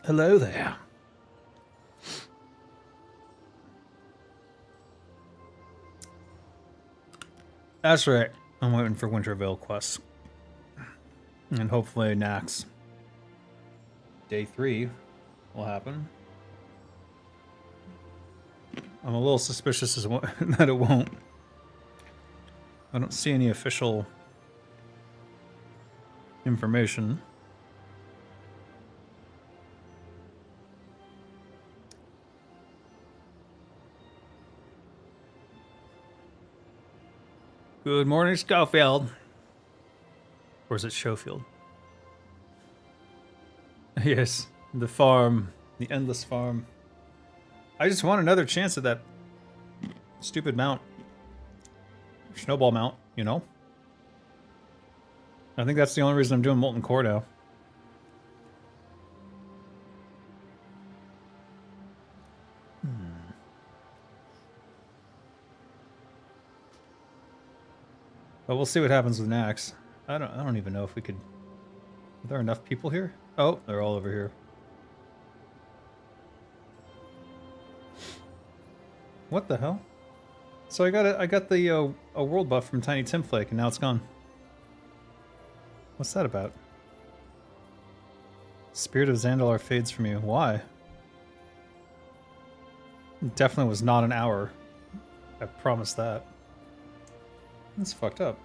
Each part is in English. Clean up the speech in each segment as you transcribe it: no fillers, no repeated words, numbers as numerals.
Hello there. That's right. I'm waiting for Wintervale quests. And hopefully Naxx Day 3 will happen. I'm a little suspicious that it won't. I don't see any official information. Good morning, Schofield. Or is it Schofield? Yes, the farm. The endless farm. I just want another chance at that stupid mount. Snowball mount, you know? I think that's the only reason I'm doing Molten Core now. But we'll see what happens with Naxx. I don't even know if we could. Are there enough people here? Oh, they're all over here. What the hell? So I got the a world buff from Tiny Tim Flake, and now it's gone. What's that about? Spirit of Zandalar fades from you. Why? It definitely was not an hour. I promise that. That's fucked up.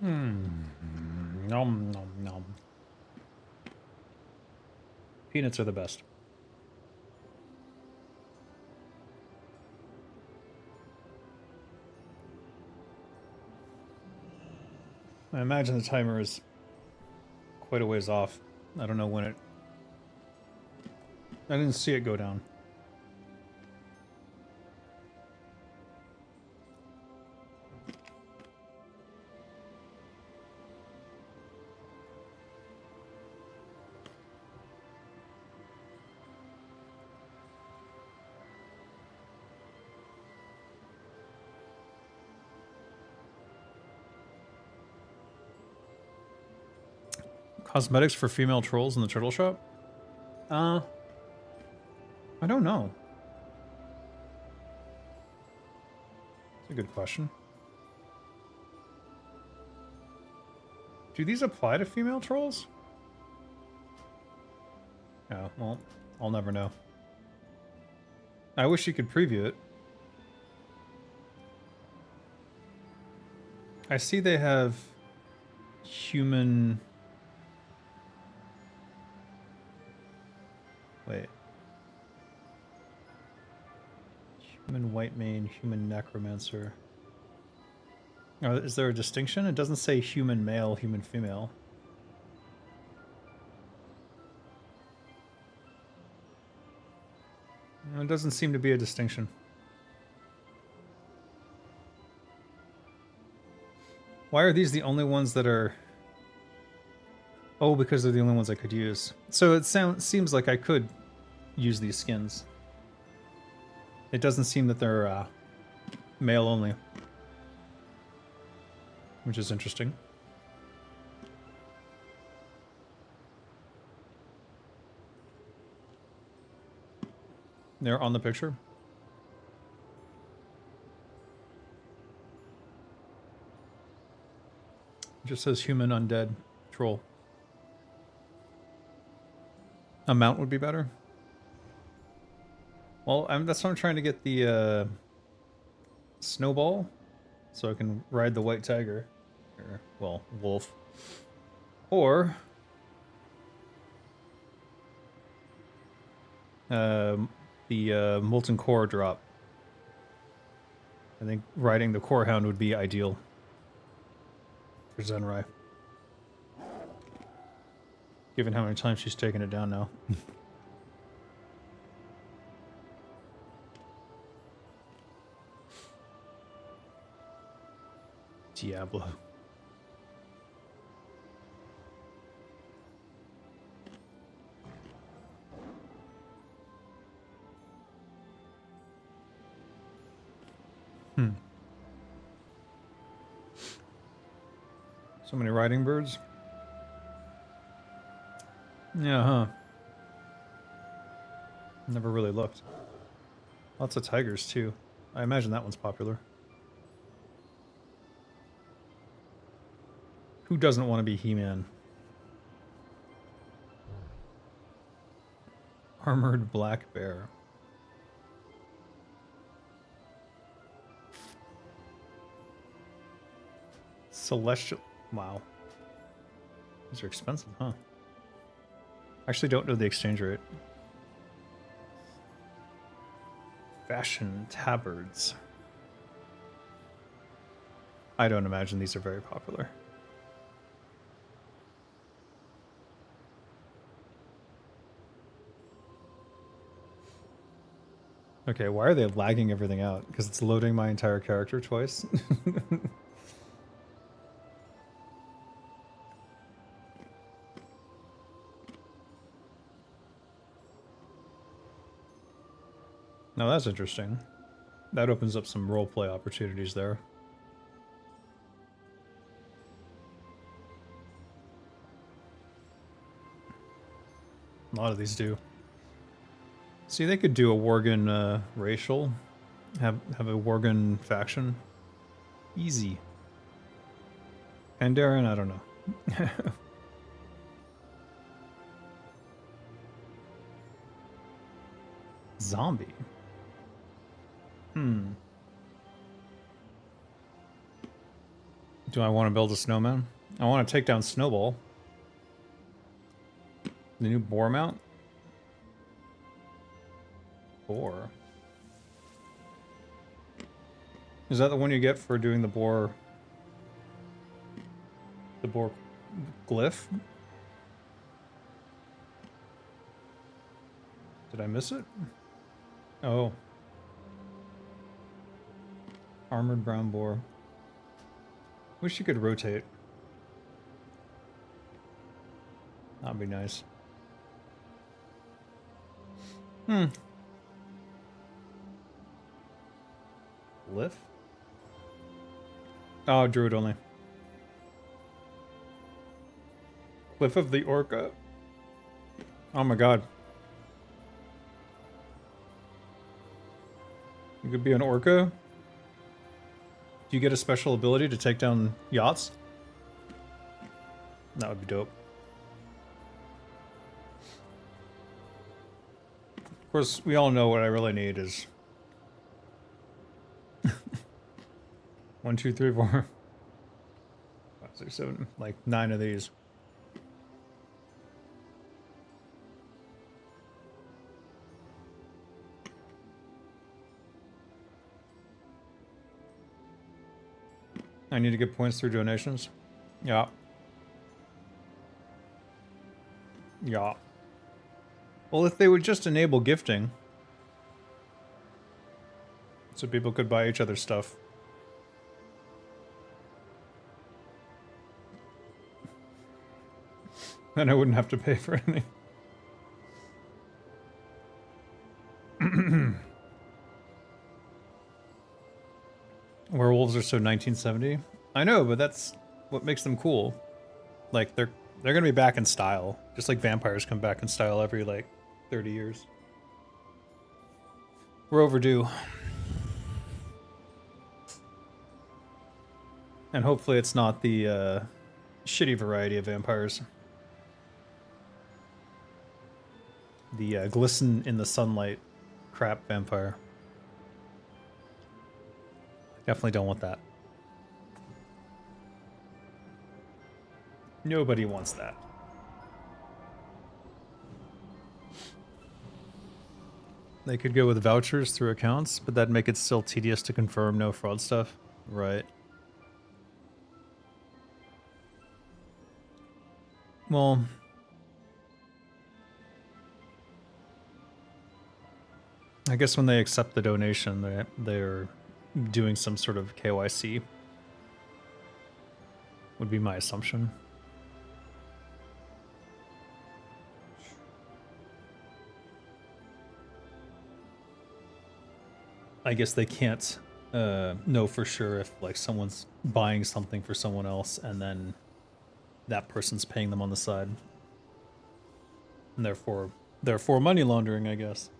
Nom nom nom. Peanuts are the best. I imagine the timer is quite a ways off. I don't know when it... I didn't see it go down. Cosmetics for female trolls in the turtle shop? I don't know. That's a good question. Do these apply to female trolls? Oh, well, I'll never know. I wish you could preview it. I see they have human... Wait. Human white mane, human necromancer. Oh, is there a distinction? It doesn't say human male, human female. It doesn't seem to be a distinction. Why are these the only ones that are... Oh, because they're the only ones I could use. So it seems like I could use these skins. It doesn't seem that they're male only. Which is interesting. They're on the picture. It just says human undead troll. A mount would be better. Well, that's why I'm trying to get the snowball, so I can ride the white tiger, or well, wolf, or the molten core drop. I think riding the core hound would be ideal for Zenrai, given how many times she's taken it down now. Diablo. So many riding birds. Yeah, huh. Never really looked. Lots of tigers, too. I imagine that one's popular. Who doesn't want to be He-Man? Armored black bear. Celestial. Wow. These are expensive, huh? I actually don't know the exchange rate. Fashion tabards. I don't imagine these are very popular. Okay, why are they lagging everything out? Because it's loading my entire character twice? Now that's interesting. That opens up some roleplay opportunities there. A lot of these do. See, they could do a Worgen racial. Have a Worgen faction. Easy. Pandaren, I don't know. Zombie. Do I want to build a snowman? I want to take down Snowball. The new boar mount? Boar. Is that the one you get for doing the boar... the boar glyph? Did I miss it? Oh. Armored brown boar. Wish you could rotate. That'd be nice. Glyph? Oh, druid only. Glyph of the Orca. Oh my god. You could be an orca? Do you get a special ability to take down yachts? That would be dope. Of course, we all know what I really need is... 1, 2, 3, 4, 5, 6, 7, like 9 of these. I need to get points through donations. Yeah. Yeah. Well, if they would just enable gifting, so people could buy each other stuff. Then I wouldn't have to pay for anything. Werewolves are so 1970. I know, but that's what makes them cool. Like they're gonna be back in style, just like vampires come back in style every like 30 years. We're overdue. And hopefully it's not the shitty variety of vampires. The glisten in the sunlight crap vampire. Definitely don't want that. Nobody wants that. They could go with vouchers through accounts, but that'd make it still tedious to confirm no fraud stuff. Right. Well... I guess when they accept the donation, they're doing some sort of KYC. Would be my assumption. I guess they can't know for sure if like someone's buying something for someone else and then that person's paying them on the side. And therefore money laundering, I guess.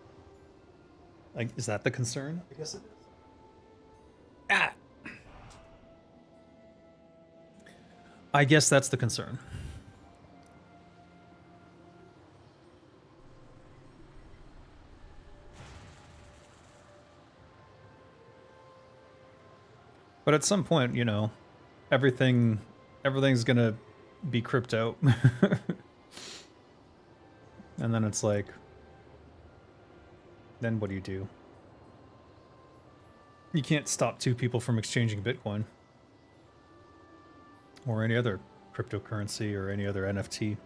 Like, is that the concern? I guess it is. Ah! I guess that's the concern. But at some point, you know, everything's gonna be crypto. And then it's like, then what do you do? You can't stop two people from exchanging Bitcoin. Or any other cryptocurrency or any other NFT.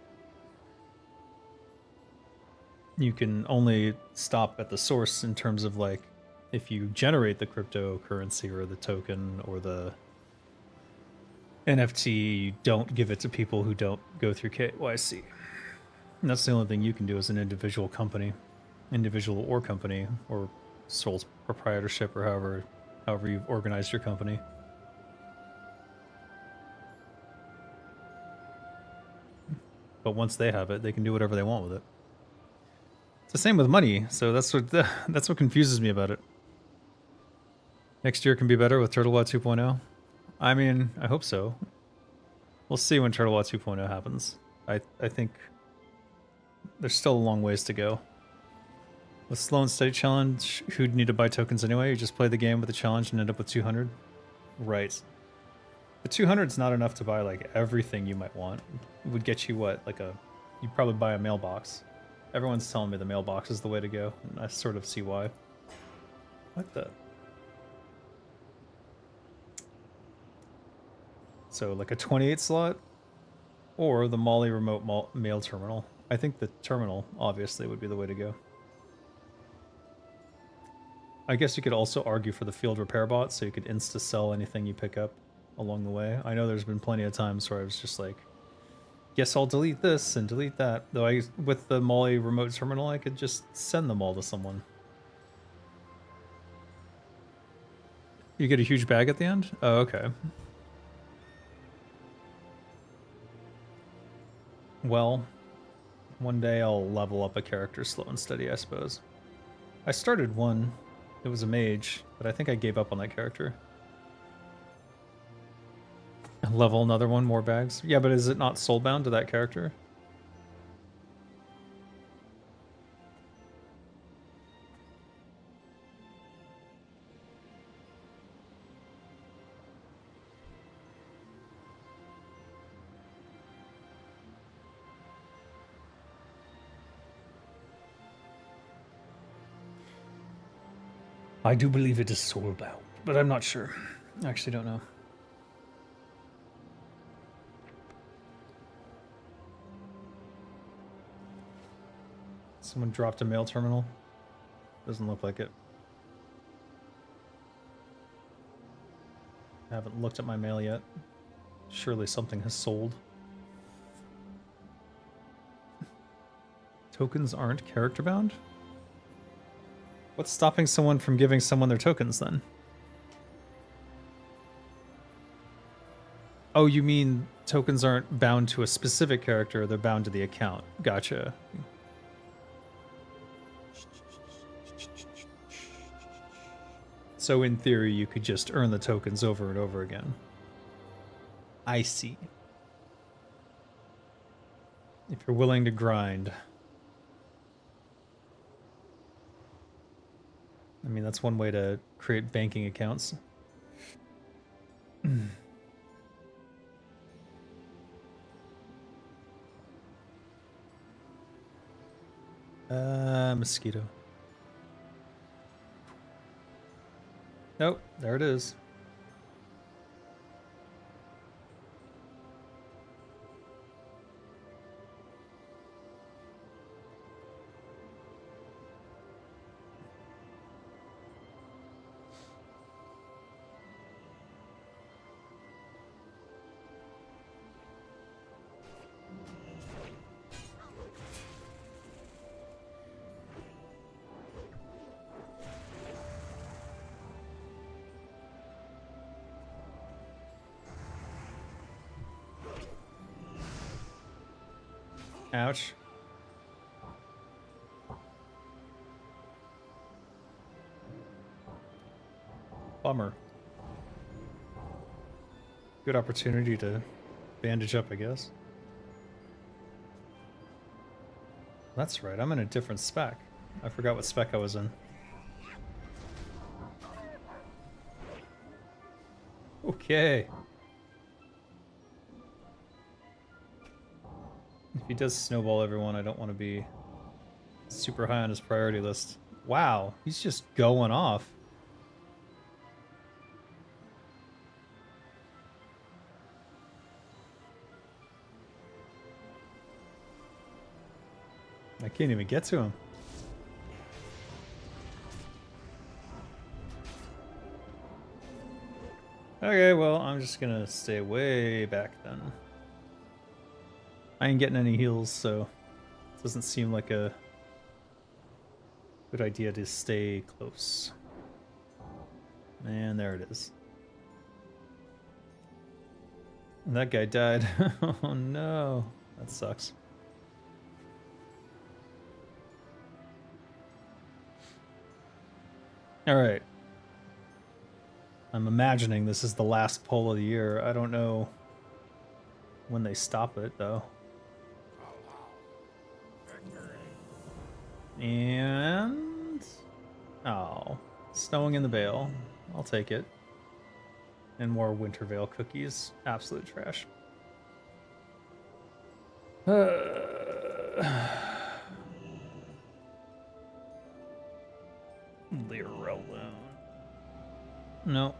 You can only stop at the source in terms of like, if you generate the cryptocurrency or the token or the NFT, you don't give it to people who don't go through KYC. And that's the only thing you can do as an individual company, or sole proprietorship, or however you've organized your company. But once they have it, they can do whatever they want with it. It's the same with money, so that's what confuses me about it. Next year can be better with TurtleWatt 2.0. I mean, I hope so. We'll see when TurtleWatt 2.0 happens. I think there's still a long ways to go. With Slow and Steady Challenge, who'd need to buy tokens anyway? You just play the game with the challenge and end up with 200? Right. The 200's not enough to buy like everything you might want. It would get you what? Like you'd probably buy a mailbox. Everyone's telling me the mailbox is the way to go, and I sort of see why. What the? So like a 28 slot? Or the Molly remote mail terminal. I think the terminal, obviously, would be the way to go. I guess you could also argue for the field repair bot, so you could insta-sell anything you pick up along the way. I know there's been plenty of times where I was just like, guess I'll delete this and delete that. Though with the Molly remote terminal, I could just send them all to someone. You get a huge bag at the end? Oh, okay. Well, one day I'll level up a character slow and steady, I suppose. I started one. It was a mage, but I think I gave up on that character. Level another one, more bags. Yeah, but is it not soulbound to that character? I do believe it is soulbound, but I'm not sure. I actually don't know. Someone dropped a mail terminal. Doesn't look like it. I haven't looked at my mail yet. Surely something has sold. Tokens aren't character bound? What's stopping someone from giving someone their tokens then? Oh, you mean tokens aren't bound to a specific character, they're bound to the account. Gotcha. So in theory, you could just earn the tokens over and over again. I see. If you're willing to grind. I mean, that's one way to create banking accounts. Mosquito. Nope, there it is. Ouch. Bummer. Good opportunity to bandage up, I guess. That's right, I'm in a different spec. I forgot what spec I was in. Okay. If he does snowball everyone, I don't want to be super high on his priority list. Wow, he's just going off. I can't even get to him. Okay, well, I'm just gonna stay way back then. I ain't getting any heals, so it doesn't seem like a good idea to stay close. And there it is. And that guy died. Oh no, that sucks. All right. I'm imagining this is the last poll of the year. I don't know when they stop it, though. And... oh, snowing in the Vale. I'll take it. And more Winter Vale cookies. Absolute trash. Lirelone. No.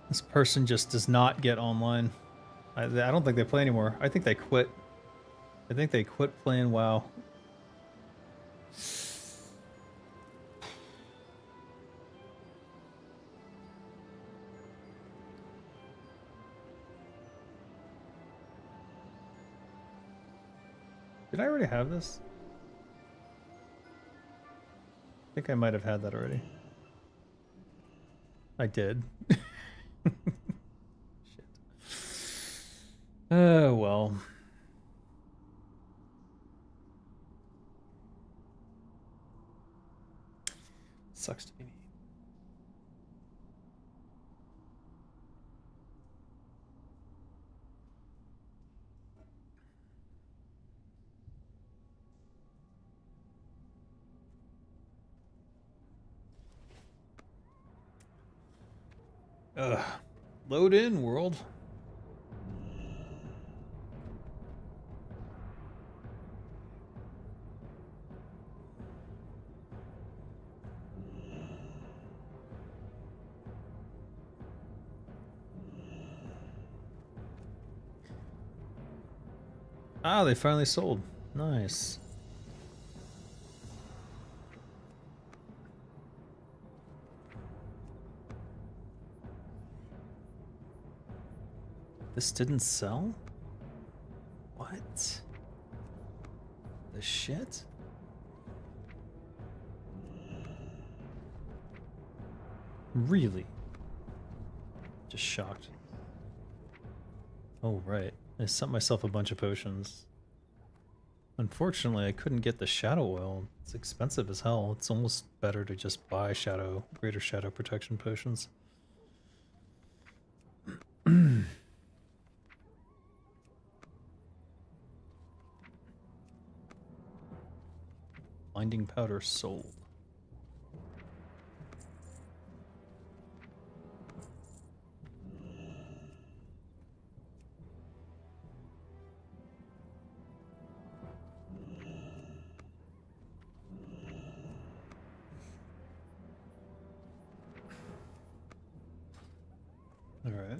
This person just does not get online. I don't think they play anymore. I think they quit. I think they quit playing WoW. Did I already have this? I think I might have had that already. I did. Shit. Oh, well. Sucks to be me. Ugh. Load in, world. Ah, they finally sold. Nice. This didn't sell? What? The shit? Really? Just shocked. Oh, right. I sent myself a bunch of potions. Unfortunately, I couldn't get the shadow oil. It's expensive as hell. It's almost better to just buy greater shadow protection potions. Binding powder sold. All right.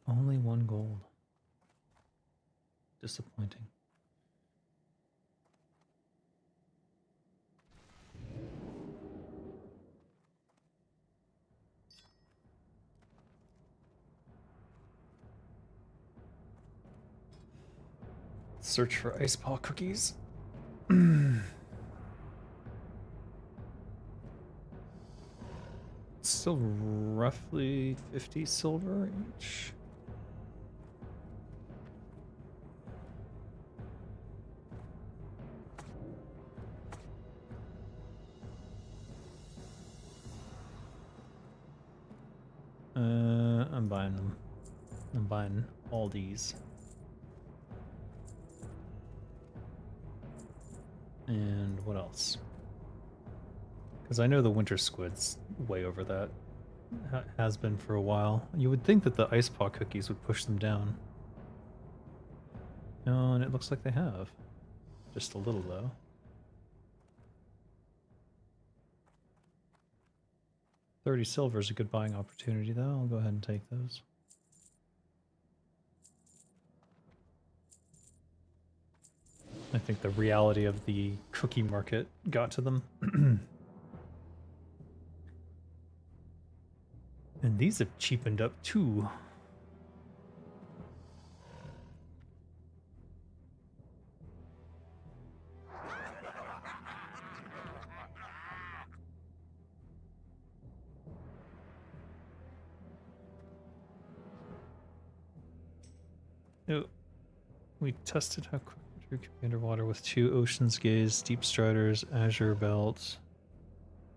Only 1 gold. Disappointing. Search for ice paw cookies. Still roughly 50 silver each. I'm buying them. I'm buying all these. And what else? Because I know the winter squid's way over that. Has been for a while. You would think that the ice paw cookies would push them down. No, and it looks like they have. Just a little, though. $30 silver is a good buying opportunity, though. I'll go ahead and take those. I think the reality of the cookie market got to them. And these have cheapened up too. Oh, we tested how quick we could be underwater with 2 Ocean's Gaze, Deep Striders, Azure Belt,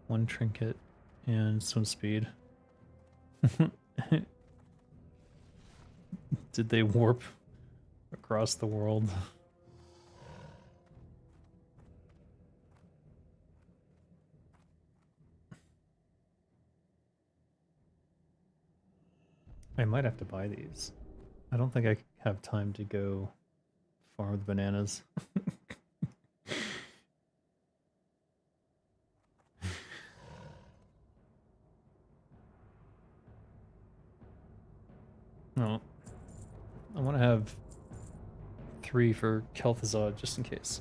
1 Trinket, and swim speed. Did they warp across the world? I might have to buy these. I don't think I have time to go farm the bananas. No. I want to have 3 for Kel'Thuzad just in case.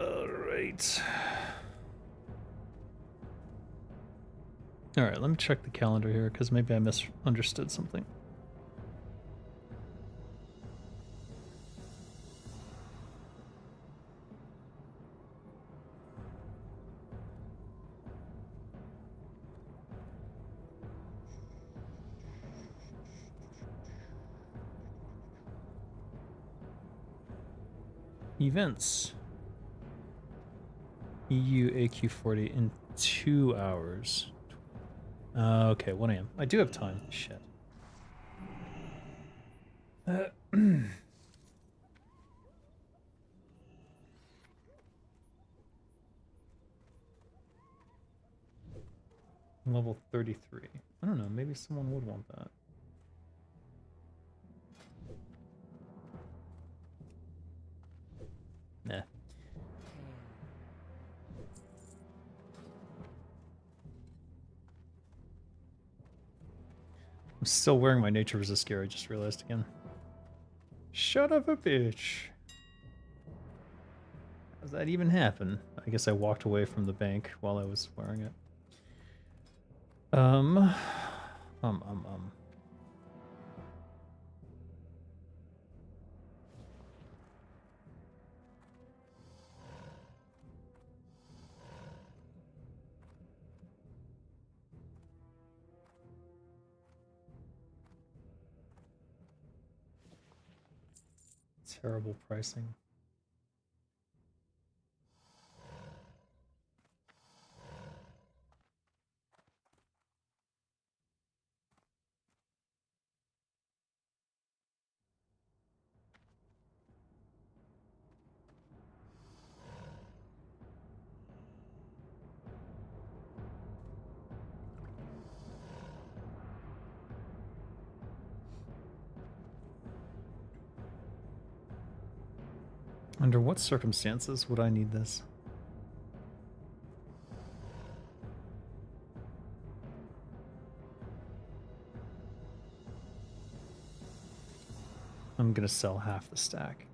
Alright. Alright, let me check the calendar here, because maybe I misunderstood something. Events. EU AQ40 in 2 hours. Okay, 1 AM. I do have time. Shit. Level 33. I don't know, maybe someone would want that. Nah. I'm still wearing my nature resist gear, I just realized again. Shut up a bitch. How does that even happen? I guess I walked away from the bank while I was wearing it. Terrible pricing. Under what circumstances would I need this? I'm gonna sell half the stack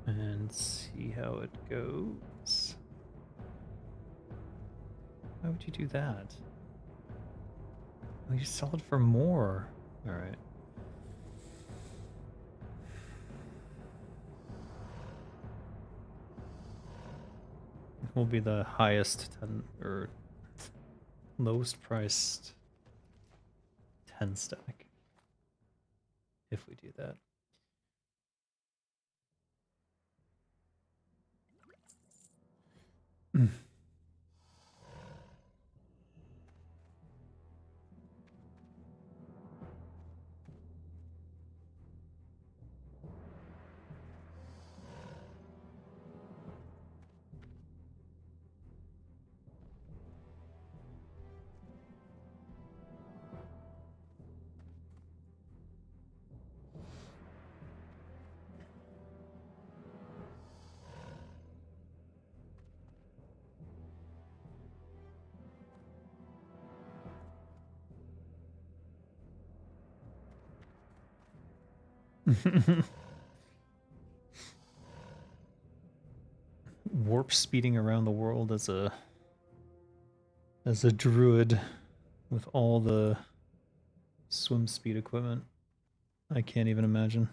and see how it goes. Why would you do that? Oh, you sell it for more. All right. Will be the highest 10 or lowest priced 10 stack if we do that. Warp speeding around the world as a druid with all the swim speed equipment. I can't even imagine.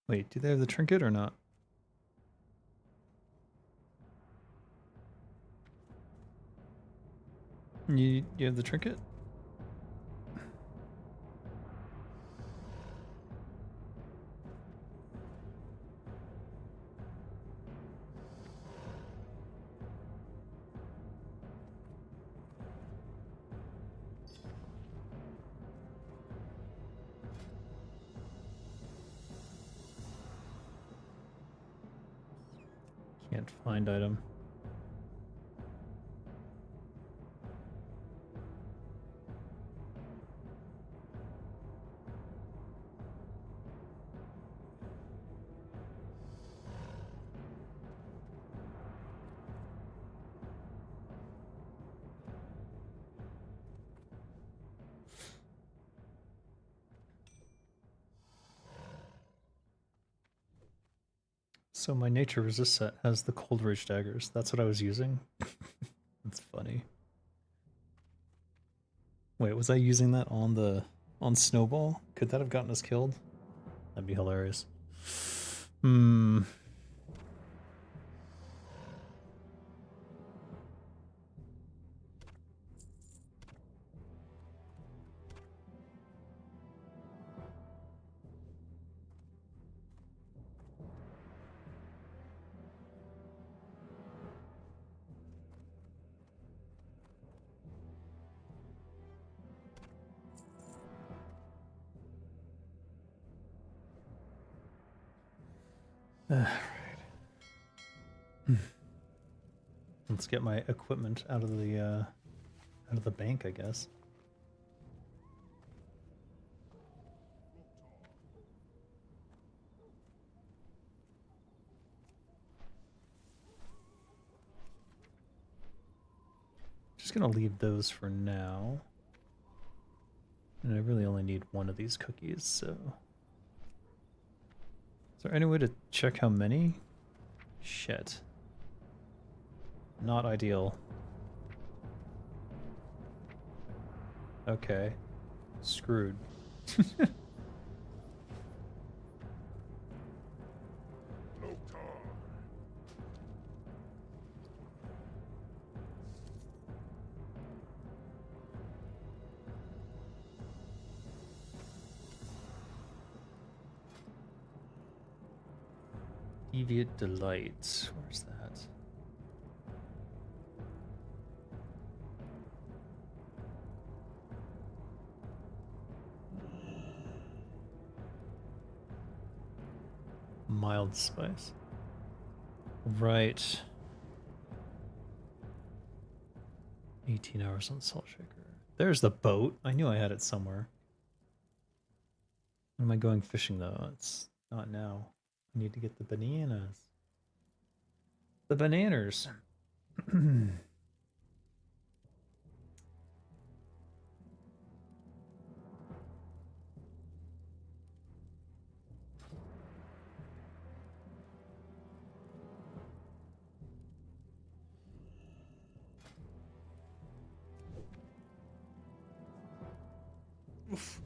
Wait, do they have the trinket or not? You have the trinket? Can't find item. So my nature resist set has the cold rage daggers. That's what I was using. That's funny. Wait, was I using that on Snowball? Could that have gotten us killed? That'd be hilarious. Hmm. Right. Let's get my equipment out of the bank, I guess. Just gonna leave those for now. And I really only need one of these cookies, so... Is there any way to check how many? Shit. Not ideal. Okay. Screwed. Deviate Delight. Where's that? Mild spice. Right. 18 hours on Salt Shaker. There's the boat. I knew I had it somewhere. When am I going fishing though? It's not now. I need to get the bananas. The bananas. Oof.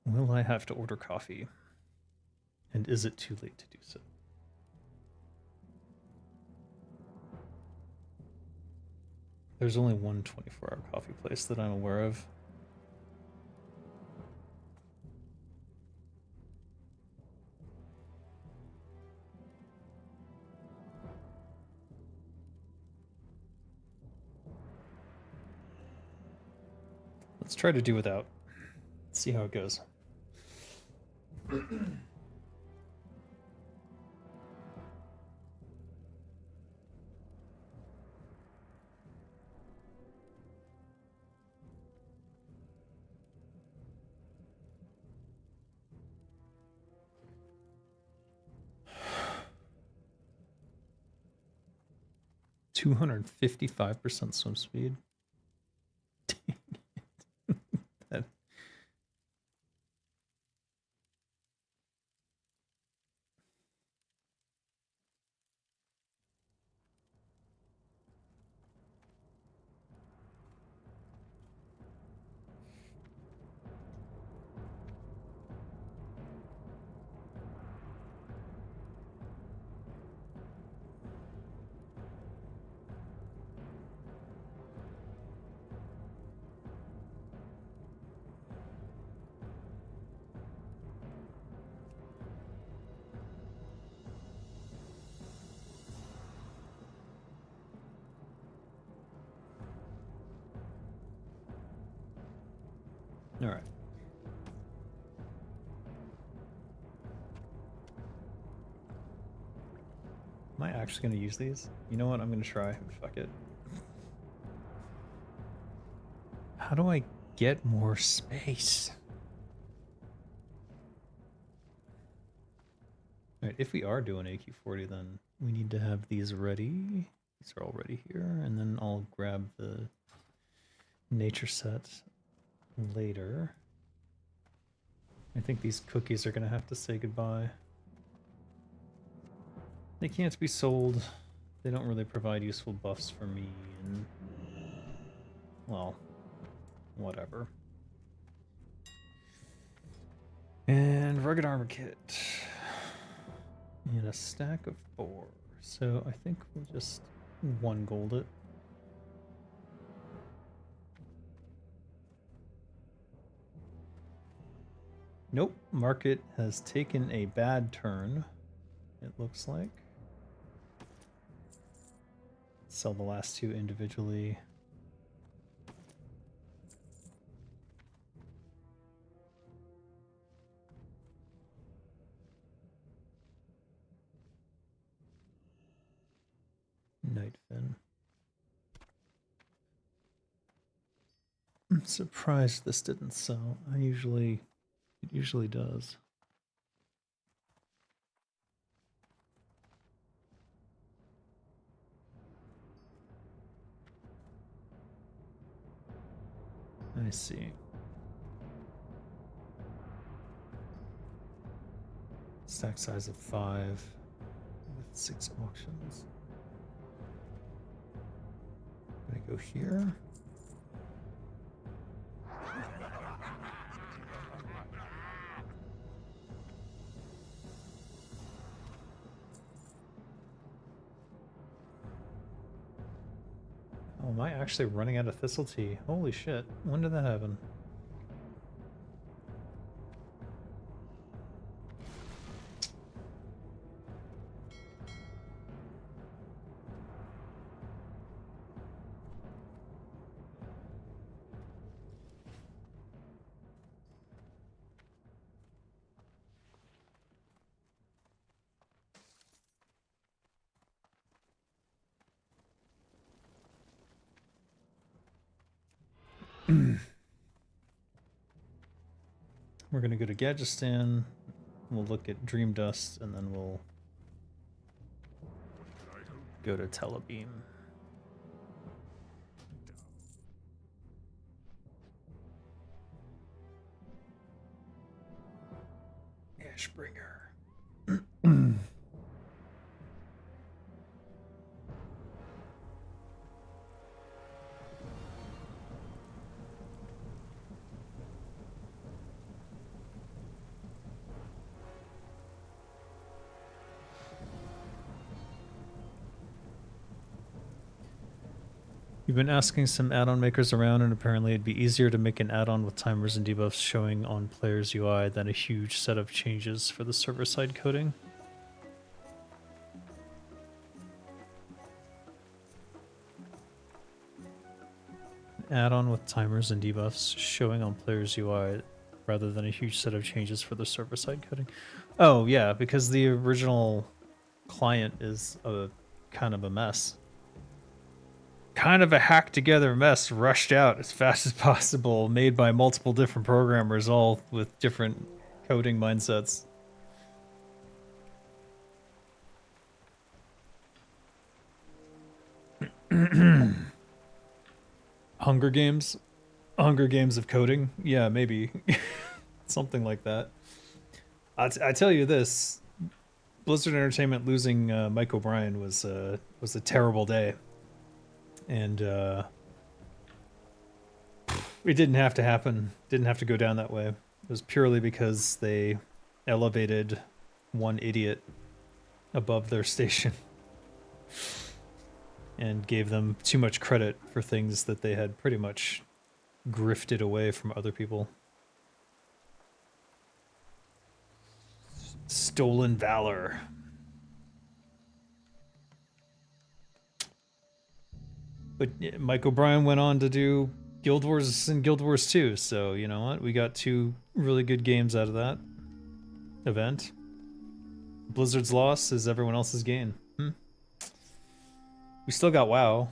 Will I have to order coffee? And is it too late to do so? There's only one 24-hour coffee place that I'm aware of. Let's try to do without. See how it goes. (255% swim speed). Dang it. That... All right. Am I actually going to use these? You know what? I'm going to try. Fuck it. How do I get more space? All right, if we are doing AQ40, then we need to have these ready. These are already here, and then I'll grab the nature set later. I think these cookies are going to have to say goodbye. They can't be sold. They don't really provide useful buffs for me, and... well, whatever. And rugged armor kit. And a stack of 4. So I think we'll just 1 gold it. Nope, market has taken a bad turn, it looks like. Sell the last 2 individually. Nightfin. I'm surprised this didn't sell. It usually does. I see. Stack size of 5 with 6 auctions. I'm gonna go here. Oh, am I actually running out of thistle tea? Holy shit. When did that happen? We're gonna go to Gadgetstan. We'll look at Dream Dust, and then we'll go to Telebeam. Ashbringer. You've been asking some add-on makers around, and apparently it'd be easier to make an add-on with timers and debuffs showing on player's UI than a huge set of changes for the server-side coding. Add-on with timers and debuffs showing on player's UI rather than a huge set of changes for the server-side coding. Oh yeah, because the original client is a kind of a mess. Kind of a hacked together mess, rushed out as fast as possible, made by multiple different programmers, all with different coding mindsets. Hunger Games? Hunger Games of coding? Yeah, maybe. Something like that. I tell you this, Blizzard Entertainment losing Mike O'Brien was a terrible day. And it didn't have to happen. Didn't have to go down that way. It was purely because they elevated one idiot above their station and gave them too much credit for things that they had pretty much grifted away from other people. Stolen valor. But Mike O'Brien went on to do Guild Wars and Guild Wars 2, so you know what? We got 2 really good games out of that event. Blizzard's loss is everyone else's gain. We still got WoW.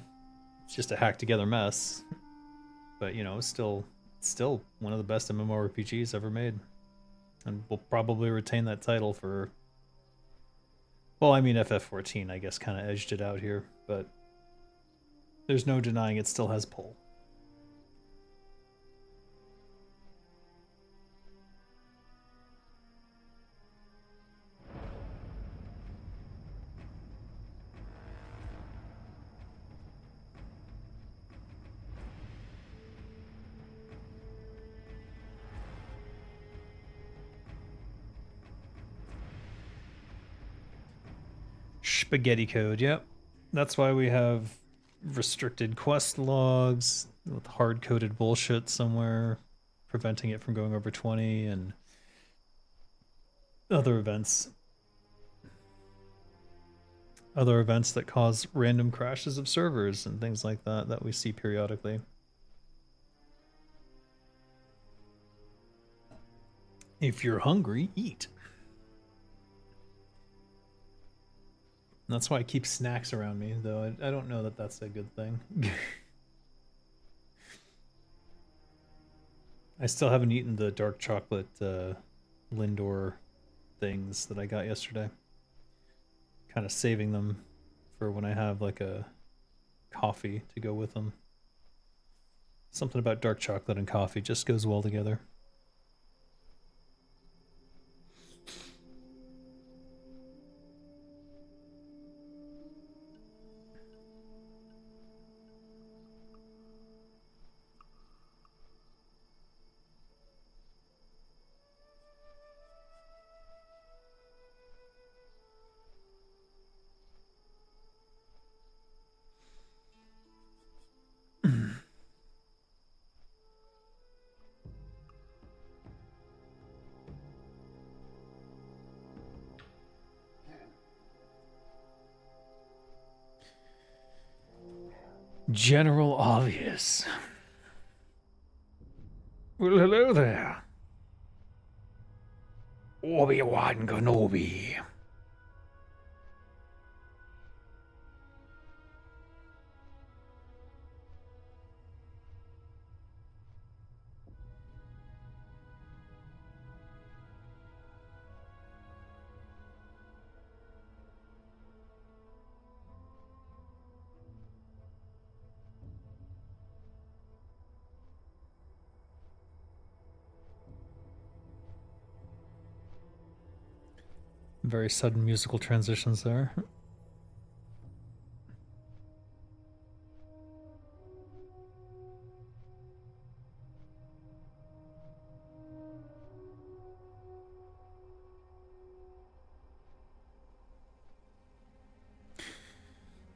It's just a hacked together mess. But you know, it's still one of the best MMORPGs ever made. And we'll probably retain that title for... Well, I mean FF14 I guess kind of edged it out here, but there's no denying it still has pull. Spaghetti code, yep. That's why we have restricted quest logs with hard-coded bullshit somewhere, preventing it from going over 20, and other events. Other events that cause random crashes of servers and things like that that we see periodically. If you're hungry, eat. That's why I keep snacks around me, though I don't know that that's a good thing. I still haven't eaten the dark chocolate Lindor things that I got yesterday. Kind of saving them for when I have like a coffee to go with them. Something about dark chocolate and coffee just goes well together. General Obvious. Well, hello there. Obi-Wan Kenobi. Very sudden musical transitions there.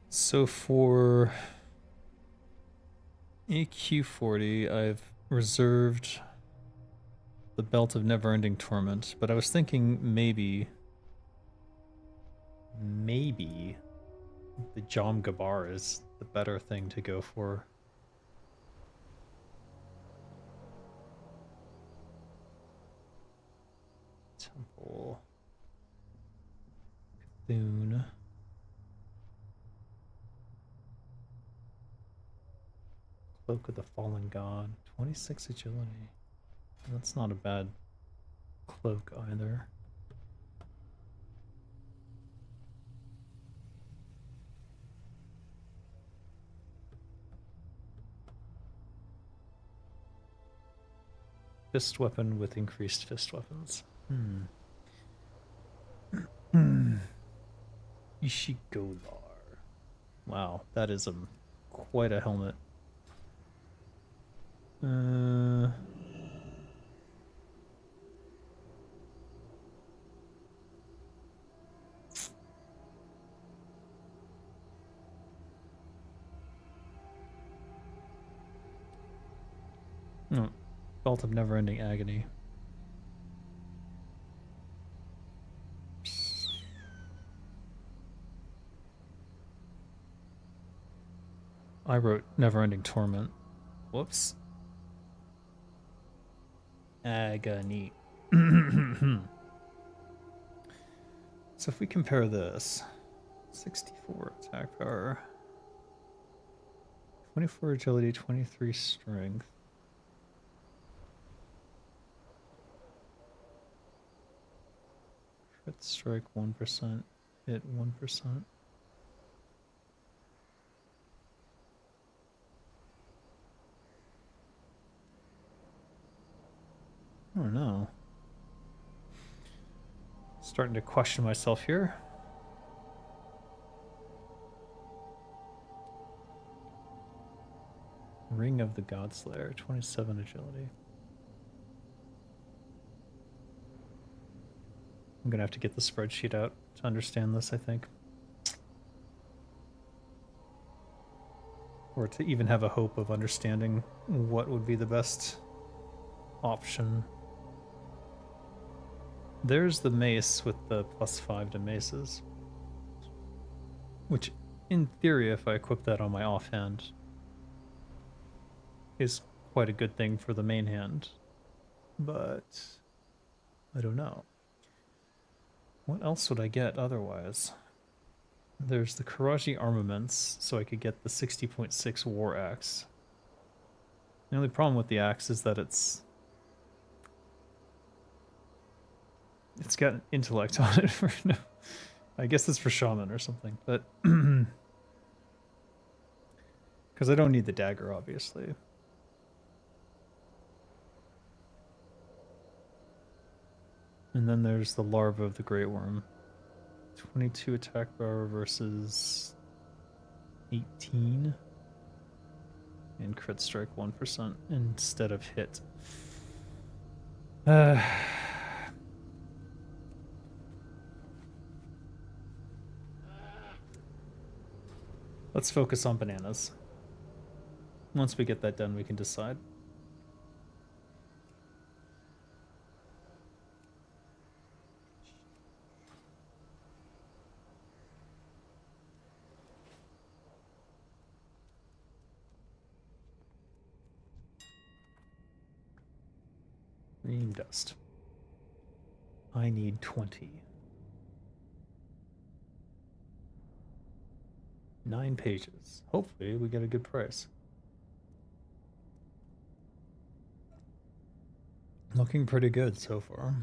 So for AQ40, I've reserved the Belt of Never-Ending Torment, but I was thinking maybe the Jom Gabar is the better thing to go for. Temple. Cthulhu. Cloak of the Fallen God. 26 agility. That's not a bad cloak either. Fist weapon with increased fist weapons. Ishigodar. Wow, that is quite a helmet. No, Belt of Never-Ending Agony. I wrote Never-Ending Torment. Whoops. Agony. So if we compare this, 64 attack power, 24 agility, 23 strength. Crit strike 1%, hit 1%. I don't know. Starting to question myself here. Ring of the Godslayer, 27 agility. I'm gonna have to get the spreadsheet out to understand this, I think. Or to even have a hope of understanding what would be the best option. There's the mace with the +5 to maces. Which, in theory, if I equip that on my offhand, is quite a good thing for the main hand. But I don't know. What else would I get otherwise? There's the Karaji armaments, so I could get the 60.6 war axe. The only problem with the axe is that it's It's got intellect on it for no. I guess it's for shaman or something, but because I don't need the dagger, obviously. And then there's the larva of the great worm. 22 attack power versus 18. And crit strike 1% instead of hit. Let's focus on bananas. Once we get that done, we can decide. Green dust. I need 20. 9 pages. Hopefully we get a good price. Looking pretty good so far.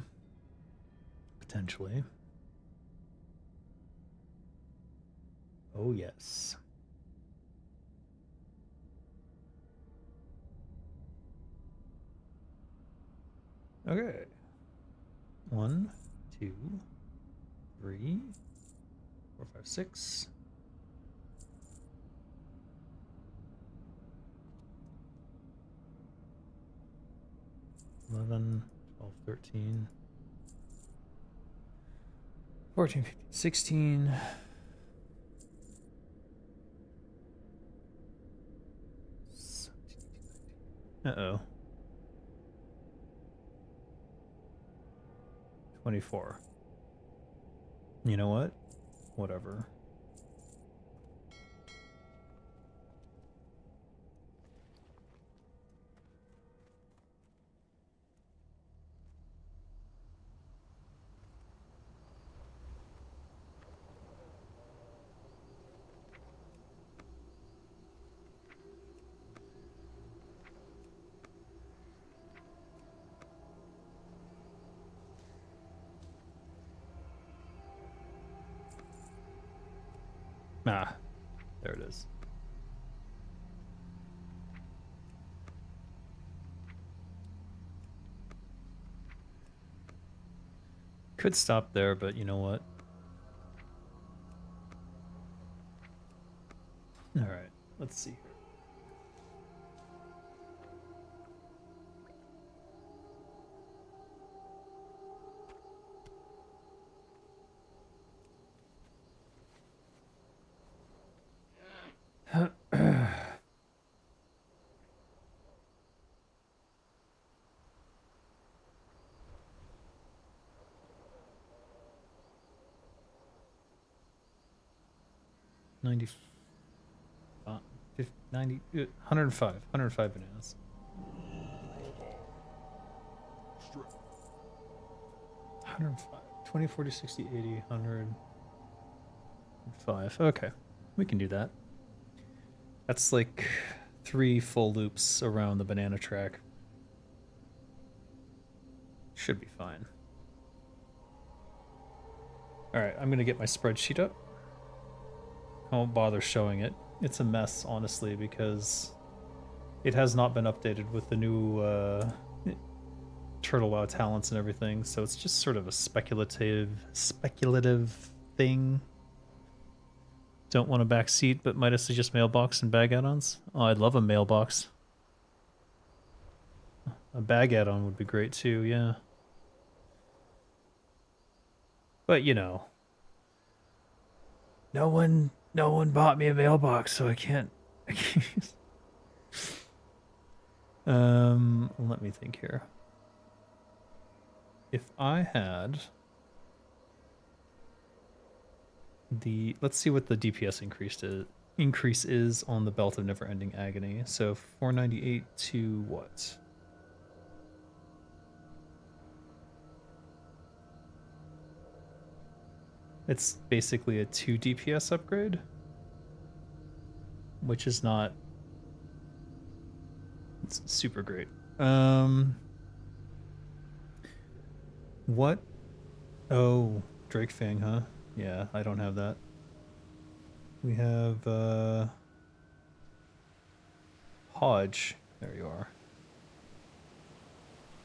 Potentially. Oh yes. Okay. 1, 2, 3, 4, 5, 6. 11, 12, 13, 14, 15, 16. Uh-oh. 24. You know what? Whatever. Ah, there it is. Could stop there, but you know what? All right, let's see here. $90, 50, 90, 105 bananas. 105, 20, 40, 60, 80, 105. Okay, we can do that. That's like 3 full loops around the banana track. Should be fine. Alright, I'm gonna get my spreadsheet up. I won't bother showing it. It's a mess, honestly, because it has not been updated with the new Turtle WoW talents and everything, so it's just sort of a speculative thing. Don't want a back seat, but might I suggest mailbox and bag add-ons? Oh, I'd love a mailbox. A bag add-on would be great too, yeah. But you know, no one bought me a mailbox, so I can't. Let me think here. If I had the, let's see what the DPS increase is on the Belt of Never-Ending Agony. So 498 to what? It's basically a 2 DPS upgrade, which is not, it's super great. What Oh, Drake Fang, huh? Yeah, I don't have that. We have Hodge. There you are.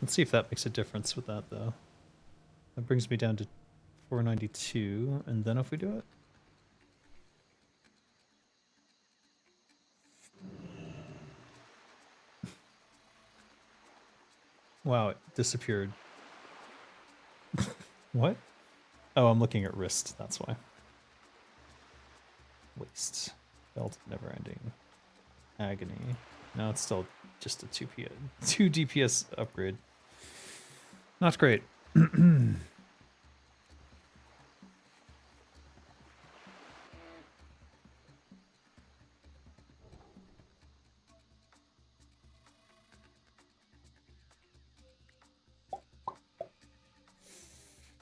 Let's see if that makes a difference with that though. That brings me down to 492, and then if we do it. Wow, it disappeared. What? Oh, I'm looking at wrist, that's why. Waste. Belt never ending. Agony. Now it's still just a 2 DPS upgrade. Not great.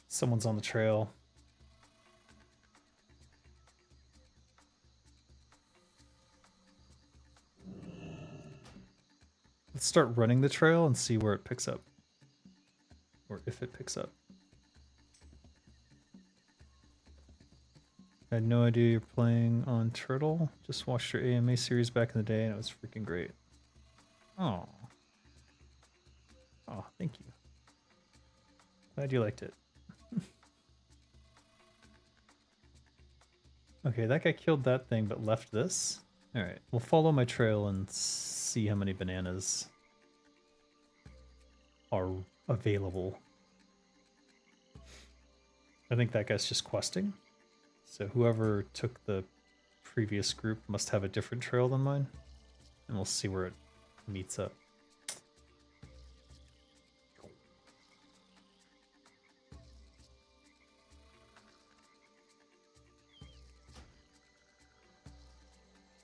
Someone's on the trail. Let's start running the trail and see where it picks up. Or if it picks up. I had no idea you're playing on Turtle. Just watched your AMA series back in the day and it was freaking great. Oh. Oh, thank you. Glad you liked it. Okay, that guy killed that thing but left this. Alright, we'll follow my trail and see how many bananas are available. I think that guy's just questing. So whoever took the previous group must have a different trail than mine. And we'll see where it meets up.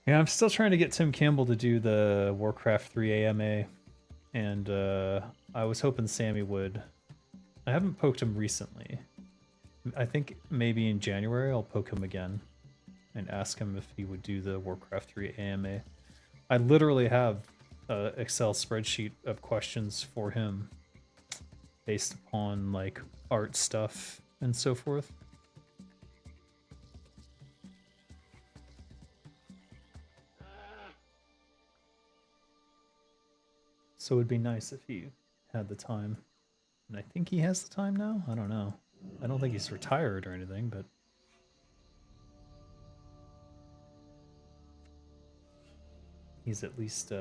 Yeah, I'm still trying to get Tim Campbell to do the Warcraft 3 AMA. And I was hoping Sammy would. I haven't poked him recently. I think maybe in January I'll poke him again and ask him if he would do the Warcraft 3 AMA. I literally have an Excel spreadsheet of questions for him based upon like art stuff and so forth. So it'd be nice if he had the time. And I think he has the time now? I don't know. I don't think he's retired or anything, but... he's at least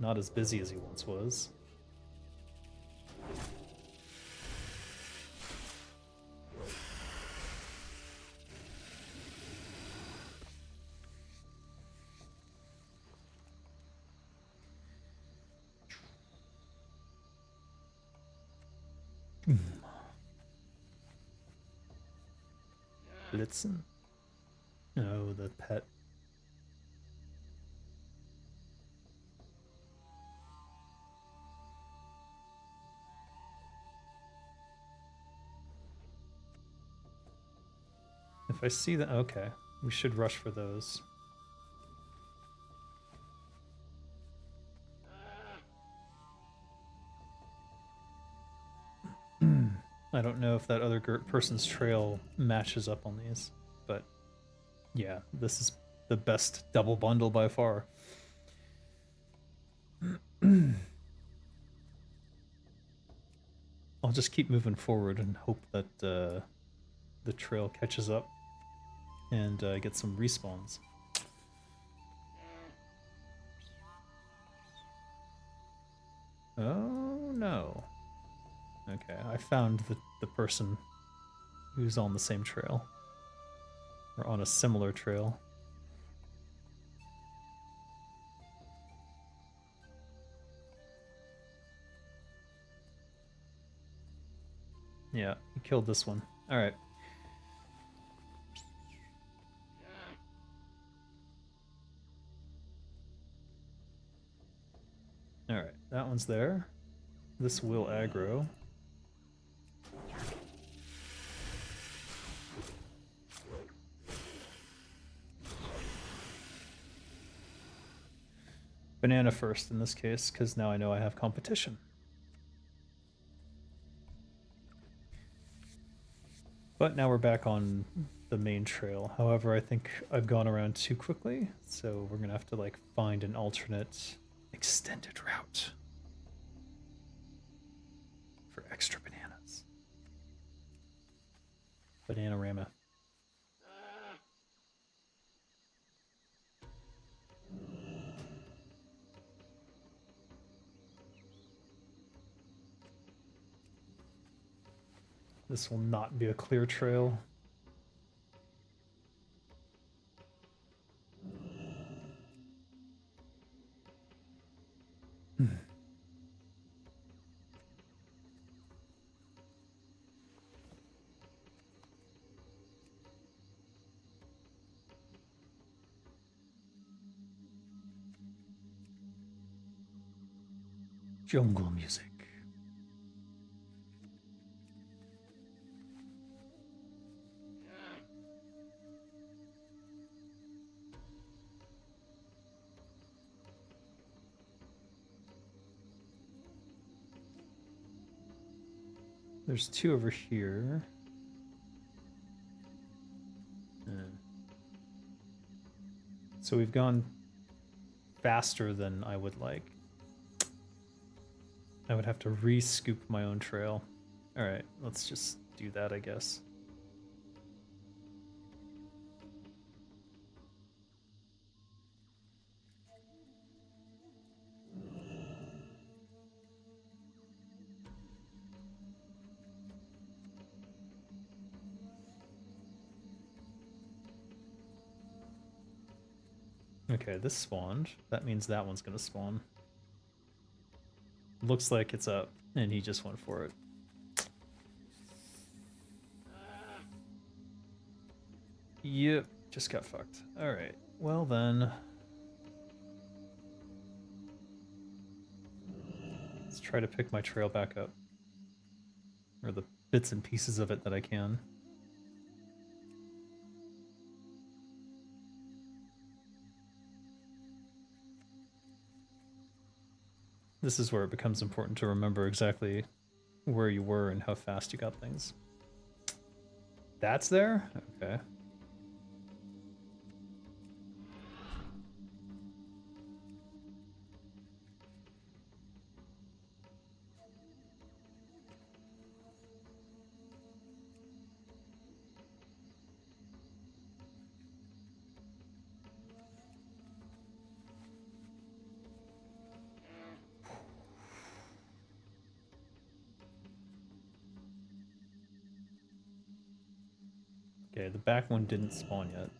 not as busy as he once was. Blitzen? No, the pet. If I see that, okay, we should rush for those. I don't know if that other person's trail matches up on these, but yeah, this is the best double bundle by far. I'll just keep moving forward and hope that the trail catches up and get some respawns. Oh no. Okay, I found the person who's on the same trail. Or on a similar trail. Yeah, he killed this one. Alright. Alright, that one's there. This will aggro. Banana first in this case, because now I know I have competition. But now we're back on the main trail. However, I think I've gone around too quickly, so we're gonna have to like find an alternate extended route for extra bananas. Bananarama. This will not be a clear trail. Jungle music. There's two over here. So we've gone faster than I would like. I would have to re-scoop my own trail. Alright, let's just do that, I guess. Okay, this spawned. That means that one's gonna spawn. Looks like it's up, and he just went for it. Yep, just got fucked. Alright, well then. Let's try to pick my trail back up. Or the bits and pieces of it that I can. This is where it becomes important to remember exactly where you were and how fast you got things. That's there? Okay. Okay, the back one didn't spawn yet.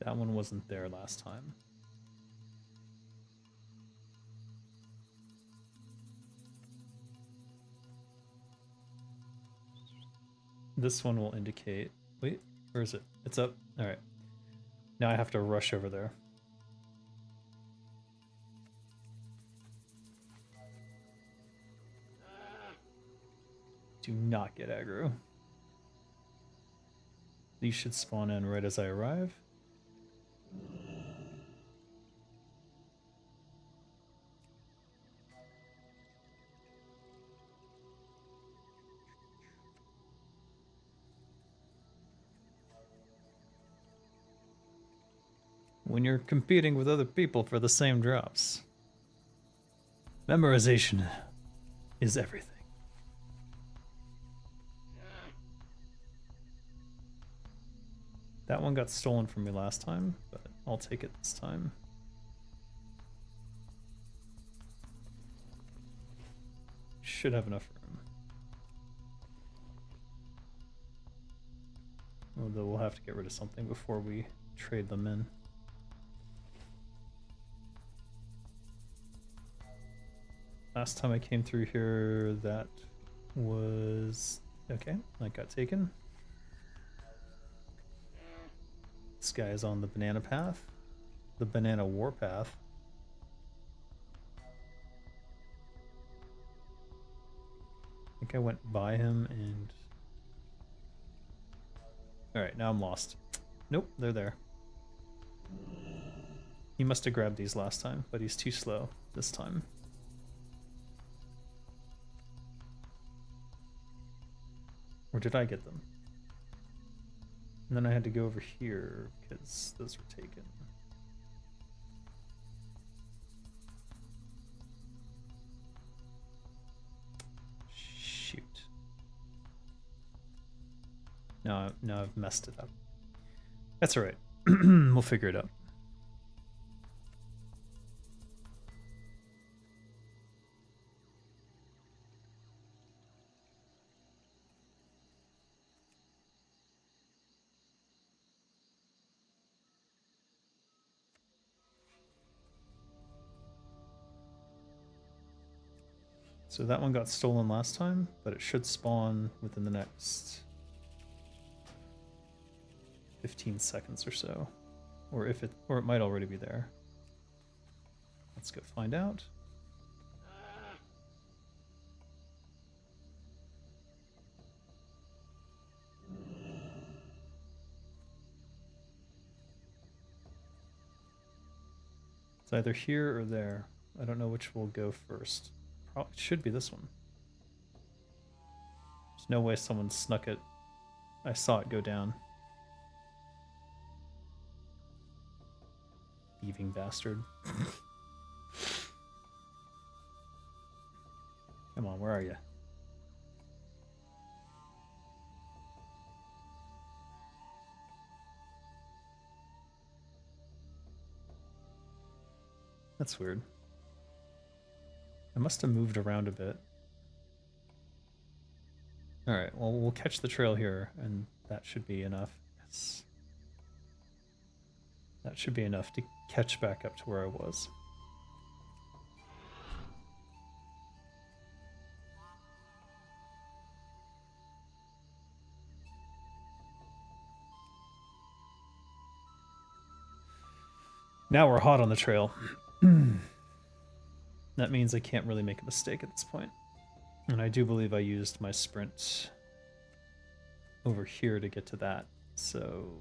That one wasn't there last time. This one will indicate... Wait, where is it? It's up. Alright. Now I have to rush over there. Do not get aggro. These should spawn in right as I arrive. When you're competing with other people for the same drops, memorization is everything. That one got stolen from me last time, but I'll take it this time. Should have enough room. Although we'll have to get rid of something before we trade them in. Last time I came through here, that was... okay, that got taken. This guy is on the banana path. The banana warpath. I think I went by him and Alright, now I'm lost. Nope, they're there. He must have grabbed these last time, but he's too slow this time. Or did I get them? And then I had to go over here because those were taken. Shoot. No, I've messed it up. That's alright. We'll figure it out. So that one got stolen last time, but it should spawn within the next 15 seconds or so. Or it might already be there. Let's go find out. It's either here or there. I don't know which will go first. Probably should be this one. There's no way someone snuck it. I saw it go down. Thieving bastard. Come on, where are you? That's weird. I must have moved around a bit. Alright, well, we'll catch the trail here, and that should be enough. Yes. That should be enough to catch back up to where I was. Now we're hot on the trail. That means I can't really make a mistake at this point. And I do believe I used my sprint over here to get to that. So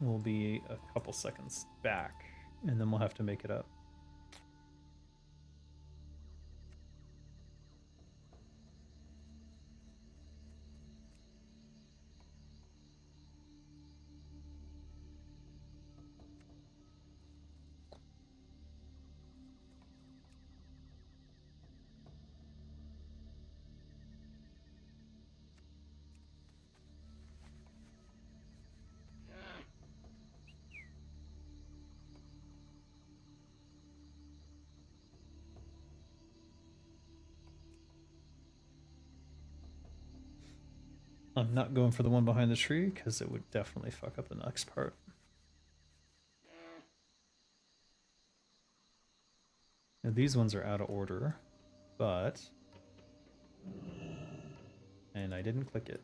we'll be a couple seconds back, and then we'll have to make it up. I'm not going for the one behind the tree because it would definitely fuck up the next part. Now these ones are out of order, but... And I didn't click it.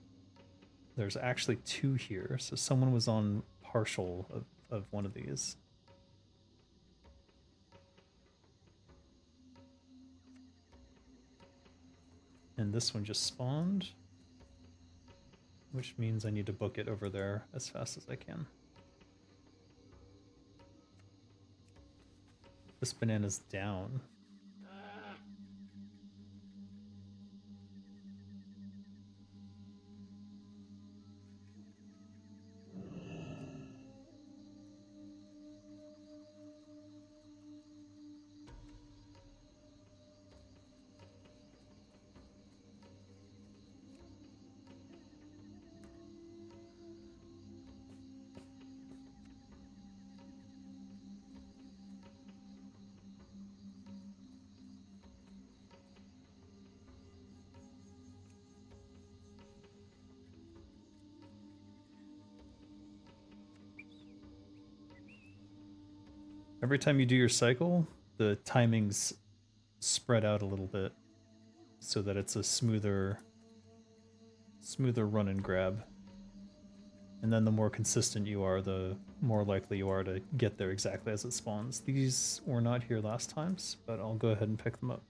There's actually two here, so someone was on partial of one of these. And this one just spawned, which means I need to book it over there as fast as I can. This banana's down. Every time you do your cycle, the timings spread out a little bit so that it's a smoother run and grab. And then the more consistent you are, the more likely you are to get there exactly as it spawns. These were not here last times, but I'll go ahead and pick them up.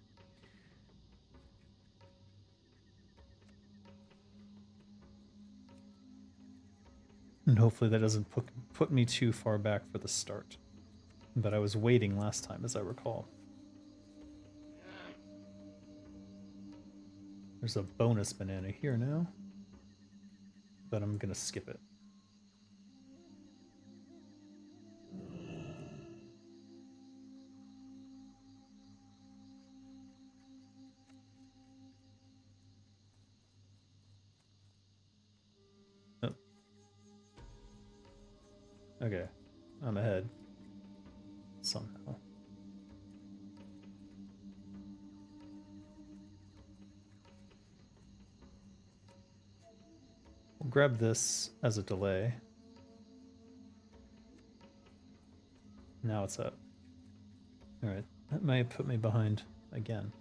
And hopefully that doesn't put me too far back for the start. But I was waiting last time, as I recall. There's a bonus banana here now. But I'm gonna skip it. Oh. Okay, I'm ahead. Somehow. We'll grab this as a delay. Now it's up. Alright, that may put me behind again.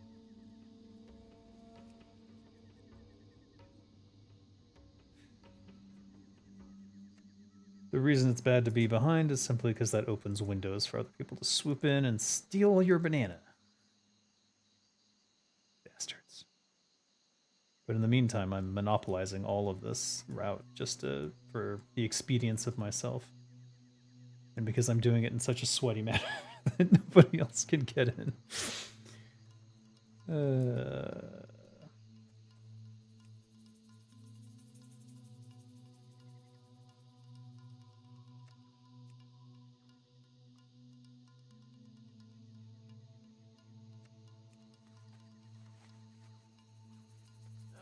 The reason it's bad to be behind is simply because that opens windows for other people to swoop in and steal your banana. Bastards. But in the meantime, I'm monopolizing all of this route just for the expedience of myself. And because I'm doing it in such a sweaty manner that nobody else can get in.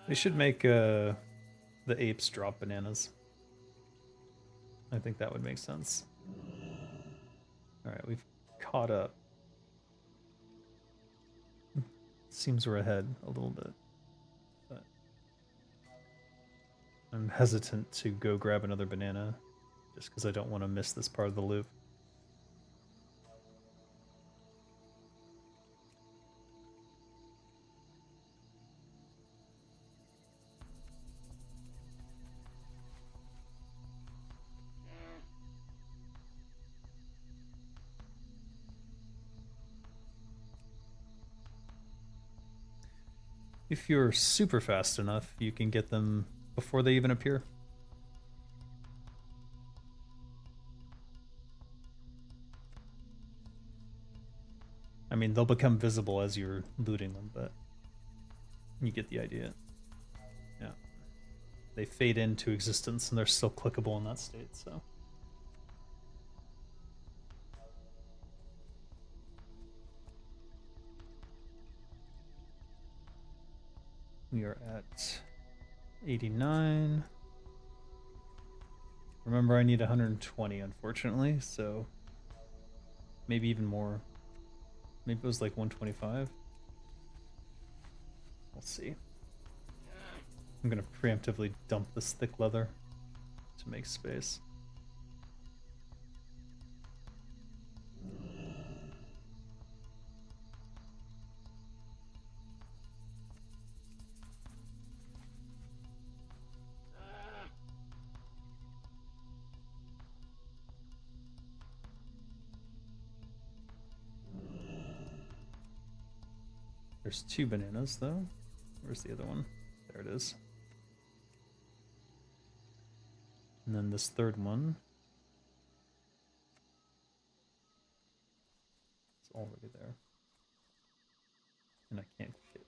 They should make the apes drop bananas. I think that would make sense. Alright, we've caught up. Seems we're ahead a little bit. But I'm hesitant to go grab another banana just because I don't want to miss this part of the loop. If you're super fast enough, you can get them before they even appear. I mean, they'll become visible as you're looting them, but you get the idea. Yeah. They fade into existence and they're still clickable in that state, so. We are at 89. Remember, I need 120, unfortunately, so maybe even more. Maybe it was like 125. We'll see. I'm gonna preemptively dump this thick leather to make space. There's 2 bananas, though. Where's the other one? There it is. And then this third one. It's already there. And I can't get.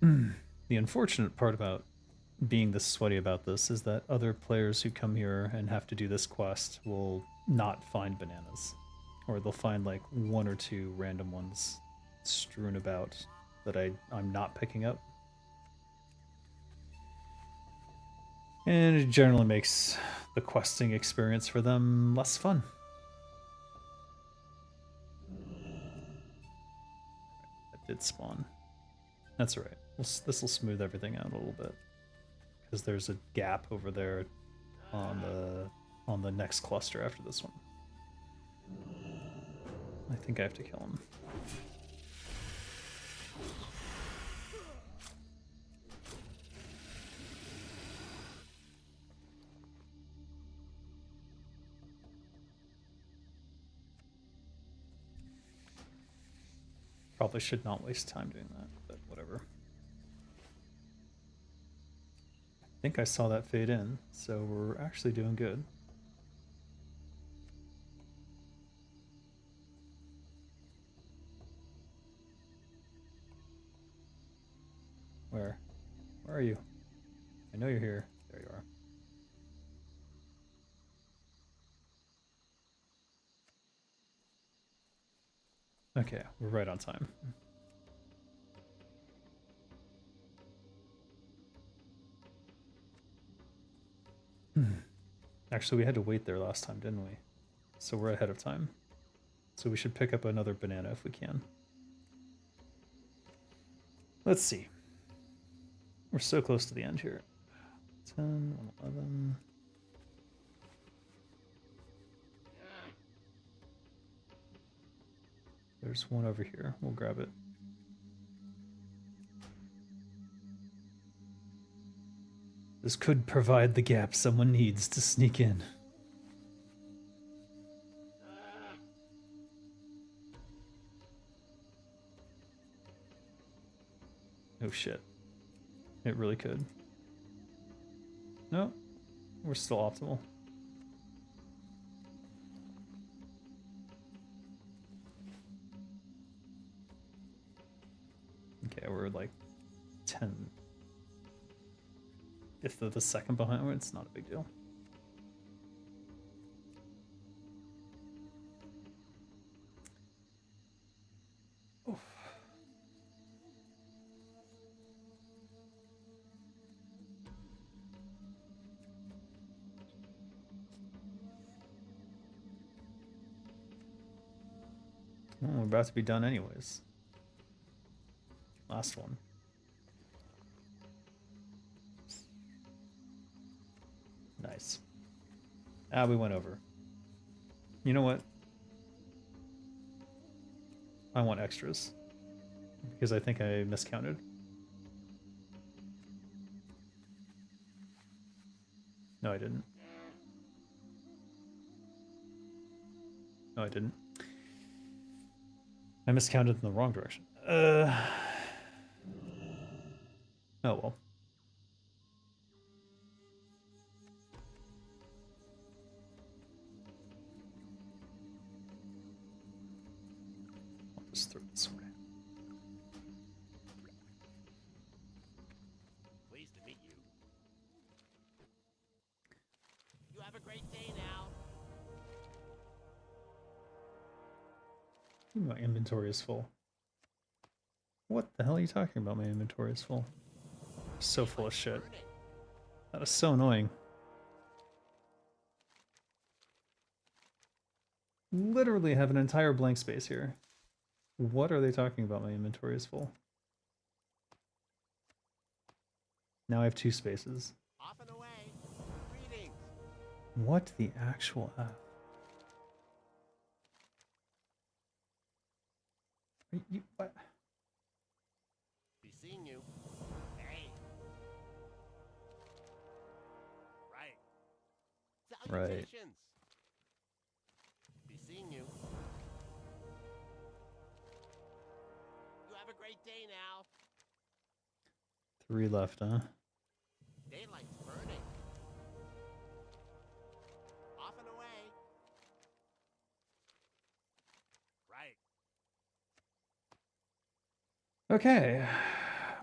The unfortunate part about being this sweaty about this is that other players who come here and have to do this quest will not find bananas. Or they'll find like one or two random ones strewn about that I'm not picking up. And it generally makes the questing experience for them less fun. That did spawn. That's alright. This will smooth everything out a little bit. Because there's a gap over there on the next cluster after this one. I think I have to kill him. Probably should not waste time doing that, but whatever. I think I saw that fade in, so we're actually doing good. Where? Where are you? I know you're here. There you are. Okay, we're right on time. Actually, we had to wait there last time, didn't we? So we're ahead of time. So we should pick up another banana if we can. Let's see. We're so close to the end here. 10, 11. There's one over here. We'll grab it. This could provide the gap someone needs to sneak in. Oh shit. It really could. No, we're still optimal. Okay, we're like 10. If they're the second behind, it's not a big deal. Oof. Well, we're about to be done anyways. Last one. Nice. Ah, we went over. You know what? I want extras. Because I think I miscounted. No, I didn't. No, I didn't. I miscounted in the wrong direction. Oh well. I'll just throw this away. Pleased to meet you. You have a great day now. My inventory is full. What the hell are you talking about? My inventory is full. So full of shit. That is so annoying. Literally have an entire blank space here. What are they talking about? My inventory is full. Now I have 2 spaces. Off and away. Greetings. What the actual F? What? Be seeing you. Hey. Right. Salutations. Be seeing you. You have a great day now. 3 left, huh? Daylight's burning. Off and away. Right. Okay.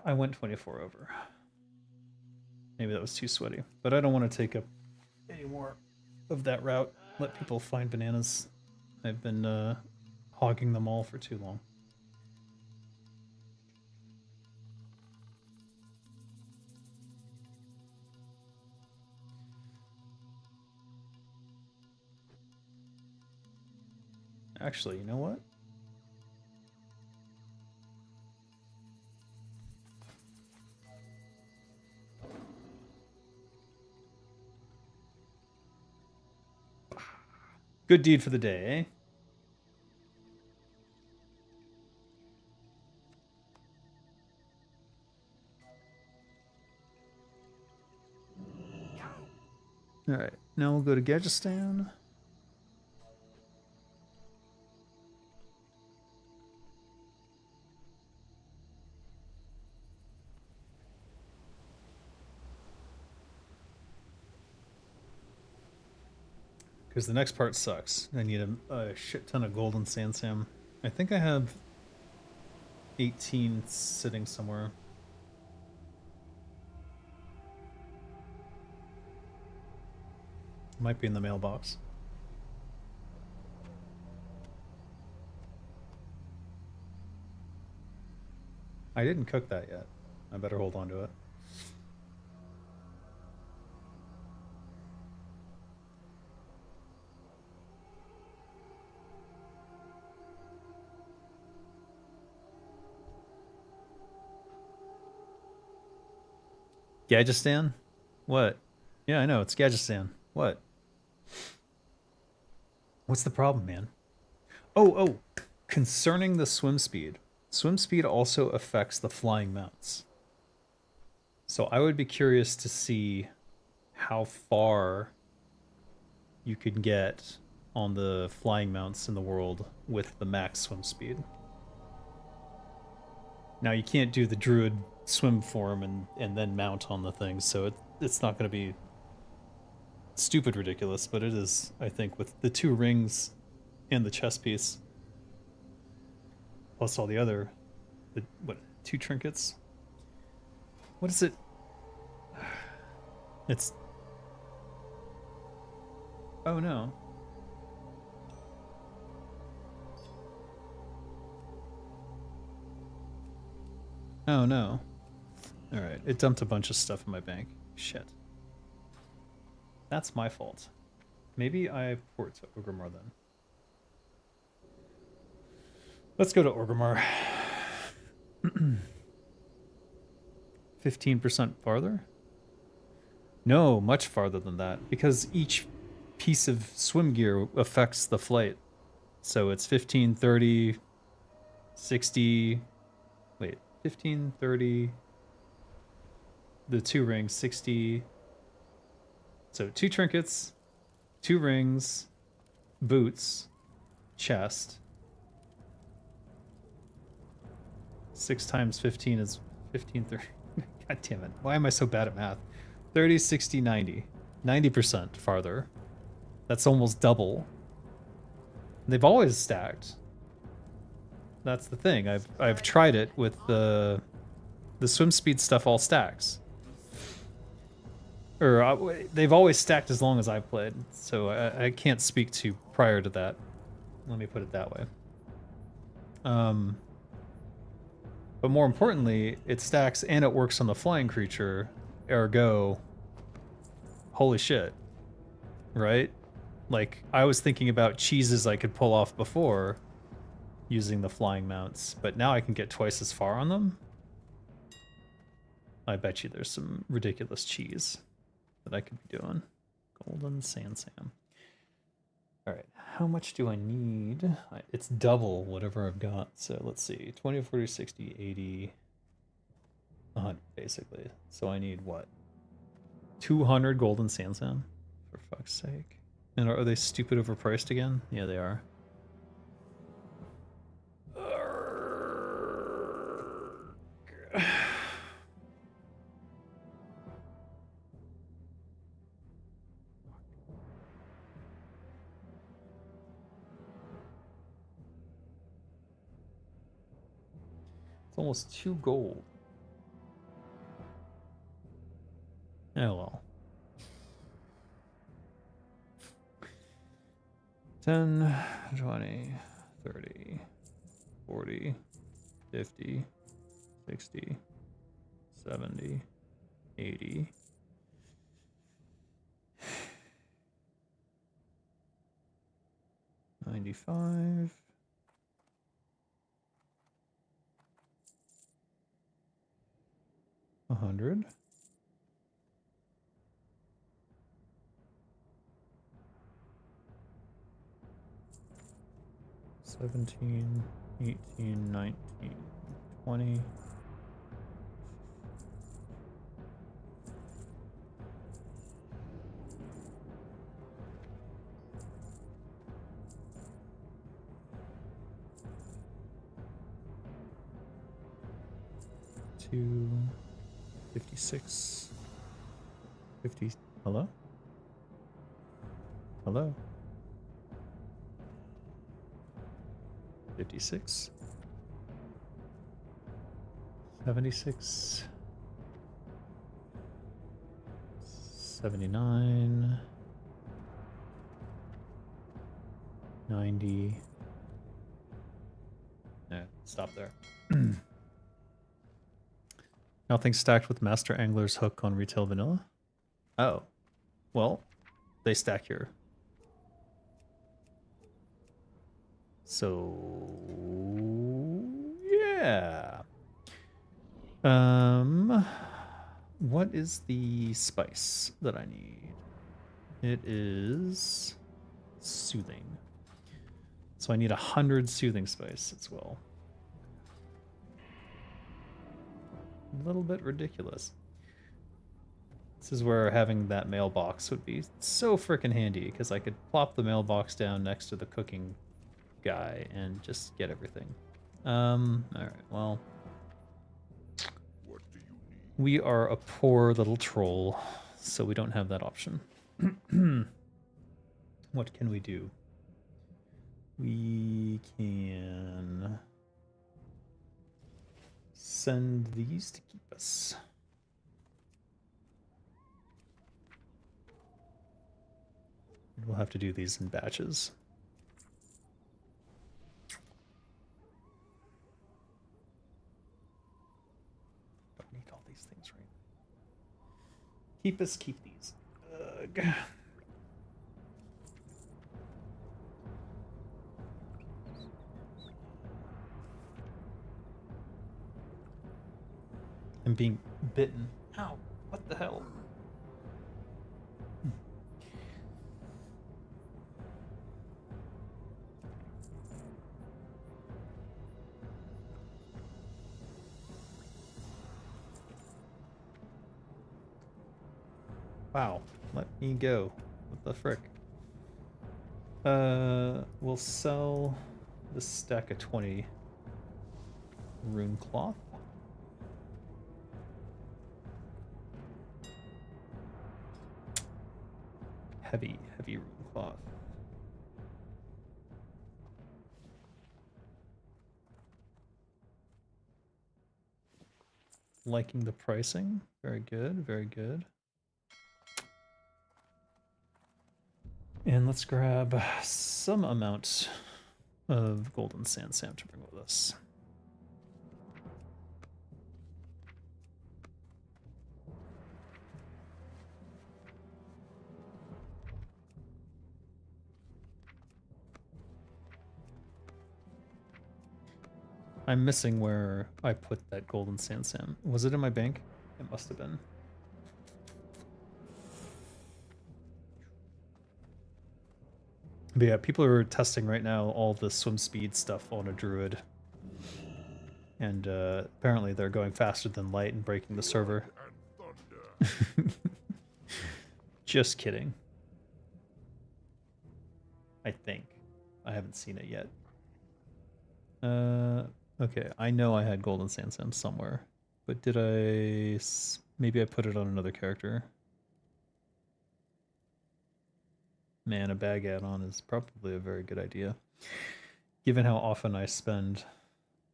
I went 24 over. Maybe that was too sweaty, but I don't want to take up any more of that route. Let people find bananas. I've been hogging them all for too long. Actually, you know what? Good deed for the day, eh? Alright, now we'll go to Gadgetstan. Because the next part sucks. I need a shit ton of golden Sansam. I think I have 18 sitting somewhere. Might be in the mailbox. I didn't cook that yet. I better hold on to it. Gadgetstan? What? Yeah, I know, it's Gadgetstan. What? What's the problem, man? Oh, concerning the swim speed. Swim speed also affects the flying mounts. So I would be curious to see how far you could get on the flying mounts in the world with the max swim speed. Now you can't do the druid swim form and then mount on the thing, so it's not going to be stupid ridiculous, but it is, I think, with the 2 rings and the chest piece, plus all the other, what, 2 trinkets? What is it? It's... Oh no. Oh no. Alright, it dumped a bunch of stuff in my bank. Shit. That's my fault. Maybe I port to Orgrimmar then. Let's go to Orgrimmar. 15% farther? No, much farther than that, because each piece of swim gear affects the flight. So it's 15, 30, 60... Wait, 15, 30... The 2 rings, 60... So 2 trinkets, 2 rings, boots, chest. 6 times 15 is 15, 30. God damn it. Why am I so bad at math? 30, 60, 90. 90% farther. That's almost double. They've always stacked. That's the thing. I've tried it with the swim speed stuff all stacks. Or they've always stacked as long as I've played, so I can't speak to prior to that. Let me put it that way. But more importantly, it stacks and it works on the flying creature, ergo, holy shit, right? Like, I was thinking about cheeses I could pull off before using the flying mounts, but now I can get twice as far on them. I bet you there's some ridiculous cheese that I could be doing. Golden Sansam. Alright, how much do I need? It's double whatever I've got, so let's see. 20, 40, 60, 80, 100 basically. So I need what? 200 Golden Sansam? For fuck's sake. And are they stupid overpriced again? Yeah, they are. Almost 2 gold. Oh well. 10, 20, 30, 40, 50, 60, 70, 80. 95. 100. 17, 18, 19, 20. 2, 56, 50. Hello? Hello? 56, 76, 79, 90. No, stop there. Nothing stacked with Master Angler's hook on retail vanilla? Oh. Well, they stack here. So yeah. What is the spice that I need? It is soothing. So I need 100 soothing spice as well. A little bit ridiculous. This is where having that mailbox would be so freaking handy, because I could plop the mailbox down next to the cooking guy and just get everything. Alright, well. What do you need? We are a poor little troll, so we don't have that option. What can we do? We can send these to keep us. We'll have to do these in batches. Don't need all these things right now. Keep us, keep these. Ugh. I'm being bitten. Ow, what the hell? Wow, let me go. What the frick? We'll sell this stack of 20 rune cloth. Heavy rune cloth. Liking the pricing. Very good, very good. And let's grab some amount of golden sand sand to bring with us. I'm missing where I put that golden sand sand. Was it in my bank? It must have been. But yeah, people are testing right now all the swim speed stuff on a druid. And apparently they're going faster than light and breaking the server. Just kidding. I think. I haven't seen it yet. Okay, I know I had golden sand sand somewhere. But did I... Maybe I put it on another character. Man, a bag add-on is probably a very good idea. Given how often I spend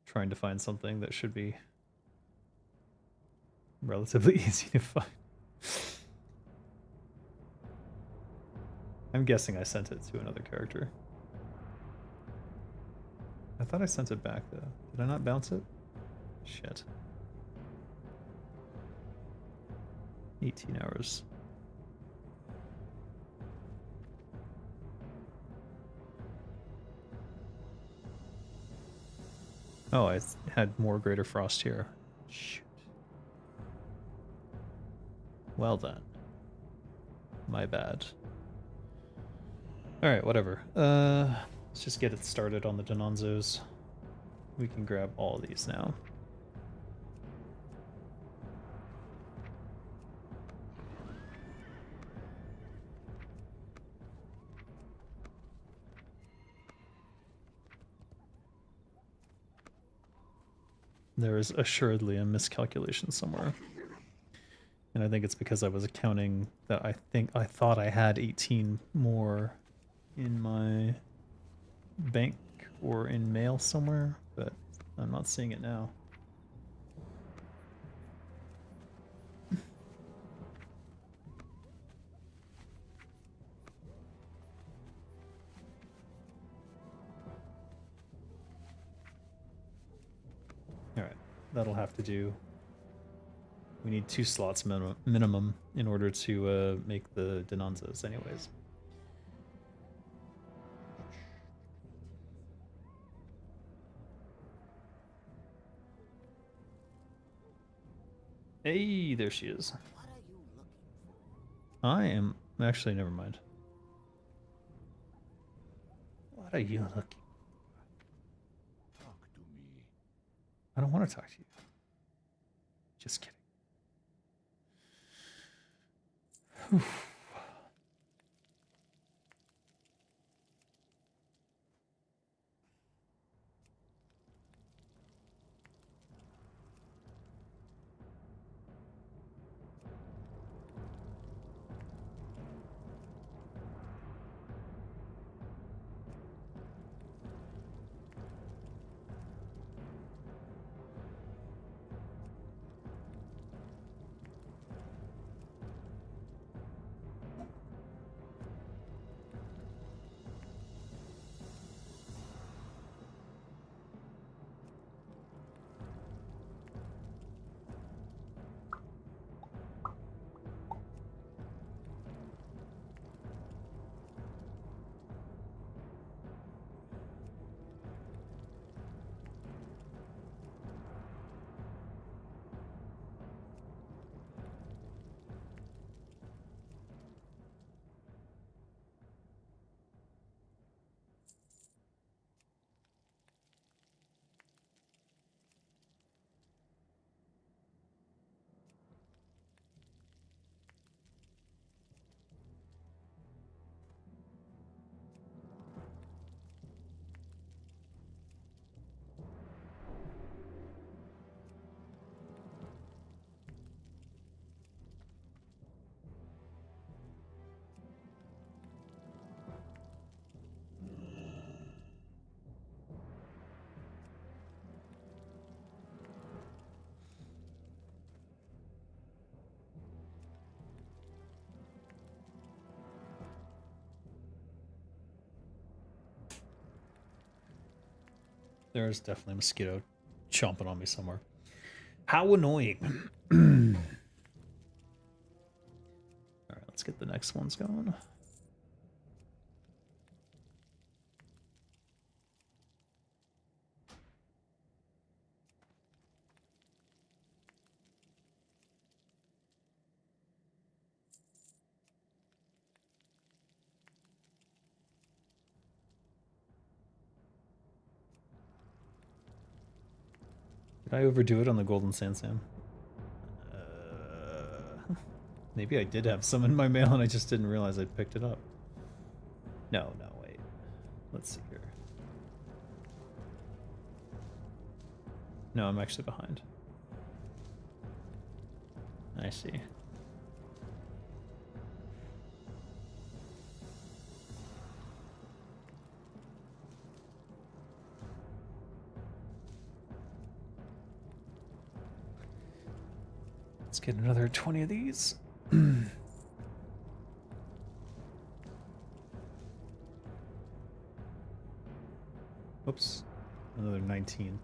trying to find something that should be relatively easy to find. I'm guessing I sent it to another character. I thought I sent it back though. Did I not bounce it? Shit. 18 hours. Oh, I had more Greater Frost here. Shoot. Well then. My bad. Alright, whatever. Let's just get it started on the Denonzos. We can grab all these now. There is assuredly a miscalculation somewhere. And I think it's because I was accounting that I thought I had 18 more in my bank or in mail somewhere, but I'm not seeing it now. Alright, that'll have to do. We need 2 slots minimum in order to make the Denonzos anyways. Hey, there she is. What are you looking for? I am... Actually, never mind. What are you looking... Talk to me. I don't want to talk to you. Just kidding. Whew. There's definitely a mosquito chomping on me somewhere. How annoying. Alright, let's get the next ones going. Did I overdo it on the golden sand Sam? Maybe I did have some in my mail and I just didn't realize I picked it up. No, wait. Let's see here. No, I'm actually behind. I see. Let's get another 20 of these. Whoops. Another 19.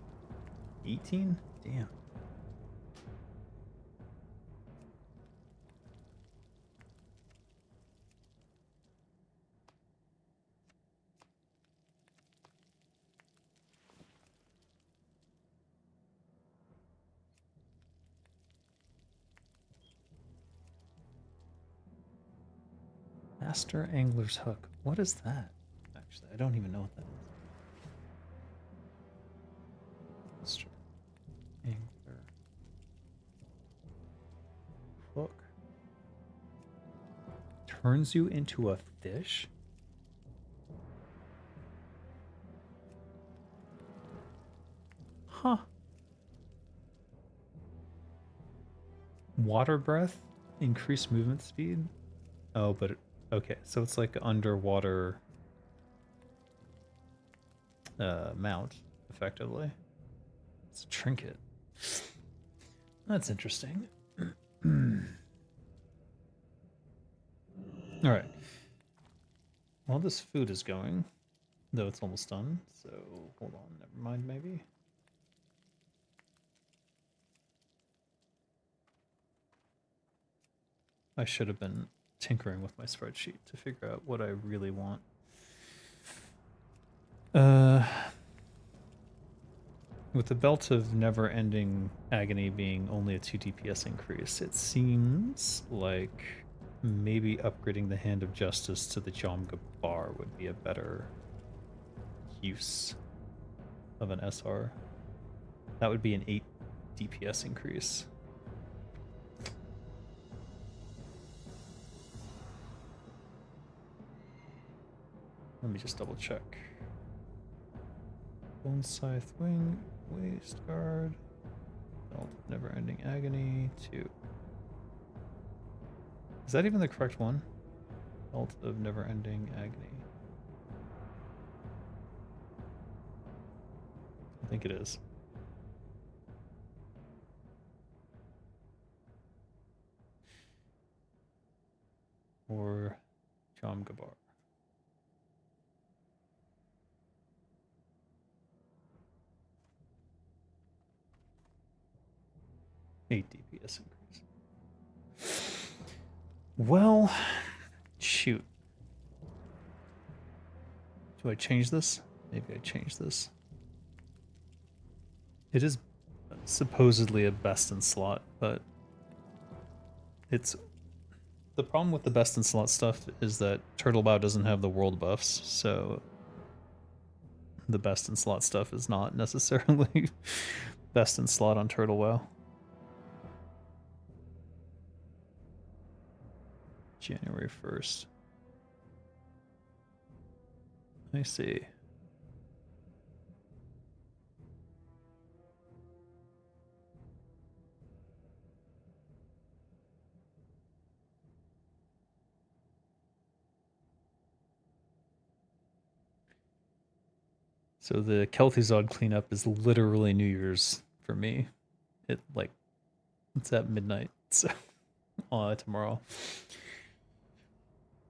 18? Damn. Master Angler's Hook. What is that? Actually, I don't even know what that is. Master Angler Hook. Turns you into a fish? Huh. Water breath? Increased movement speed? Oh, but okay, so it's like underwater mount, effectively. It's a trinket. That's interesting. Alright. Well, this food is going, though it's almost done, so hold on, never mind, maybe. I should have been tinkering with my spreadsheet to figure out what I really want. With the belt of never-ending agony being only a 2 DPS increase, it seems like maybe upgrading the Hand of Justice to the Jom Gabar would be a better use of an SR. That would be an 8 DPS increase. Let me just double check. Bone Scythe Wing, Waist Guard, Belt of Never Ending Agony, 2. Is that even the correct one? Belt of Never Ending Agony. I think it is. Or Jom Gabar. Eight DPS increase. Well, shoot. Do I change this? Maybe I change this. It is supposedly a best in slot, but it's the problem with the best in slot stuff is that Turtle Bow doesn't have the world buffs, so the best in slot stuff is not necessarily best in slot on Turtle WoW. January 1st. I see. So the Kel'Thuzad cleanup is literally New Year's for me. It's at midnight, so tomorrow.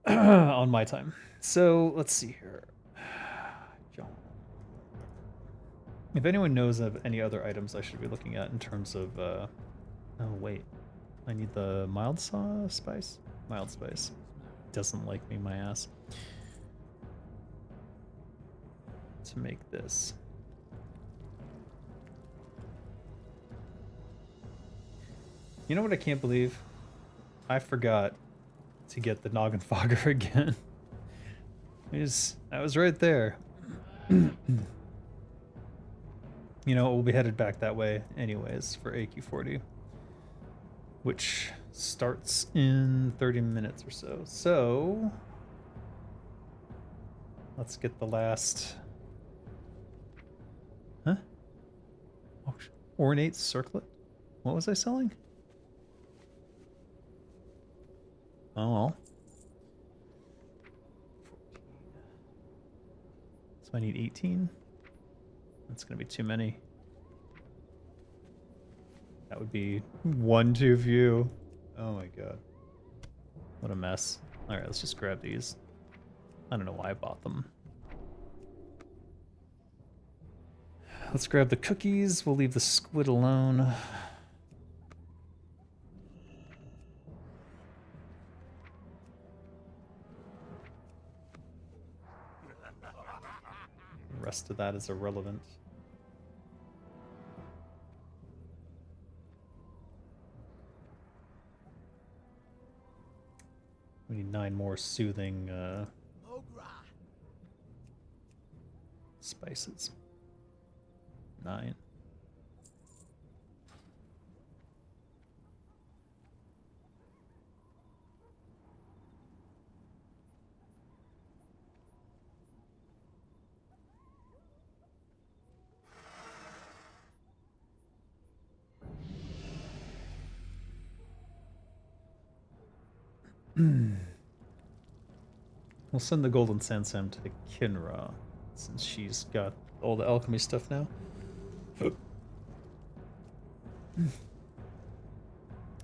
On my time. So let's see here. If anyone knows of any other items I should be looking at in terms of oh wait. I need the mild spice? Mild spice. Doesn't like me, my ass. To make this. You know what I can't believe? I forgot to get the Noggin Fogger again. I was right there. You know, we'll be headed back that way anyways for AQ40. Which starts in 30 minutes or so. So let's get the last... Huh? Ornate Circlet? What was I selling? Oh. So I need 18? That's gonna be too many. That would be one too few. Oh my god. What a mess. Alright, let's just grab these. I don't know why I bought them. Let's grab the cookies. We'll leave the squid alone. The rest of that is irrelevant. We need 9 more soothing Ogra. spices. 9. We'll send the golden Sansam to Kinra, since she's got all the alchemy stuff now.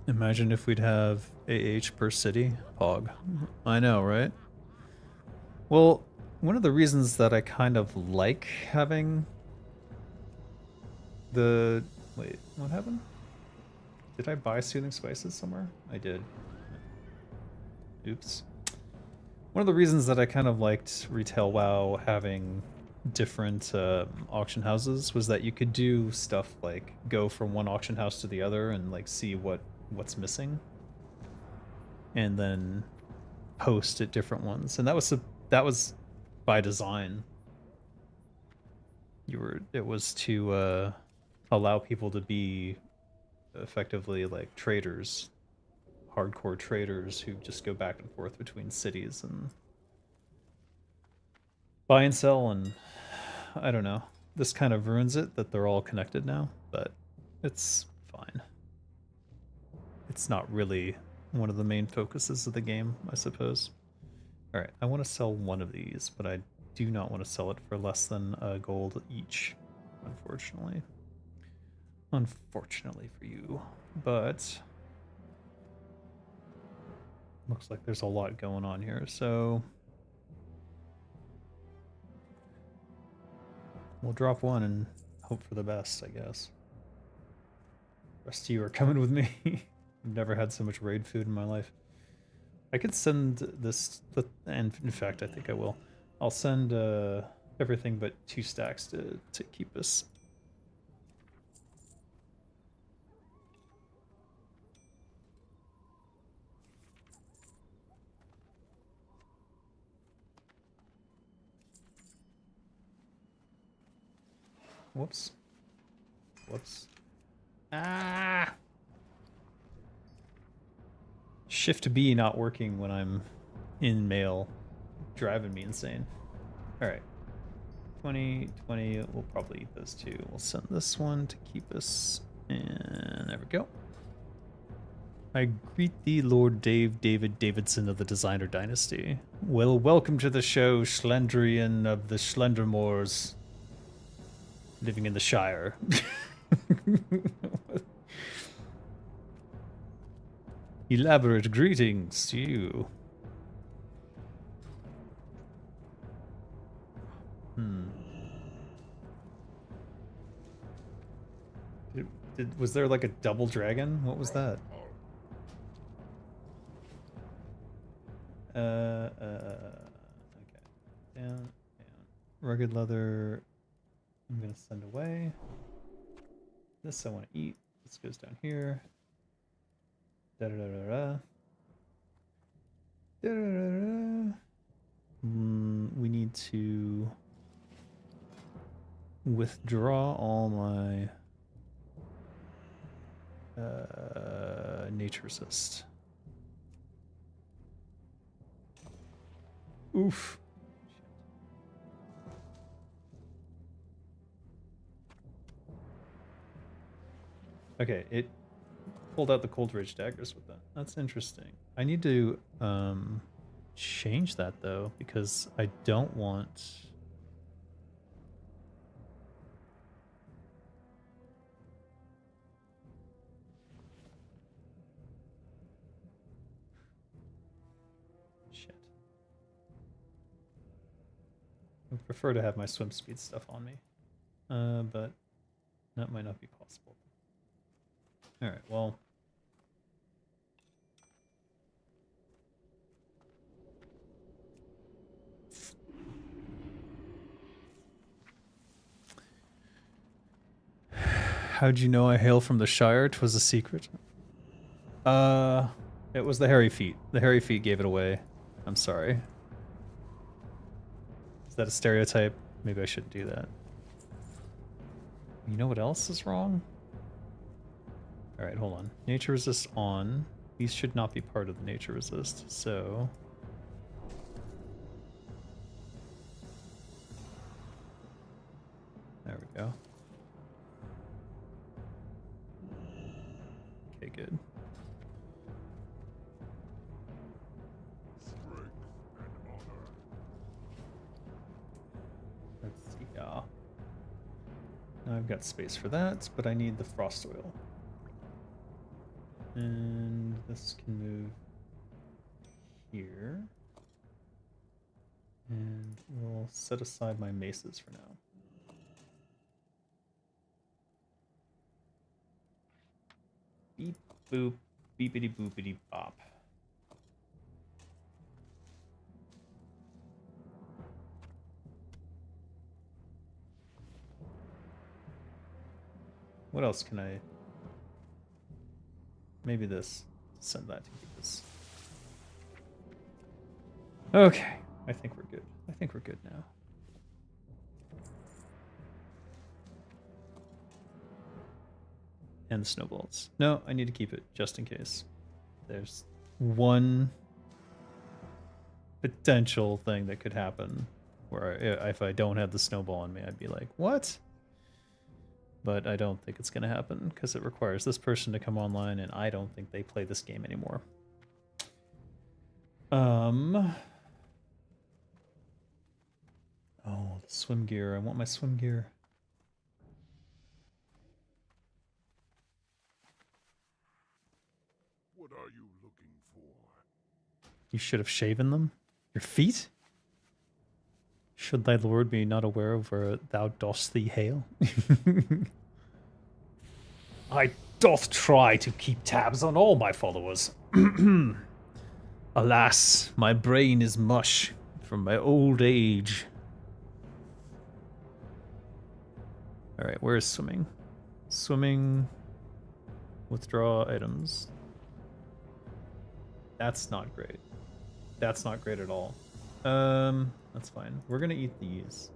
Imagine if we'd have AH per city. Hog. I know, right? Well, one of the reasons that I kind of like having the... Wait, what happened? Did I buy soothing spices somewhere? I did. Oops. One of the reasons that I kind of liked retail WoW having different auction houses was that you could do stuff like go from one auction house to the other and like see what's missing, and then post at different ones, and that was by design. It was to allow people to be effectively like traders, hardcore traders who just go back and forth between cities and buy and sell, and I don't know. This kind of ruins it that they're all connected now, but it's fine. It's not really one of the main focuses of the game, I suppose. Alright, I want to sell one of these, but I do not want to sell it for less than a gold each, unfortunately. Unfortunately for you, but looks like there's a lot going on here, so we'll drop one and hope for the best, I guess. The rest of you are coming with me. I've never had so much raid food in my life. I could send this, and in fact, I think I will. I'll send everything but 2 stacks to keep us. Whoops. Whoops. Ah! Shift B not working when I'm in mail, driving me insane. Alright. 20, 20, we'll probably eat those 2. We'll send this one to keep us, and there we go. I greet thee, Lord David Davidson of the Designer Dynasty. Well, welcome to the show, Schlendrian of the Schlendermoors, living in the Shire. Elaborate greetings to you. Was there like a double dragon? What was that? Okay. Down. Rugged leather. I'm gonna send away. This I want to eat. This goes down here. Da da da da da. Da da da da. We need to withdraw all my nature assist. Oof. Okay, it pulled out the Cold Ridge daggers with that. That's interesting. I need to change that though, because I don't want... Shit. I prefer to have my swim speed stuff on me. but that might not be possible. All right, well. How'd you know I hail from the Shire? 'Twas a secret. It was the hairy feet. The hairy feet gave it away. I'm sorry. Is that a stereotype? Maybe I shouldn't do that. You know what else is wrong? Alright, hold on. Nature resist on. These should not be part of the nature resist, so... There we go. Okay, good. Let's see, now I've got space for that, but I need the frost oil. And this can move here. And we'll set aside my maces for now. Beep boop, beepity boopity bop. What else can I... Maybe this. Send that to this. Okay. I think we're good. I think we're good now. And the snowballs. No, I need to keep it just in case. There's one potential thing that could happen where if I don't have the snowball on me, I'd be like, what? But I don't think it's going to happen because it requires this person to come online, and I don't think they play this game anymore. Oh, the swim gear. I want my swim gear. What are you looking for? You should have shaven them? Your feet? Should thy lord be not aware of where thou dost thee hail? I doth try to keep tabs on all my followers. Alas, my brain is mush from my old age. Alright, where is swimming? Swimming. Withdraw items. That's not great. That's not great at all. That's fine. We're gonna eat these.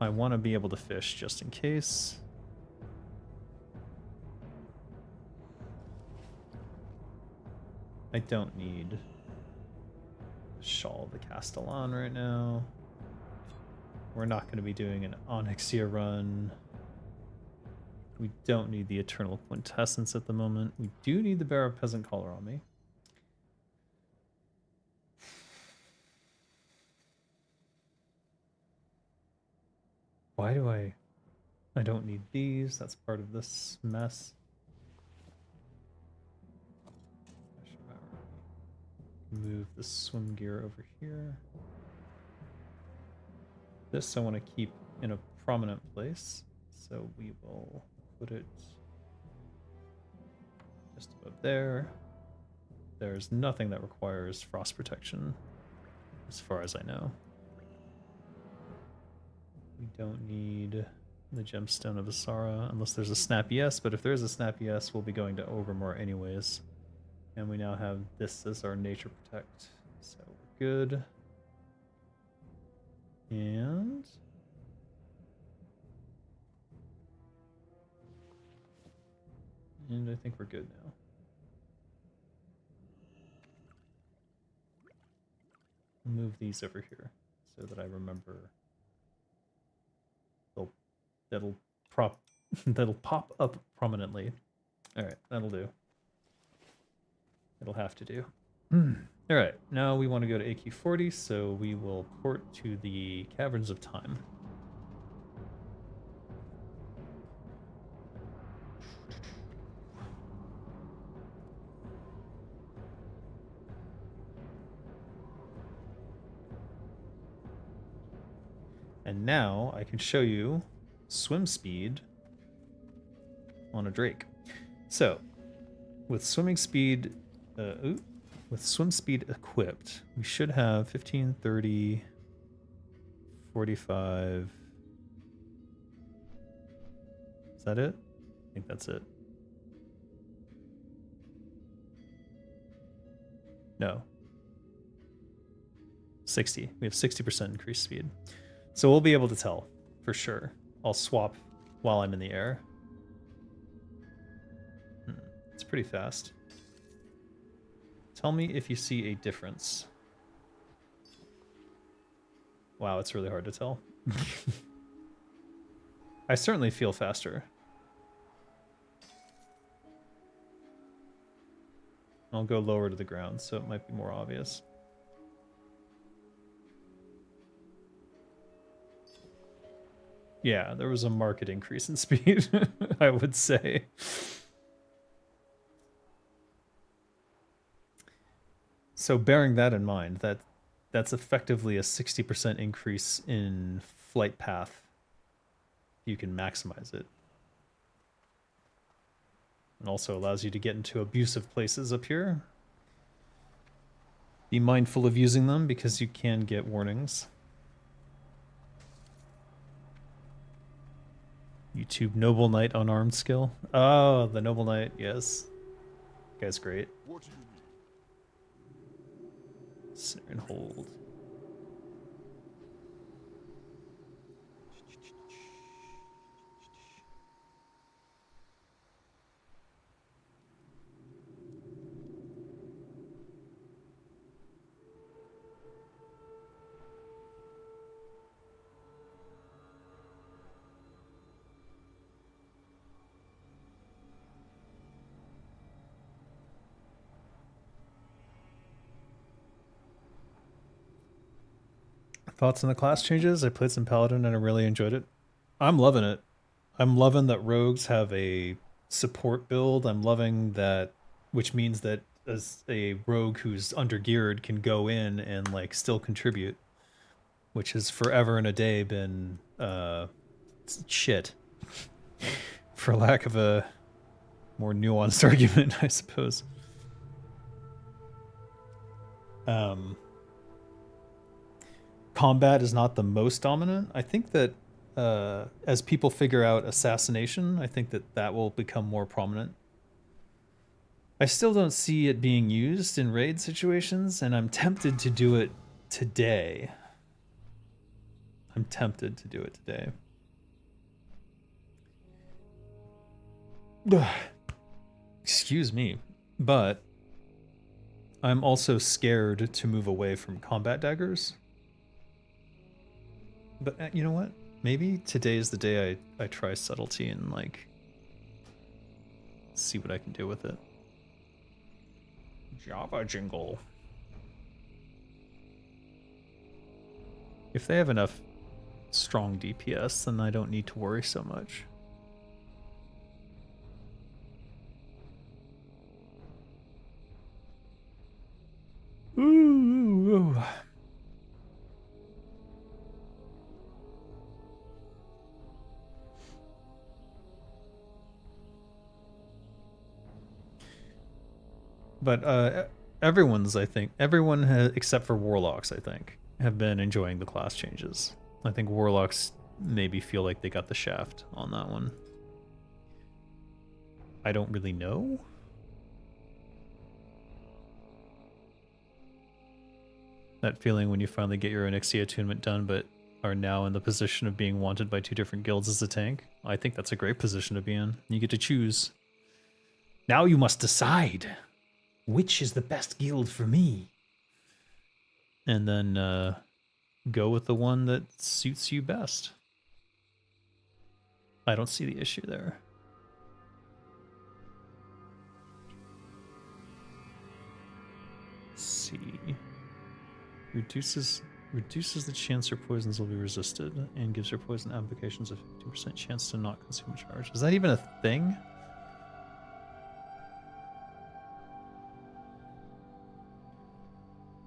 I want to be able to fish just in case. I don't need a Shawl of the Castellan right now. We're not going to be doing an Onyxia run. We don't need the Eternal Quintessence at the moment. We do need the Bear of Peasant Collar on me. Why do I don't need these. That's part of this mess. Move the swim gear over here. This I want to keep in a prominent place, so we will put it just above there. There's nothing that requires frost protection, as far as I know. We don't need the Gemstone of Asara, unless there's a Snap Yes, but if there is a Snap Yes, we'll be going to Overmore anyways. And we now have this as our Nature Protect, so we're good. And I think we're good now. Move these over here so that I remember. That'll pop up prominently. All right, that'll do. It'll have to do. All right, now we want to go to AQ40, so we will port to the Caverns of Time. And now I can show you swim speed on a Drake. So, with swimming speed, with swim speed equipped, we should have 15, 30, 45. Is that it? I think that's it. No. 60. We have 60% increased speed. So we'll be able to tell for sure. I'll swap while I'm in the air. It's pretty fast. Tell me if you see a difference. Wow, it's really hard to tell. I certainly feel faster. I'll go lower to the ground, so it might be more obvious. Yeah, there was a marked increase in speed, I would say. So bearing that in mind, that's effectively a 60% increase in flight path. You can maximize it. And also allows you to get into abusive places up here. Be mindful of using them because you can get warnings. YouTube Noble Knight unarmed skill. Oh, the Noble Knight, yes. Guy's great. What do you need? Sit and hold. Thoughts on the class changes? I played some Paladin and I really enjoyed it. I'm loving it. I'm loving that rogues have a support build. I'm loving that, which means that as a rogue who's undergeared can go in and like still contribute, which has forever and a day been shit, for lack of a more nuanced argument, I suppose. Combat is not the most dominant. I think that as people figure out assassination, I think that that will become more prominent. I still don't see it being used in raid situations, and I'm tempted to do it today. I'm tempted to do it today. Excuse me, but I'm also scared to move away from combat daggers. But you know what? Maybe today is the day I try subtlety and like see what I can do with it. Java jingle. If they have enough strong DPS, then I don't need to worry so much. Ooh. But everyone's, I think, everyone has, except for Warlocks, I think, have been enjoying the class changes. I think Warlocks maybe feel like they got the shaft on that one. I don't really know. That feeling when you finally get your Onyxia attunement done, but are now in the position of being wanted by 2 different guilds as a tank. I think that's a great position to be in. You get to choose. Now you must decide. Which is the best guild for me? And then go with the one that suits you best. I don't see the issue there. Let's see. Reduces the chance your poisons will be resisted and gives your poison applications a 50% chance to not consume a charge. Is that even a thing?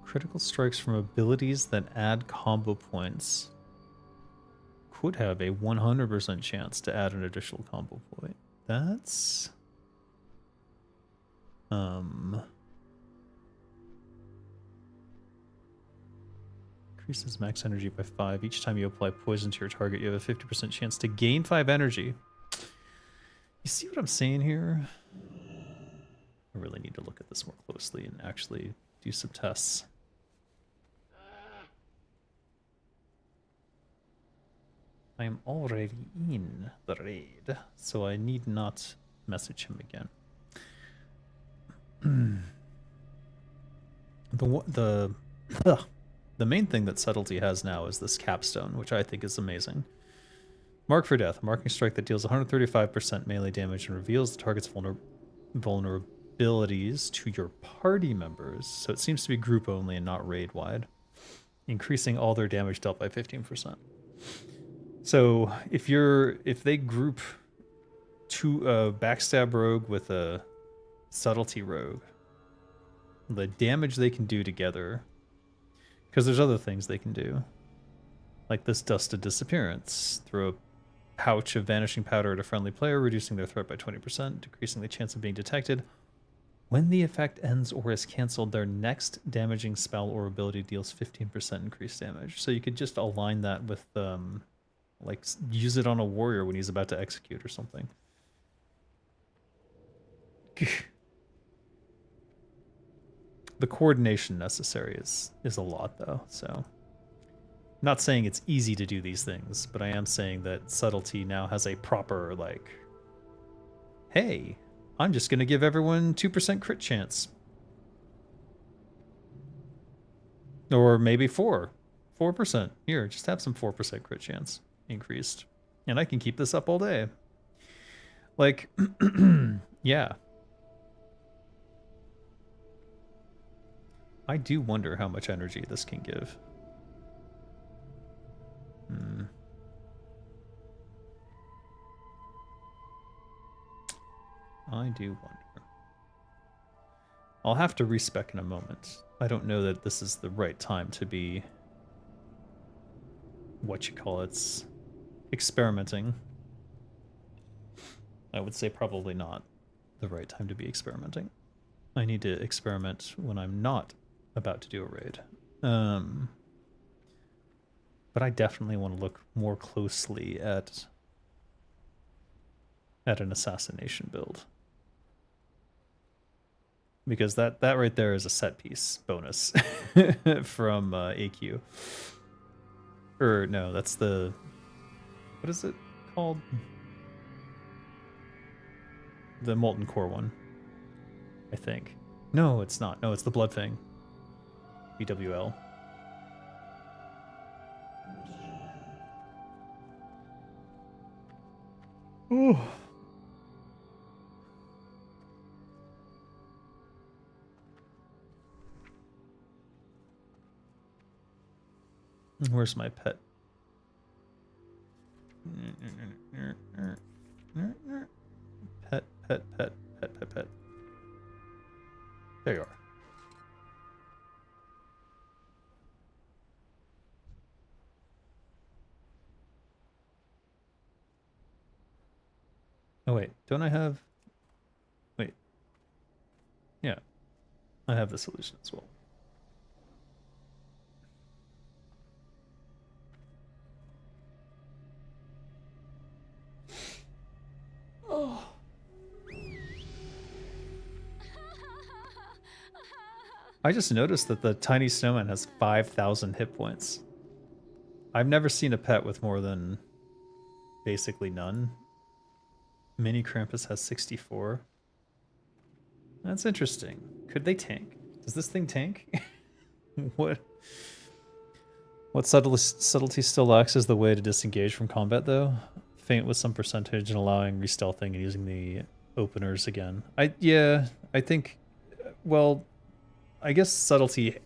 Critical strikes from abilities that add combo points could have a 100% chance to add an additional combo point. That's... Increases max energy by 5. Each time you apply poison to your target, you have a 50% chance to gain 5 energy. You see what I'm saying here? I really need to look at this more closely and actually do some tests. I am already in the raid, so I need not message him again. The main thing that Subtlety has now is this capstone, which I think is amazing. Mark for death. A marking strike that deals 135% melee damage and reveals the target's vulnerabilities to your party members. So it seems to be group only and not raid wide, increasing all their damage dealt by 15%. So if they group a backstab rogue with a subtlety rogue, the damage they can do together, because there's other things they can do, like this dusted disappearance, throw a pouch of vanishing powder at a friendly player, reducing their threat by 20%, decreasing the chance of being detected. When the effect ends or is cancelled, their next damaging spell or ability deals 15% increased damage. So you could just align that with, like, use it on a warrior when he's about to execute or something. The coordination necessary is a lot, though, so... Not saying it's easy to do these things, but I am saying that Subtlety now has a proper, like... Hey, I'm just gonna give everyone 2% crit chance. Or maybe 4%. Here, just have some 4% crit chance increased. And I can keep this up all day. Like, yeah. I do wonder how much energy this can give. I do wonder. I'll have to respec in a moment. I don't know that this is the right time to be... what you call it? Experimenting. I would say probably not the right time to be experimenting. I need to experiment when I'm not about to do a raid. But I definitely want to look more closely at an assassination build. Because that right there is a set piece bonus from AQ. Or no, that's the... what is it called? The Molten Core one, I think. No, it's not. No, it's the Blood Fang. BWL. Ooh. Where's my pet? Pet. There you are. Oh wait, don't I have... wait. Yeah. I have the solution as well. Oh. I just noticed that the tiny snowman has 5,000 hit points. I've never seen a pet with more than basically none. Mini Krampus has 64. That's interesting. Could they tank? Does this thing tank? What subtlety still lacks is the way to disengage from combat, though. Feint with some percentage and allowing re-stealthing and using the openers again. I think, well, I guess subtlety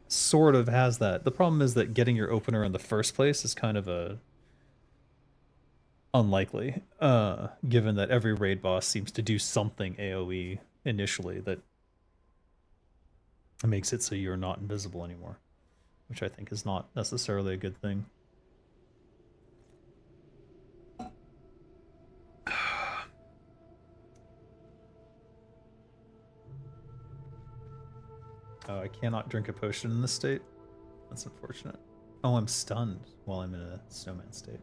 sort of has that. The problem is that getting your opener in the first place is kind of a unlikely, given that every raid boss seems to do something AoE initially that makes it so you're not invisible anymore, which I think is not necessarily a good thing. Oh, I cannot drink a potion in this state. That's unfortunate. Oh, I'm stunned while I'm in a snowman state.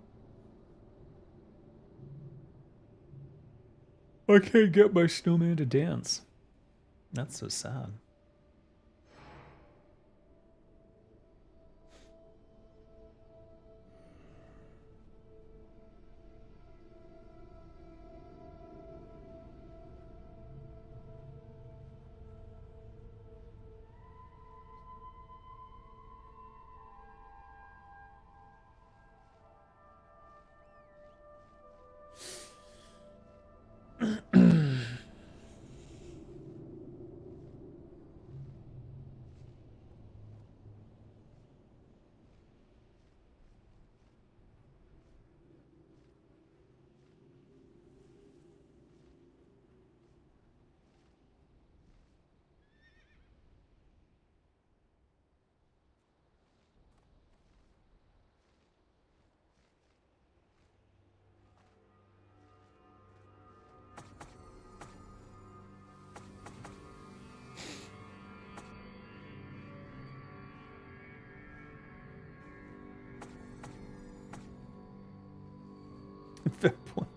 I can't get my snowman to dance. That's so sad. Fair point.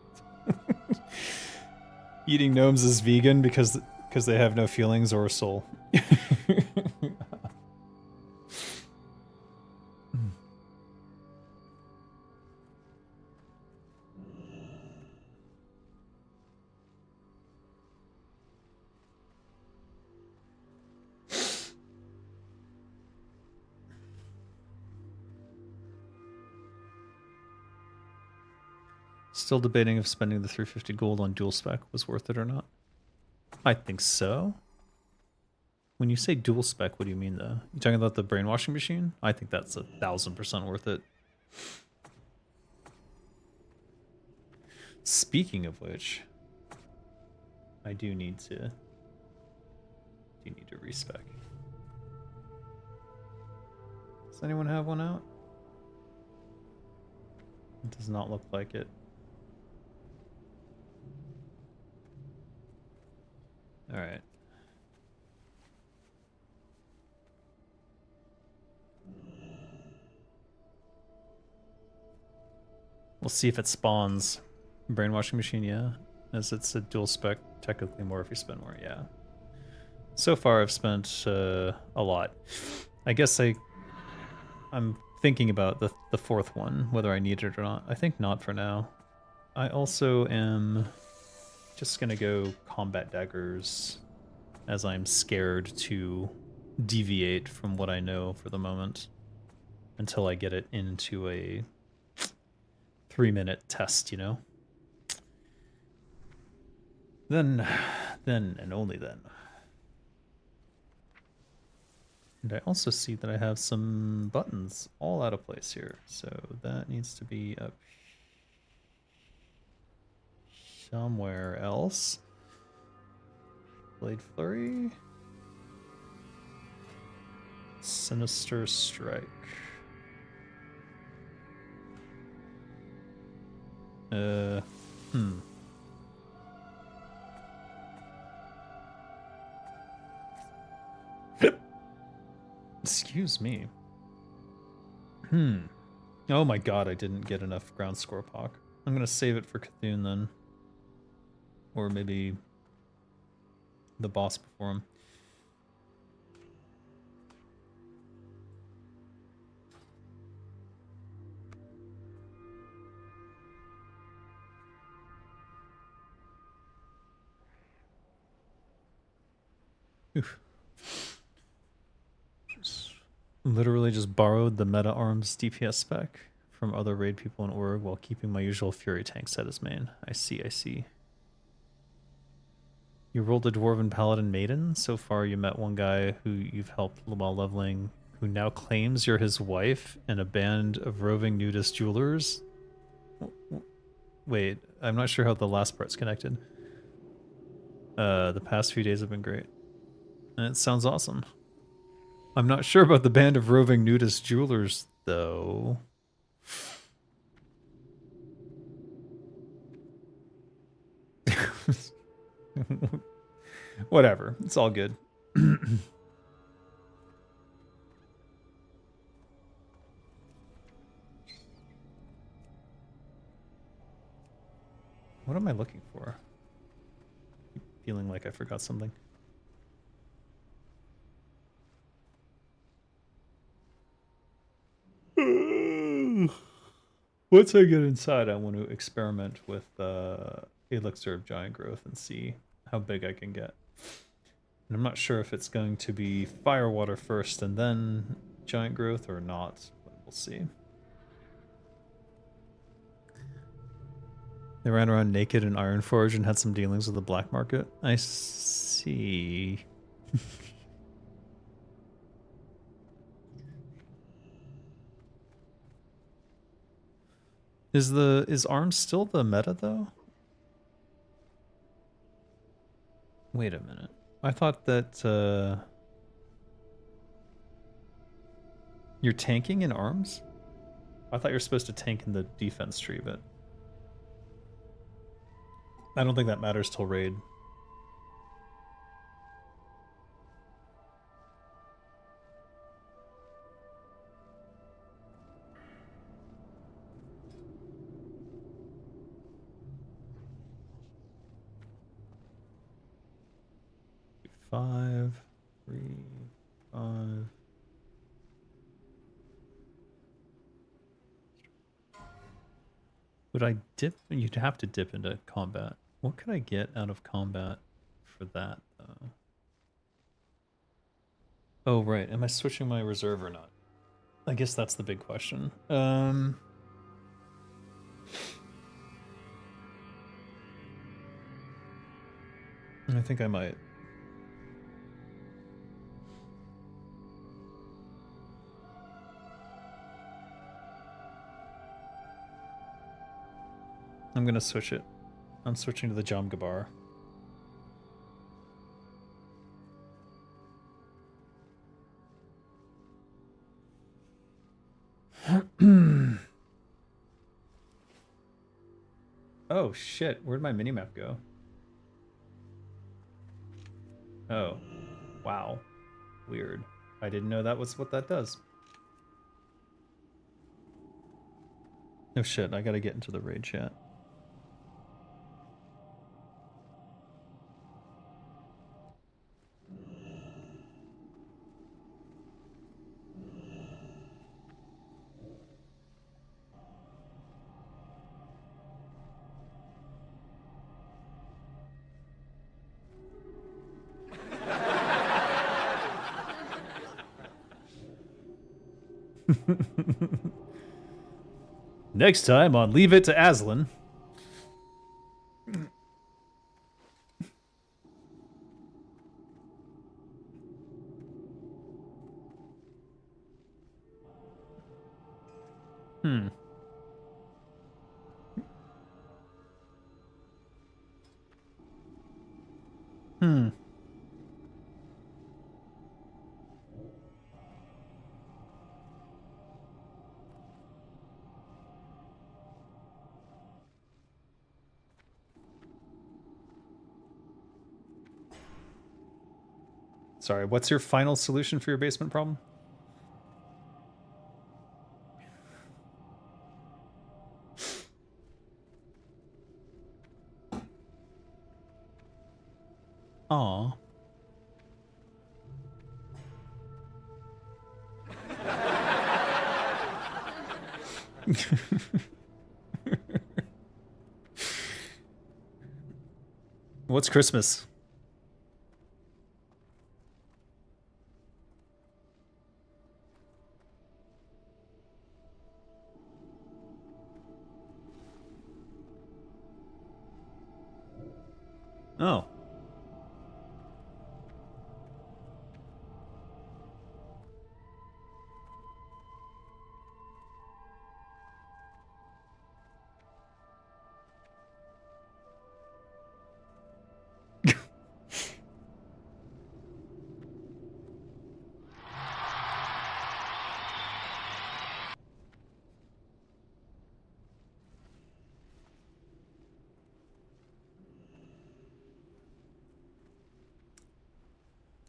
Eating gnomes is vegan because they have no feelings or a soul. Still debating if spending the 350 gold on dual spec was worth it or not. I think so. When you say dual spec, what do you mean though? You talking about the brainwashing machine? I think that's 1000% worth it. Speaking of which, I do need to respec. Does anyone have one out? It does not look like it. All right. We'll see if it spawns. Brainwashing machine, yeah. As it's a dual spec, technically more if you spend more, yeah. So far I've spent a lot. I guess I'm thinking about the fourth one, whether I need it or not. I think not for now. I also am just gonna go combat daggers as I'm scared to deviate from what I know for the moment until I get it into a 3-minute test, you know? Then and only then. And I also see that I have some buttons all out of place here, so that needs to be up somewhere else. Blade Flurry. Sinister Strike. Excuse me. Oh my god, I didn't get enough ground score pock. I'm gonna save it for Cthulhu then. Or maybe the boss before him. Oof. Literally just borrowed the meta arms DPS spec from other raid people in org while keeping my usual fury tank set as main. I see, I see. You rolled a dwarven paladin maiden. So far you met one guy who you've helped while leveling, who now claims you're his wife and a band of roving nudist jewelers. Wait, I'm not sure how the last part's connected. The past few days have been great. And it sounds awesome. I'm not sure about the band of roving nudist jewelers, though. Whatever. It's all good. What am I looking for? Keep feeling like I forgot something. Once I get inside, I want to experiment with Elixir of Giant Growth and see how big I can get. And I'm not sure if it's going to be Firewater first and then Giant Growth or not, but we'll see. They ran around naked in Ironforge and had some dealings with the black market. I see. Is arms still the meta though? Wait a minute. I thought that you're tanking in arms? I thought you were supposed to tank in the defense tree, but I don't think that matters till raid. Five, 3, 5. Would I dip? You'd have to dip into combat. What could I get out of combat for that, though? Oh, right. Am I switching my reserve or not? I guess that's the big question. I think I might. I'm gonna switch it. I'm switching to the Jamgabar. Oh shit, where'd my minimap go? Oh, wow. Weird. I didn't know that was what that does. Oh shit, I gotta get into the raid chat. Next time on Leave It to Aslan. Hmm. Hmm. Sorry, what's your final solution for your basement problem? Aw. What's Christmas? Oh.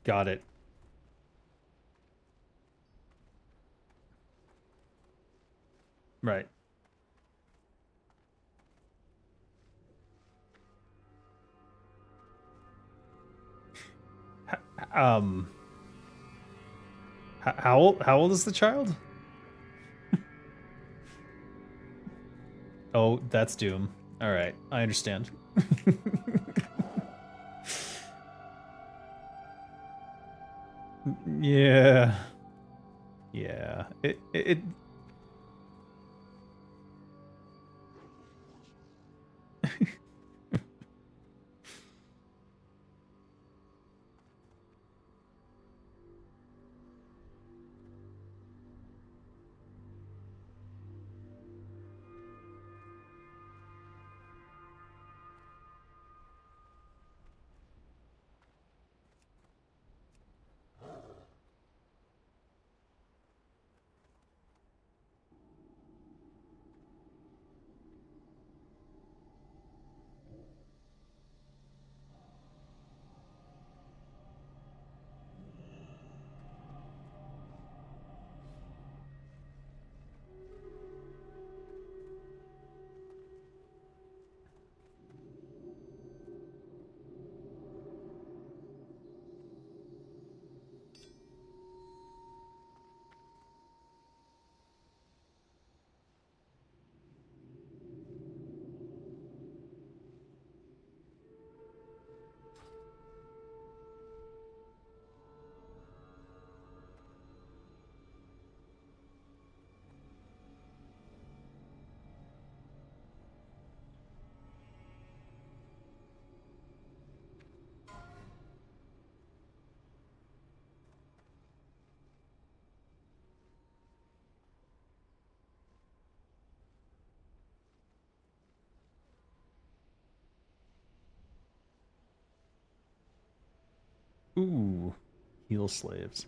Got it. Right. Um, how old is the child? Oh, that's Doom. All right, I understand. Yeah. Yeah. It ooh, heel slaves.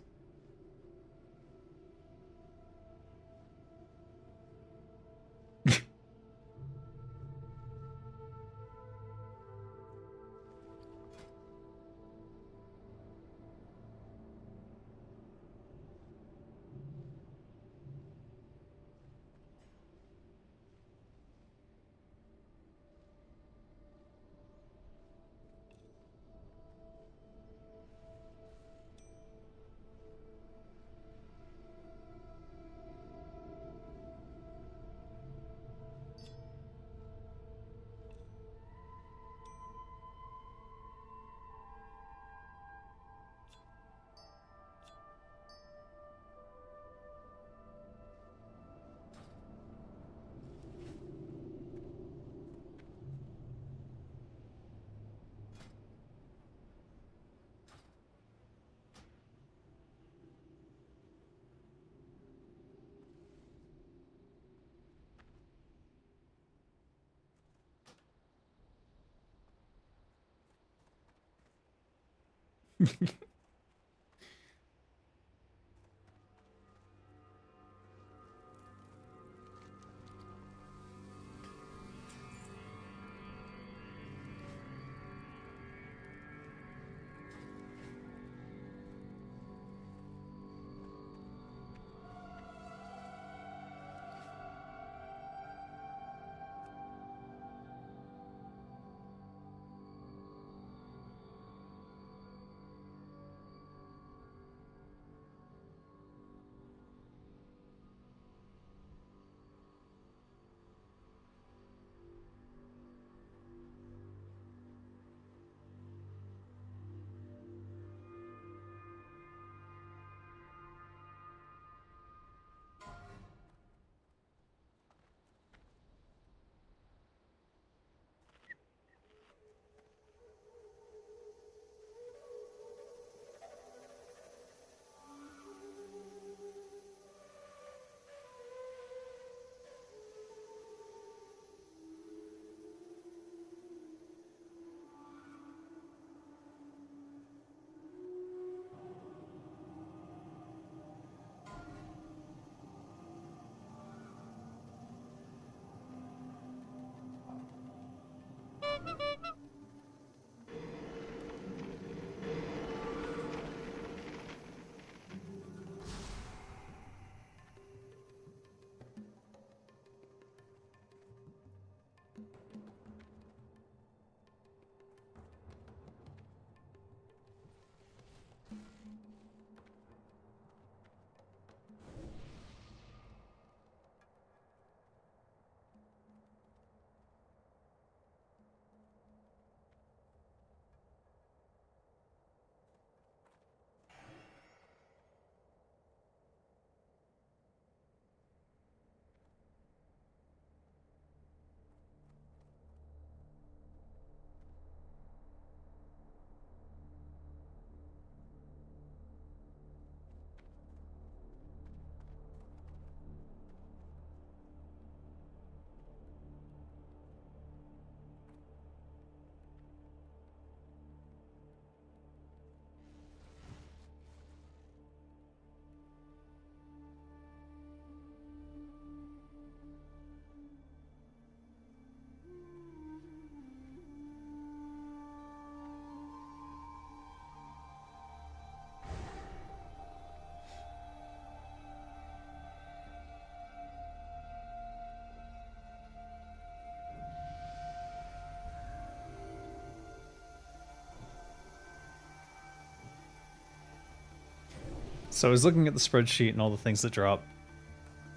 So I was looking at the spreadsheet and all the things that drop.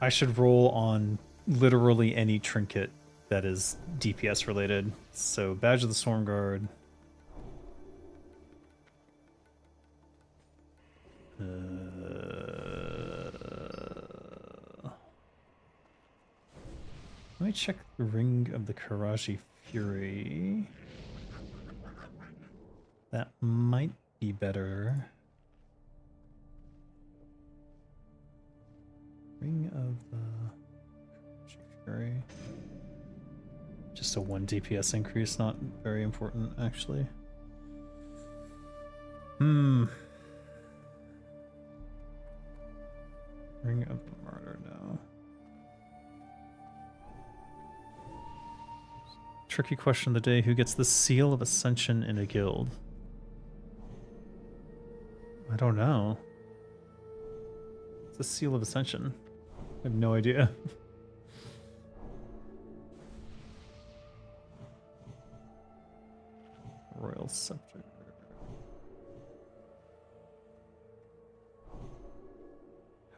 I should roll on literally any trinket that is DPS related. So Badge of the Storm Guard. Let me check the Ring of the Karaji Fury. That might be better. Ring of the Karaji Fury. Just a 1 DPS increase, not very important actually. Ring of the Martyr now. Tricky question of the day, who gets the Seal of Ascension in a guild? I don't know. It's the Seal of Ascension. I have no idea. Royal Scepter.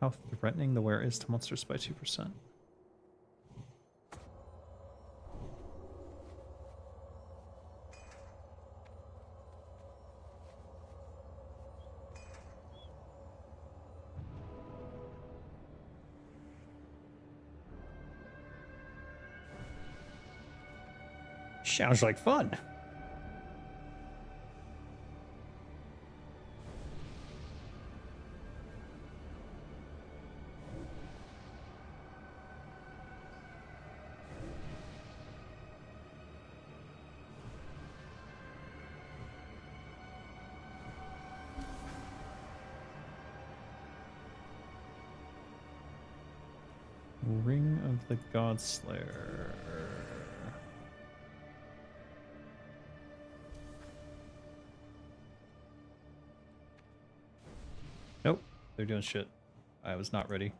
How threatening the wearer is to monsters by 2%. Sounds like fun. Ring of the Godslayer. Nope, they're doing shit. I was not ready.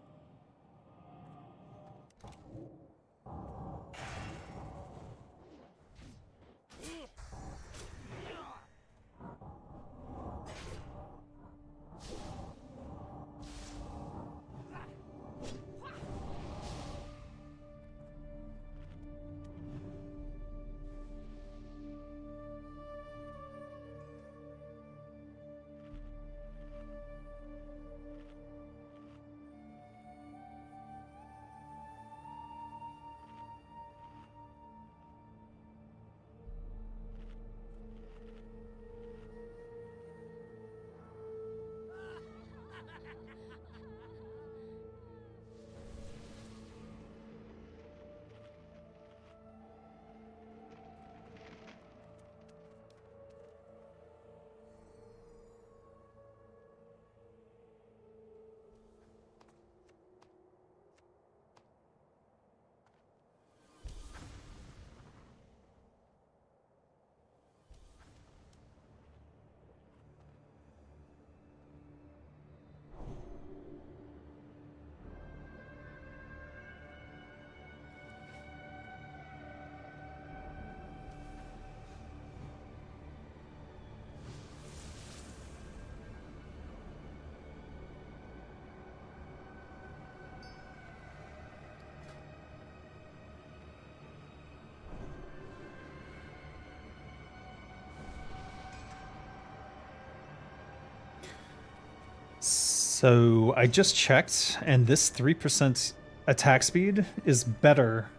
So I just checked, and this 3% attack speed is better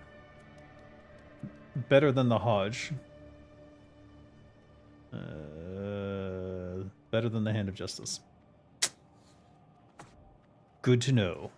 than the Hodge. Better than the Hand of Justice. Good to know.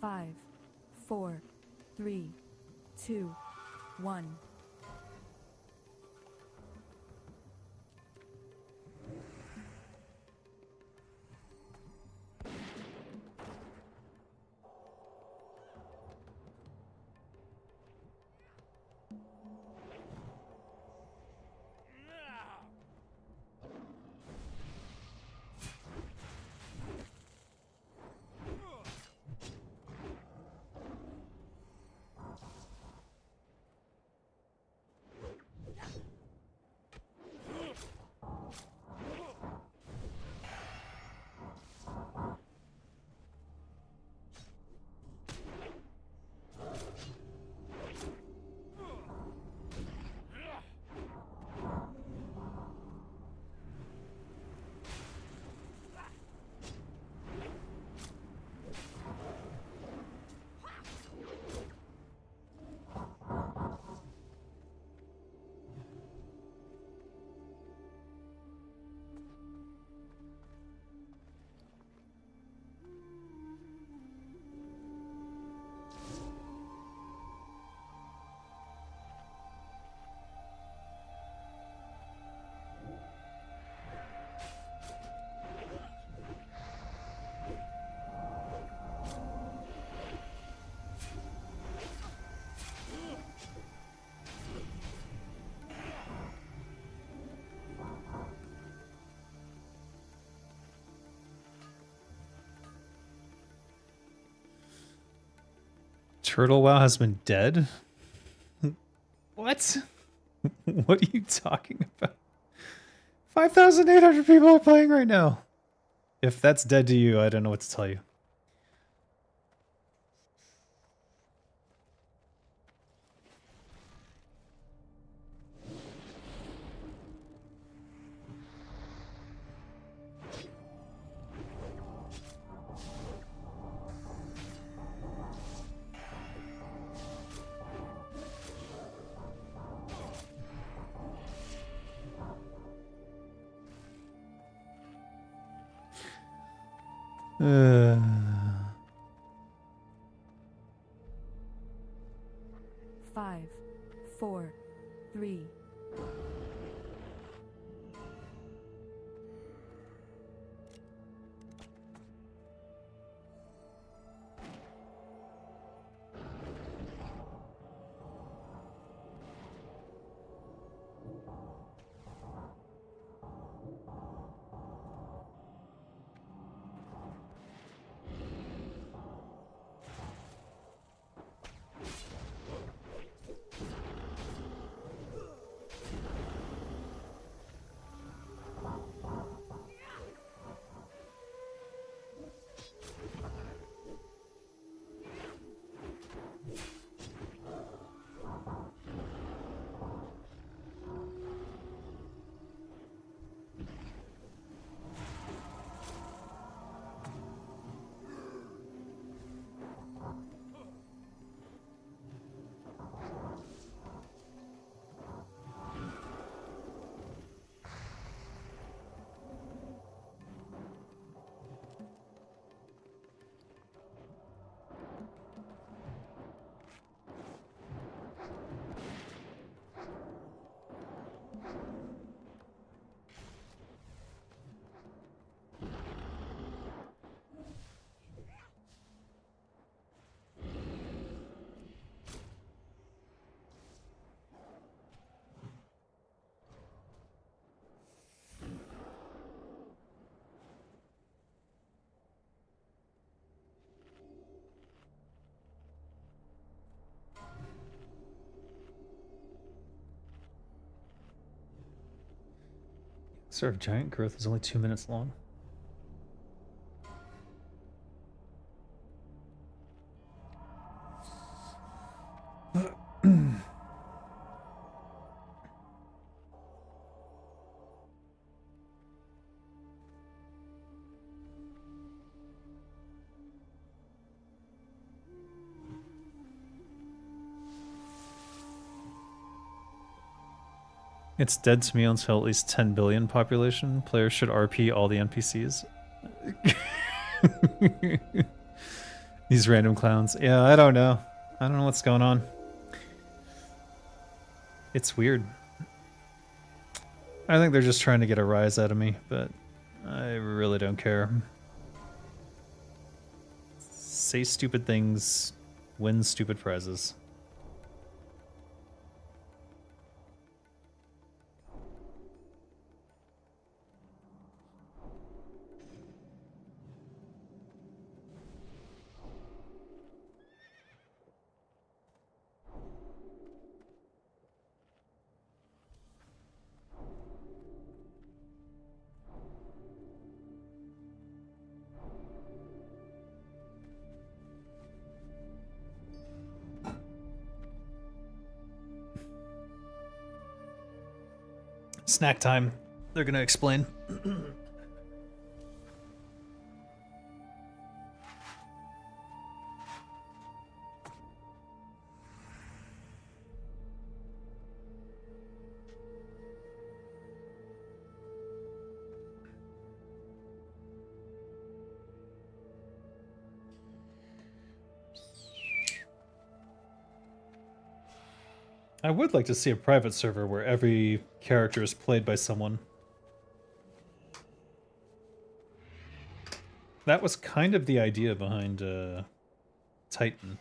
Five, 4, 3, 2, 1. Turtle WoW has been dead? What? What are you talking about? 5,800 people are playing right now. If that's dead to you, I don't know what to tell you. Uh... 5, 4, 3, Sort of giant growth is only 2 minutes long. It's dead to me until at least 10 billion population. Players should RP all the NPCs. These random clowns. Yeah, I don't know. I don't know what's going on. It's weird. I think they're just trying to get a rise out of me, but I really don't care. Say stupid things, win stupid prizes. Snack time. They're gonna explain. I would like to see a private server where every character is played by someone. That was kind of the idea behind Titan.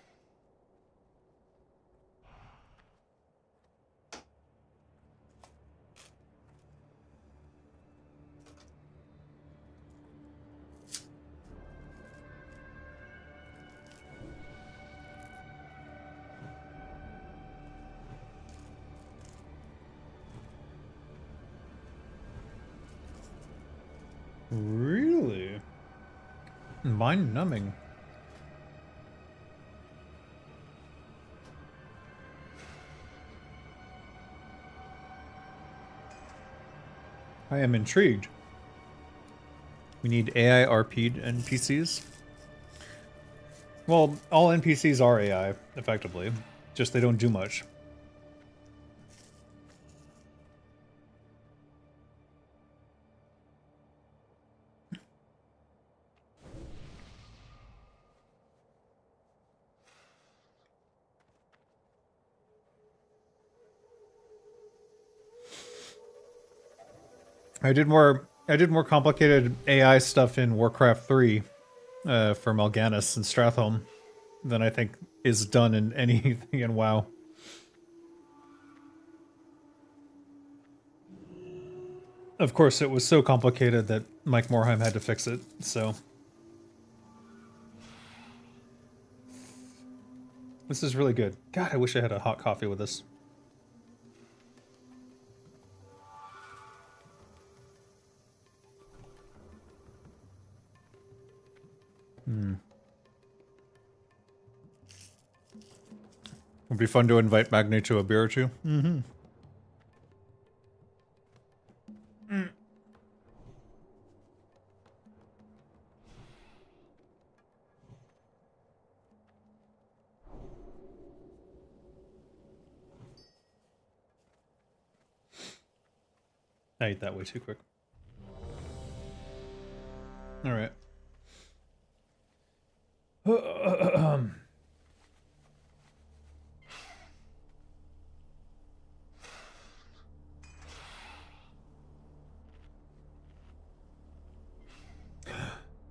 Really? Mind numbing. I am intrigued. We need AI RP'd NPCs. Well, all NPCs are AI, effectively. Just they don't do much. I did more complicated AI stuff in Warcraft 3 for Mal'Ganis and Stratholme than I think is done in anything in WoW. Of course, it was so complicated that Mike Morheim had to fix it, so... This is really good. God, I wish I had a hot coffee with this. It'd be fun to invite Magni to a beer or two. Mm-hmm. I ate that way too quick. Alright.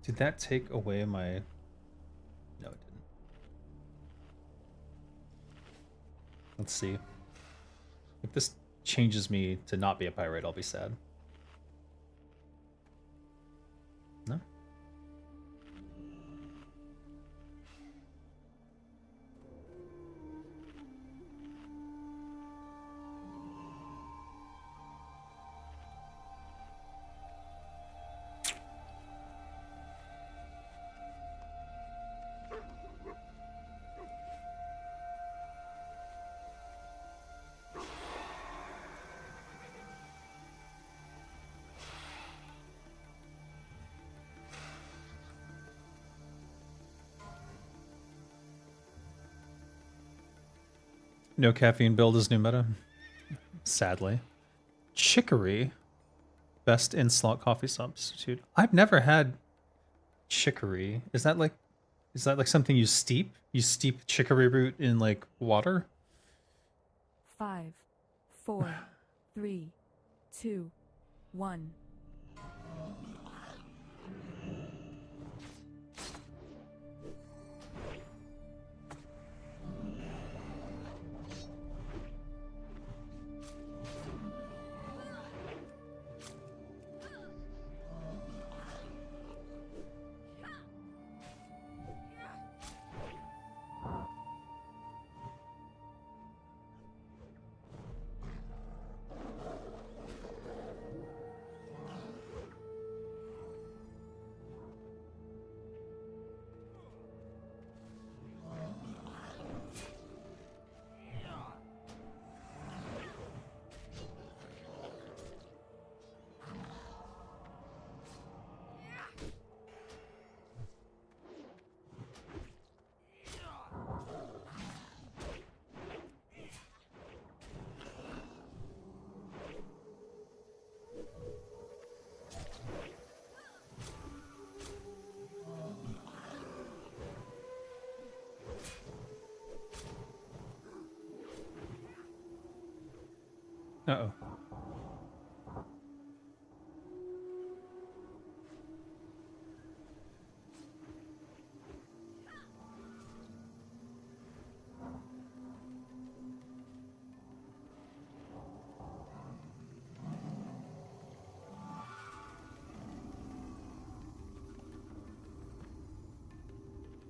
Did that take away my... No, it didn't. Let's see. If this changes me to not be a pirate, I'll be sad. No? No caffeine build is new meta. Sadly. Chicory. Best in slot coffee substitute. I've never had chicory. Is that like something you steep? You steep chicory root in like water? 5, 4, 3, 2, 1. Uh-oh.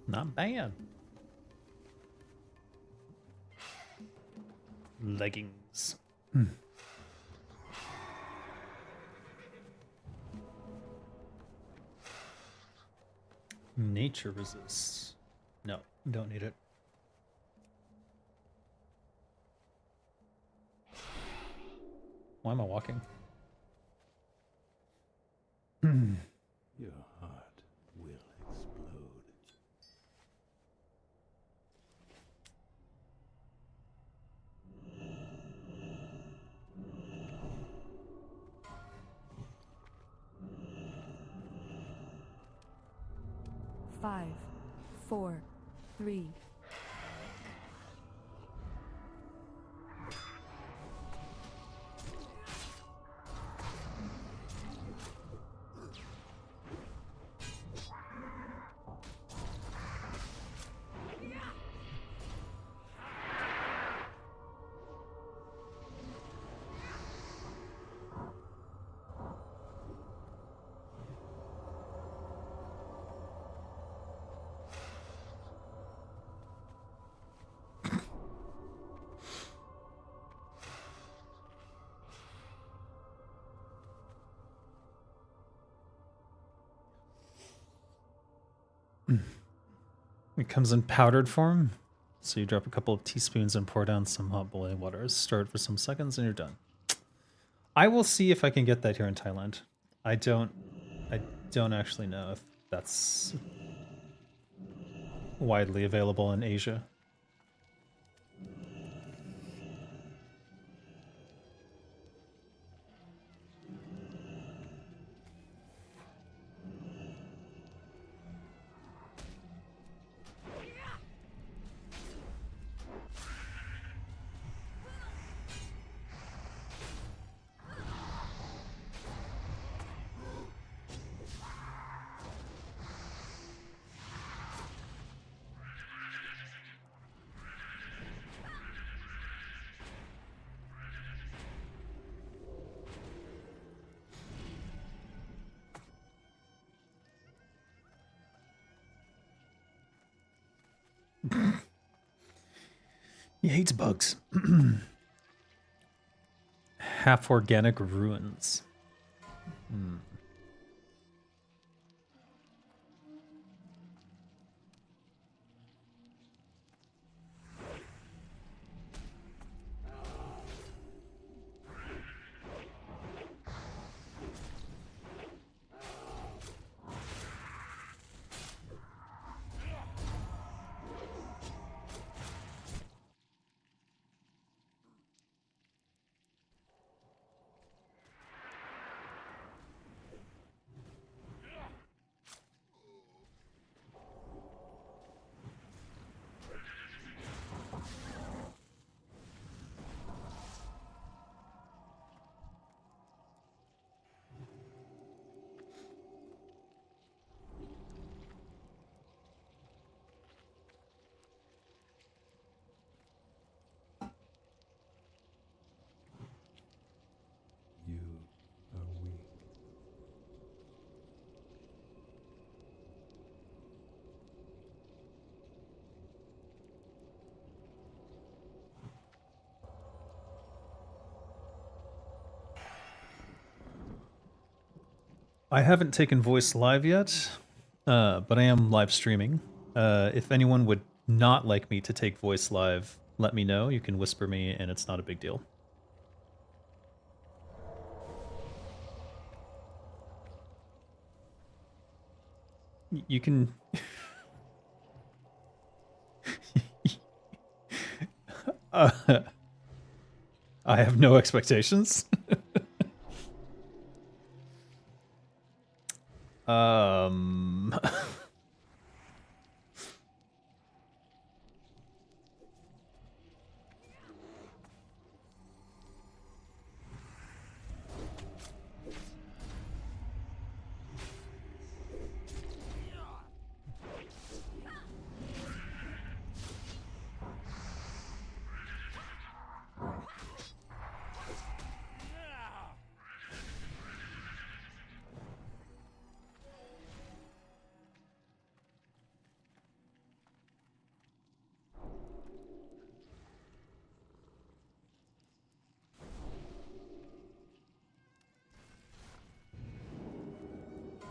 Not bad. Leggings. Nature resists. No, don't need it. Why am I walking? Your heart will explode. Five, four, three. It comes in powdered form. So you drop a couple of teaspoons and pour down some hot boiling water. Stir it for some seconds and you're done. I will see if I can get that here in Thailand. I don't actually know if that's widely available in Asia. He hates bugs. Half organic ruins. You are weak. I haven't taken voice live yet, but I am live streaming. If anyone would not like me to take voice live, let me know. You can whisper me, and it's not a big deal. You can... I have no expectations. um...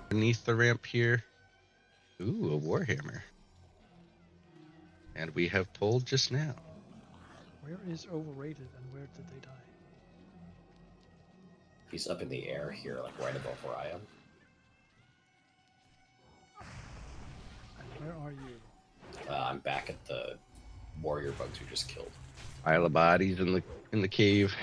Beneath the ramp here. Ooh, a Warhammer. And we have pulled just now. Where is overrated and where did they die? He's up in the air here, like right above where I am. And where are you? I'm back at the warrior bugs we just killed. Pile of bodies in the cave.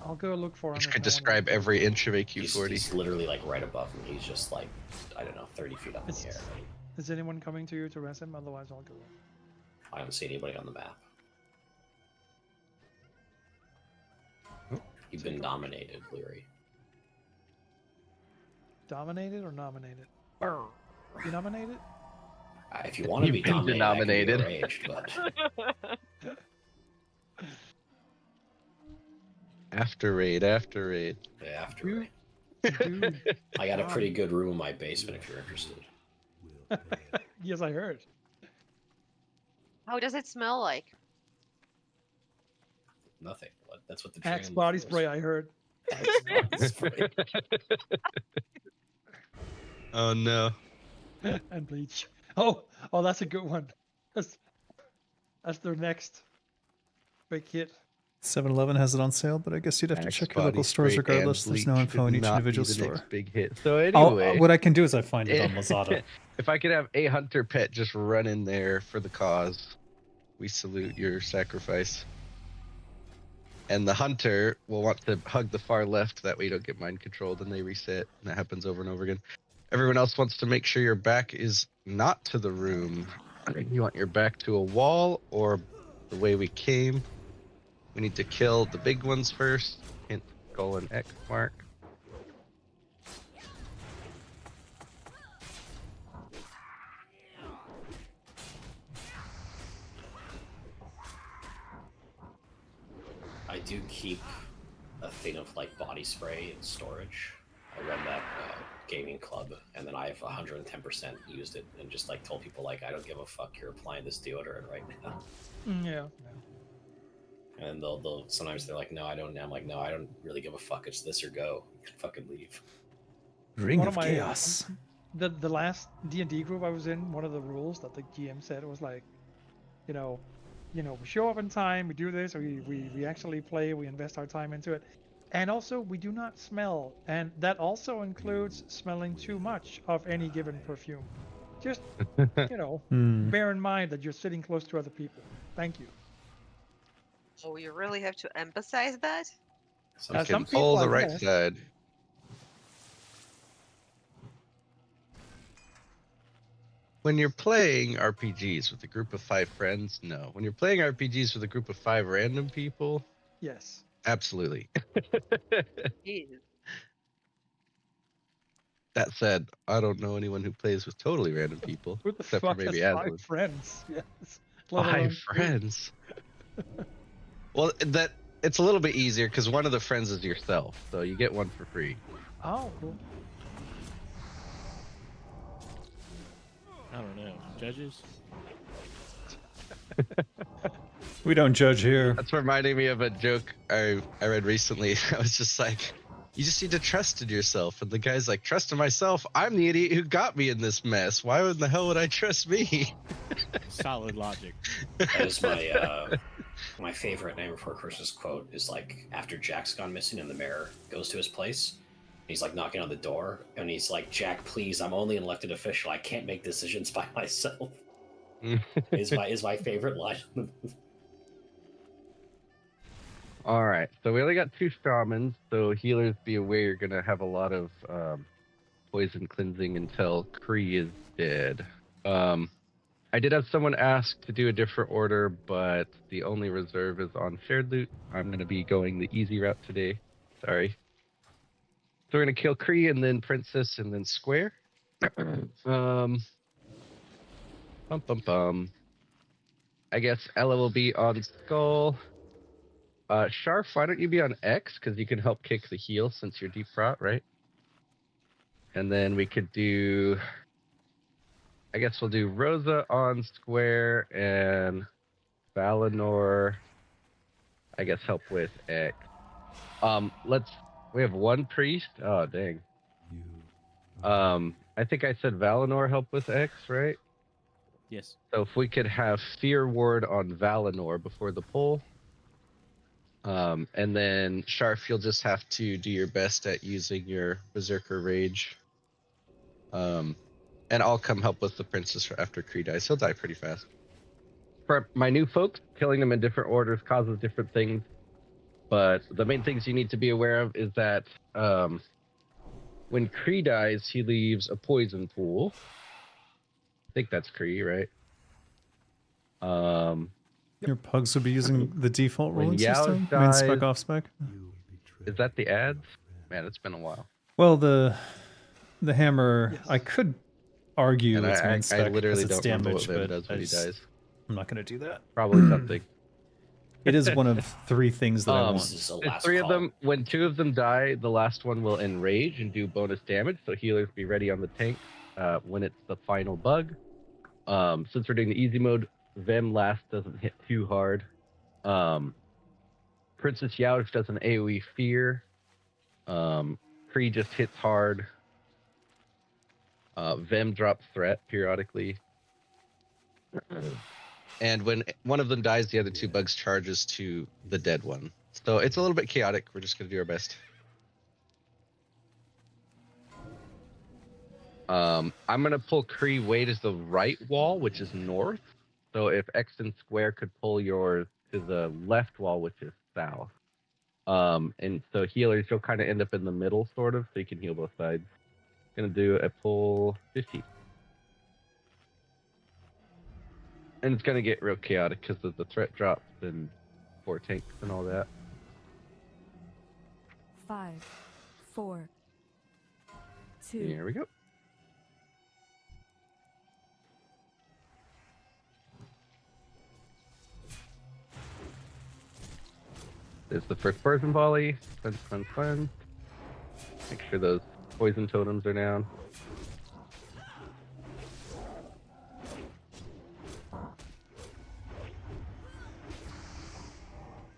I'll go look for him. Which if could I wanna- describe every inch of AQ40. He's literally like right above me. He's just like, I don't know, 30 feet up in the air. Is anyone coming to you to rest him? Otherwise, I'll go. I don't see anybody on the map. You've been dominated, Leary. Dominated or nominated? You nominated? If you want to be You've been dominated, I denominated. can be enraged, but After raid, after raid. after Dude. I got a pretty good room in my basement if you're interested. Will pay. Yes, I heard. How does it smell like? Nothing. That's what the Axe train body was. spray, I heard. Axe body spray. Oh no. And bleach. Oh, that's a good one. That's their next big hit. 7-Eleven has it on sale, but I guess you'd have to Axe check your local body stores spray and regardless. There's no bleach info in should each not be individual the store. next big hit. So anyway, What I can do is I find it on Lazada. if I could have a hunter pet just run in there for the cause, we salute your sacrifice. And the hunter will want to hug the far left, that way you don't get mind controlled and they reset. And that happens over and over again. Everyone else wants to make sure your back is not to the room. You want your back to a wall or the way we came. We need to kill the big ones first. Hint, colon, X mark. I do keep a thing of like body spray in storage. I run that gaming club, and then I've 110% used it, and just like told people like, I don't give a fuck. You're applying this deodorant right now. Yeah. And they'll sometimes they're like, no, I don't. And I'm like, no, I don't really give a fuck. It's this or go. You can fucking leave. Ring One of of my- Chaos. The last D&D group I was in, one of the rules that the GM said was like, you know, we show up in time, we do this, we actually play, we invest our time into it. And also, we do not smell, and that also includes smelling too much of any given perfume. Just, bear in mind that you're sitting close to other people. Thank you. Oh, you really have to emphasize that? Some some Can kids- people, pull I the right guess. side. When you're playing RPGs with a group of 5 friends, no. When you're playing RPGs with a group of 5 random people, Yes. absolutely. Jeez. That said, I don't know anyone who plays with totally random people, Who the except for fuck maybe has 5 Aslan. friends? Yes. Let alone 5 two. friends. Well, it's a little bit easier because one of the friends is yourself, so you get one for free. Oh, cool. I don't know. Judges? We don't judge here. That's reminding me of a joke I read recently. I was just like, you just need to trust in yourself. And the guy's like, trust in myself? I'm the idiot who got me in this mess. Why in the hell would I trust me? Solid logic. That is my my favorite Nightmare Before Christmas quote is like, after Jack's gone missing and the mayor goes to his place, he's like knocking on the door, and he's like, Jack, please, I'm only an elected official. I can't make decisions by myself. is my favorite line. All right, so we only got 2 Strawmans, so healers be aware you're going to have a lot of poison cleansing until Kree is dead. I did have someone ask to do a different order, but the only reserve is on shared loot. I'm going to be going the easy route today. Sorry. So we're going to kill Kree and then Princess and then Square. Bum, bum, bum. I guess Ella will be on Skull. Sharf, why don't you be on X? Because you can help kick the heal since you're deep rot, right? And then we could do... I guess we'll do Rosa on Square and Valinor, I guess, help with X. We have 1 priest. Oh, dang. You I think I said Valinor help with X, right? Yes. So if we could have Fear Ward on Valinor before the pull. And then Sharf, you'll just have to do your best at using your Berserker Rage. And I'll come help with the Princess after Kree dies. He'll die pretty fast. For my new folks, killing them in different orders causes different things. But the main things you need to be aware of is that when Kree dies, he leaves a poison pool. I think that's Kree, right? Your pugs would be using the default When rolling Yao system? I mean, spec dies- off spec? You betrayed Is that the ads? Man, it's been a while. Well, the hammer, Yes. I could argue And it's main I spec literally because it's don't remember what damage, Vim but does when he dies. I'm not going to do that. Probably something. It is one of 3 things that I want. This is a There's last 3 of call. them. When 2 of them die, the last one will enrage and do bonus damage. So healers be ready on the tank when it's the final bug. Since we're doing the easy mode, Vim last doesn't hit too hard. Princess Youch does an AoE fear. Kree just hits hard. Vim drops threat periodically. And when one of them dies, the other 2 bugs charges to the dead one. So it's a little bit chaotic. We're just going to do our best. I'm going to pull Kree way to the right wall, which is north. So if X and Square could pull yours to the left wall, which is south. And so healers, you'll kind of end up in the middle, sort of, so you can heal both sides. Going to do a pull 50. And it's going to get real chaotic because of the threat drops and 4 tanks and all that. 5, 4, 2, Here we go. There's the first person volley. Cleanse, cleanse, cleanse. Make sure those poison totems are down.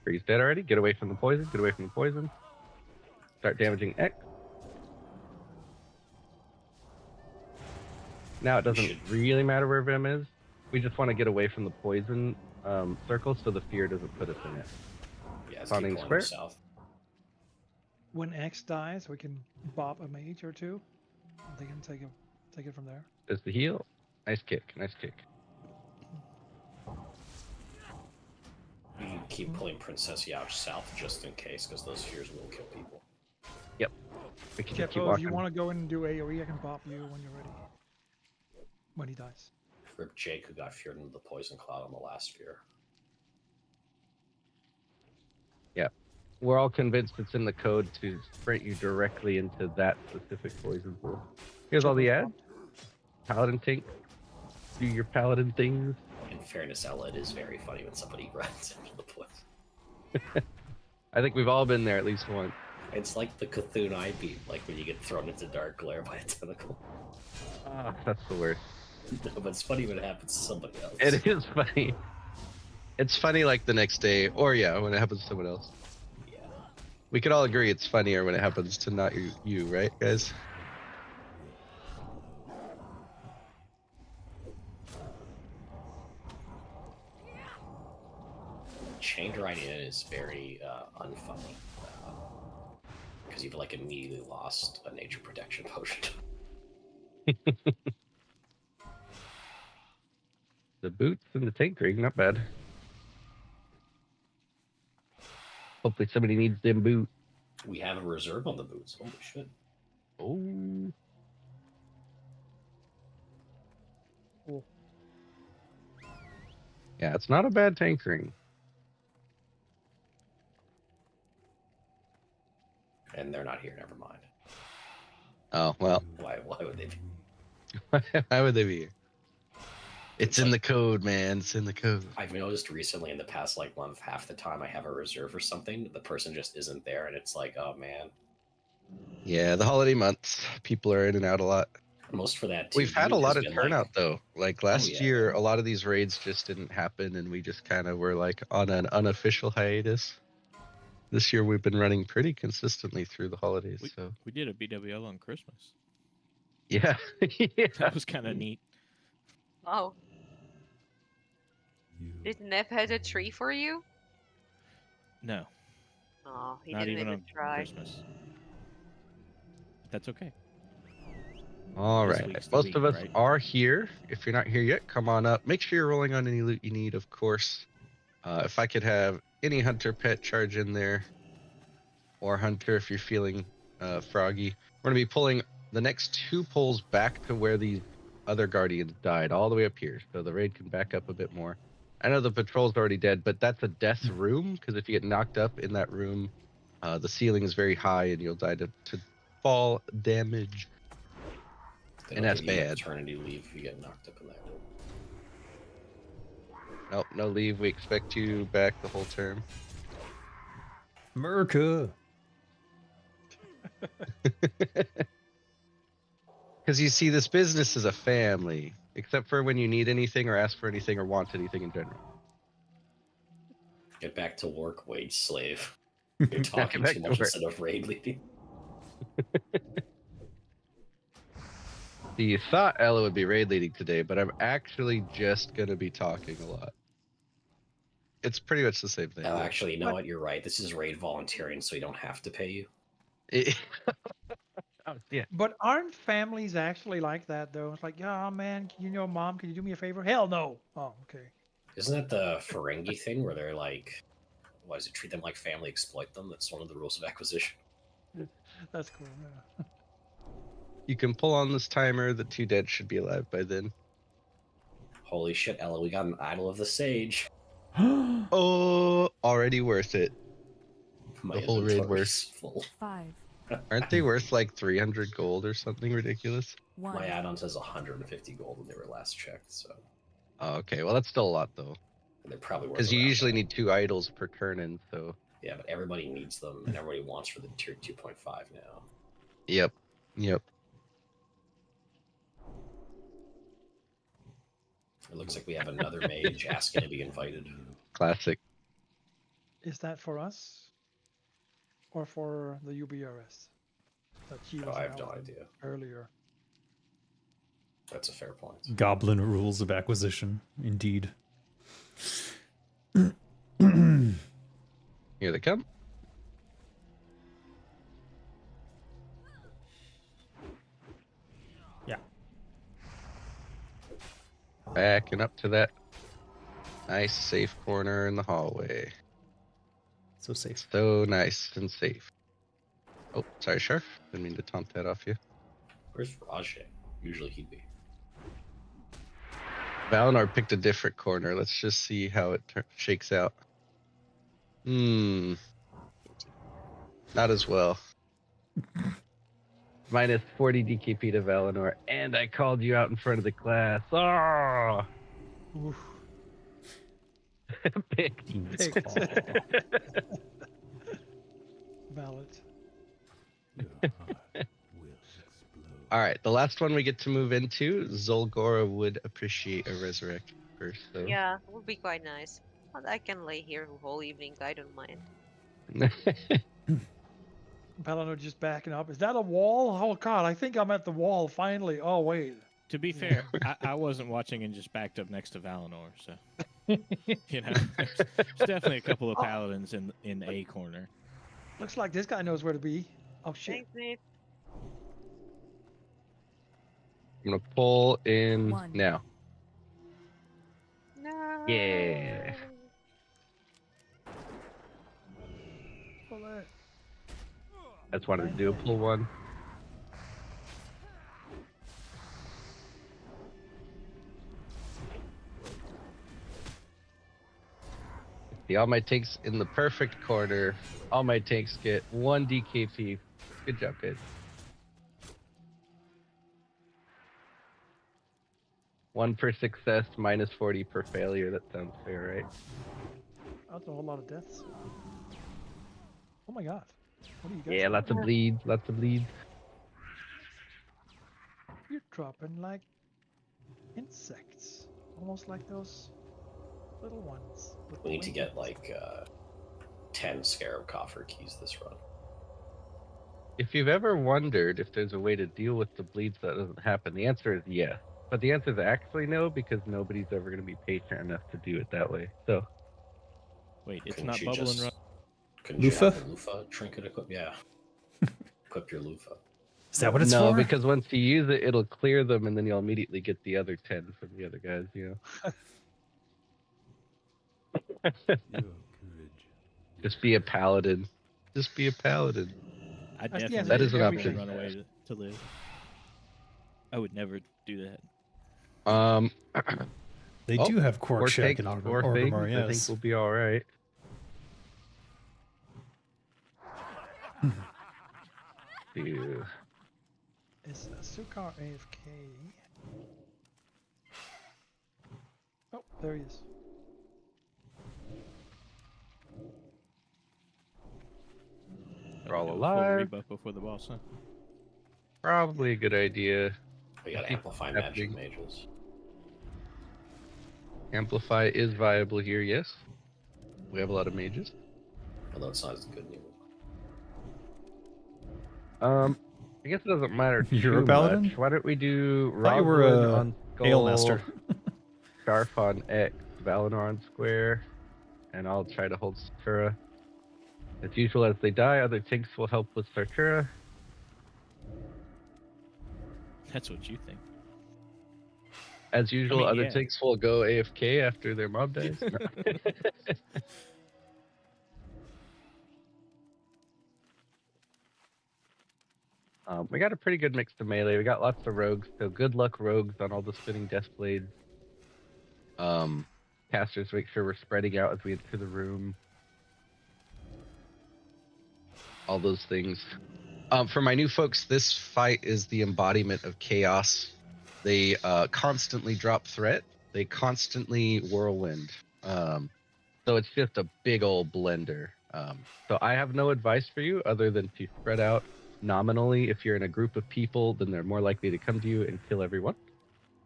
Freeze dead already. Get away from the poison. Get away from the poison. Start damaging X. Now it doesn't really matter where Vim is. We just want to get away from the poison circle so the fear doesn't put us in it. Yeah, it's Spawning keep pulling square. south. When X dies, we can bop a mage or 2. And they can take it from there. There's the heal. Nice kick. Nice kick. We can keep pulling Princess Youch south just in case, because those fears will kill people. Yep. We can just keep Kepo, if walking. you want to go in and do AoE, I can bop you when you're ready. When he dies. Rip Jake, who got feared into the poison cloud on the last fear. Yeah. We're all convinced it's in the code to sprint you directly into that specific poison pool. Here's all the ads. Paladin tank. Do your paladin things. In fairness, Ella, it is very funny when somebody runs into the poison. I think we've all been there at least once. It's like the Cthulhu Eye Beat, like when you get thrown into dark glare by a tentacle. Ah, that's the worst. No, but it's funny when it happens to somebody else. It is funny. It's funny like the next day, or yeah, when it happens to someone else. Yeah. We could all agree it's funnier when it happens to not you, right, guys? Chained right in is very unfunny. Because you've like immediately lost a nature protection potion. The boots and the tank ring, not bad. Hopefully somebody needs them boots. We have a reserve on the boots. Holy shit. Oh. Cool. Yeah, it's not a bad tank ring. And they're not here, never mind. Oh, well. Why would they be? Why would they be here? It's in the code, man. It's in the code. I've noticed recently in the past like month, half the time I have a reserve or something, the person just isn't there, and it's like, oh man. Yeah, the holiday months, people are in and out a lot. Most for that too. We've had a lot of has been, turnout like, though. Like last yeah. year, a lot of these raids just didn't happen, and we just kind of were like on an unofficial hiatus. This year, we've been running pretty consistently through the holidays. So We did a BWL on Christmas. Yeah. Yeah. That was kind of neat. Oh, You did Neff has a tree for you? No, Oh, he not didn't even even on try. Christmas. That's okay. All This right. week's the Most week, of us right? are here. If you're not here yet, come on up. Make sure you're rolling on any loot you need, of course. If I could have any hunter pet charge in there, or hunter if you're feeling froggy. We're going to be pulling the next 2 pulls back to where these other guardians died, all the way up here, so the raid can back up a bit more. I know the patrol's already dead, but that's a death room, because if you get knocked up in that room, the ceiling is very high and you'll die to fall damage. They And don't that's give you bad. paternity leave if you get knocked up in that room. Nope, no leave. We expect you back the whole term. America. Because you see, this business is a family, except for when you need anything or ask for anything or want anything in general. Get back to work, wage slave. You're talking back too to much work. instead of raid leading. You thought Ella would be raid leading today, but I'm actually just going to be talking a lot. It's pretty much the same thing. Oh, yeah. actually, you know what? You're right. This is raid volunteering, so you don't have to pay you. Oh, yeah. But aren't families actually like that though? It's like, yeah, man, mom, can you do me a favor? Hell no. Oh, okay. Isn't that the Ferengi thing where they're like, what is it? Treat them like family, exploit them. That's one of the rules of acquisition. That's cool. Yeah. You can pull on this timer. The 2 dead should be alive by then. Holy shit, Ella! We got an idol of the sage. Oh, already worth it. My The whole raid inventory's full. 5, Aren't they worth like 300 gold or something ridiculous? 1. My add-on says 150 gold when they were last checked, so Oh, okay, well that's still a lot though, they're probably worth. because you around usually that. need 2 idols per turn in. So Yeah, but everybody needs them, and everybody wants for the tier 2.5 now. yep. It looks like we have another mage asking to be invited. Classic. Is that for us or for the UBRS? That she Oh, was I have no out idea. earlier. That's a fair point. Goblin rules of acquisition, indeed. Here they come. Yeah. Backing up to that nice safe corner in the hallway. So safe. So nice and safe. Oh, sorry, Sharf. Didn't mean to taunt that off you. Where's Rajay? Usually he'd be. Valinor picked a different corner. Let's just see how it shakes out. Not as well. Minus 40 DKP to Valinor, and I called you out in front of the class. Oh! Oof. Pick. Demon's Picked. Claw. Valid. your heart will explode. All right, the last one we get to move into, Zolgora would appreciate a resurrection first, though. yeah, it would be quite nice. But I can lay here the whole evening. I don't mind. Paladin just backing up. Is that a wall? Oh god, I think I'm at the wall finally. Oh wait. To be fair, I wasn't watching and just backed up next to Valinor, so you know, there's definitely a couple of paladins in A corner. Looks like this guy knows where to be. Oh shit. Thanks, Nate. I'm gonna pull in 1. now. No. Yeah. Pull it. I just wanted to do a pull one. The all my takes in the perfect corner. All my takes get 1 DKP. Good job, guys. 1 per success, minus 40 per failure. That sounds fair, right? That's a whole lot of deaths. Oh my god. What are you guys Yeah, lots of bleeds, lots of bleeds. You're dropping like insects. Almost like those little ones. with We the need to get wings. like 10 Scarab Coffer keys this run. if you've ever wondered if there's a way to deal with the bleeds that doesn't happen, the answer is yes. But the answer is actually no, because nobody's ever going to be patient enough to do it that way. So Wait, it's Couldn't not you bubble and just- run. Couldn't you Loofah? have a loofah trinket equip? Yeah. Equip your loofah. Is that what it's no, for? because once you use it, it'll clear them, and then you'll immediately get the other 10 from the other guys. You know. Your courage. Just be a paladin. Just be a paladin. I That's the definitely answer That is to an would option. run away to live. I would never do that. They Oh, do have Four Quark Shack takes, in four things. Orgrimmar, I think yes. we'll be all right. Ew. Is Sukar AFK? Oh, there he is. We're all Do a full alive. rebuff before the boss, huh? Probably a good idea. We got amplify magic mages. Amplify is viable here, yes. We have a lot of mages. Although it's not as good anymore. I guess it doesn't matter You're a too paladin? much. Why don't we do Thought you were Roslyn a on Skull, Ale Master. Scarf on X, Valinor on Square, and I'll try to hold Sartura. As usual, as they die, other tanks will help with Sartura. That's what you think. As usual, other yeah. tanks will go AFK after their mob dies. No. We got a pretty good mix of melee. We got lots of rogues, so good luck rogues on all the spinning death blades. Casters, make sure we're spreading out as we enter the room. All those things. For my new folks, this fight is the embodiment of chaos. They constantly drop threat. They constantly whirlwind. So it's just a big old blender. So I have no advice for you other than to spread out nominally. If you're in a group of people, then they're more likely to come to you and kill everyone.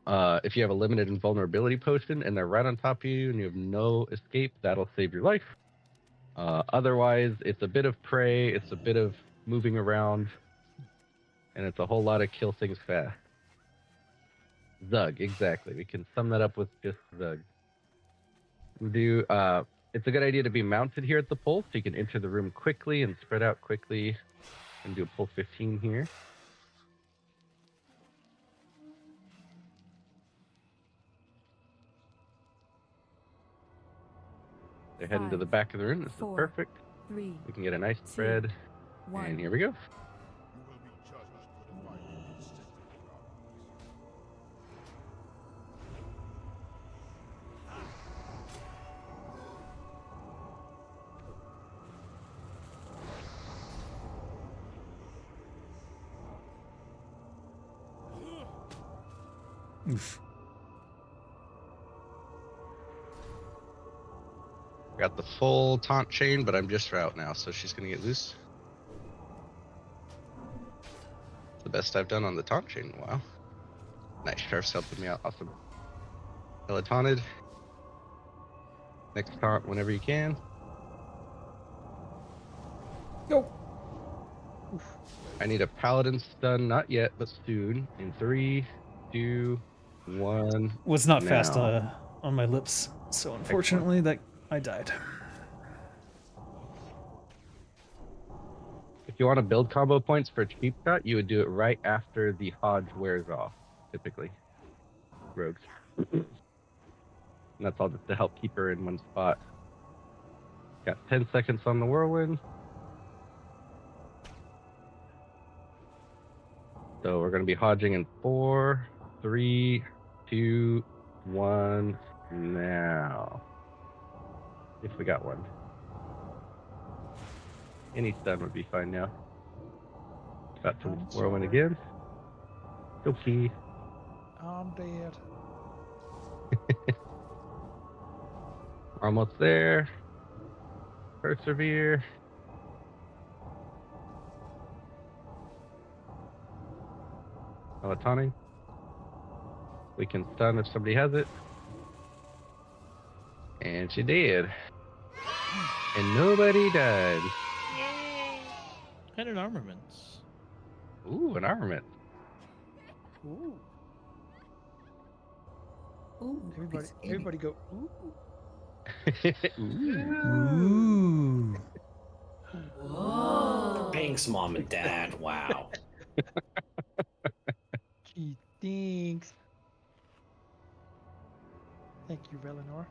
If you have a limited invulnerability potion and they're right on top of you and you have no escape, that'll save your life. Otherwise, it's a bit of prey, it's a bit of moving around, and it's a whole lot of kill things fast. Zug, exactly. We can sum that up with just Zug. It's a good idea to be mounted here at the pole so you can enter the room quickly and spread out quickly and do a pull 15 here. They're heading to the 5, back of the room. This is 4, perfect. 3, We can get a nice 2, spread. 1. And here we go. You will be judged for dividing these sacred grounds. Oof. Got the full taunt chain, but I'm just out now, so she's gonna get loose. The best I've done on the taunt chain in a while. Nice, Sheriff's helping me out. Awesome. Hella taunted. Next taunt whenever you can. Go. I need a paladin stun, not yet, but soon. In 3, 2, 1. Was not fast now. on my lips, so unfortunately that I died. If you want to build combo points for a cheap shot, you would do it right after the Hodge wears off, typically. Rogues. And that's all just to help keep her in one spot. Got 10 seconds on the whirlwind. So we're going to be hodging in 4, 3, 2, 1, now. If we got one. Any stun would be fine now. About to whirlwind again. Okay. I'm dead. Almost there. Persevere. Taunting. We can stun if somebody has it. And she did. And nobody died. Yay! And an armaments. Ooh, an armament. Ooh. Ooh, Everybody go. Ooh. Ooh. Ooh. Whoa. Thanks, Mom and Dad. Wow. Gee, thanks. Thank you, Velinor.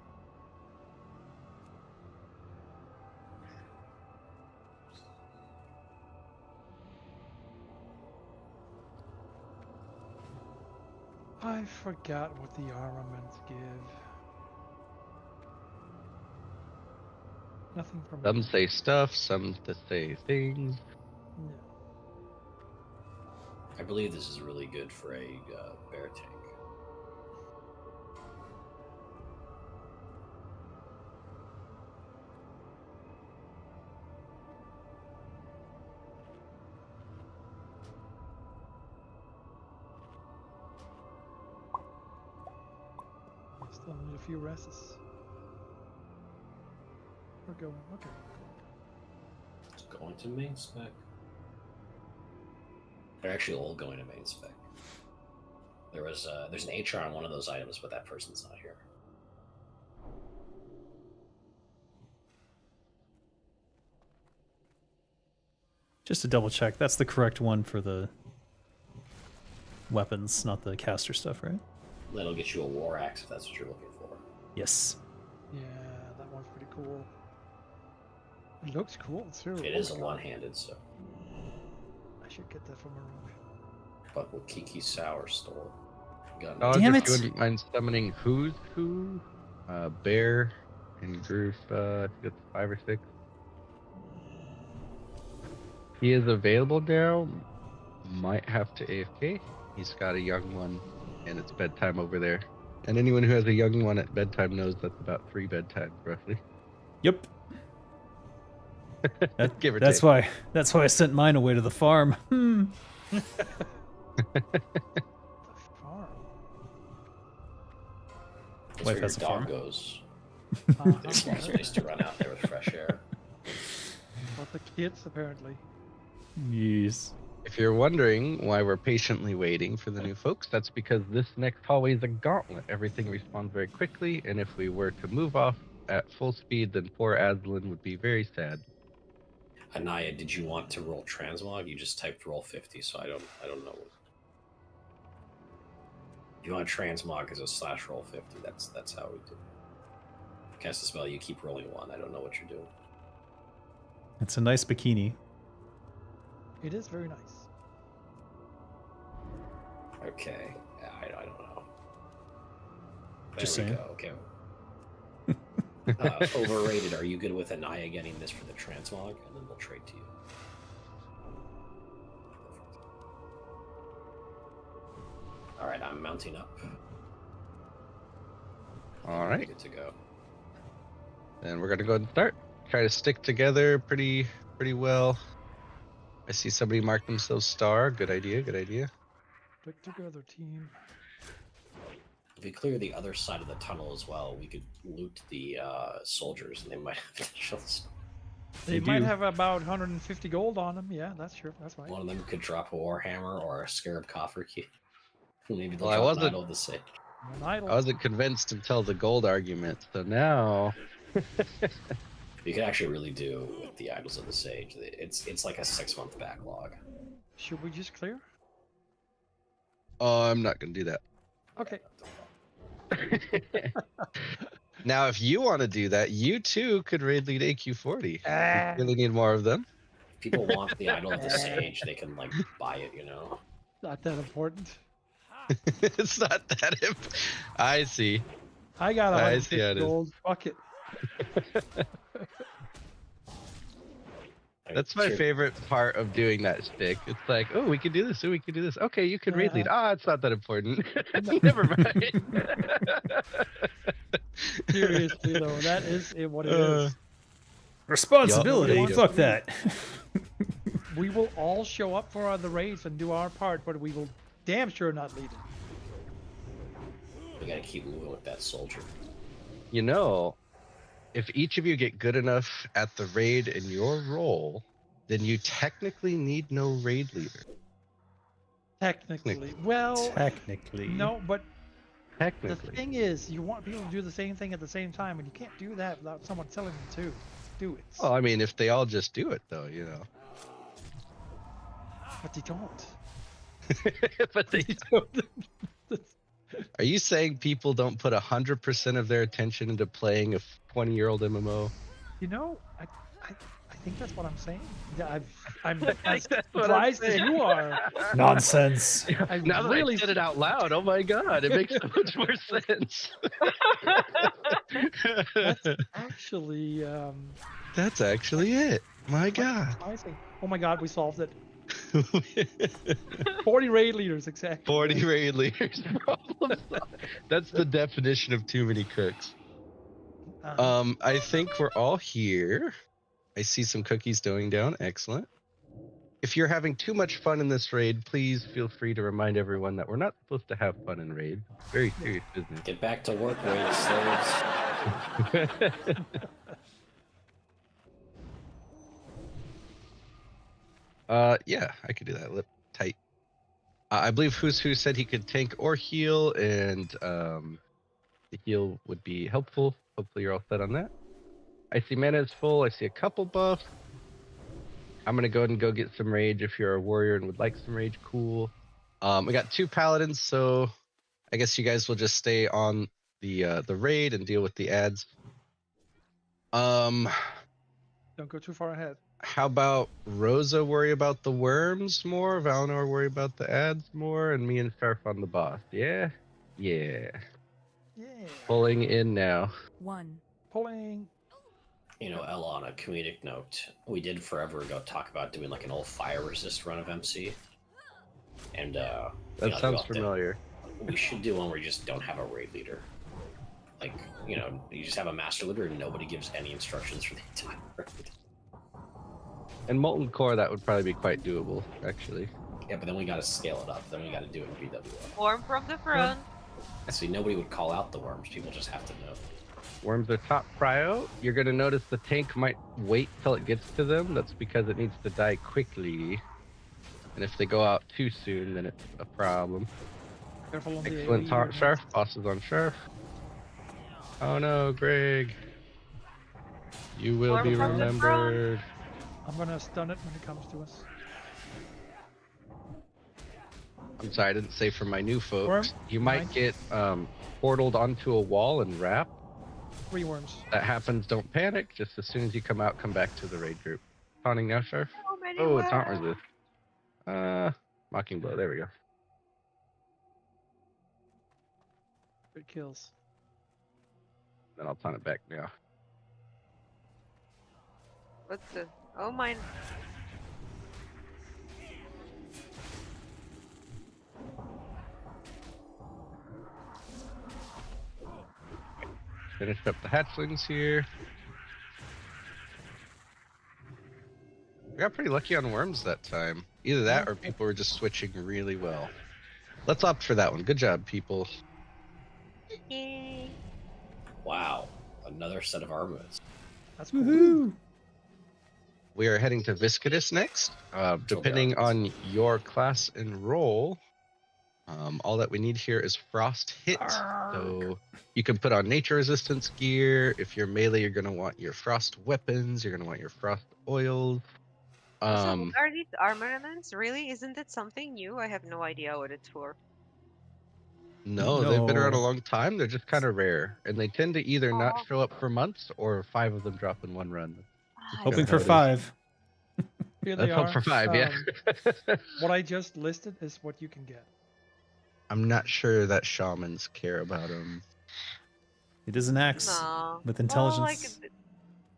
I forgot what the armaments give. Nothing from Some me. say stuff, some to say things. No. I believe this is really good for a bear tank. Still need a few rests. We're going. Okay. It's going to main spec. They're actually all going to main spec. There's an HR on one of those items, but that person's not here. Just to double check, that's the correct one for the weapons, not the caster stuff, right? That'll get you a war axe if that's what you're looking for. Yes. Yeah, that one's pretty cool. It looks cool too. It is a one-handed, so. I should get that from Maroon. But what Kiki Sour stole. Got Dog, Damn if it. you wouldn't mind summoning Who's Who, Bear, in group, I think it's 5 or 6. He is available now. Might have to AFK. He's got a young one, and it's bedtime over there. And anyone who has a young one at bedtime knows that's about 3 bedtimes, roughly. Yep. Give or That's take. why I sent mine away to the farm. The farm. That's Wife where your has a dog farm. goes. Uh-huh. It's nice to run out there with fresh air. But the kids apparently. Yes. If you're wondering why we're patiently waiting for the new folks, that's because this next hallway is a gauntlet. Everything respawns very quickly, and if we were to move off at full speed, then poor Aslan would be very sad. Anaya, did you want to roll transmog? You just typed roll 50, so I don't know. If you want transmog as a / roll 50, that's how we do it. Cast a spell, you keep rolling 1. I don't know what you're doing. It's a nice bikini. It is very nice. Okay, I don't know. There Just we saying. go. Okay. Overrated. Are you good with Anaya getting this for the transmog, and then we'll trade to you? All right, I'm mounting up. All right. Good to go. Then we're gonna go ahead and start. Try to stick together pretty well. I see somebody mark themselves star. Good idea. Good idea. Stick together, team. If we clear the other side of the tunnel as well, we could loot the soldiers, and they might have shields. They They might do. have about 150 gold on them. Yeah, that's true. That's right. One of them could drop a warhammer or a scarab coffer key. Maybe they'll Well, I drop an wasn't- idol of the sage. An idol. I wasn't convinced until the gold argument. So now, You could actually really do with the idols of the sage. It's like a 6-month backlog. Should we just clear? oh, I'm not gonna do that. Okay. Now, if you want to do that, you too could raid lead AQ40. Ah. We really need more of them. If people want the idol of the sage, they can like buy it, you know. Not that important. It's not that. I see. I got I see how 150 it is. gold. Fuck it. That's my Sure. favorite part of doing that stick. It's like, oh, we can do this. Oh, we can do this. Okay, you can raid lead. Ah, it's not that important. Never mind. Seriously though, that is what it is. Responsibility. Yup. Fuck that. We will all show up for the raids and do our part, but we will damn sure not lead it. We gotta keep moving with that soldier. You know, if each of you get good enough at the raid in your role, then you technically need no raid leader. Technically. Well, Technically. no, but the Technically. thing is, you want people to do the same thing at the same time, and you can't do that without someone telling them to do it. Well, I mean, if they all just do it, though, you know. But they don't. But they don't. Are you saying people don't put 100% of their attention into playing a 20-year-old MMO? You know, I think that's what I'm saying. Yeah, I'm as That's what I'm surprised as saying. you are. Nonsense. I Now that really I said it out loud, oh my god, it makes so much more sense. That's actually That's actually it. My quite god. surprising. Oh my god, we solved it. 40 raid leaders, exactly. 40 raid leaders. Problem solved. That's the definition of too many cooks. I think we're all here. I see some cookies going down. Excellent. If you're having too much fun in this raid, please feel free to remind everyone that we're not supposed to have fun in raids. Very serious business. Get back to work, raid slaves. Yeah, I could do that. Lip tight. I believe Who said he could tank or heal, and the heal would be helpful. Hopefully you're all set on that. I see mana is full. I see a couple buffs. I'm gonna go ahead and go get some rage if you're a warrior and would like some rage. Cool. We got 2 paladins, so I guess you guys will just stay on the raid and deal with the ads. Don't go too far ahead. How about Rosa worry about the worms more, Valinor worry about the ads more, and me and Sharf on the boss? Yeah? Yeah. Yeah. Pulling in now. 1. Pulling. You know, Ella, on a comedic note, we did forever ago talk about doing like an old fire resist run of MC. And That you know, sounds familiar. we should do one where you just don't have a raid leader. Like, you know, you just have a master leader and nobody gives any instructions for the entire raid. And Molten Core, that would probably be quite doable, actually. Yeah, but then we gotta scale it up. Then we gotta do it in BWO. Warm from the front. See, nobody would call out the worms. People just have to know. Worms are top prio. You're going to notice the tank might wait till it gets to them. That's because it needs to die quickly. And if they go out too soon, then it's a problem. Careful on the Excellent AoE. Sharf. Boss is on Sharf. Oh no, Greg. You will be Warm from the front. remembered. I'm gonna stun it when it comes to us. I'm sorry, I didn't say for my new folks. Worm, You might mine. get portaled onto a wall and wrap. 3 worms. That happens, don't panic. Just as soon as you come out, come back to the raid group. Taunting now, Sharf? So many Oh, it's taunt worms. resist. Mocking blow, there we go. Good kills. Then I'll taunt it back now. What's the? Oh, mine. Finished up the hatchlings here. We got pretty lucky on worms that time. Either that or people were just switching really well. Let's opt for that one. Good job, people. Yay. Wow, another set of armaments. That's cool. Woohoo! We are heading to Viscidus next. Depending on your class and role, all that we need here is Frost Hit. So you can put on nature resistance gear. If you're melee, you're going to want your Frost weapons. You're going to want your Frost oils. So what are these armaments? Really? Isn't it something new? I have no idea what it's for. No, they've been around a No. long time. They're just kind of rare. And they tend to either Aw. not show up for months or 5 of them drop in one run. Hoping Go for ahead. 5. Here they Let's hope are. for 5, yeah. What I just listed is what you can get. I'm not sure that shamans care about them. It is an axe No. with Well, intelligence. like,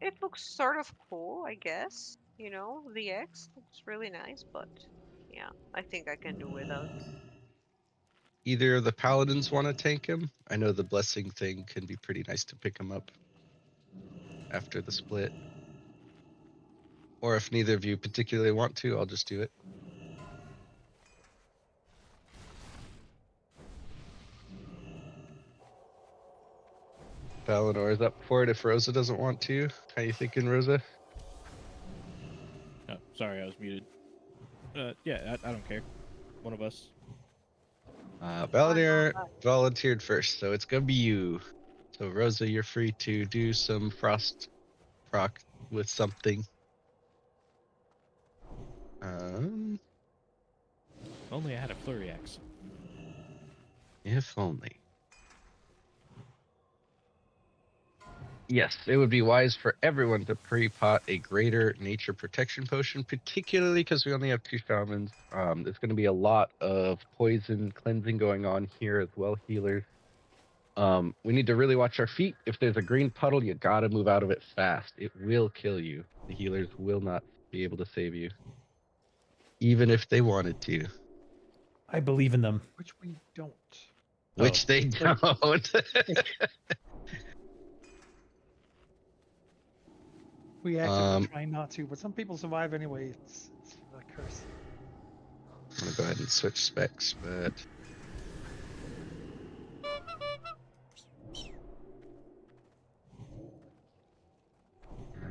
it looks sort of cool, I guess. You know, the X looks really nice, but yeah, I think I can do without. Either of the paladins want to tank him. I know the blessing thing can be pretty nice to pick him up after the split. Or if neither of you particularly want to, I'll just do it. Valinor is up for it if Rosa doesn't want to. How you thinking, Rosa? Oh, Sorry, I was muted. Yeah, I don't care. One of us. Balladeer volunteered first, so it's gonna be you. So Rosa, you're free to do some frost proc with something. If only I had a flurry axe. If only. Yes, it would be wise for everyone to pre-pot a greater nature protection potion, particularly because we only have 2 shamans. There's going to be a lot of poison cleansing going on here as well, healers. We need to really watch our feet. If there's a green puddle, you gotta move out of it fast. It will kill you. The healers will not be able to save you, even if they wanted to, I believe in them. Which we don't. which they don't. We actually try not to, but some people survive anyway. It's a curse. I'm gonna go ahead and switch specs, but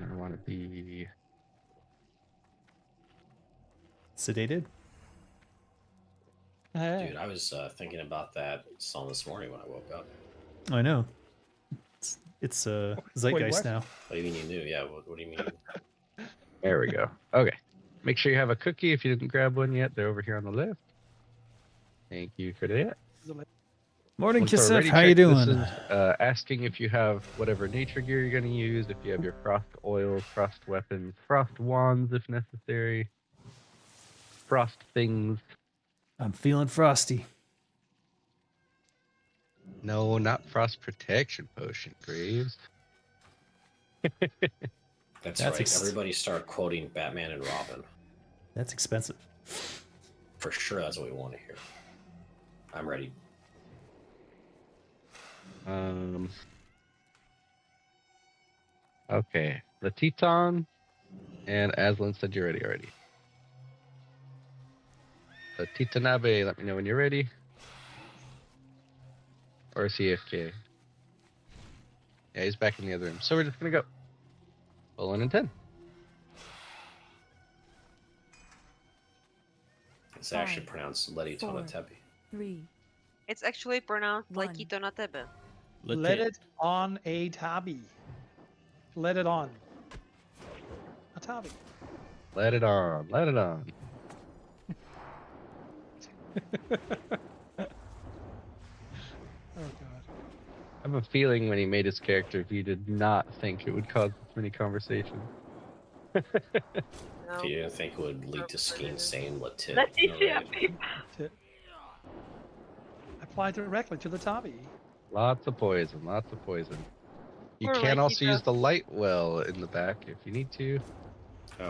I want to be Sedated? Dude, I was thinking about that song this morning when I woke up. I know. It's zeitgeist what? now. What do you mean you knew? Yeah, what do you mean? There we go. Okay. Make sure you have a cookie if you didn't grab one yet. They're over here on the left. Thank you for that. Morning, Once we're Kisef. ready, How you check. doing? This is asking if you have whatever nature gear you're going to use, if you have your frost oils, frost weapons, frost wands if necessary, frost things. I'm feeling frosty. No, not frost protection potion, Graves. That's That's right. Everybody start quoting Batman and Robin. That's expensive. For sure, that's what we want to hear. I'm ready. Okay. The Teton and Aslan said you're ready already. The Titanabe, let me know when you're ready. Or CFK. Yeah, he's back in the other room. So we're just gonna go. Full in 10. It's actually 5, pronounced Ledi 4, Tonatepi. 3, It's actually pronounced like 1. Ito na Tebe. Let it on a tabby. Let it on. A tabby. Let it on. Let it on. Oh god. I have a feeling when he made his character, he did not think it would cause this many conversations. No. If you didn't think it would lead to Skeen saying Latit. Let me in a see raid. Apply directly to the tabby. Lots of poison. Lots of poison. You Or can like also Ito. use the light well in the back if you need to.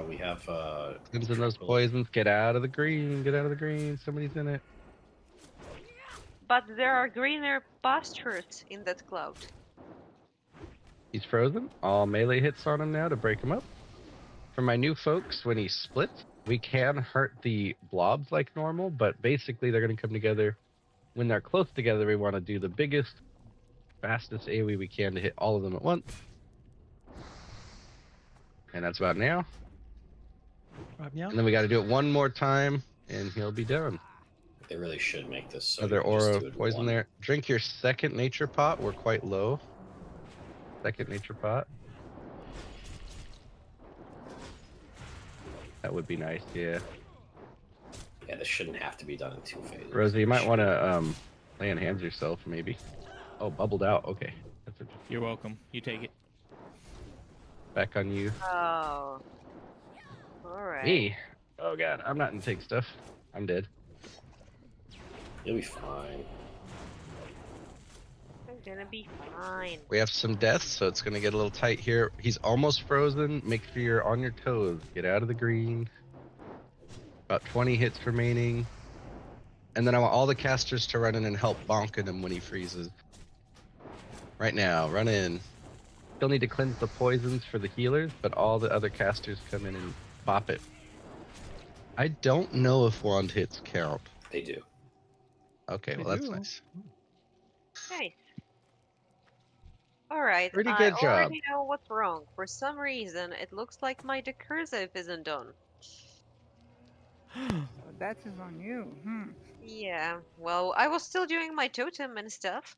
We have Cleanse in those triple- poisons. Get out of the green. Get out of the green. Somebody's in it. But there are greener pastures in that cloud. He's frozen. All melee hits on him now to break him up. For my new folks, when he splits, we can hurt the blobs like normal, but basically they're going to come together. When they're close together, we want to do the biggest, fastest AoE we can to hit all of them at once. And that's about now. Right now. And then we got to do it one more time, and he'll be done. They really should make this so Another you can just aura do of it poison one. there. Drink your second nature pot. We're quite low. Second nature pot. That would be nice, yeah. Yeah, this shouldn't have to be done in 2 phases. Rosie, you might want to lay on hands yourself, maybe. Oh, bubbled out. Okay. That's interesting. You're welcome. You take it. Back on you. Oh. Alright. Me? Oh, God. I'm not in take stuff. I'm dead. You'll be fine. I'm gonna be fine. We have some deaths, so it's going to get a little tight here. He's almost frozen. Make sure you're on your toes. Get out of the green. About 20 hits remaining. And then I want all the casters to run in and help bonking him when he freezes. Right now, run in. Still need to cleanse the poisons for the healers, but all the other casters come in and bop it. I don't know if wand hits count. They do. Okay, They well that's do. nice. Nice. Alright, Pretty I good job. already know what's wrong. For some reason, it looks like my decursive isn't done. So that is on you. Yeah. Well, I was still doing my totem and stuff.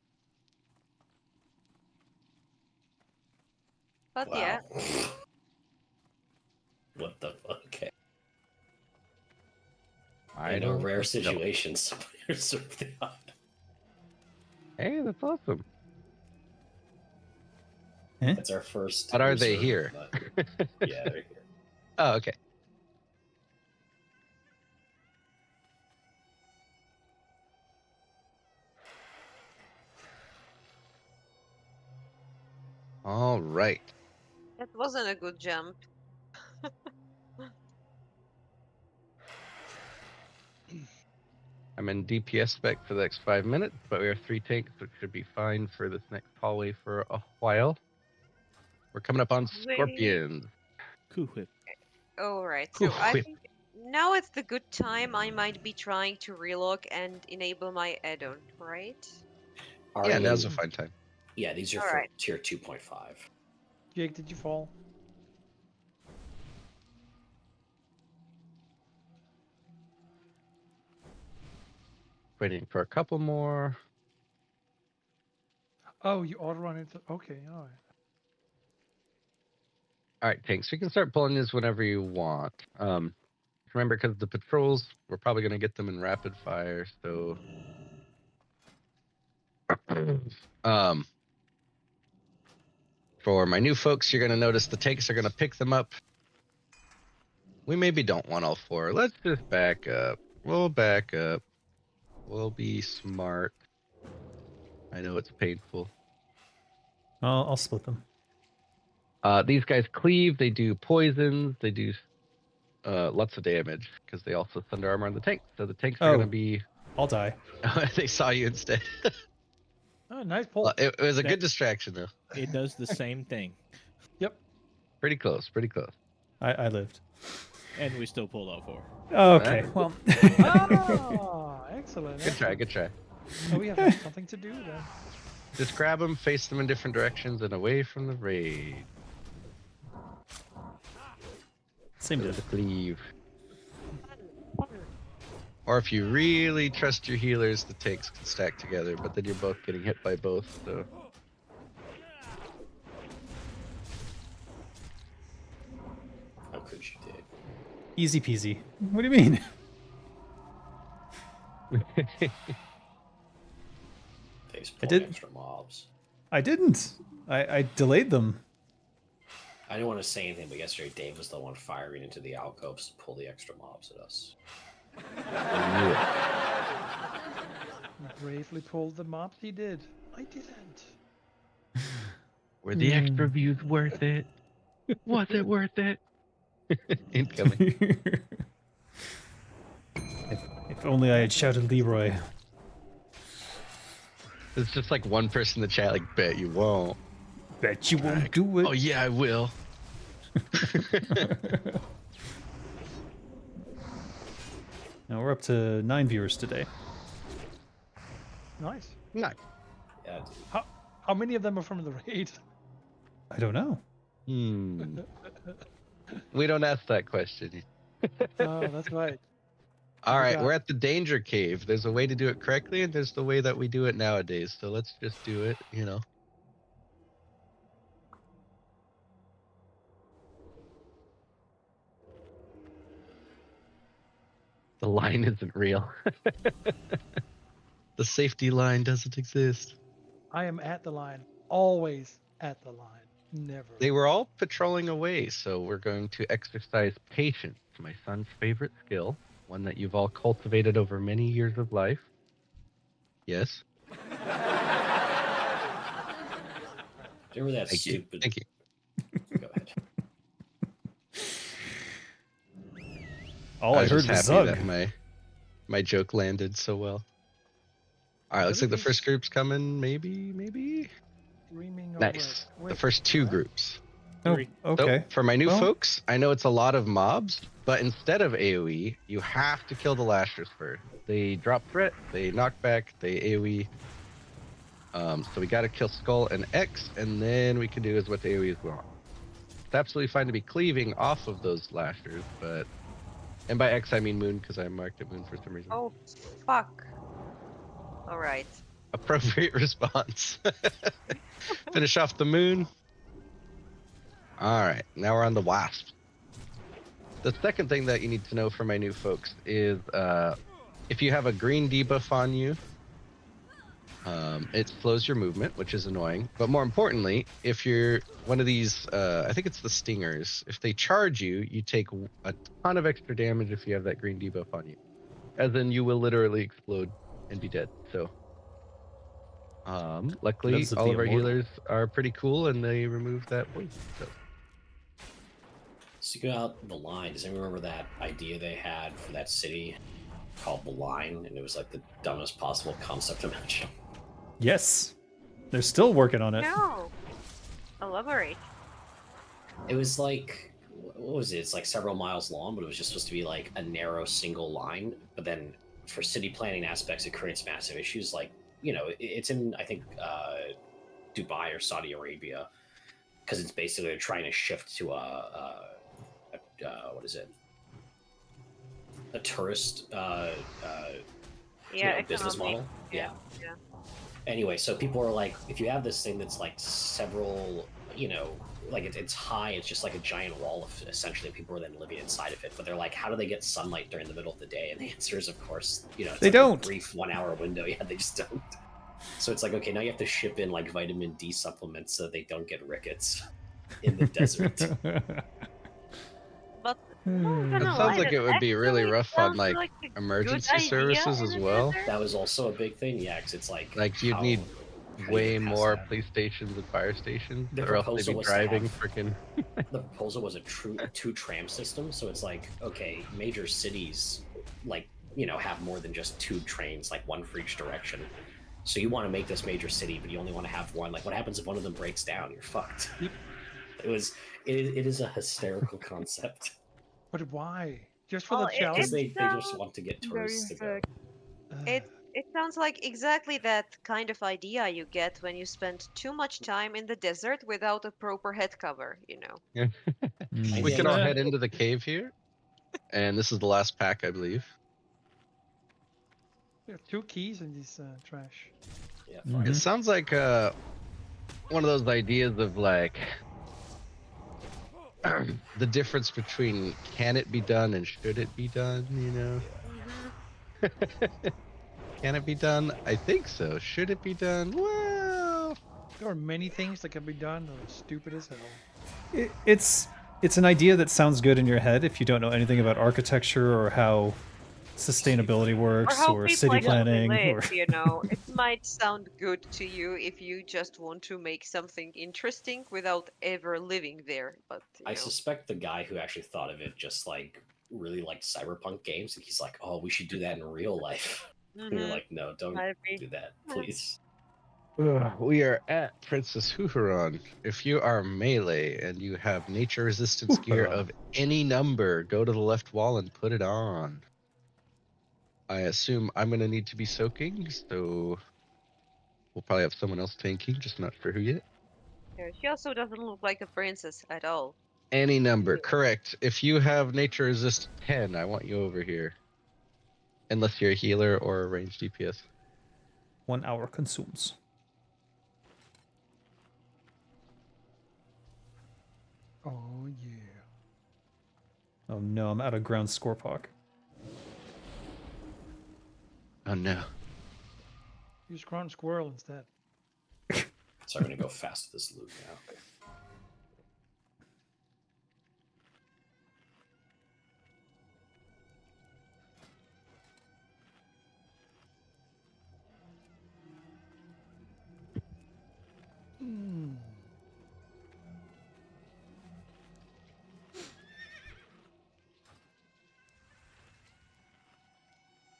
But yeah. Wow. What the fuck? Okay. I In a don't rare know. situation, somebody reserved the odd. Hey, that's awesome. That's our first. But are they reserve, here? but- Yeah, they're here. Oh, okay. All right. That wasn't a good jump. I'm in DPS spec for the next 5 minutes, but we have 3 tanks, which should be fine for this next hallway for a while. We're coming up on Sweet. scorpions. Cool whip. Alright, Cool so I whip. think now it's the good time I might be trying to relog and enable my add-on, right? Are Yeah, you- now's a fine time. Yeah, these are All for right. tier 2.5. Jake, did you fall? Waiting for a couple more. Oh, you auto run into. Okay, all right. All right, tanks. You can start pulling these whenever you want. Remember, because the patrols, we're probably going to get them in rapid fire. So, for my new folks, you're going to notice the tanks are going to pick them up. We maybe don't want all 4. Let's just back up. We'll back up. We'll be smart. I know it's painful. I'll split them. These guys cleave. They do poisons. They do lots of damage because they also thunder armor on the tank. So the tanks are going to be. I'll die. They saw you instead. Oh, nice pull. It was a That- good distraction though. It does the same thing, Pretty close. Pretty close. I lived. and we still pulled all 4. Okay, well. Ah, excellent. Good try. Good try. So we have something to do then. Just grab them, face them in different directions, and away from the raid. Same To diff. the cleave. Or if you really trust your healers, the tanks can stack together, but then you're both getting hit by both, so. How could you did? Easy peasy. What do you mean? Face I pulling did- extra mobs. I didn't. I delayed them. I didn't want to say anything, but yesterday Dave was the one firing into the alcoves to pull the extra mobs at us. Bravely pulled the mobs he did. I didn't. Were the extra views worth it? Was it worth it? Incoming. If only I had shouted Leroy. It's just like one person in the chat, like, bet you won't. Bet you won't do it. Oh, yeah, I will. Now we're up to 9 viewers today. Nice. Nice. Yeah, dude. How many of them are from the raid? I don't know. We don't ask that question. Oh, that's right. All right, Yeah. we're at the danger cave. There's a way to do it correctly, and there's the way that we do it nowadays. So let's just do it, you know. The line isn't real. The safety line doesn't exist. I am at the line. Always at the line. Never. They were all patrolling away, so we're going to exercise patience, my son's favorite skill, one that you've all cultivated over many years of life. Yes. Remember that Thank you. stupid. Thank you. Go ahead. All I was heard just was happy Zug. that my joke landed so well. All right, looks like the Everything's- first group's coming. Maybe. Dreaming of Nice. red. The first 2 groups. Oh, Three. So, okay. for my new Well- folks, I know it's a lot of mobs, but instead of AoE, you have to kill the lashers first. They drop threat, they knock back, they AoE. So we got to kill Skull and X, and then we can do is what the AoEs want. It's absolutely fine to be cleaving off of those lashers, but And by X I mean moon because I marked it moon for some reason. Oh, fuck. All right. Appropriate response. Finish off the moon. All right, now we're on the wasp. The second thing that you need to know for my new folks is if you have a green debuff on you, it slows your movement, which is annoying. But more importantly, if you're one of these, I think it's the stingers, if they charge you, you take a ton of extra damage if you have that green debuff on you. As in, you will literally explode and be dead. So, luckily, Because of all the of our immortal. healers are pretty cool, and they remove that poison. So. Speaking out the line, does anyone remember that idea they had for that city called the Line? And it was like the dumbest possible concept imaginable. Yes. They're still working on it. No. Elaborate. It was like, what was it? It's like several miles long, but it was just supposed to be like a narrow single line. But then for city planning aspects, it creates massive issues. Like, you know, it's in, I think, Dubai or Saudi Arabia, because it's basically trying to shift to what is it? A tourist business model. Yeah. Anyway, so people are like, if you have this thing that's like several, you know, like it's high, it's just like a giant wall of essentially people are then living inside of it. But they're like, how do they get sunlight during the middle of the day? And the answer is, of course, you know, it's They like don't. a brief 1 hour window. Yeah, they just don't. So it's like, okay, now you have to ship in like vitamin D supplements so they don't get rickets in the desert. But That sounds like it would be really rough on like a emergency good idea services in as the well. desert. That was also a big thing. Yeah, because it's like You'd how- need how do you way get past more that? police stations and fire stations, The or else they'd proposal be was to driving have- freaking. The proposal was a two tram system, so it's like, okay, major cities, like, you know, have more than just two trains, like one for each direction. So you want to make this major city, but you only want to have one. Like, what happens if one of them breaks down? You're fucked. It is a hysterical concept. But why? Just for Well, the it- Because challenge? they just want to get tourists to go. It sounds like exactly that kind of idea you get when you spend too much time in the desert without a proper head cover, you know. We can all Yeah. head into the cave here, and this is the last pack, I believe. There are 2 keys in this trash. Yeah, Mhm. It sounds like one of those ideas of like the difference between can it be done and should it be done, you know? Can it be done? I think so. Should it be done? Well, There are many things that can be done that are stupid as hell. It's an idea that sounds good in your head if you don't know anything about architecture or how sustainability works Or how or people city actually planning live, or you know. It might sound good to you if you just want to make something interesting without ever living there, but you I know. suspect the guy who actually thought of it just like really liked cyberpunk games, and he's like, "Oh, we should do that in real life." And you're Mhm. like, "No, don't I agree. do that, please." we are at Princess Huhuron. If you are melee and you have nature resistance gear Huhuron. of any number, go to the left wall and put it on. I assume I'm going to need to be soaking, so we'll probably have someone else tanking, just not sure who yet. Yeah, she also doesn't look like a princess at all. Any number, correct. If you have nature resist 10, I want you over here. Unless you're a healer or a ranged DPS. 1 hour consumes. Oh, yeah. Oh no, I'm out of ground score pock. Oh no. Use ground squirrel instead. So I'm gonna go fast with this loot now.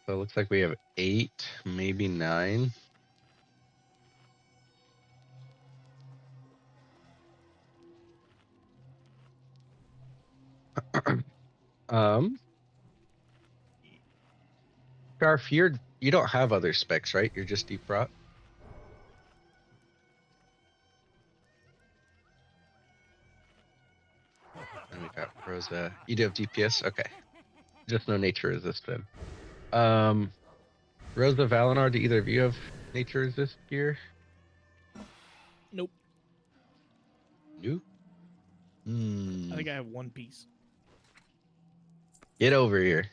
So it looks like we have 8, maybe 9. Garf, you don't have other specs, right? You're just deep rot. And we got Rosa. You do have DPS? Okay. Just no nature resist then. Rosa Valinor, do either of you have nature resist gear? Nope. Nope. I think I have one piece. Get over here.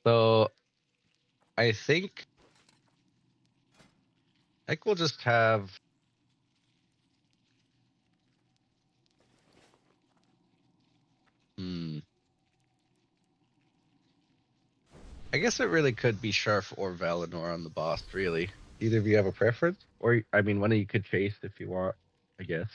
So I think we'll just have I guess it really could be Sharf or Valinor on the boss, really. Either of you have a preference? Or, I mean, one of you could chase if you want, I guess.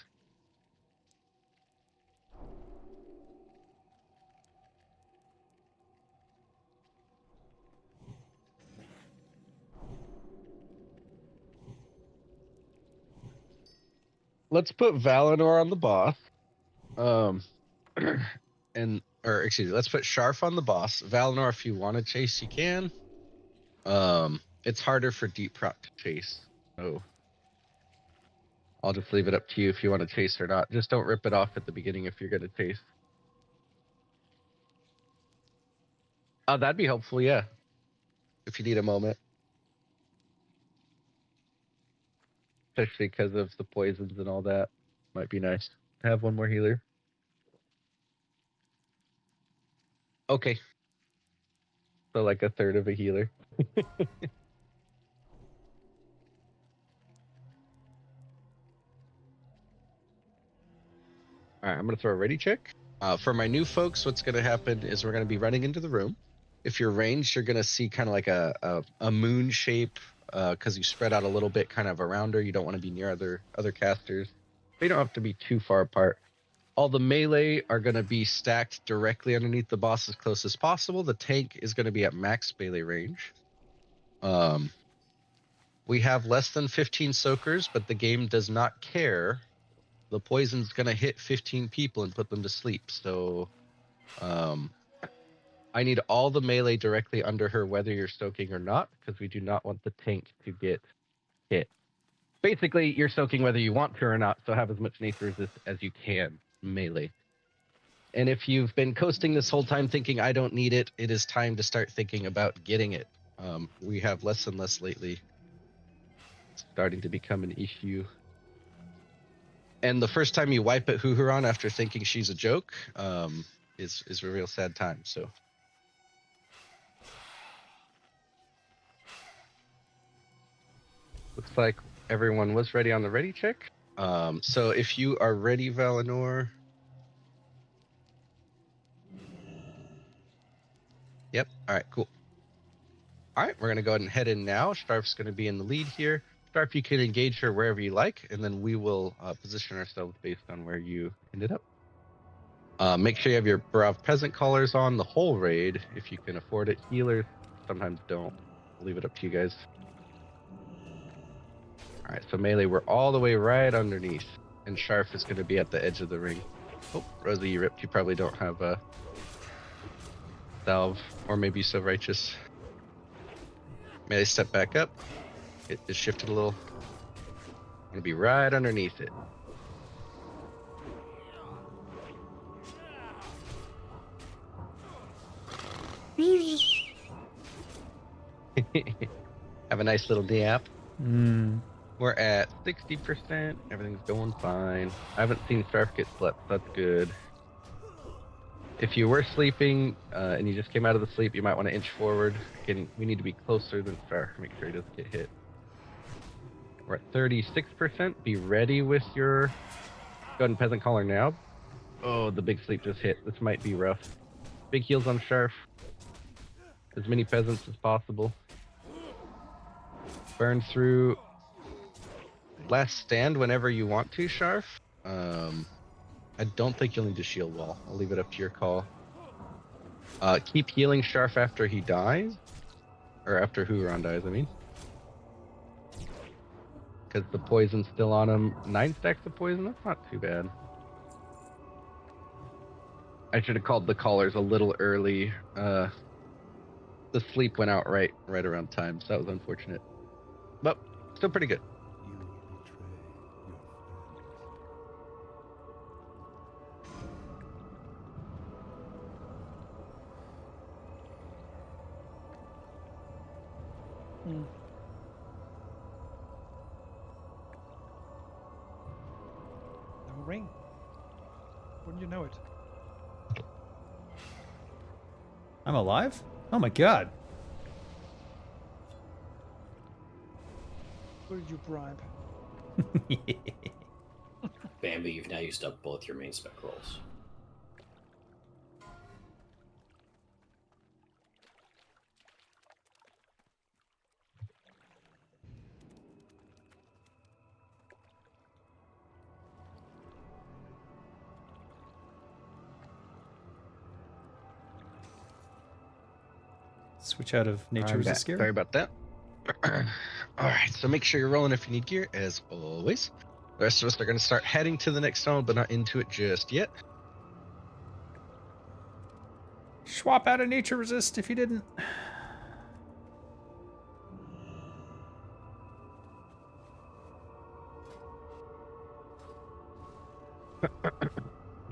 Let's put Valinor on the boss. Let's put Sharf on the boss. Valinor, if you want to chase, you can. It's harder for Deep Prot to chase, so I'll just leave it up to you if you want to chase or not. Just don't rip it off at the beginning if you're going to chase. Oh, that'd be helpful, yeah. If you need a moment. Especially because of the poisons and all that. Might be nice to have one more healer. Okay. So like a third of a healer. All right, I'm going to throw a ready check. For my new folks, what's going to happen is we're going to be running into the room. If you're ranged, you're going to see kind of like a moon shape because you spread out a little bit kind of around her. You don't want to be near other casters. But you don't have to be too far apart. All the melee are going to be stacked directly underneath the boss as close as possible. The tank is going to be at max melee range. We have less than 15 soakers, but the game does not care. The poison's going to hit 15 people and put them to sleep. So I need all the melee directly under her, whether you're soaking or not, because we do not want the tank to get hit. Basically, you're soaking whether you want to or not, so have as much nature resist as you can, melee. And if you've been coasting this whole time thinking, I don't need it, it is time to start thinking about getting it. We have less and less lately. It's starting to become an issue. And the first time you wipe at Huhuron after thinking she's a joke is a real sad time, so... Looks like everyone was ready on the ready check. So if you are ready, Valinor. Yep. All right, cool. All right, we're going to go ahead and head in now. Starf's going to be in the lead here. Starf, you can engage her wherever you like, and then we will position ourselves based on where you ended up. Make sure you have your Barav Peasant collars on the whole raid if you can afford it. Healers sometimes don't. I'll leave it up to you guys. All right, so melee, we're all the way right underneath, and Sharf is going to be at the edge of the ring. Oh, Rosie, you ripped. You probably don't have a salve, or maybe so righteous. Melee, step back up. It just shifted a little. I'm going to be right underneath it. Have a nice little nap. We're at 60%. Everything's going fine. I haven't seen Starf get slept. That's good. If you were sleeping and you just came out of the sleep, you might want to inch forward. Again, we need to be closer than Starf. Make sure he doesn't get hit. We're at 36%. Be ready with your... Go ahead and Peasant Collar now. Oh, the big sleep just hit. This might be rough. Big heals on Sharf. As many peasants as possible. Burn through... Last stand whenever you want to, Sharf. I don't think you'll need to shield wall. I'll leave it up to your call. Keep healing Sharf after he dies. Or after Huron dies, I mean. Because the poison's still on him. 9 stacks of poison? That's not too bad. I should have called the callers a little early. The sleep went out right around time, so that was unfortunate. But still pretty good. Mm. No ring. Wouldn't you know it? I'm alive? Oh my god. Who did you bribe? Bambi, you've now used up both your main spec rolls. Switch out of nature I'm resist back. gear. Sorry about that. All right, so make sure you're rolling if you need gear, as always. The rest of us are going to start heading to the next zone, but not into it just yet. Swap out of nature resist if you didn't.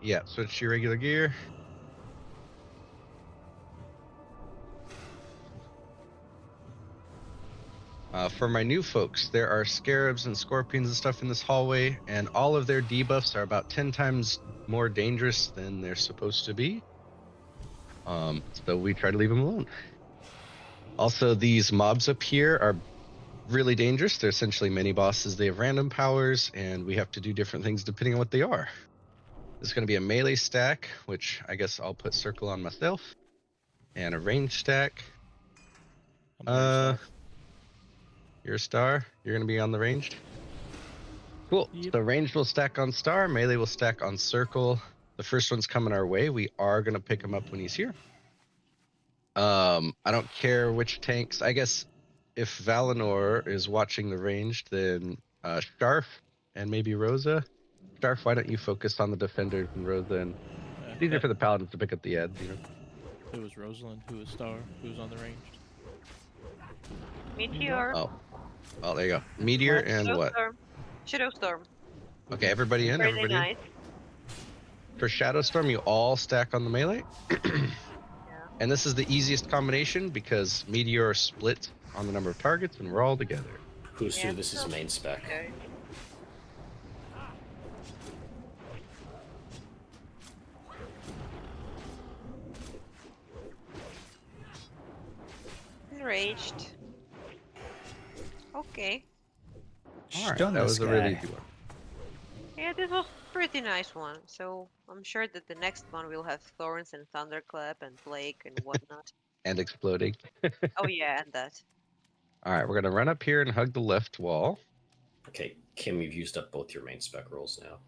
Yeah, switch to your regular gear. For my new folks, there are scarabs and scorpions and stuff in this hallway, and all of their debuffs are about 10 times more dangerous than they're supposed to be. So we try to leave them alone. Also, these mobs up here are really dangerous. They're essentially mini bosses. They have random powers, and we have to do different things depending on what they are. There's going to be a melee stack, which I guess I'll put circle on myself, and a range stack. You're a star. You're going to be on the ranged. Cool. Yep. So ranged will stack on star. Melee will stack on circle. The first one's coming our way. We are going to pick him up when he's here. I don't care which tanks. I guess if Valinor is watching the ranged, then Starf and maybe Rosa. Starf, why don't you focus on the defenders and Rosa? And it's easier for the paladins to pick up the ads, you know? Who was Rosalind? Who was Star? Who was on the ranged? Meteor. Oh, there you go. Meteor and what? Shadowstorm. Shadowstorm. Okay, everybody in. Really Everybody nice. in. For Shadowstorm, you all stack on the melee. And this is the easiest combination because Meteor split on the number of targets and we're all together. Who's who? This is main spec. Okay. Enraged. Okay. All right, Stun that this was a really guy. good one. Yeah, this was pretty nice one. So I'm sure that the next one will have thorns and thunderclap and plague and whatnot. And exploding. Oh yeah, and that. All right, we're going to run up here and hug the left wall. Okay, Kim, you've used up both your main spec rolls now.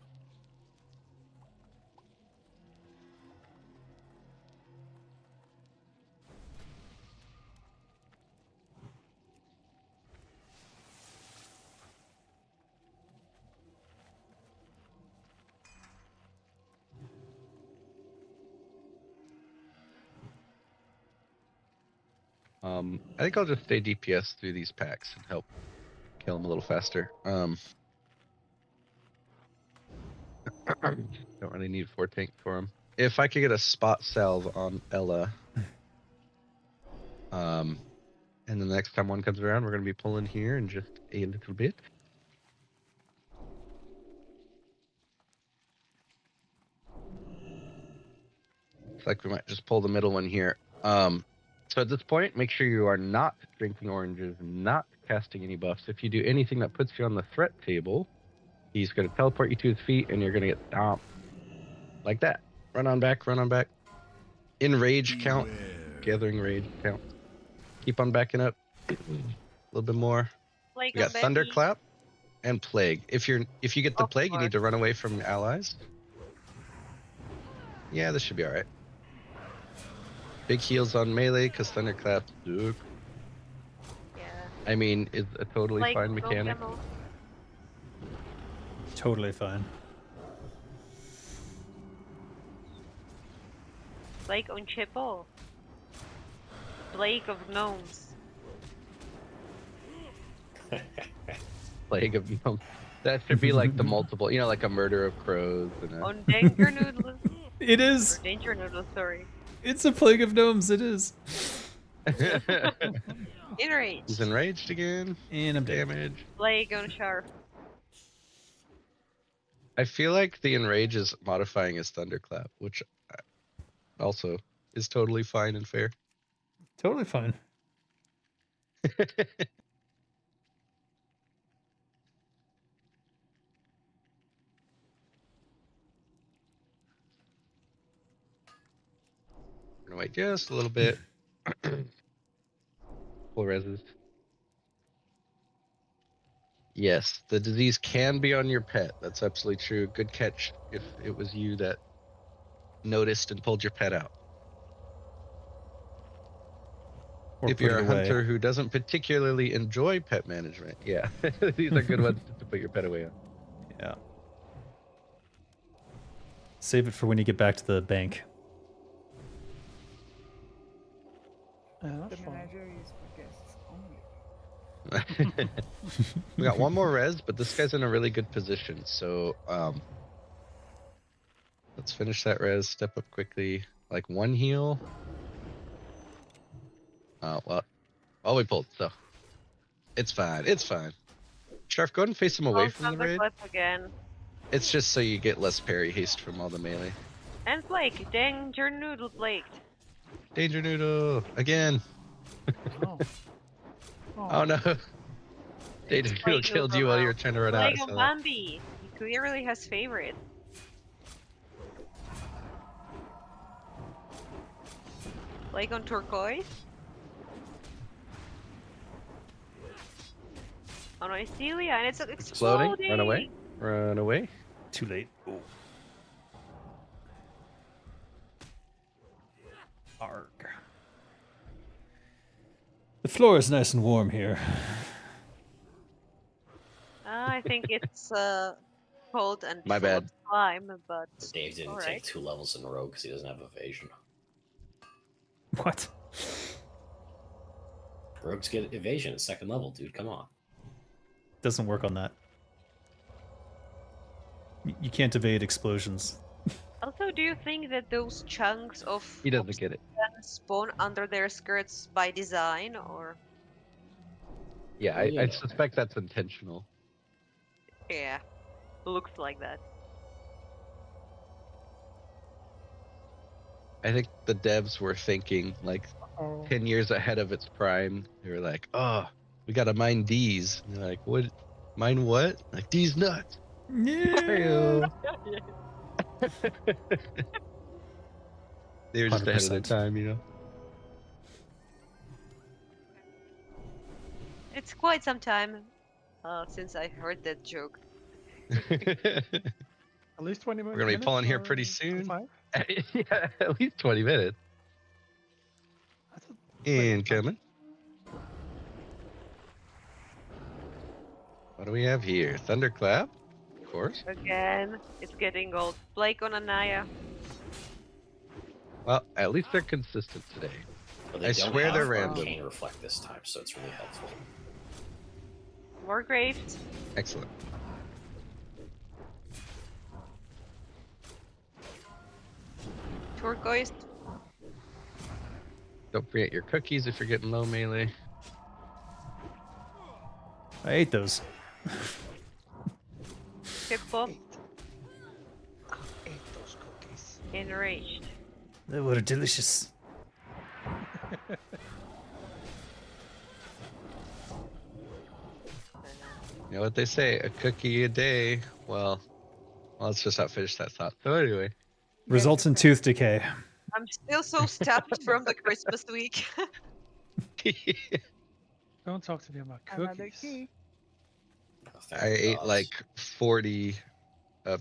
I think I'll just stay DPS through these packs and help kill them a little faster. Don't really need 4 tank for him. If I could get a spot salve on Ella, and then the next time one comes around, we're gonna be pulling here in just a little bit. Looks like we might just pull the middle one here. So at this point, make sure you are not drinking oranges, not casting any buffs. If you do anything that puts you on the threat table, he's going to teleport you to his feet, and you're going to get stomped. Like that. Run on back, run on back. In rage count. Gathering rage count. Keep on backing up. A little bit more. Plague We got on Becky. Thunderclap and Plague. If you get the Of Plague, you need to course. run away from your allies. Yeah, this should be alright. Big heals on melee because Thunderclap. Yeah. I mean, it's a totally Plague fine no mechanic. demo. Totally fine. Plague on Chippo. Plague of gnomes. Plague of Gnomes. That should be like the multiple, you know, like a murder of crows. And On Danger Noodles. It is. Or Danger Noodles, sorry. It's a plague of gnomes. It is. Enraged. He's enraged again. And I'm dead. Damage. Plague on Sharp. I feel like the enrage is modifying his thunderclap, which also is totally fine and fair. Totally fine. We're gonna wait just a little bit. Full reses. Yes, the disease can be on your pet. That's absolutely true. Good catch if it was you that noticed and pulled your pet out. Or If put you're it a away. hunter who doesn't particularly enjoy pet management, yeah, these are good ones to put your pet away on. Yeah. Save it for when you get back to the bank. Yeah, The that's fine. menagerie is for guests only. We got one more res, but this guy's in a really good position. So let's finish that res. Step up quickly. Like one heal. Well, we pulled, so it's fine. It's fine. Sharf, go ahead and face him away from the raid. Thunderclap again. It's just so you get less parry haste from all the melee. And Blake, danger noodle Blake. Danger noodle again. Oh. Oh no. Danger noodle Blake killed you while you were trying to run out. Blake on So. Bambi. He clearly has favorite. Blake on turquoise. Oh no, it's Celia and it's exploding. Exploding. Run away. Run away. Too late. Oh. Arg. The floor is nice and warm here. I think it's cold and My full of bad. slime, but Dave didn't alright. take 2 levels in a row because he doesn't have evasion. What? Rogues get evasion at 2nd level, dude. Come on. Doesn't work on that. You can't evade explosions. Also, do you think that those chunks of He doesn't get it. obsidian spawn under their skirts by design, or Yeah, I Yeah. suspect that's intentional. yeah, looks like that. I think the devs were thinking like Oh. 10 years ahead of its prime. They were like, oh, we gotta mine these. And they're like, what? Mine what? Like, these nuts. Yeah. They were just ahead of their 100%. time, you It's quite some time since I heard that joke. know? At least 20 minutes. We're gonna be pulling here pretty soon. 25? Yeah, at least 20 minutes. I thought- Incoming. What do we have here? Thunderclap, of course. Again, it's getting old. Blake on Anaya. Well, at least they're consistent today. But they I don't swear have they're random. Arcane Reflect this time, so it's really helpful. More graves. Excellent. Turquoise. Don't forget your cookies if you're getting low melee. I ate those. Hippo. Ate those cookies. Enraged. They were delicious. You know what they say, a cookie a day. Well, let's just not finish that thought. So anyway. Results in tooth decay. I'm still so stuffed from the Christmas week. Don't talk to me about Another cookies. key. Oh, thank I ate gods. like 40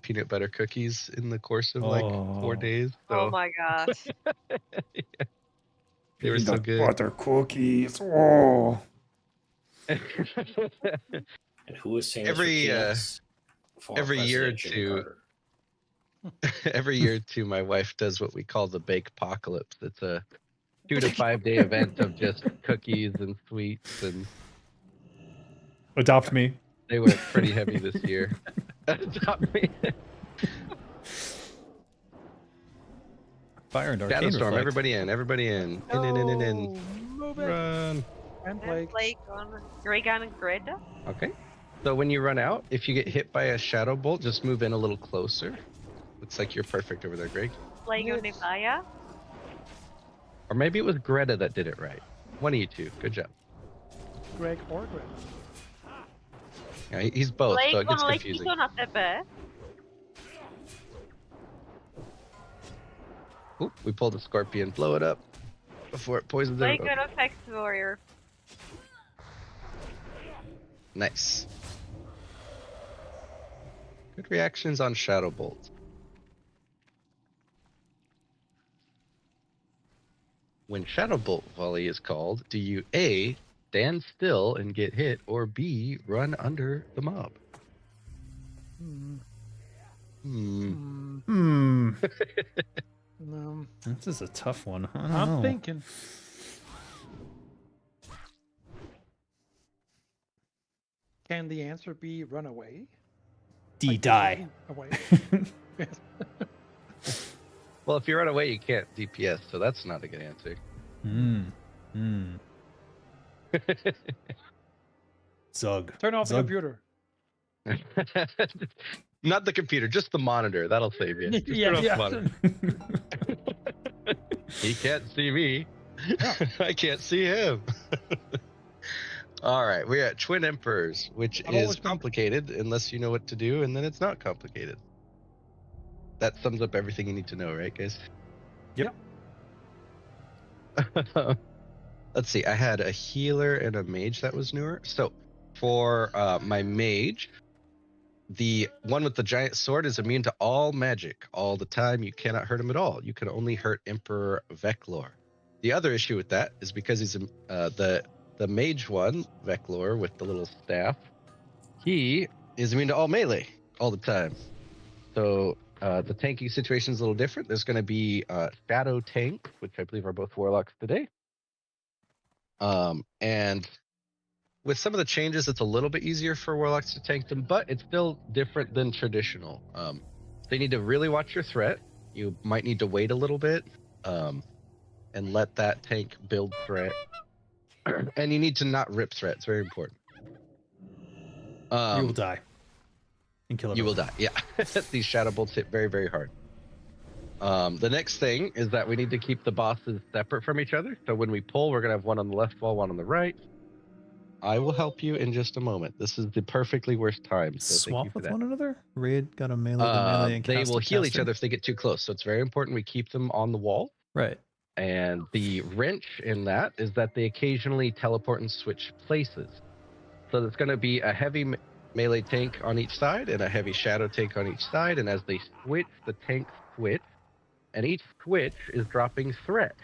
peanut butter cookies in the course of like 4 Oh. days. So Oh my god. they were so good. Butter cookies. Oh. And who is saying Every, every year or Jimmy two- Carter. Every year or two, my wife does what we call the bake apocalypse. It's a 2 to 5 day event of just cookies and sweets, and Adopt me. they went pretty heavy this year. Adopt me. Fire and arcane Shadowstorm, reflect. everybody in, everybody in. In. Move it. Run. And And Plague. on Raygun and Greta. Okay. So when you run out, if you get hit by a shadow bolt, just move in a little closer. Looks like you're perfect over there, Greg. Plague on Yes. Nevaya. Or maybe it was Greta that did it right. One of you two. Good job. Greg or Greg. Yeah, he's both, so Plague it gets on confusing. Lequito, not the best. Ooh, we pull the scorpion, blow it up before it poisons Plague everyone. on Effect Warrior. Nice. Good reactions on Shadow Bolt. When Shadow Bolt volley is called, do you A, stand still and get hit, or B, run under the mob? This is a tough one. I don't I'm know. thinking. Can the answer be run away? D die. Away. Well, if you run away, you can't DPS, so that's not a good answer. Zug. Turn off the Zug. computer. Not the computer, just the monitor. That'll save you. Just Yeah, turn off yeah. the monitor. He can't see me. I can't see him. All right, we're at Twin Emperors, which I've is always been- complicated unless you know what to do, and then it's not complicated. That sums up everything you need to know, right, guys? Yep. Let's see. I had a healer and a mage that was newer. So for my mage, the one with the giant sword is immune to all magic all the time. You cannot hurt him at all. You can only hurt Emperor Veclor. The other issue with that is because he's the mage one, Veclor, with the little staff, he is immune to all melee all the time. So the tanking situation is a little different. There's going to be Shadow Tank, which I believe are both Warlocks today. And with some of the changes, it's a little bit easier for Warlocks to tank them, but it's still different than traditional. They need to really watch your threat. You might need to wait a little bit and let that tank build threat. And you need to not rip threat. It's very important. You will die. And kill You will everyone. die, yeah. These Shadow Bolts hit very, very hard. The next thing is that we need to keep the bosses separate from each other. So when we pull, we're going to have one on the left wall, one on the right. I will help you in just a moment. This is the perfectly worst time. So thank you Swap for with that. one another? Raid got a melee to melee and They caster will heal each caster? other if they get too close. So it's very important we keep them on the wall. Right. And the wrench in that is that they occasionally teleport and switch places. So there's going to be a heavy melee tank on each side and a heavy shadow tank on each side. And as they switch, the tanks switch. And each switch is dropping threat.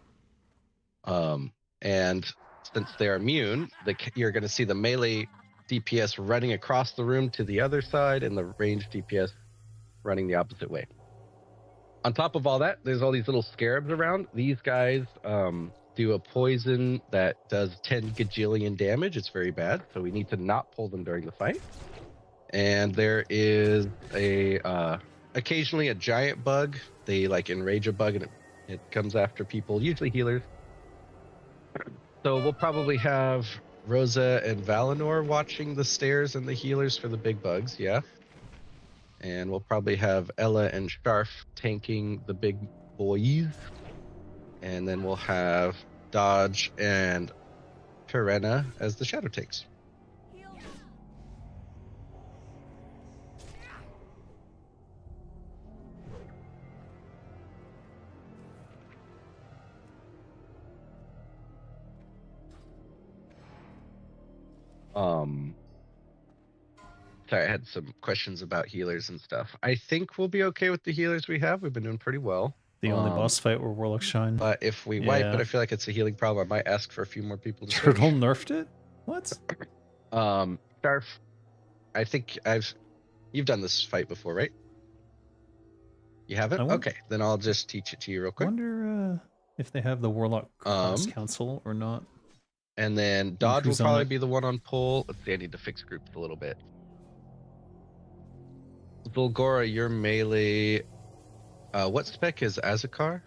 And since they're immune, you're going to see the melee DPS running across the room to the other side and the ranged DPS running the opposite way. On top of all that, there's all these little scarabs around. These guys do a poison that does 10 gajillion damage. It's very bad, so we need to not pull them during the fight. And there is occasionally a giant bug. They like enrage a bug and it comes after people, usually healers. So we'll probably have Rosa and Valinor watching the stairs and the healers for the big bugs, yeah. And we'll probably have Ella and Sharf tanking the big boys. And then we'll have Dodge and Perena as the shadow tanks. Sorry, I had some questions about healers and stuff. I think we'll be okay with the healers we have. We've been doing pretty well. The only boss fight where Warlock shine. But if we wipe Yeah. it, I feel like it's a healing problem. I might ask for a few more people to Turtle search. nerfed it? What? Sharf, I think you've done this fight before, right? You haven't? I won- Okay, then I'll just teach it to you real I quick. wonder if they have the Warlock class council or not. And then Dodge will who's on probably it? be the one on pull. Let's see, I need to fix groups a little bit. Volgora, your melee. What spec is Azakar?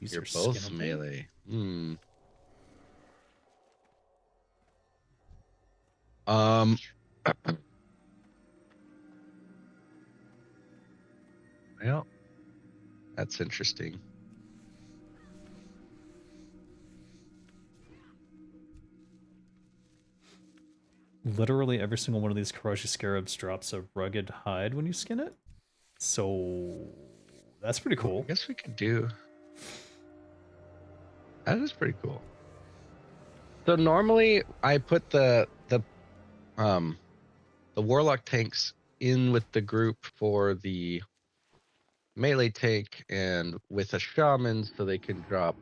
These You're are both skinnable. melee. Hmm. Um. Well, that's interesting. Literally every single one of these Karaji Scarabs drops a rugged hide when you skin it. So that's pretty cool. I guess we could do. That is pretty cool. So normally I put the warlock tanks in with the group for the melee tank and with a shaman so they can drop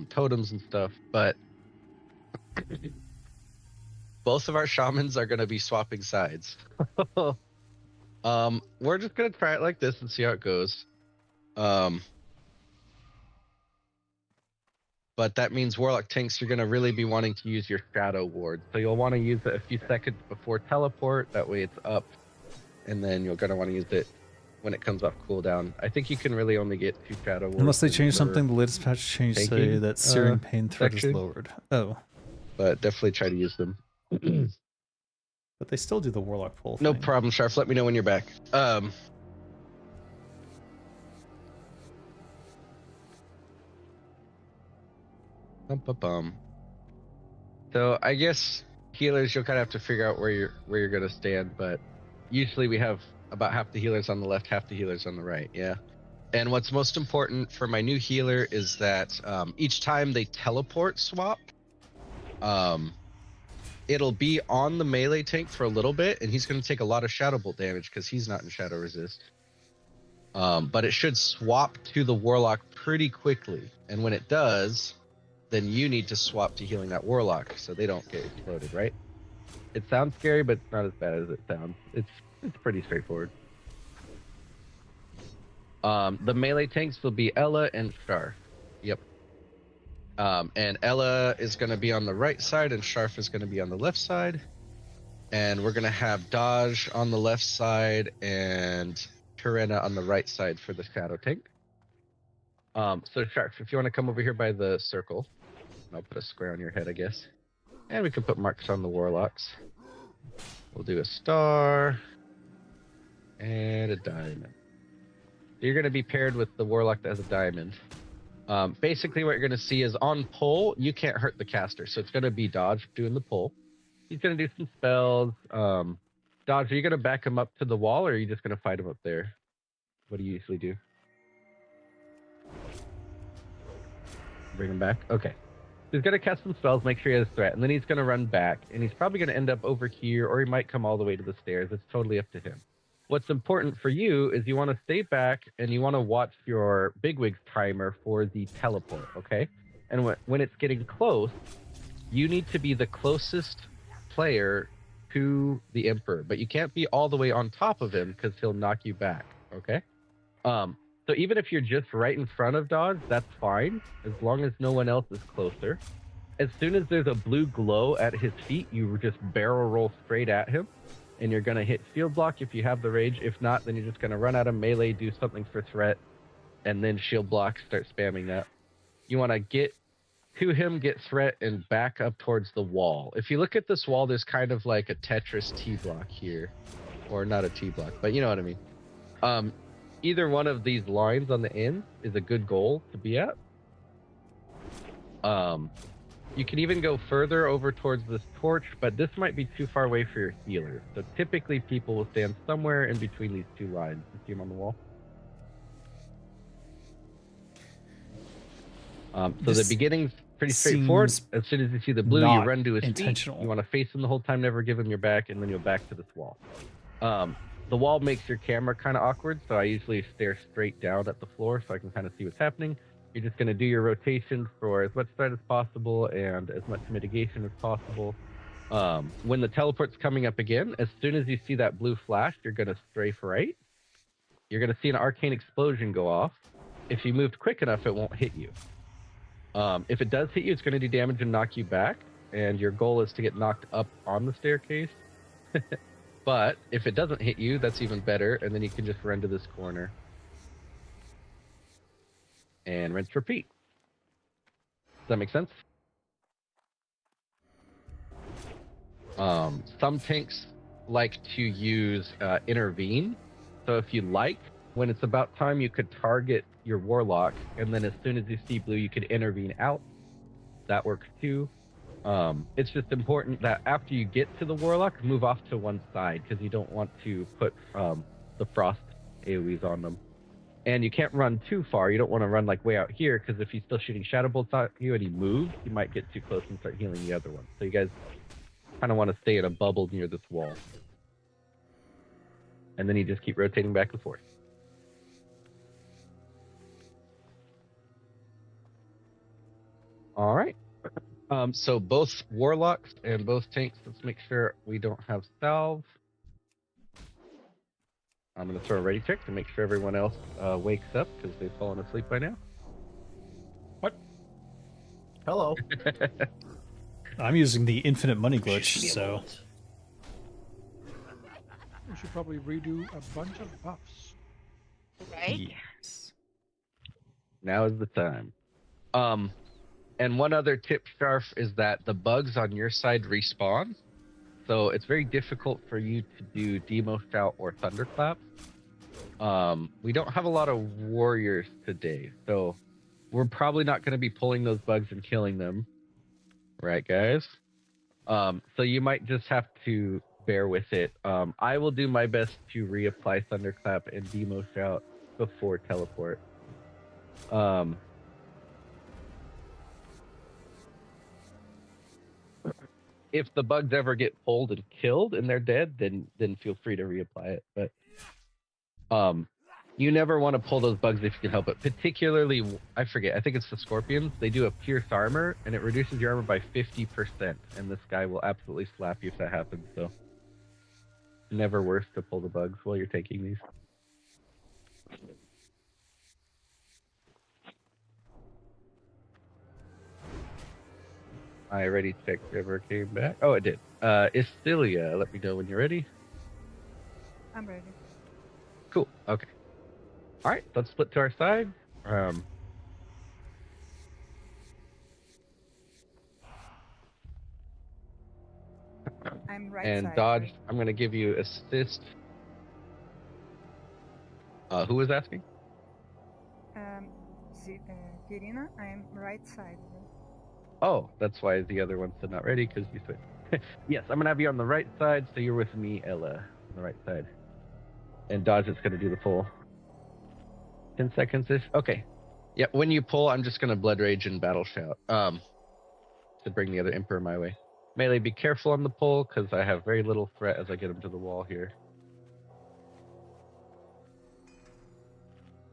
totems and stuff. But both of our shamans are going to be swapping sides. We're just going to try it like this and see how it goes. But that means warlock tanks, you're going to really be wanting to use your shadow ward. So you'll want to use it a few seconds before teleport. That way it's up. And then you're going to want to use it when it comes off cooldown. I think you can really only get 2 shadow wards. Unless they change something, the latest patch changed say tanking, that searing pain threat section. is lowered. Oh. But definitely try to use them. But they still do the warlock pull No thing. problem, Sharf. Let me know when you're back. So I guess healers, you'll kind of have to figure out where you're gonna stand. But usually we have about half the healers on the left, half the healers on the right. Yeah. And what's most important for my new healer is that each time they teleport swap, it'll be on the melee tank for a little bit, and he's going to take a lot of shadow bolt damage because he's not in shadow resist. But it should swap to the warlock pretty quickly, and when it does, then you need to swap to healing that warlock so they don't get exploded, right? It sounds scary, but it's not as bad as it sounds. It's pretty straightforward. The melee tanks will be Ella and Sharf. Yep. And Ella is going to be on the right side and Sharf is going to be on the left side. And we're going to have Dodge on the left side and Karena on the right side for the shadow tank. So Sharf, if you want to come over here by the circle, I'll put a square on your head, I guess. And we can put marks on the warlocks. We'll do a star and a diamond. You're going to be paired with the warlock that has a diamond. Basically, what you're going to see is on pull, you can't hurt the caster. So it's going to be Dodge doing the pull. He's going to do some spells. Dodge, are you going to back him up to the wall, or are you just going to fight him up there? What do you usually do? Bring him back? Okay. He's going to cast some spells, make sure he has a threat, and then he's going to run back. And he's probably going to end up over here, or he might come all the way to the stairs. It's totally up to him. What's important for you is you want to stay back and you want to watch your bigwigs timer for the teleport, okay? And when it's getting close, you need to be the closest player to the Emperor, but you can't be all the way on top of him because he'll knock you back, okay? So even if you're just right in front of Dodge, that's fine, as long as no one else is closer. As soon as there's a blue glow at his feet, you just barrel roll straight at him. And you're going to hit shield block if you have the rage. If not, then you're just going to run out of melee, do something for threat, and then shield block, start spamming that. You want to get to him, get threat, and back up towards the wall. If you look at this wall, there's kind of like a Tetris T block here. Or not a T block, but you know what I mean. Either one of these lines on the end is a good goal to be at. You can even go further over towards this torch, but this might be too far away for your healer. So typically people will stand somewhere in between these two lines. You see them on the wall? So the beginning's pretty straightforward. As soon as you see the blue, you run to his feet. You want to face him the whole time, never give him your back, and then you'll back to this wall. The wall makes your camera kind of awkward, so I usually stare straight down at the floor so I can kind of see what's happening. You're just going to do your rotation for as much threat as possible and as much mitigation as possible. When the teleport's coming up again, as soon as you see that blue flash, you're going to strafe right. You're going to see an arcane explosion go off. If you moved quick enough, it won't hit you. If it does hit you, it's going to do damage and knock you back. And your goal is to get knocked up on the staircase. But if it doesn't hit you, that's even better. And then you can just run to this corner. And rinse, repeat. that make sense? Some tanks like to use intervene. So if you like, when it's about time, you could target your warlock, and then as soon as you see blue, you could intervene out. That works too. It's just important that after you get to the warlock, move off to one side because you don't want to put the frost AoEs on them. And you can't run too far. You don't want to run like way out here because if he's still shooting shadow bolts at you and he moves, you might get too close and start healing the other one. So you guys kind of want to stay in a bubble near this wall. And then you just keep rotating back and forth. All right. So both warlocks and both tanks, let's make sure we don't have salve. I'm going to throw a ready check to make sure everyone else wakes up because they've fallen asleep by now. What? Hello. I'm using the infinite money Should glitch, be a so moment. We should probably redo a bunch of buffs. Right? yes. Now is the time. And one other tip, Scarf, is that the bugs on your side respawn. So it's very difficult for you to do Demo Shout or Thunderclap. We don't have a lot of warriors today, so we're probably not going to be pulling those bugs and killing them. Right, guys? So you might just have to bear with it. I will do my best to reapply Thunderclap and Demo Shout before teleport. If the bugs ever get pulled and killed and they're dead, then feel free to reapply it. But you never want to pull those bugs if you can help it. Particularly, I forget, I think it's the scorpions. They do a pierce armor, and it reduces your armor by 50%. And this guy will absolutely slap you if that happens. So never worth to pull the bugs while you're taking these. I already checked ever came back. Oh, it did. Istilia, let me know when you're ready. I'm ready. Cool. Okay. All right, let's split to our side. I'm right And side. Dodge, right? I'm going to give you assist. Who was asking? Kirina, I'm right side. Oh, that's why the other one said not ready, because you switched. Yes, I'm going to have you on the right side, so you're with me, Ella, on the right side. And Dodge is going to do the pull. 10 seconds-ish. Okay. Yeah, when you pull, I'm just going to Blood Rage and Battle Shout to bring the other Emperor my way. Melee, be careful on the pull, because I have very little threat as I get him to the wall here.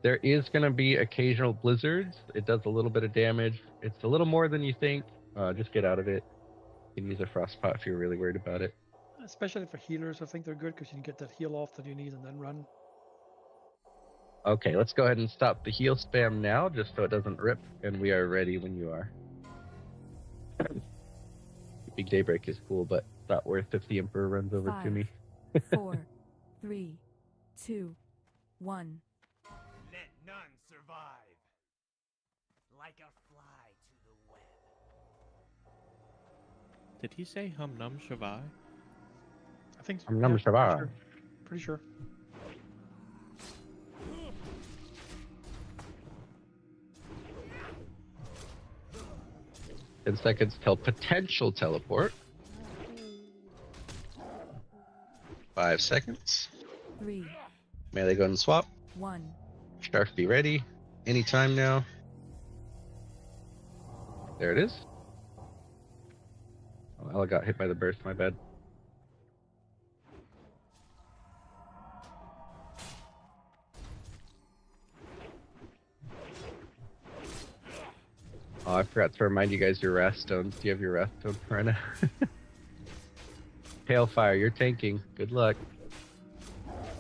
There is going to be occasional blizzards. It does a little bit of damage. It's a little more than you think. Just get out of it. You can use a Frostpot if you're really worried about it. Especially for healers, I think they're good because you can get that heal off that you need and then run. Okay, let's go ahead and stop the heal spam now, just so it doesn't rip, and we are ready when you are. Big Daybreak is cool, but not worth if the Emperor runs over to me. 4, 3, 2, 1. Let none survive. Like a fly to the web. Did he say hum num shavai? I think so. I'm number pretty Shabbat. sure. Pretty sure. Ten seconds till potential teleport. 5 seconds. 3, Melee go and swap. 1. Scarf be ready. Anytime now. There it is. Oh, Ella got hit by the burst, my bad. Oh, I forgot to remind you guys your Wrath Stones. Do you have your Wrath Stone, Rena? Hailfire, you're tanking. Good luck.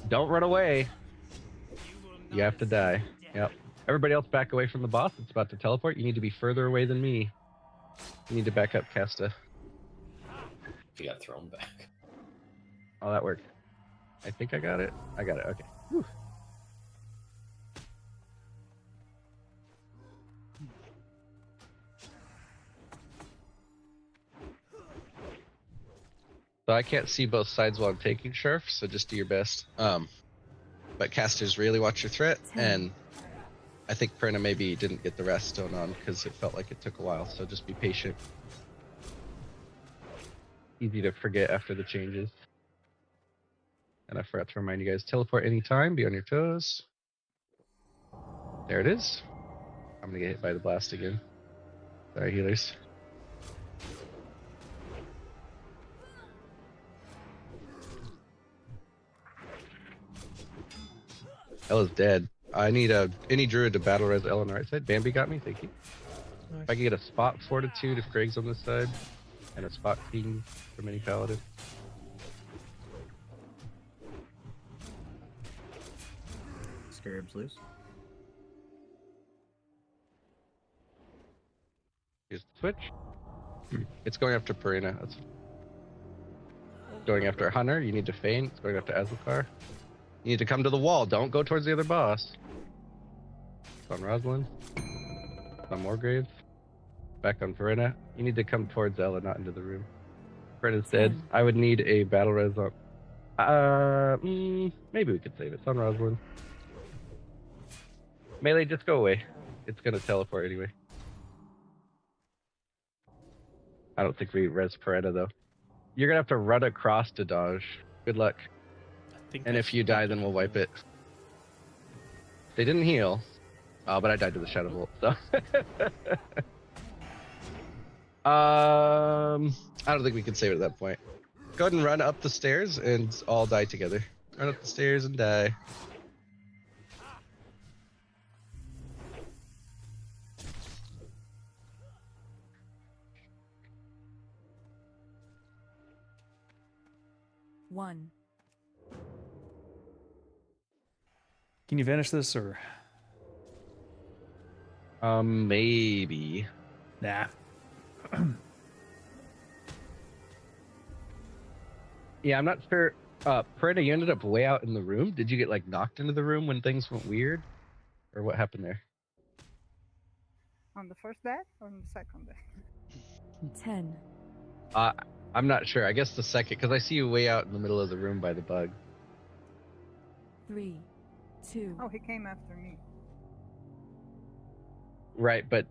Don't run away. You have to die. Yep. Everybody else back away from the boss. It's about to teleport. You need to be further away than me. You need to back up, Casta. He got thrown back. Oh, that worked. I think I got it. I got it. Okay. Whew. So I can't see both sides while I'm taking Sharf, so just do your best. But casters really watch your threat, 10, and I think Perna maybe didn't get the Wrath Stone on because it felt like it took a while, so just be patient. Easy to forget after the changes. And I forgot to remind you guys, teleport anytime, be on your toes. There it is. I'm gonna get hit by the blast again. Sorry, healers. Ella's dead. I need any druid to battle res Ella on the right side. Bambi got me, thank you. Nice. If I could get a spot fortitude if Greg's on this side, and a spot king from any paladin. Scarab's loose. Here's the switch. It's going after Purina. That's going after Hunter. You need to feign. It's going after Azukar. You need to come to the wall. Don't go towards the other boss. It's on Rosalind. It's on Morgrave. Back on Purina. You need to come towards Ella, not into the room. Purina's dead. 10, I would need a battle res on. Maybe we could save it. It's on Rosalind. Melee, just go away. It's gonna teleport anyway. I don't think we res Peretta though. You're gonna have to run across to dodge. Good luck. I think And that's if you die, then we'll wipe it. They didn't heal. Oh, but I died to the Shadow Bolt, so. I don't think we can save it at that point. Go ahead and run up the stairs and all die together. Run up the stairs and die. one. Can you vanish this or Maybe. nah? Yeah, I'm not sure. Peretta, you ended up way out in the room. Did you get like knocked into the room when things went weird? Or what happened there? On the first death or on the second death? 10, I'm not sure. I guess the second, because I see you way out in the middle of the room by the bug. 3, 2. Oh, he came after me. Right, but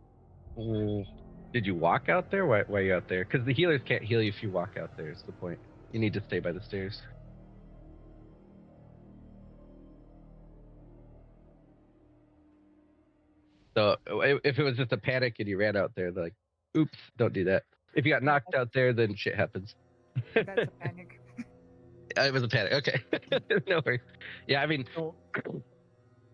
did you walk out there? Why are you out there? Because the healers can't heal you if you walk out there, is the point. You need to stay by the stairs. So if it was just a panic and you ran out there, like, oops, don't do that. If you got knocked out there, then shit happens. That's a panic. It was a panic. Okay. No worries. Yeah, I mean, So,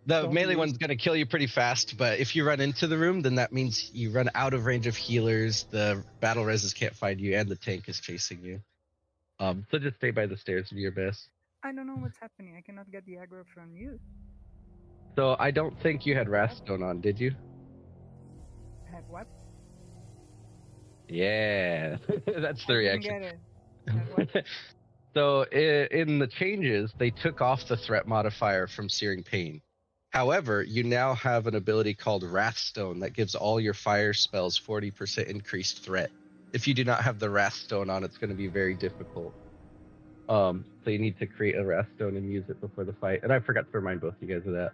the don't melee use- one's going to kill you pretty fast, but if you run into the room, then that means you run out of range of healers, the battle reses can't find you, and the tank is chasing you. So just stay by the stairs and do your best. I don't know what's happening. I cannot get the aggro from you. So I don't think you had Wrathstone on, did you? I have what? Yeah, that's the I didn't reaction. get it. Have what? So in the changes, they took off the threat modifier from Searing Pain. However, you now have an ability called Wrathstone that gives all your fire spells 40% increased threat. If you do not have the Wrathstone on, it's going to be very difficult. So you need to create a Wrathstone and use it before the fight. And I forgot to remind both you guys of that.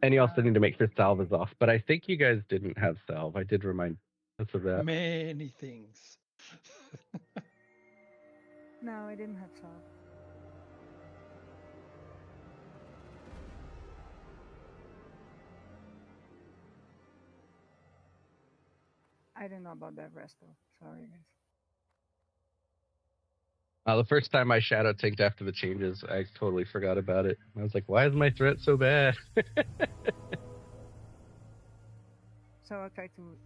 And you also need to make sure salve is off. But I think you guys didn't have salve. I did remind us of that. many things. No, I didn't have salve. I didn't know about that rest though. Sorry, guys. The first time I shadow tanked after the changes, I totally forgot about it. I was like, why is my threat so bad? So I'll try to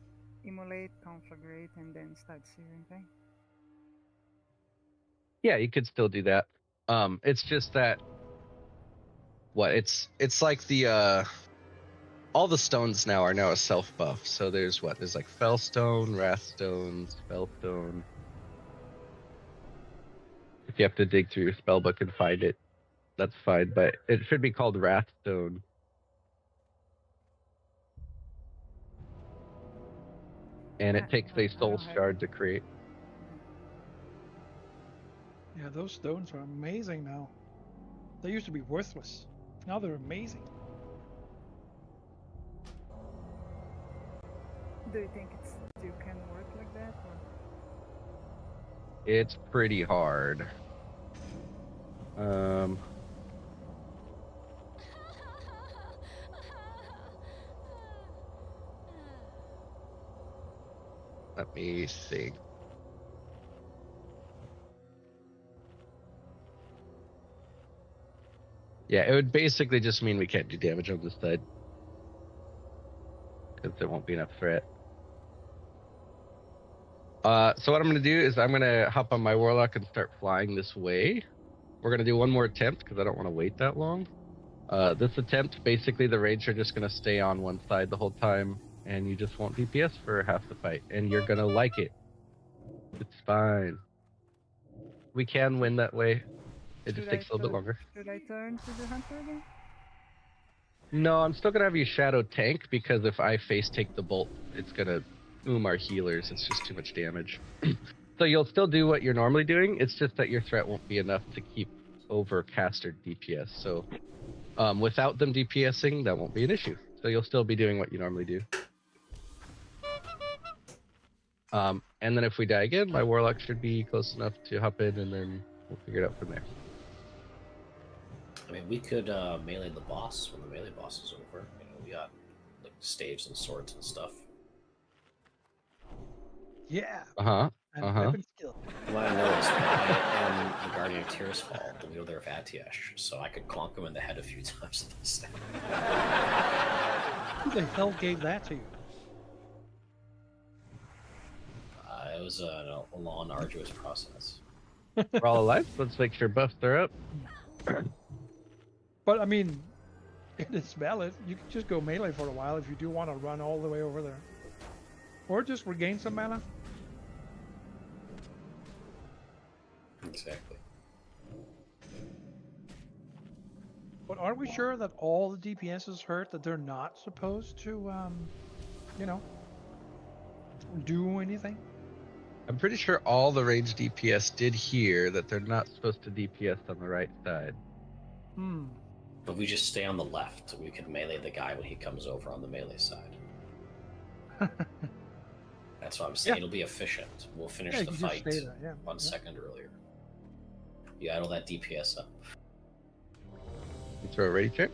emulate, conflagrate, and then start searing thing. Yeah, you could still do that. It's just that it's like the all the stones now are a self buff. So there's like Fellstone, Wrathstone, Spellstone. If you have to dig through your spellbook and find it, that's fine. But it should be called Wrathstone. And it takes a soul shard to create. Yeah, those stones are amazing now. They used to be worthless. Now they're amazing. Do you think it still can work like that? Or? It's pretty hard. Let me see. Yeah, it would basically just mean we can't do damage on this side. Because there won't be enough threat. So what I'm going to do is I'm going to hop on my Warlock and start flying this way. We're going to do one more attempt because I don't want to wait that long. This attempt, basically the range are just going to stay on one side the whole time, and you just won't DPS for half the fight, and you're going to like it. It's fine. We can win that way. It just takes a little bit longer. Should I turn to the hunter again? No, I'm still going to have you shadow tank because if I face take the bolt, it's going to boom our healers. It's just too much damage. So you'll still do what you're normally doing. It's just that your threat won't be enough to keep over caster DPS. So without them DPSing, that won't be an issue. So you'll still be doing what you normally do. And then if we die again, my Warlock should be close enough to hop in, and then we'll figure it out from there. I mean, we could melee the boss when the melee boss is over. You know, we got like staves and swords and stuff. Yeah. And weapon skill. Well, I noticed I am the Guardian of Tears Fall, the wielder of Atiesh, so I could clonk him in the head a few times at this time. Who the hell gave that to you? It was a long, arduous process. We're all alive. Let's make sure buffs are up. But I mean, it's valid. You can just go melee for a while if you do want to run all the way over there. Or just regain some mana. Exactly. But are we sure that all the DPSs hurt that they're not supposed to, you know, do anything? I'm pretty sure all the range DPS did hear that they're not supposed to DPS on the right side. But we just stay on the left. We could melee the guy when he comes over on the melee side. That's what I'm saying. It'll be efficient. We'll finish the fight 1 second earlier. You add all that DPS up. You throw a ready check.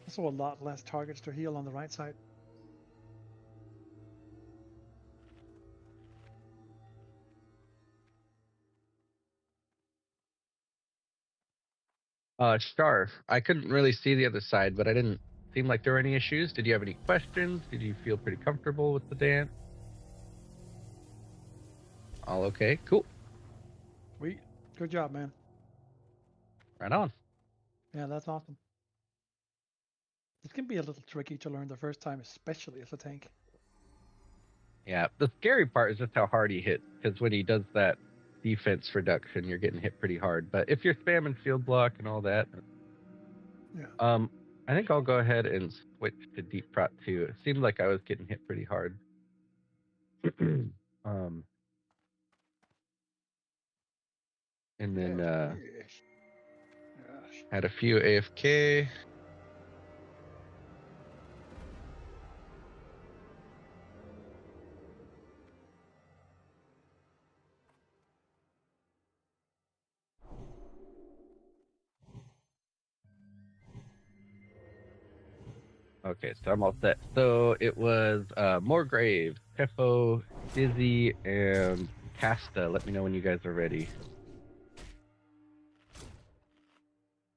Also a lot less targets to heal on the right side. Star, I couldn't really see the other side, but I didn't seem like there were any issues. Did you have any questions? Did you feel pretty comfortable with the dance? All okay, cool. Sweet. Good job, man. Right on. Yeah, that's awesome. It can be a little tricky to learn the first time, especially as a tank. Yeah, the scary part is just how hard he hits, because when he does that defense reduction, you're getting hit pretty hard. But if you're spamming field block and all that, I think I'll go ahead and switch to deep prot too. It seemed like I was getting hit pretty hard. And then had a few AFK. Okay, so I'm all set. So it was Moregrave, Tefo, Dizzy, and Casta. Let me know when you guys are ready.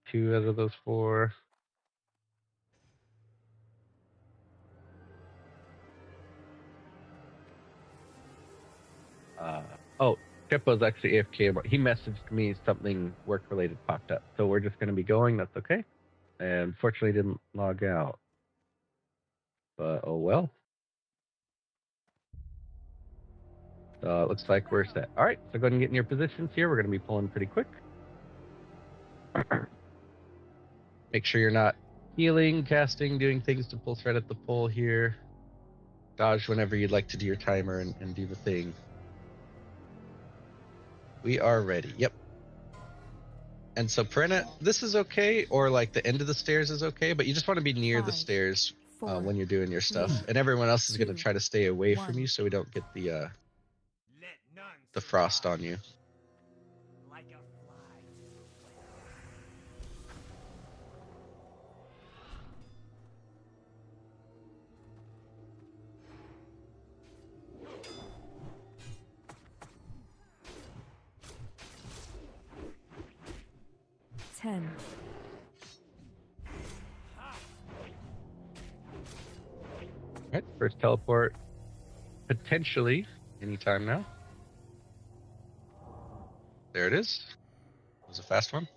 2 out of those 4. Oh, Tefo's actually AFK, but he messaged me something work-related popped up. So we're just going to be going. That's okay. And fortunately didn't log out. But oh well. It looks like we're set. All right, so go ahead and get in your positions here. We're going to be pulling pretty quick. Make sure you're not healing, casting, doing things to pull thread at the pole here. Dodge whenever you'd like to do your timer and do the thing. We are ready. Yep. And so Perenna, this is okay, or like the end of the stairs is okay, but you just want to be near the 5, stairs 4, when you're doing your stuff, 3, and everyone else is going to 2, try to stay away from 1. you so we don't get the Let none frost survive. on you. Like a fly to the web. 10, All right, first teleport potentially anytime now. There it is. It was a fast one.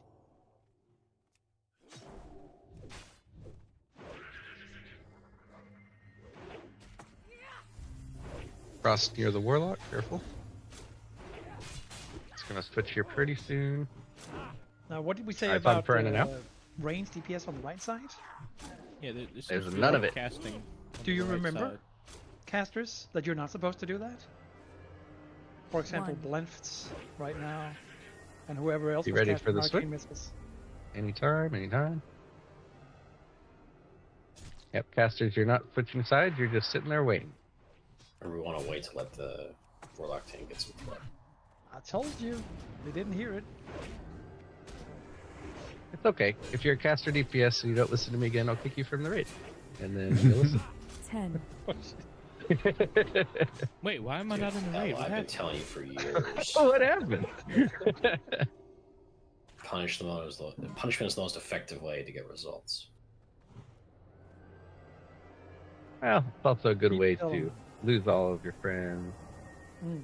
Frost near the warlock, careful. It's gonna switch here pretty soon. Now, what did we say Alright, so I'm about Perenna now. range DPS on the right side? Yeah, there's There's none of it. Casting on Do you the right remember, side. casters, that you're not supposed to do that? For example, 1. Blenfts right now, and whoever else You was ready casting for the arcane switch? missiles. Anytime. Yep, casters, you're not switching sides, you're just sitting there waiting. Or we want to wait to let the Warlock tank get some flood. I told you, they didn't hear it. It's okay. If you're a caster DPS and you don't listen to me again, I'll kick you from the raid. And then you'll listen. 10, Wait, why am I not in the raid? Hell, What I've been happened? telling you for years. Oh, what happened? Punishment is the most effective way to get results. Well, it's also a good Keep way going. to lose all of your friends. Mm.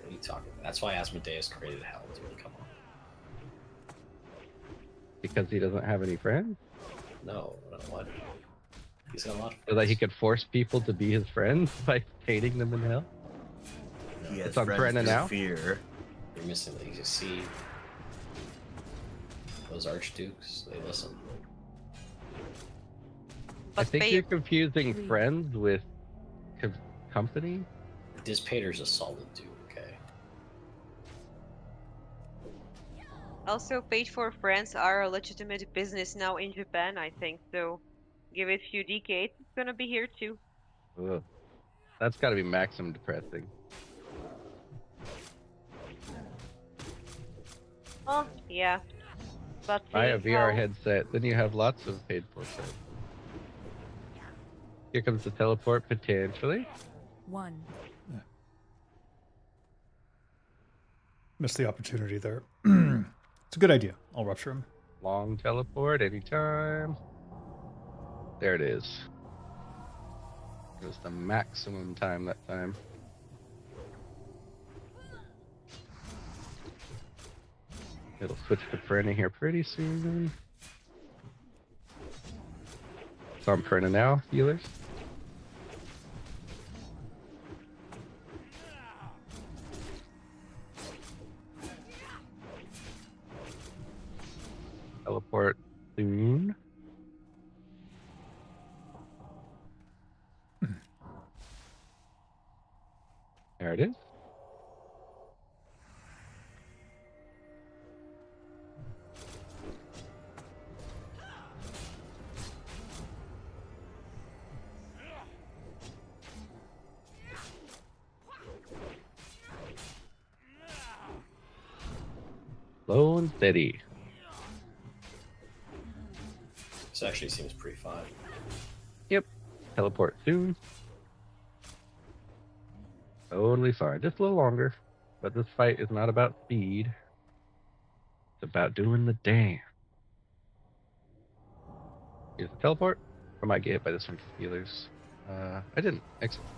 What are you talking about? That's why Asmodeus created hell. To really come on. Because he doesn't have any friends? No, what? He's got a lot of So that he could force people to be his friends by hating them in hell? He has It's on friends Perenna through now? Fear. You're missing things. You see, those archdukes, they listen. I But think they- you're confusing 3. friends with company. Dispater's a solid dude, okay? Also, paid for friends are a legitimate business now in Japan, I think. So, give it a few decades, it's gonna be here too. Ugh. That's got to be maximum depressing. Oh, yeah. But Buy a seeing VR how- headset, then you have lots of paid for friends. Here comes the teleport, potentially. 1, Missed the opportunity there. It's a good idea. I'll rupture him. Long teleport, anytime. There it is. It was the maximum time that time. It'll switch to Perenna here pretty soon. So I'm Perenna now, healers. Teleport soon. There it is. Slow and steady. This actually seems pretty fun. Yep. Teleport soon. Totally fine. Just a little longer. But this fight is not about speed. It's about doing the dance. Here's the teleport. I might get hit by this one for healers. I didn't. Excellent.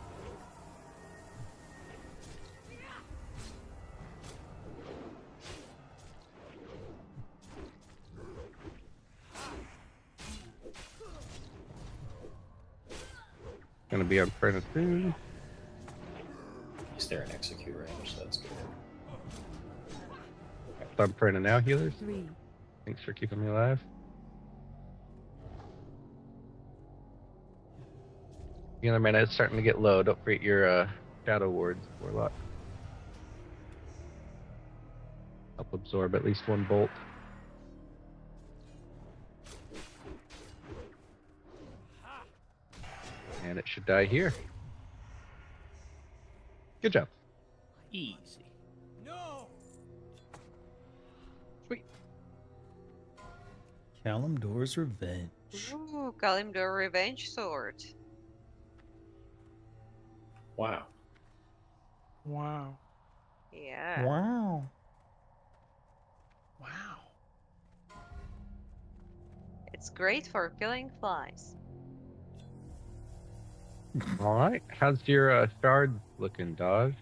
Gonna be on Perenna soon. He's there in execute range, so that's good. So I'm Perenna now, healers. 3, Thanks for keeping me alive. Healer mana is starting to get low. Don't forget your shadow wards, Warlock. Help absorb at least one bolt. And it should die here. Good job. Easy. No! Kalimdor's Revenge. Ooh, Kalimdor Revenge Sword. Wow. Wow. Yeah. Wow. Wow. It's great for killing flies. All right. How's your shard looking, Dodge?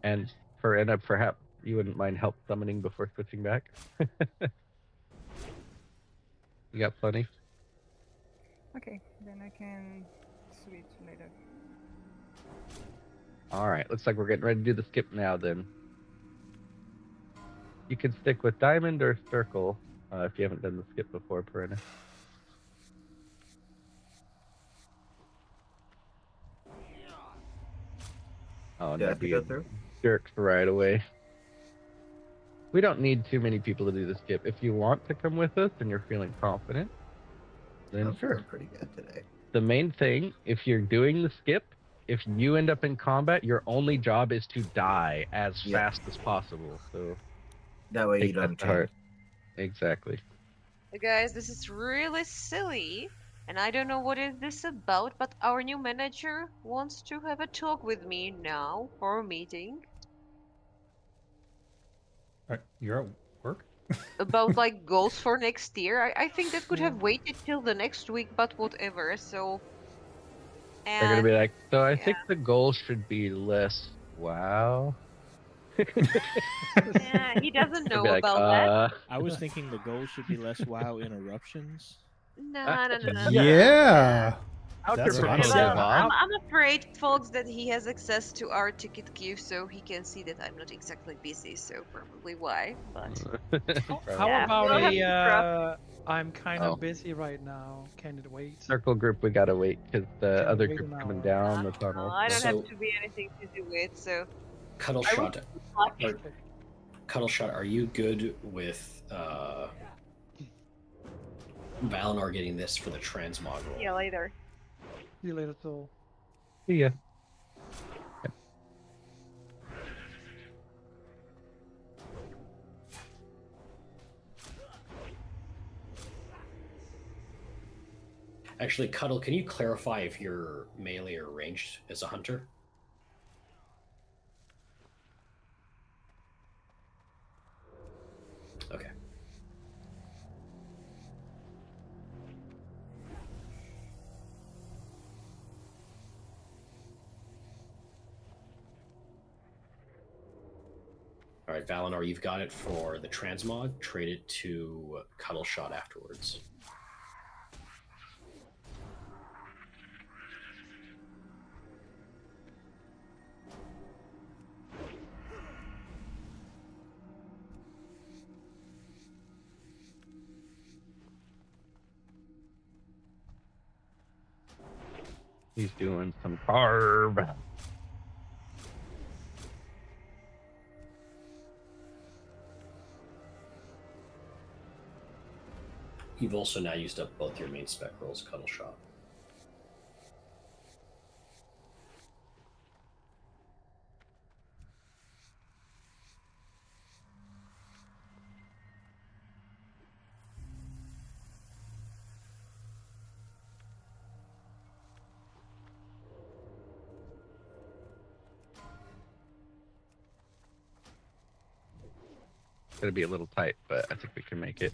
And for Anna, perhaps you wouldn't mind help summoning before switching back? You got plenty? Okay, then I can switch later. All right. Looks like we're getting ready to do the skip now then. You can stick with diamond or circle if you haven't done the skip before, Perina. Oh, Do I have to go Nebby through? jerks right away. We don't need too many people to do the skip. If you want to come with us and you're feeling confident, then I'm sure. feeling pretty good today. The main thing, if you're doing the skip, if you end up in combat, your only job is to die as fast as possible. So that way you take that don't to heart. change. Exactly. Hey guys, this is really silly, and I don't know what is this about, but our new manager wants to have a talk with me now for a meeting You're at work? about like goals for next year. I think that could have waited till the next week, but whatever. So, They're gonna and be like, so I yeah. think the goal should be less WoW. Yeah, he doesn't They'll know be like, about that. I was thinking the goal should be less WoW interruptions. No. Yeah. How's That's your what I'm proposal, saying. Bob? I'm afraid, folks, that he has access to our ticket queue, so he can see that I'm not exactly busy. So probably why. But How yeah, about we'll have a to drop. I'm kind Oh. of busy right now. Can it wait? Circle group, we gotta wait because the Can other wait group's an coming hour? down the tunnel. I don't have So- to be anything to do with. So Cuddle I shot. will Are, Cuddle shot. Are you good with Valinor getting this for the transmog roll? yeah later. See you later, Soul. See ya. Actually, Cuddle, can you clarify if you're melee or ranged as a hunter? Okay. All right, Valinor, you've got it for the transmog. Trade it to Cuddle Shot afterwards. He's doing some carb. You've also now used up both your main spec rolls, Cuddle Shot. It's gonna be a little tight, but I think we can make it.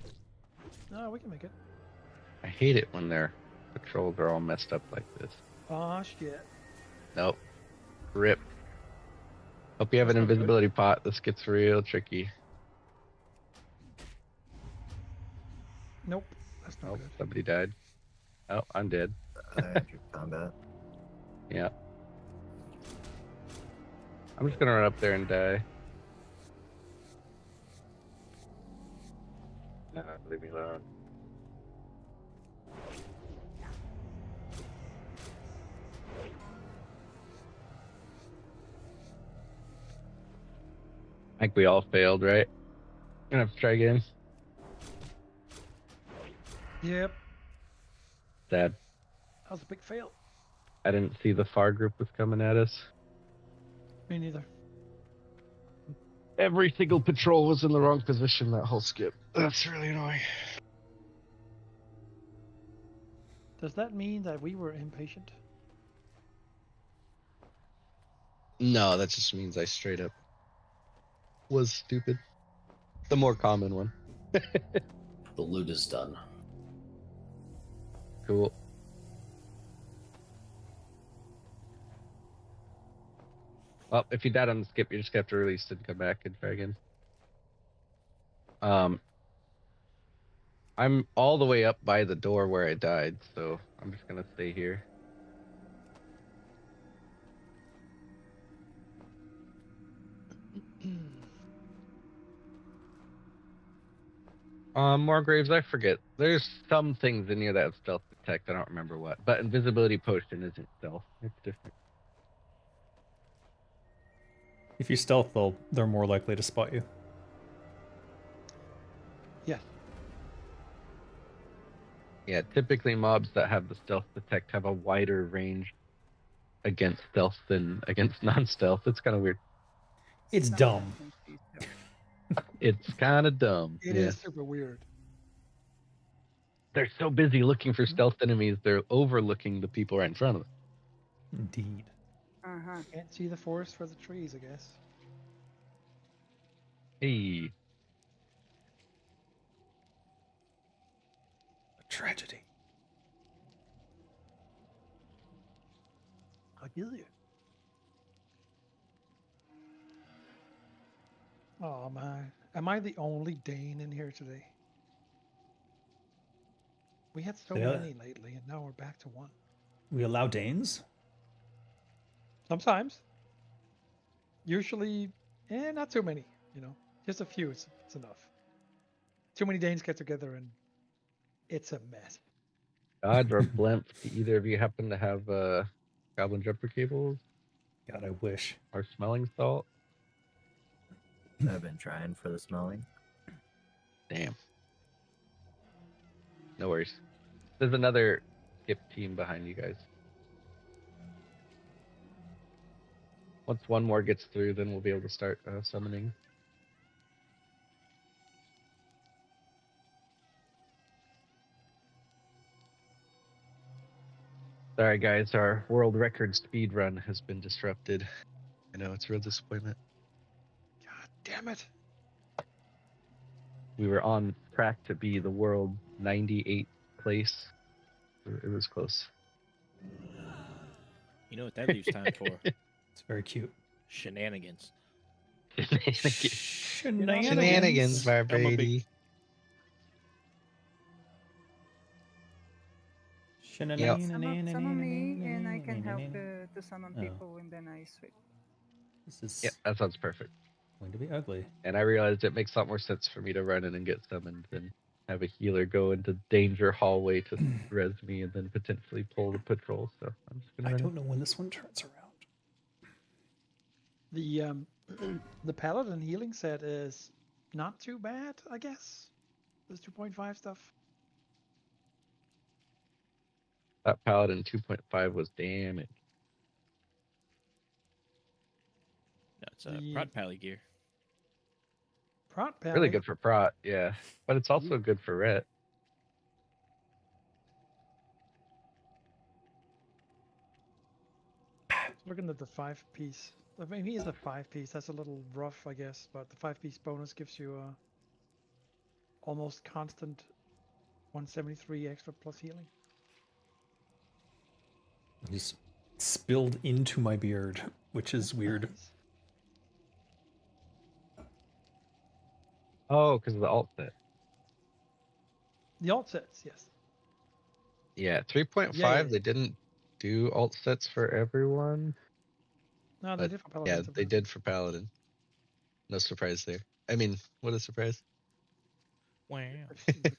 No, we can make it. I hate it when their patrols are all messed up like this. Oh shit. Nope. Rip. Hope you have an That's not good. invisibility pot. This gets real tricky. Nope. That's not Oh, good. somebody died. Oh, I'm dead. I entered combat. Yeah. I'm just gonna run up there and die. Leave me alone. I think we all failed, right? Gonna have to try again. Yep, Sad. that was a big fail. I didn't see the FAR group was coming at us. Me neither. Every single patrol was in the wrong position that whole skip. That's really annoying. Does that mean that we were impatient? No, that just means I straight up was stupid. The more common one. The loot is done. Cool. Well, if you died on the skip, you just have to release it and come back and try again. I'm all the way up by the door where I died, so I'm just gonna stay here. More graves, I forget. There's some things in here that have stealth detect, I don't remember what. But invisibility potion isn't stealth. It's different. If you stealth, they're more likely to spot you. Yeah. Yeah, typically mobs that have the stealth detect have a wider range against stealth than against non-stealth. It's kind of weird. It's Some dumb. can see stuff. It's kind of dumb. It is super weird. They're so busy looking for stealth enemies, they're overlooking the people right in front of them. Indeed. Uh-huh. Can't see the forest for the trees, I guess. Hey, A tragedy. I'll kill you. Oh my. Am I the only Dane in here today? We had so Yeah. many lately, and now we're back to one. We allow Danes? Sometimes. Usually, not too many, you know. Just a few, it's enough. Too many Danes get together, and it's a mess. Dodge or blimp, do either of you happen to have goblin jumper cables God, I wish. or smelling salt? I've been trying for the smelling. Damn. No worries. There's another skip team behind you guys. Once one more gets through, then we'll be able to start summoning. Sorry guys, our world record speed run has been disrupted. I know, it's a real disappointment. God damn it. We were on track to be the world 98th place. It was close. You know what that leaves time for? It's very cute. Shenanigans. Shenanigans. by I'm a big- Summon me, and I can help to summon Oh. people, and then I switch. This is Yeah, that sounds perfect. going to be ugly. And I realized it makes a lot more sense for me to run in and get summoned than have a healer go into danger hallway to res me and then potentially pull the patrol. So I'm just gonna I run don't know when this one turns around. The the paladin healing set is not too bad, I guess. This 2.5 stuff. That paladin 2.5 was damage. No, it's The- Prot Pally gear. Prot pally. Really good for prot, yeah. But it's also good for ret. Looking at the 5-piece. I mean, he is a 5-piece. That's a little rough, I guess. But the 5-piece bonus gives you a almost constant 173 extra plus healing. He's spilled into my beard, which is weird. Nice. Oh, because of the alt set. The alt sets, yes. Yeah, 3.5, Yeah. they didn't do alt sets for everyone. No, they But, did for paladin. yeah, they did for paladin. No surprise there. I mean, what a surprise. Wow.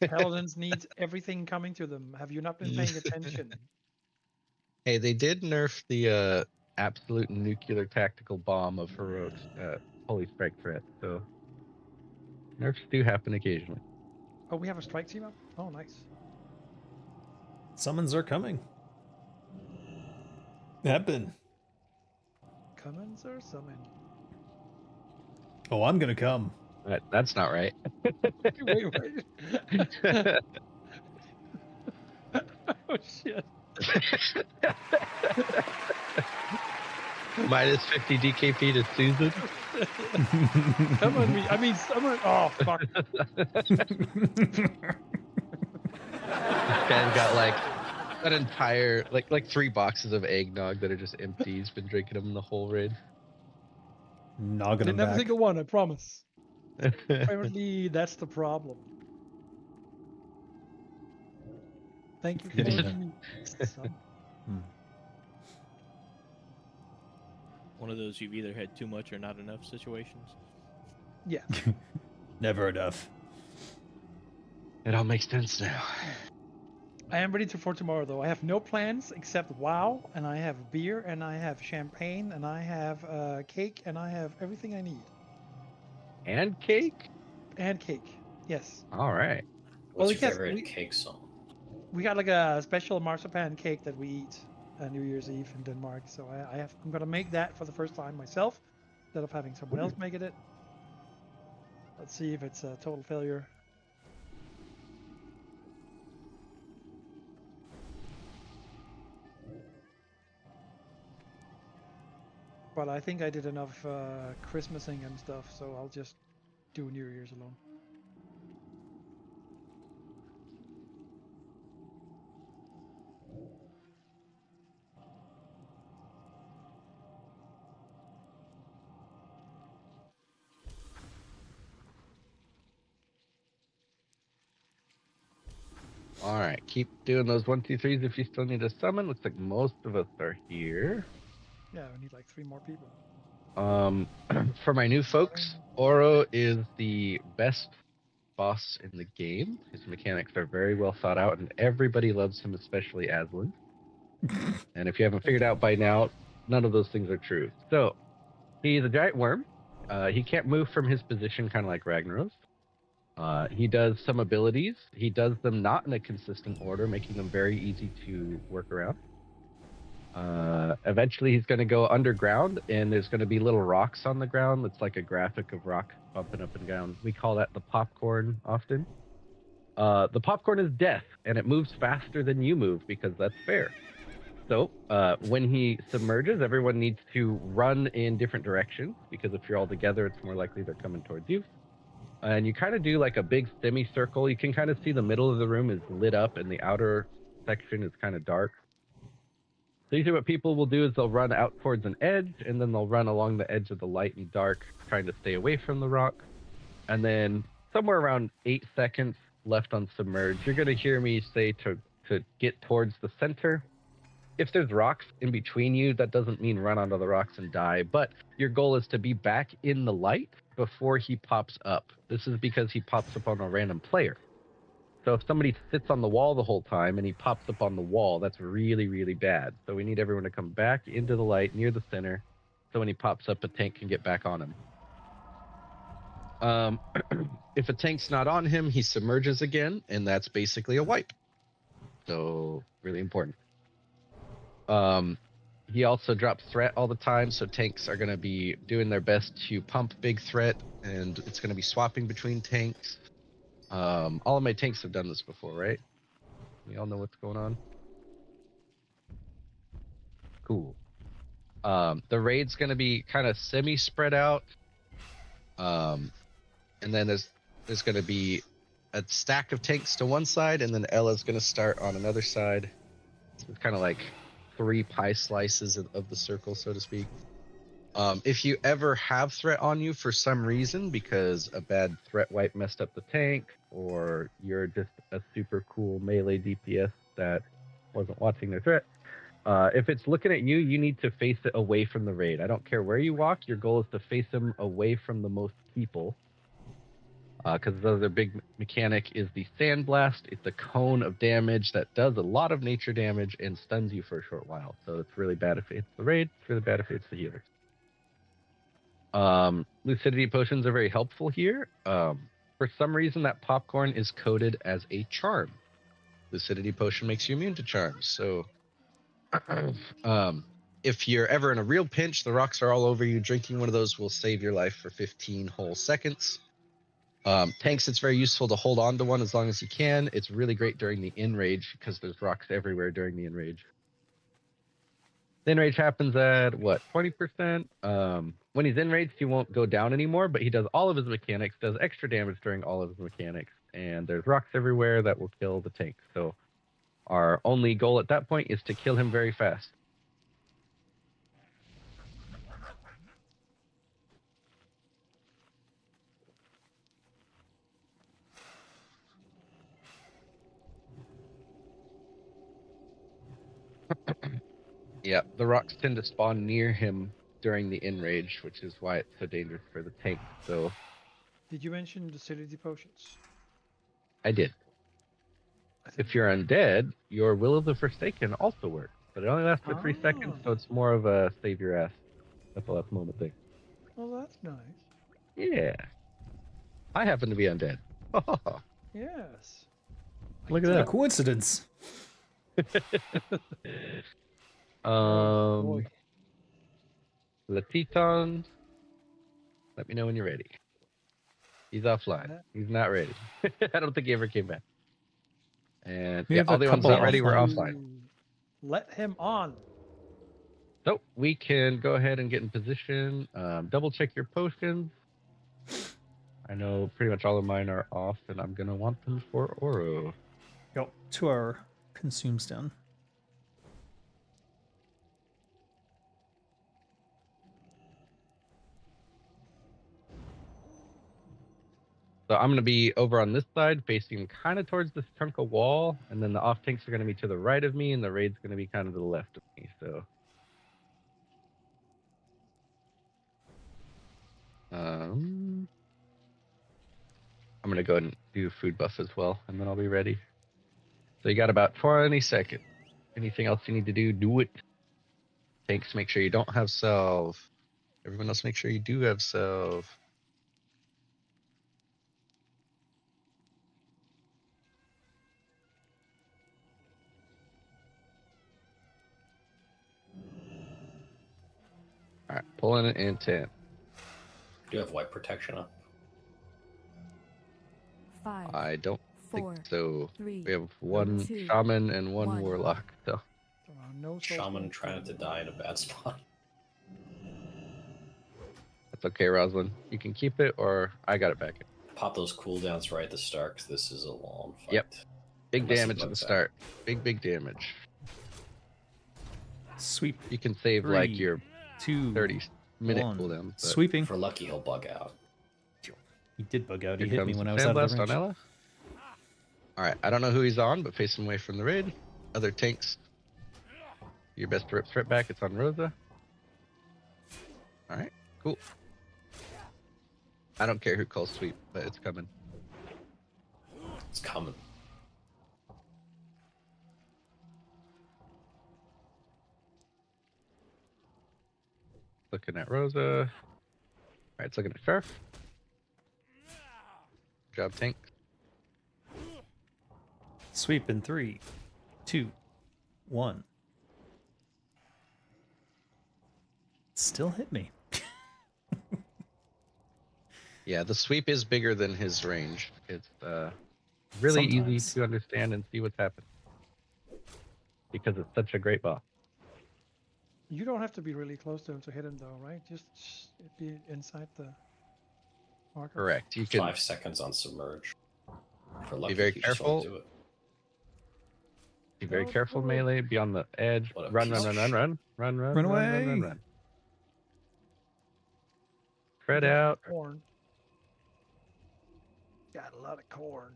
Paladins need everything coming to them. Have you not been paying attention? Hey, they did nerf the absolute nuclear tactical bomb of heroics Holy Strike threat. So nerfs do happen occasionally. Oh, we have a strike team up? Oh, nice. Summons are coming. Have been. Cummins or summon? Oh, I'm gonna come. That's not right. Wait. Oh, shit. Minus 50 DKP to Susan. Summon me. I mean, summon. Oh, fuck. Ken got like an entire, like 3 boxes of eggnog that are just empty. He's been drinking them the whole raid. Noggin Didn't him have a back. single one, I promise. Apparently, that's the problem. Thank you for Did he- letting me. Some- One of those you've either had too much or not enough situations. Yeah. Never enough. It all makes sense now. I am ready for tomorrow, though. I have no plans except WoW, and I have beer, and I have champagne, and I have cake, and I have everything I need. And cake? And cake. Yes. All right. What's Well, your yes, favorite cake song? We got like a special marzipan cake that we eat New Year's Eve in Denmark. So I'm gonna make that for the first time myself, instead of having someone else making it. Let's see if it's a total failure. But I think I did enough Christmasing and stuff, so I'll just do New Year's alone. All right. Keep doing those 1, 2, 3s if you still need a summon. Looks like most of us are here. Yeah, we need like 3 more people. For my new folks, Oro is the best boss in the game. His mechanics are very well thought out, and everybody loves him, especially Aslan. And if you haven't figured out by now, none of those things are true. So, he's a giant worm. He can't move from his position, kind of like Ragnaros. He does some abilities. He does them not in a consistent order, making them very easy to work around. Eventually he's going to go underground, and there's going to be little rocks on the ground. It's like a graphic of rock bumping up and down. We call that the popcorn often. The popcorn is death, and it moves faster than you move because that's fair. So when he submerges, everyone needs to run in different directions, because if you're all together, it's more likely they're coming towards you. And you kind of do like a big semicircle. You can kind of see the middle of the room is lit up, and the outer section is kind of dark. So usually what people will do is they'll run out towards an edge, and then they'll run along the edge of the light and dark, trying to stay away from the rock. And then somewhere around 8 seconds left on submerge, you're going to hear me say to get towards the center. If there's rocks in between you, that doesn't mean run onto the rocks and die, but your goal is to be back in the light before he pops up. This is because he pops up on a random player. So if somebody sits on the wall the whole time and he pops up on the wall, that's really, really bad. So we need everyone to come back into the light near the center, so when he pops up, a tank can get back on him. If a tank's not on him, he submerges again, and that's basically a wipe. So really important. He also drops threat all the time, so tanks are going to be doing their best to pump big threat, and it's going to be swapping between tanks. All of my tanks have done this before, right? We all know what's going on. Cool. The raid's going to be kind of semi-spread out. And then there's going to be a stack of tanks to one side, and then Ella's going to start on another side. It's kind of like 3 pie slices of the circle, so to speak. If you ever have threat on you for some reason, because a bad threat wipe messed up the tank, or you're just a super cool melee DPS that wasn't watching their threat, if it's looking at you, you need to face it away from the raid. I don't care where you walk, your goal is to face them away from the most people. Because the other big mechanic is the Sandblast. It's a cone of damage that does a lot of nature damage and stuns you for a short while. So it's really bad if it hits the raid. It's really bad if it hits the healer. Lucidity potions are very helpful here. For some reason, that popcorn is coded as a charm. Lucidity potion makes you immune to charms. So, if you're ever in a real pinch, the rocks are all over you. Drinking one of those will save your life for 15 whole seconds. Tanks, it's very useful to hold on to one as long as you can. It's really great during the enrage because there's rocks everywhere during the enrage. The enrage happens at what, 20%? When he's enraged, he won't go down anymore, but he does all of his mechanics, does extra damage during all of his mechanics, and there's rocks everywhere that will kill the tank. So our only goal at that point is to kill him very fast. Yeah, the rocks tend to spawn near him during the enrage, which is why it's so dangerous for the tank. So Did you mention lucidity potions? I did. If you're undead, your Will of the Forsaken also works, but it only lasts for 3 seconds, so it's more of a save your ass at the last moment thing. Well, that's nice. Yeah. I happen to be undead. Yes. Look at that coincidence. Boy. Latiton, let me know when you're ready. He's offline. He's not ready. I don't think he ever came back. And We yeah, have all a the ones couple not ready were offline. offline. Let him on. So we can go ahead and get in position. Double check your potions. I know pretty much all of mine are off, and I'm gonna want them for Oro. Yep, 2 hour consumes down. So I'm gonna be over on this side, facing kind of towards this chunk of wall, and then the off tanks are gonna be to the right of me, and the raid's gonna be kind of to the left of me. So. I'm gonna go ahead and do food buff as well, and then I'll be ready. So you got about 20 seconds. Anything else you need to do, do it. Tanks, make sure you don't have salve. Everyone else, make sure you do have salve. All right, pulling it in 10. Do you have white protection up? 5. I don't 4, think so. 3, We have one 2, shaman and one 1. warlock. So No Shaman trying not to die in a bad spot. that's okay, Rosalind. You can keep it, or I got it back. Pop those cooldowns right at the start, because this is a long fight. Yep. Big Unless he damage at the bugs out. start. Big damage. Sweep. You can save 3, like your 2, 30-minute 1. cooldown. but- Sweeping. For lucky, he'll bug out. He did bug out. He Here hit me comes when the I was out of Sandblast the range. on Ella. All right, I don't know who he's on, but face him away from the raid. Other tanks, your best to rip straight back. It's on Rosa. All right, cool. I don't care who calls sweep, but it's coming. It's coming. Looking at Rosa. All right, it's looking at Sheriff. Good job, tank. Sweep in 3, 2, 1. Still hit me. Yeah, the sweep is bigger than his range. It's really Sometimes. easy to understand and see what's happening because it's such a great boss. You don't have to be really close to him to hit him, though, right? Just be inside the marker. Correct. You can 5 seconds on submerge. For lucky, very you just won't careful. do it. be very Oh, careful, cool. melee. Be on the edge. What a Run, piece run, of run, run, shit. run, run, run, Run run, run, away. run, run. Spread Got out. Corn. Got a lot of corn.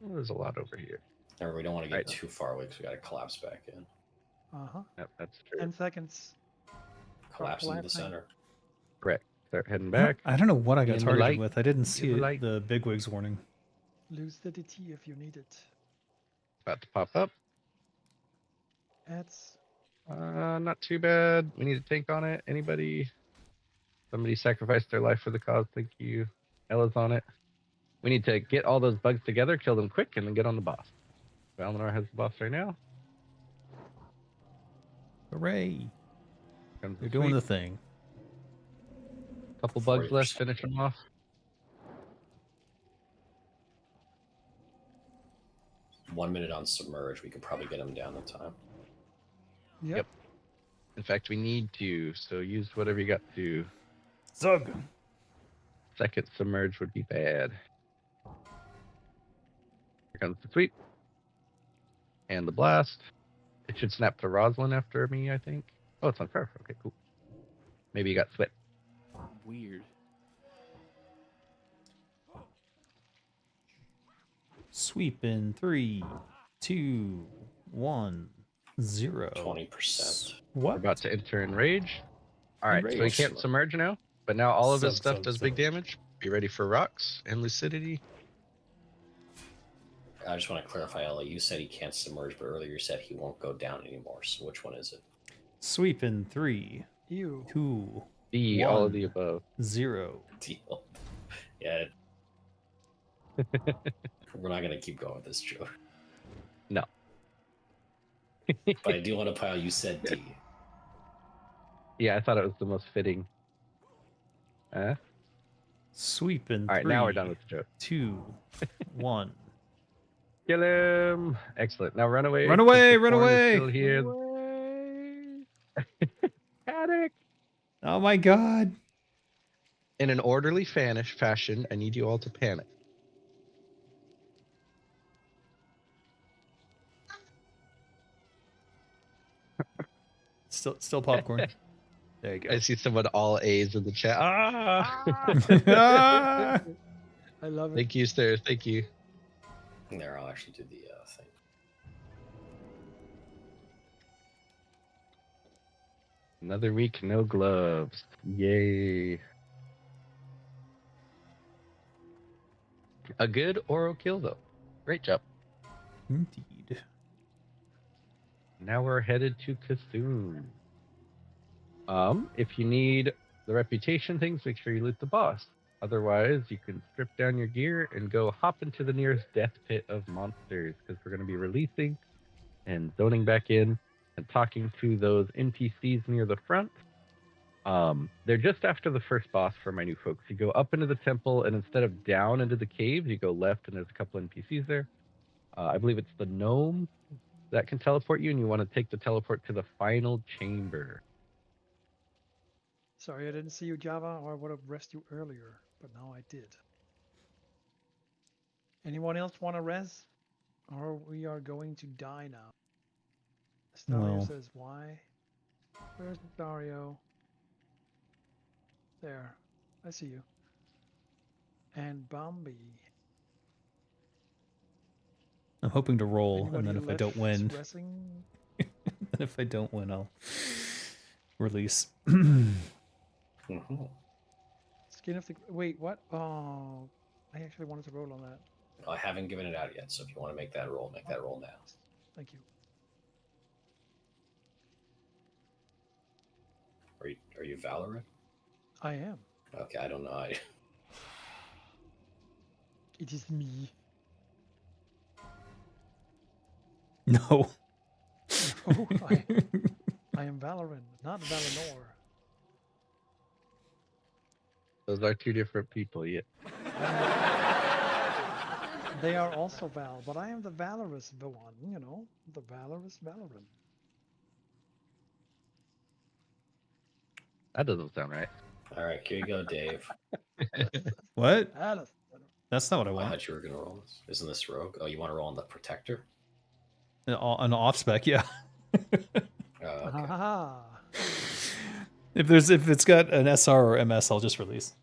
Oh, there's a lot over here. Remember, we don't want to get Right. too far away because we got to collapse back in. Uh-huh. Yep, that's true. 10 seconds. Collapse into the collapsing. center. Correct. Start heading I back. don't- I don't know what I got In the targeted light. with. I didn't In see the it, light. the bigwigs warning. Lucidity if you need it. About to pop up. That's Not too bad. We need a tank on it. Anybody? Somebody sacrificed their life for the cause. Thank you. Ella's on it. We need to get all those bugs together, kill them quick, and then get on the boss. Valinor has the boss right now. Hooray! Comes You're the doing sweep. the thing. Couple bugs left. 40%. Finish them off. One minute on submerge, we could probably get him down in time. Yep. In fact, we need to. So use whatever you got to. Zug. Second submerge would be bad. Here comes the sweep. And the blast. It should snap to Roslyn after me, I think. Oh, it's on Perf. Okay, cool. Maybe you got sweat. Weird. Sweep in 3, 2, 1, 0. 20%. We're What? about to enter in rage. All right, so he Enrage. can't submerge now, but now all of his Sub, stuff sub, does big sub. damage. Be ready for rocks and lucidity. I just want to clarify, Ella. You said he can't submerge, but earlier you said he won't go down anymore. So which one is it? Sweep in 3, Ew. 2, D, all of One. the above. 0. Deal. Yeah. We're not gonna keep going with this joke. No. But I do want to pile. You said D. Yeah, I thought it was the most fitting. All Sweep in right, 3, now we're done with the joke. 2, 1. Kill him. Excellent. Now run away. Run away, because the run corn is away. Still here. Away. Panic. Oh my god. In an orderly fashion, I need you all to panic. Still popcorn. There you go. I see someone all A's in the chat. Ah! Ah! I love it. Thank you, sir. Thank you. There, I'll actually do the thing. Another week, no gloves. Yay. A good Oro kill, though. Great job. Indeed. Now we're headed to Kasum. If you need the reputation things, make sure you loot the boss. Otherwise, you can strip down your gear and go hop into the nearest death pit of monsters, because we're going to be releasing and zoning back in and talking to those NPCs near the front. They're just after the first boss for my new folks. You go up into the temple, and instead of down into the caves, you go left, and there's a couple NPCs there. I believe it's the gnome that can teleport you, and you want to take the teleport to the final chamber. Sorry, I didn't see you, Java, or I would have rest you earlier, but now I did. Anyone else want to res? Or we are going to die now. Stario No. says why? Where's Stario? There. I see you. And Bambi. I'm hoping to roll, and Anybody then if I left don't win, resing? and if I don't win, I'll release. Mm-hmm. Skin of the... Wait, what? Oh, I actually wanted to roll on that. I haven't given it out yet, so if you want to make that roll now. Thank you. Are you Valorant? I am. Okay, I don't know. It is me. No. Oh, I am Valorant, not Valinor. Those are two different people, yeah. They are also Val, but I am the valorous one, you know, the valorous Valorant. That doesn't sound right. All right, here you go, Dave. What? Alice. That's not what I I want. thought you were gonna roll this. Isn't this rogue? Oh, you want to roll on the protector? An off spec, yeah. Okay. Ah, If it's got an SR or MS, I'll just release.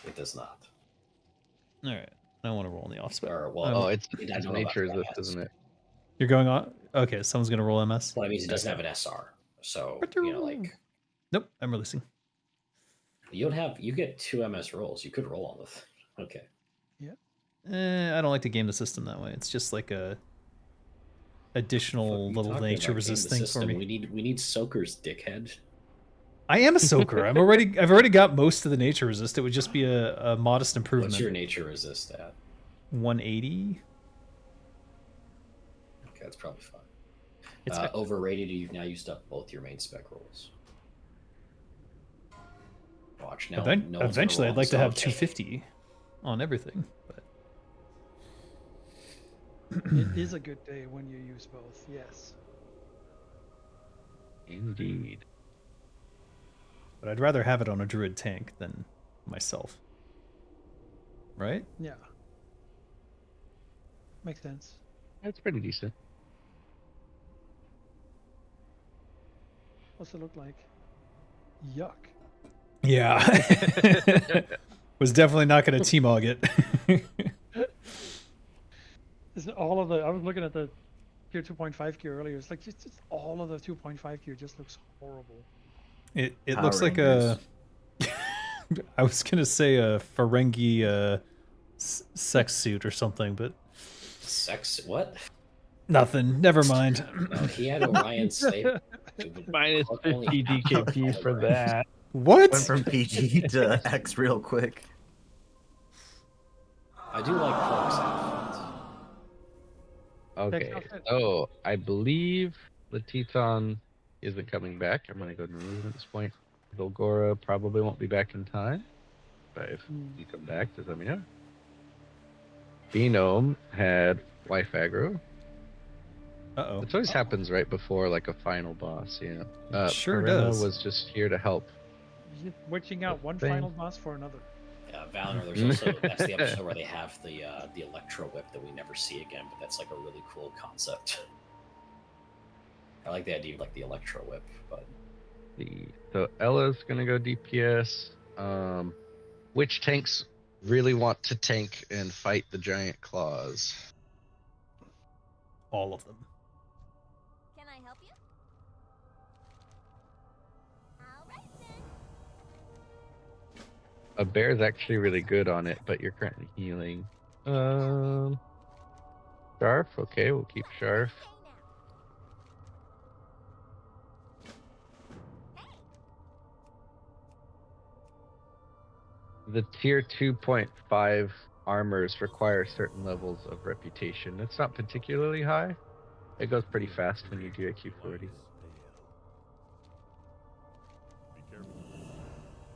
It does not. All right. I want to roll on the off spec. Or well, Oh, it's I the don't know nature of about this, MS. isn't it? You're going on. Okay, someone's gonna roll MS. Well, that means it doesn't have an SR. So you know, like Nope, I'm releasing. you don't have. You get 2 MS rolls. You could roll on this. Okay. I don't like to game the system that way. It's just like a additional What are you little talking nature about? Game the resist thing for system. me. We need soakers, dickhead. I am a soaker. I've already got most of the nature resist. It would just be a modest improvement. What's your nature resist at? 180. Okay, that's probably fine. It's Overrated. You've now used up both your main spec rolls. Watch now. No one's gonna eventually, I'd roll like to have okay. 250 on everything. But It is a good day when you use both. Yes. Indeed. But I'd rather have it on a druid tank than myself. Right? Yeah. Makes sense. That's pretty decent. What's it look like? Yuck. Yeah. Was definitely not going to T-Mog it. Isn't all of the? I was looking at the tier 2.5 gear earlier. It's like just all of the 2.5 gear just looks horrible. It Power looks like Rangers. a. I was gonna say a Ferengi sex suit or something, but Sex? What? nothing. Never mind. No, he had Orion State. Minus 50 DKP for that. What? Went from PG to X real quick. I do like Clark's outfit. Okay, outfit. so I believe the Teton isn't coming back. I'm gonna go and remove it at this point. Golgora probably won't be back in time. But if you come back, just let me know. Phenome had wife aggro. Uh-oh. It always happens right before like a final boss, you know. Sure Perina does. was just here to help. You're switching out one Thing. final boss for another. Valinor, there's also that's the episode where they have the electro whip that we never see again, but that's like a really cool concept. I like the idea of like the electro whip, but So Ella's gonna go DPS. Which tanks really want to tank and fight the giant claws? All of them. Can I help you? All right then. A bear's actually really good on it, but you're currently healing. Sharf, okay, we'll keep Sharf. The tier 2.5 armors require certain levels of reputation. It's not particularly high. It goes pretty fast when you do AQ40. Be careful.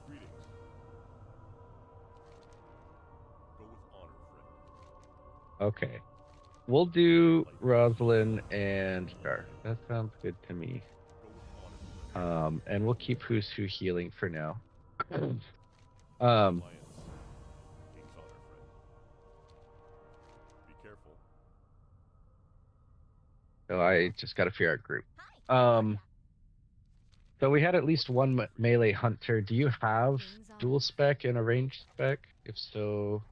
Greetings. Go with honor, friend. Okay. We'll do Rosalind and Sharf. That sounds good to me. Go with honor, friend. And we'll keep Who's Who healing for now. Alliance. King's honor, friend. Be careful. So I just got to figure out group. So we had at least one melee hunter. Do you have dual spec and a ranged spec? If so,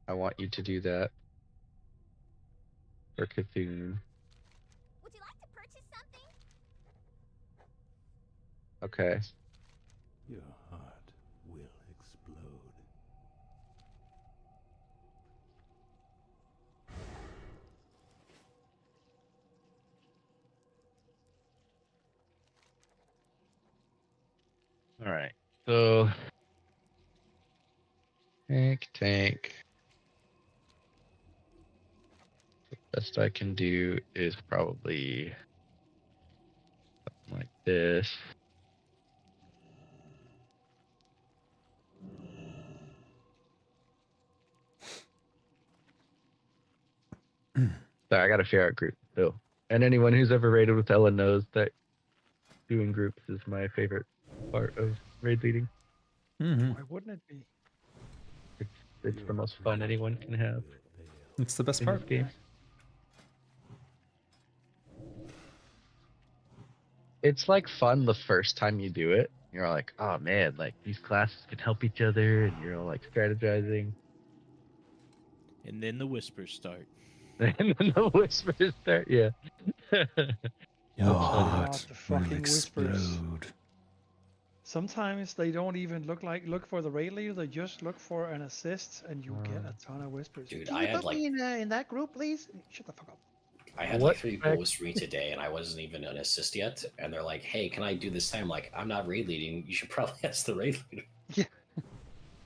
I want you to do that. For Cthulhu. Would you like to purchase something? Okay. Your heart will explode. All right. So tank. The best I can do is probably something like this. So I gotta figure out groups though. And anyone who's ever raided with Ella knows that doing groups is my favorite part of raid leading. Mm-hmm. Why wouldn't it be? It's the most fun anyone can have It's the best in part. this game. It's like fun the first time you do it. You're like, oh man, like these classes can help each other, and you're all like strategizing. And then the whispers start. And then the whispers start, yeah. Your heart the will fucking whispers. explode. Sometimes they don't even look for the raid leader. They just look for an assist, and you get a ton of whispers. Dude, Can I you had, put like- me in that group, please? Shut the fuck up. I had What like 3 people spec- with me today, and I wasn't even an assist yet. And they're like, "Hey, can I do this time?" Like, I'm not raid leading. You should probably ask the raid leader.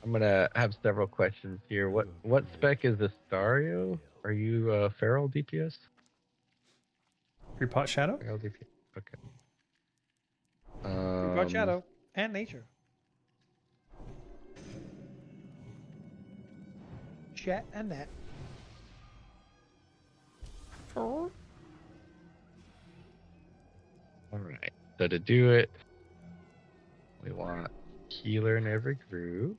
I'm gonna have several questions here. What spec is Astario? Are you feral DPS? Your pot shadow? Feral DPS. Okay. We've got shadow and nature. Chat and that. All right. So to do it, we want healer in every group.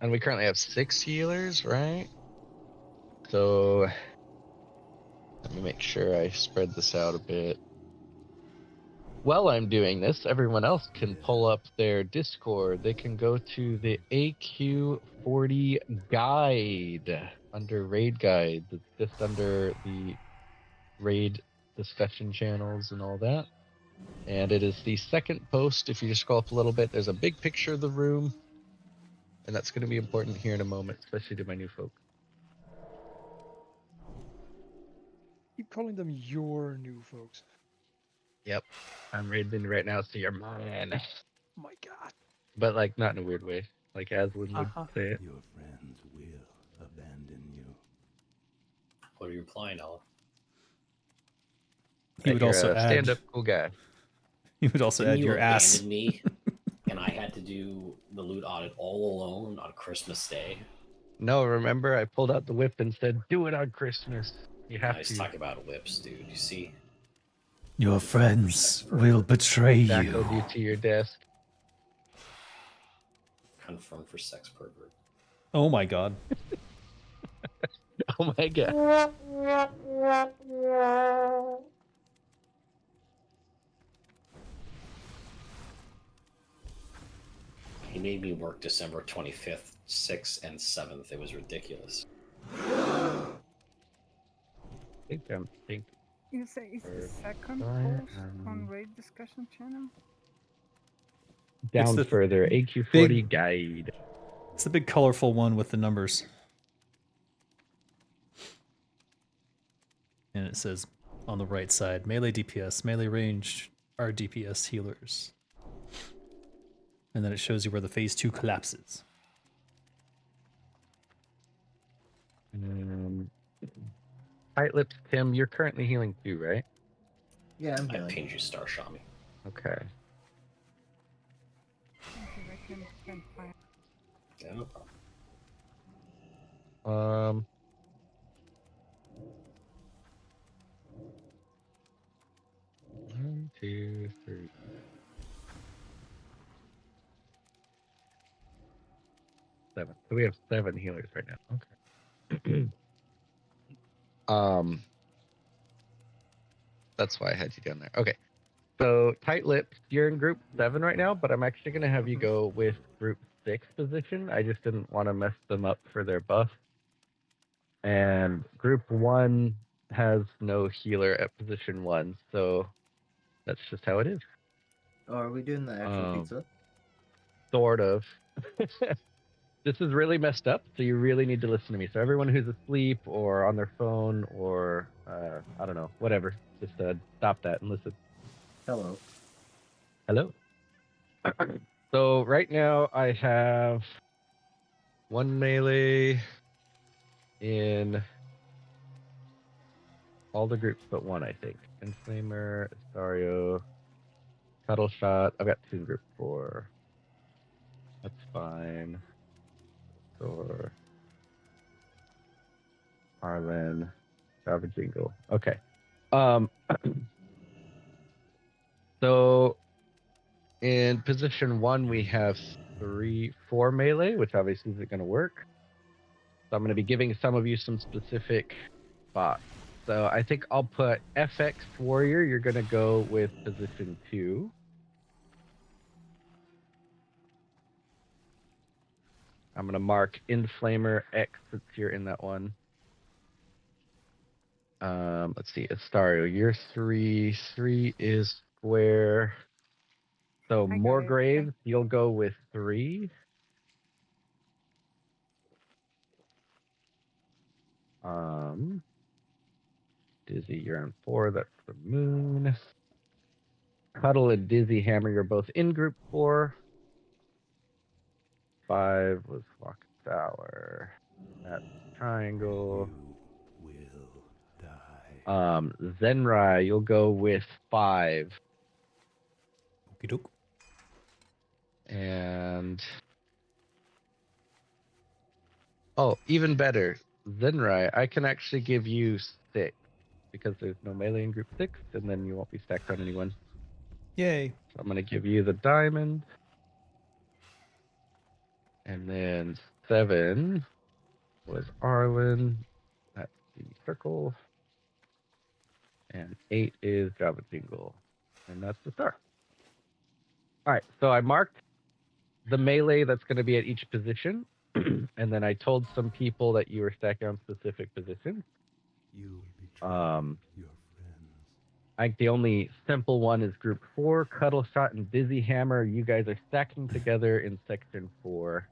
And we currently have 6 healers, right? So let me make sure I spread this out a bit. While I'm doing this, everyone else can pull up their Discord. They can go to the AQ40 guide under raid guides. It's just under the raid discussion channels and all that. And it is the second post. If you just scroll up a little bit, there's a big picture of the room. And that's going to be important here in a moment, especially to my new folk. Keep calling them your new folks. Yep. I'm raiding right now, so you're mine. Oh my god. But like not in a weird way. Like Aslan would say it. Your friends will abandon you. What are you implying, Ella? He would You're also a add. stand-up cool guy. He would also Didn't add you your ass. abandon me, and I had to do the loot audit all alone on Christmas Day. No, remember I pulled out the whip and said, "Do it on Christmas." You have Nice to. talk about whips, dude. You see? Your friends will betray Shackled you you. to your desk. Confirmed for sex pervert. Oh my god. Oh my god. He made me work December 25th, 6th, and 7th. It was ridiculous. I think I'm thinking. You say it's the second Fire, post on raid discussion channel? Down the further, AQ40 big- guide. It's the big colorful one with the numbers. And it says on the right side, melee DPS, melee range are DPS healers. And then it shows you where the phase 2 collapses. Tight lips, Tim, you're currently healing too, right? Yeah, I'm I healing. pinged you, Star Shami. Okay. Okay, I can find. Yeah, no problem. One, two, three. Seven. So we have 7 healers right now. Okay. That's why I had you down there. Okay. So tight lips, you're in group 7 right now, but I'm actually gonna have you go with group 6 position. I just didn't want to mess them up for their buff. And group 1 has no healer at position 1, so that's just how it is. Oh, are we doing the actual pizza? Sort of. This is really messed up, so you really need to listen to me. So everyone who's asleep or on their phone or I don't know, whatever, just stop that and listen. Hello. Hello. So right now I have 1 melee in all the groups but 1, I think. Inflamer, Astario, Cuddle Shot. I've got 2 in group 4. That's fine. Or Arlen, Java Jingle. Okay. So in position 1 we have 4 melee, which obviously isn't going to work. So I'm going to be giving some of you some specific spots. So I think I'll put FX Warrior. You're going to go with position 2. I'm going to mark Inflamer X since you're in that one. Let's see, Astario, you're 3. 3 is square. So I got more it. graves, you'll go with 3. Dizzy, you're on 4. That's the moon. Cuddle and Dizzy Hammer, you're both in group 4. 5 was Walk Tower. That's triangle. You will die. Zenrai, you'll go with 5. Okie doke. And oh, even better, Zenrai, I can actually give you 6 because there's no melee in group 6, and then you won't be stacked on anyone. Yay. So I'm gonna give you the diamond. And then 7 was Arlen. That's the circle. And 8 is Java Jingle. And that's the star. All right, so I marked the melee that's going to be at each position. And then I told some people that you were stacking on specific positions. You betray your friends. I think the only simple one is group 4, Cuddle Shot and Dizzy Hammer. You guys are stacking together in section 4.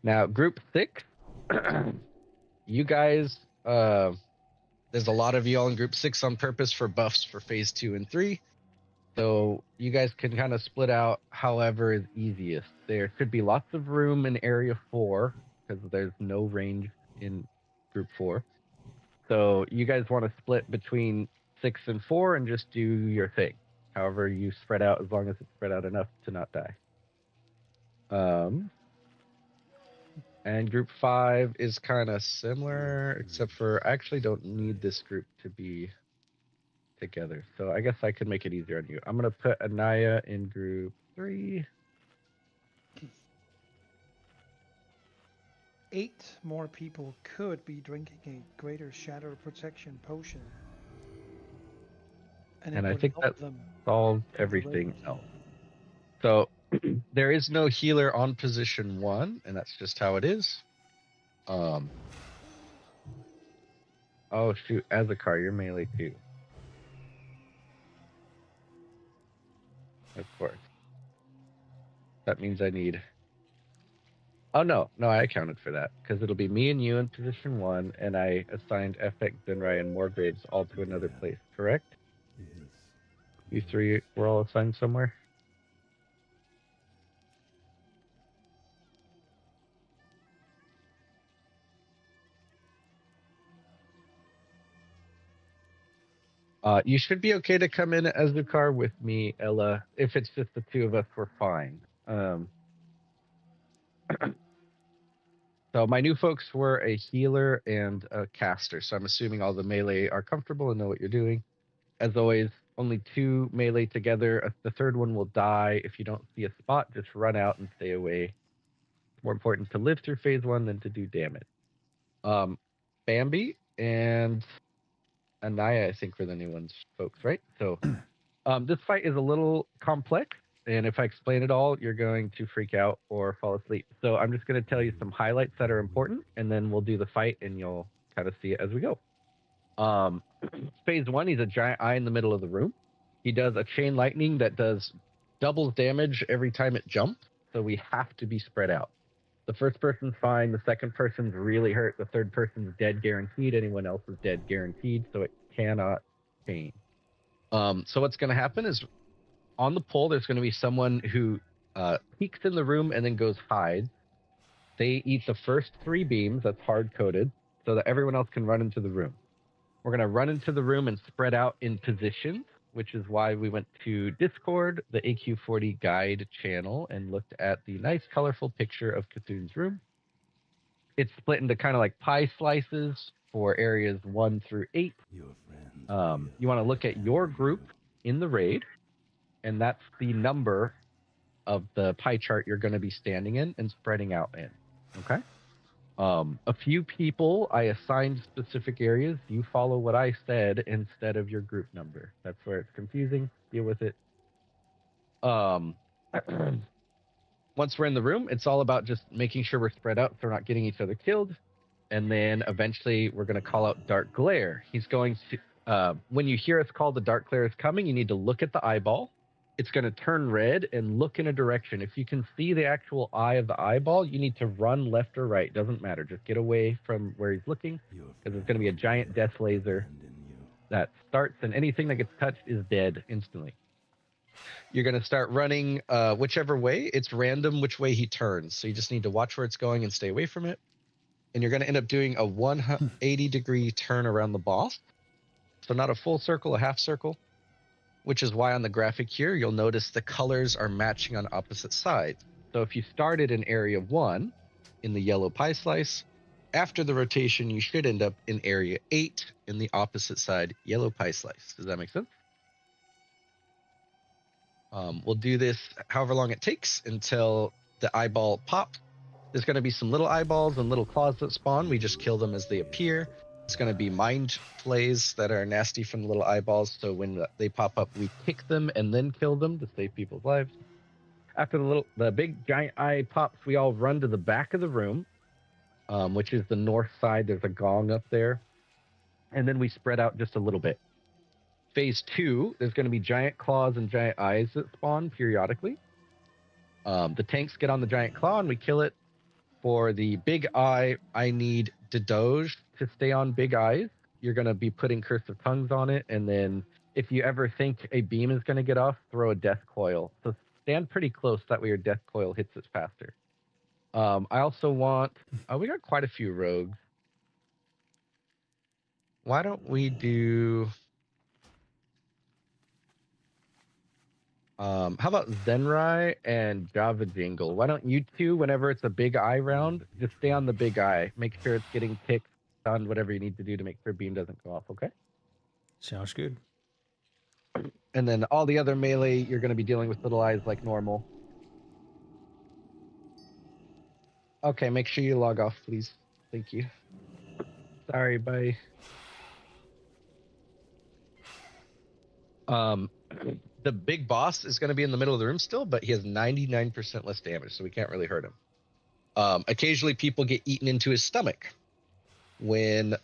Now, group 6, you guys, there's a lot of you all in group 6 on purpose for buffs for phase 2 and 3. So you guys can kind of split out however is easiest. There should be lots of room in area 4 because there's no range in group 4. So you guys want to split between 6 and 4 and just do your thing. However you spread out, as long as it's spread out enough to not die. And group 5 is kind of similar, except for I actually don't need this group to be together. So I guess I could make it easier on you. I'm going to put Anaya in group 3. 8 more people could be drinking a greater shadow protection potion. And I would think help that them solved in the everything range. else. So there is no healer on position 1, and that's just how it is. Oh shoot, Azakar, you're melee too. Of course. That means I need... Oh no, I accounted for that, because it'll be me and you in position 1, and I assigned FX, Zenrai, and Morgraves all to another place, correct? Yes. You 3 were all assigned somewhere? You should be okay to come in as Azukar with me, Ella. If it's just the 2 of us, we're fine. So my new folks were a healer and a caster, so I'm assuming all the melee are comfortable and know what you're doing. As always, only 2 melee together. The 3rd one will die. If you don't see a spot, just run out and stay away. It's more important to live through phase 1 than to do damage. Bambi and Anaya, I think, were the new ones, folks, right? So this fight is a little complex, and if I explain it all, you're going to freak out or fall asleep. So I'm just going to tell you some highlights that are important, and then we'll do the fight, and you'll kind of see it as we go. Phase 1, he's a giant eye in the middle of the room. He does a chain lightning that does doubles damage every time it jumps, so we have to be spread out. The first person's fine, the second person's really hurt, the third person's dead guaranteed, anyone else is dead guaranteed, so it cannot change. So what's going to happen is on the pole, there's going to be someone who peeks in the room and then goes hide. They eat the first 3 beams, that's hard-coded, so that everyone else can run into the room. We're going to run into the room and spread out in positions, which is why we went to Discord, the AQ40 guide channel, and looked at the nice, colorful picture of Cthulhu's room. It's split into kind of like pie slices for areas 1 through 8. Your friends. You want to look at your group in the raid, and that's the number of the pie chart you're going to be standing in and spreading out in. Okay? A few people I assigned specific areas. You follow what I said instead of your group number. That's where it's confusing. Deal with it. When once we're in the room, it's all about just making sure we're spread out so we're not getting each other killed. And then eventually we're going to call out Dark Glare. He's going to, when you hear us call the Dark Glare is coming, you need to look at the eyeball. It's going to turn red and look in a direction. If you can see the actual eye of the eyeball, you need to run left or right. Doesn't matter. Just get away from where he's looking, because it's going to be a giant death laser that starts, and anything that gets touched is dead instantly. You're going to start running whichever way. It's random which way he turns. So you just need to watch where it's going and stay away from it. And you're going to end up doing a 180-degree turn around the boss. So not a full circle, a half circle, which is why on the graphic here, you'll notice the colors are matching on opposite sides. So if you started in area 1 in the yellow pie slice, after the rotation, you should end up in area 8 in the opposite side yellow pie slice. Does that make sense? We'll do this however long it takes until the eyeball pops. There's going to be some little eyeballs and little claws that spawn. We just kill them as they appear. It's going to be mind flays that are nasty from the little eyeballs. So when they pop up, we kick them and then kill them to save people's lives. After the big giant eye pops, we all run to the back of the room, which is the north side. There's a gong up there. And then we spread out just a little bit. Phase 2, there's going to be giant claws and giant eyes that spawn periodically. The tanks get on the giant claw and we kill it. For the big eye, I need Doge to stay on big eyes. You're going to be putting Curse of Tongues on it. And then if you ever think a beam is going to get off, throw a Death Coil. So stand pretty close. That way your Death Coil hits it faster. I also want... we got quite a few rogues. Why don't we do... how about Zenrai and Java Jingle? Why don't you two, whenever it's a big eye round, just stay on the big eye. Make sure it's getting ticked, stunned, whatever you need to do to make sure beam doesn't go off, okay? Sounds good. And then all the other melee, you're going to be dealing with little eyes like normal. Okay, make sure you log off, please. Thank you. Sorry, bye. The big boss is going to be in the middle of the room still, but he has 99% less damage, so we can't really hurt him. Occasionally, people get eaten into his stomach. When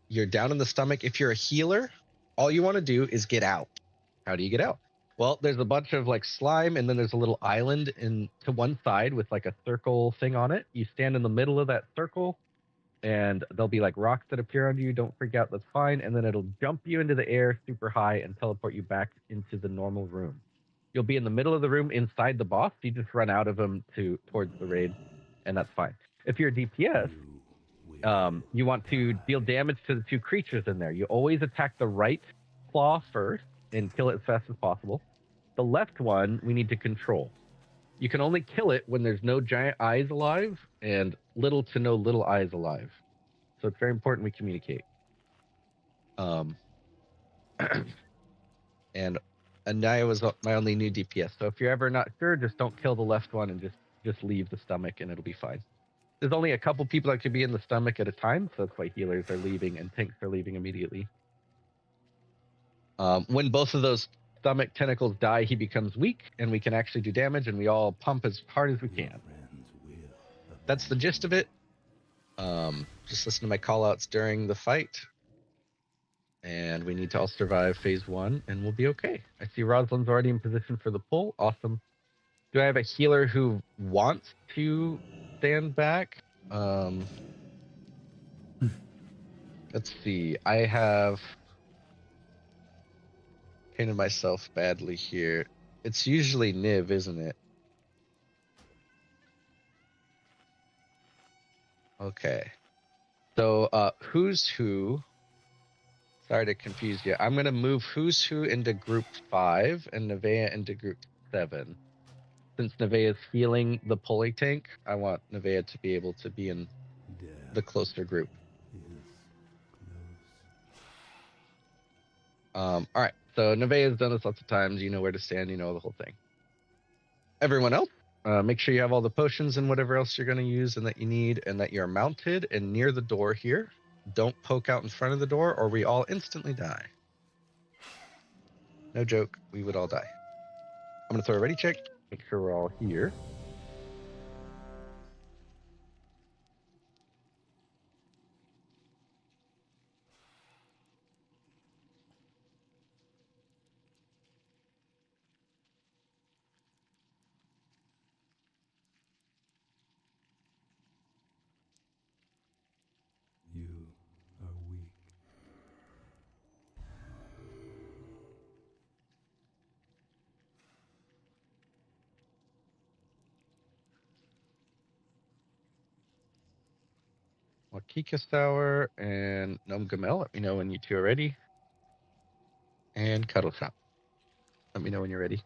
you're down in the stomach, if you're a healer, all you want to do is get out. How do you get out? Well, there's a bunch of like slime, and then there's a little island to one side with like a circle thing on it. You stand in the middle of that circle, and there'll be like rocks that appear under you. Don't freak out, that's fine. And then it'll jump you into the air super high and teleport you back into the normal room. You'll be in the middle of the room inside the boss. You just run out of him towards the raid, and that's fine. If you're a DPS, you want to deal damage to the two creatures in there. You always attack the right claw first and kill it as fast as possible. The left one, we need to control. You can only kill it when there's no giant eyes alive and little to no little eyes alive. So it's very important we communicate. And Anaya was my only new DPS. So if you're ever not sure, just don't kill the left one and just leave the stomach and it'll be fine. There's only a couple people that could be in the stomach at a time, so that's why healers are leaving and tanks are leaving immediately. When both of those stomach tentacles die, he becomes weak, and we can actually do damage, and we all pump as hard as we can. That's the gist of it. Just listen to my call-outs during the fight. And we need to all survive phase 1, and we'll be okay. I see Rosalind's already in position for the pull. Awesome. Do I have a healer who wants to stand back? Let's see. I have... painted myself badly here. It's usually Niv, isn't it? Okay. So, Who's Who... Sorry to confuse you. I'm going to move Who's Who into group 5 and Nevea into group 7. Since Nevea is healing the pulley tank, I want Nevea to be able to be in the closer group. All right. So Nevea has done this lots of times. You know where to stand. You know the whole thing. Everyone else, make sure you have all the potions and whatever else you're going to use and that you need, and that you're mounted and near the door here. Don't poke out in front of the door or we all instantly die. No joke, we would all die. I'm going to throw a ready check. Make sure we're all here. Wakika Sour and Gnome Gamel. Let me know when you two are ready. And Cuddle Shop. Let me know when you're ready.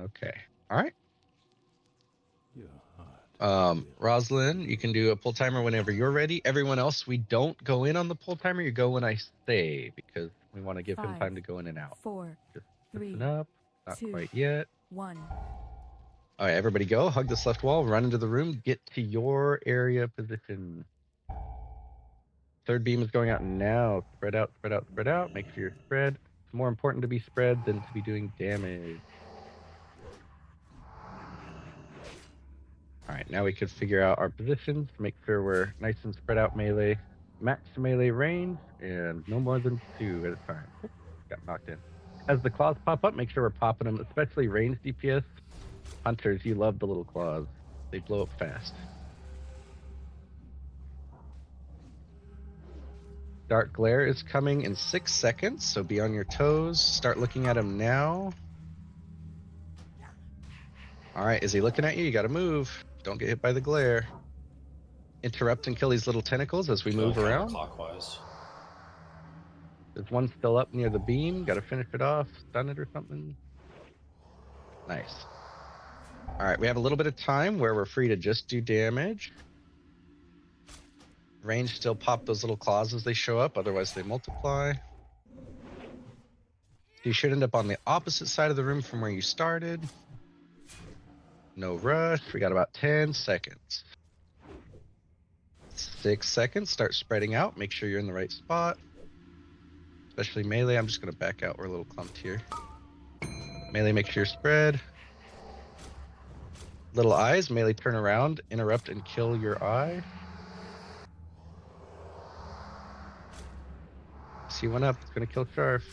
Okay. All right. Rosalind, you can do a pull timer whenever you're ready. Everyone else, we don't go in on the pull timer. You go when I say, because we want to give him time to go in and out. 4, Just 3, listen up. Not 2, quite yet. 1. All right, everybody go. Hug this left wall. Run into the room. Get to your area position. Third beam is going out now. Spread out, spread out, spread out. Make sure you're spread. It's more important to be spread than to be doing damage. All right, now we can figure out our positions. Make sure we're nice and spread out melee. Max melee range, and no more than 2 at a time. Oops, got knocked in. As the claws pop up, make sure we're popping them, especially range DPS. Hunters, you love the little claws. They blow up fast. Dark Glare is coming in 6 seconds, so be on your toes. Start looking at him now. All right, is he looking at you? You got to move. Don't get hit by the glare. Interrupt and kill these little tentacles as we move around. Clockwise. There's one still up near the beam. Got to finish it off. Stun it or something. Nice. All right, we have a little bit of time where we're free to just do damage. Range still pop those little claws as they show up, otherwise they multiply. You should end up on the opposite side of the room from where you started. No rush. We got about 10 seconds. 6 seconds. Start spreading out. Make sure you're in the right spot. Especially melee. I'm just going to back out. We're a little clumped here. Melee, make sure you're spread. Little eyes. Melee, turn around, interrupt, and kill your eye. See one up. It's going to kill Sharf.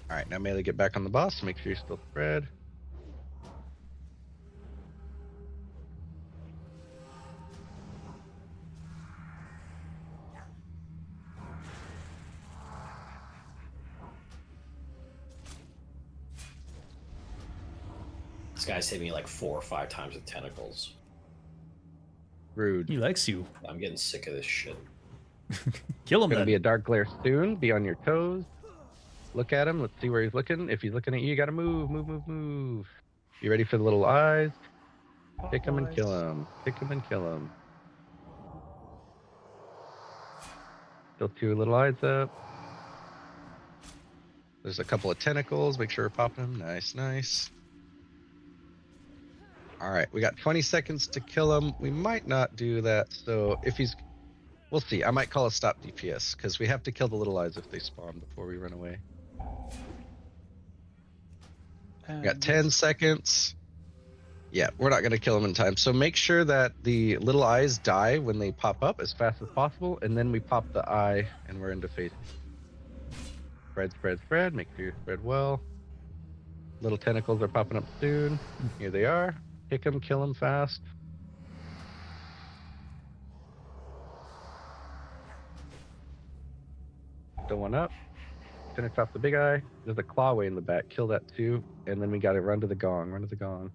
All right, now melee, get back on the boss. Make sure you're still spread. This guy's hit me like 4 or 5 times with tentacles. Rude. He likes you. I'm getting sick of this shit. Kill him. Gonna Then. be a dark glare soon. Be on your toes. Look at him. Let's see where he's looking. If he's looking at you, you gotta move, move, move, move. You ready for the little eyes? Pick him and kill him. Pick him and kill him. Still 2 little eyes up. There's a couple of tentacles. Make sure we're popping them. Nice, nice. All right, we got 20 seconds to kill him. We might not do that. So if he's, we'll see. I might call a stop DPS because we have to kill the little eyes if they spawn before we run away. We got 10 seconds. Yeah, we're not going to kill him in time. So make sure that the little eyes die when they pop up as fast as possible. And then we pop the eye and we're into phase. Spread, spread, spread. Make sure you spread well. Little tentacles are popping up soon. Here they are. Pick them, kill them fast. Still one up. Finish off the big eye. There's a clawway in the back. Kill that too. And then we got to run to the gong. Run to the gong.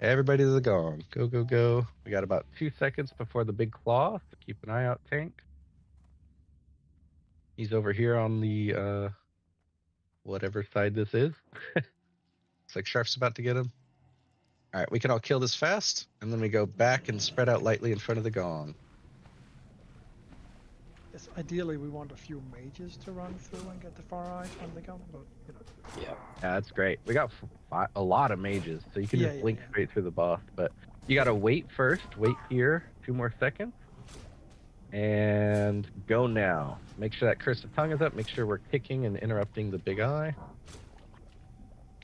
Everybody to the gong. Go, go, go. We got about 2 seconds before the big claw. So keep an eye out, tank. He's over here on the whatever side this is. Looks like Sharf's about to get him. All right, we can all kill this fast, and then we go back and spread out lightly in front of the gong. Yes, ideally, we want a few mages to run through and get the far eyes when they come, but you know. Yeah. Yeah, that's great. We got a lot of mages, so you can just blink straight through the boss. But you got to wait first. Wait here 2 more seconds. And go now. Make sure that Curse of Tongue is up. Make sure we're kicking and interrupting the big eye.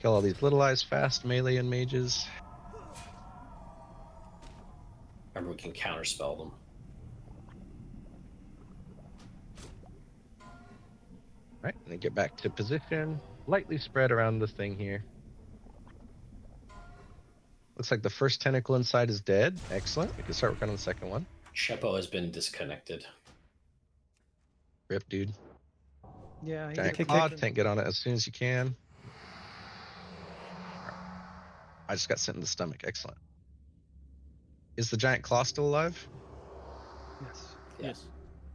Kill all these little eyes fast, melee and mages. Remember, we can counterspell them. Right, and then get back to position. Lightly spread around this thing here. Looks like the first tentacle inside is dead. Excellent. We can start working on the second one. Sheppo has been disconnected. Rip, dude. Yeah, he Giant did a claw, good- tank, get on it as soon as you can. I just got sent in the stomach. Excellent. Is the giant claw still alive? Yes. Yes.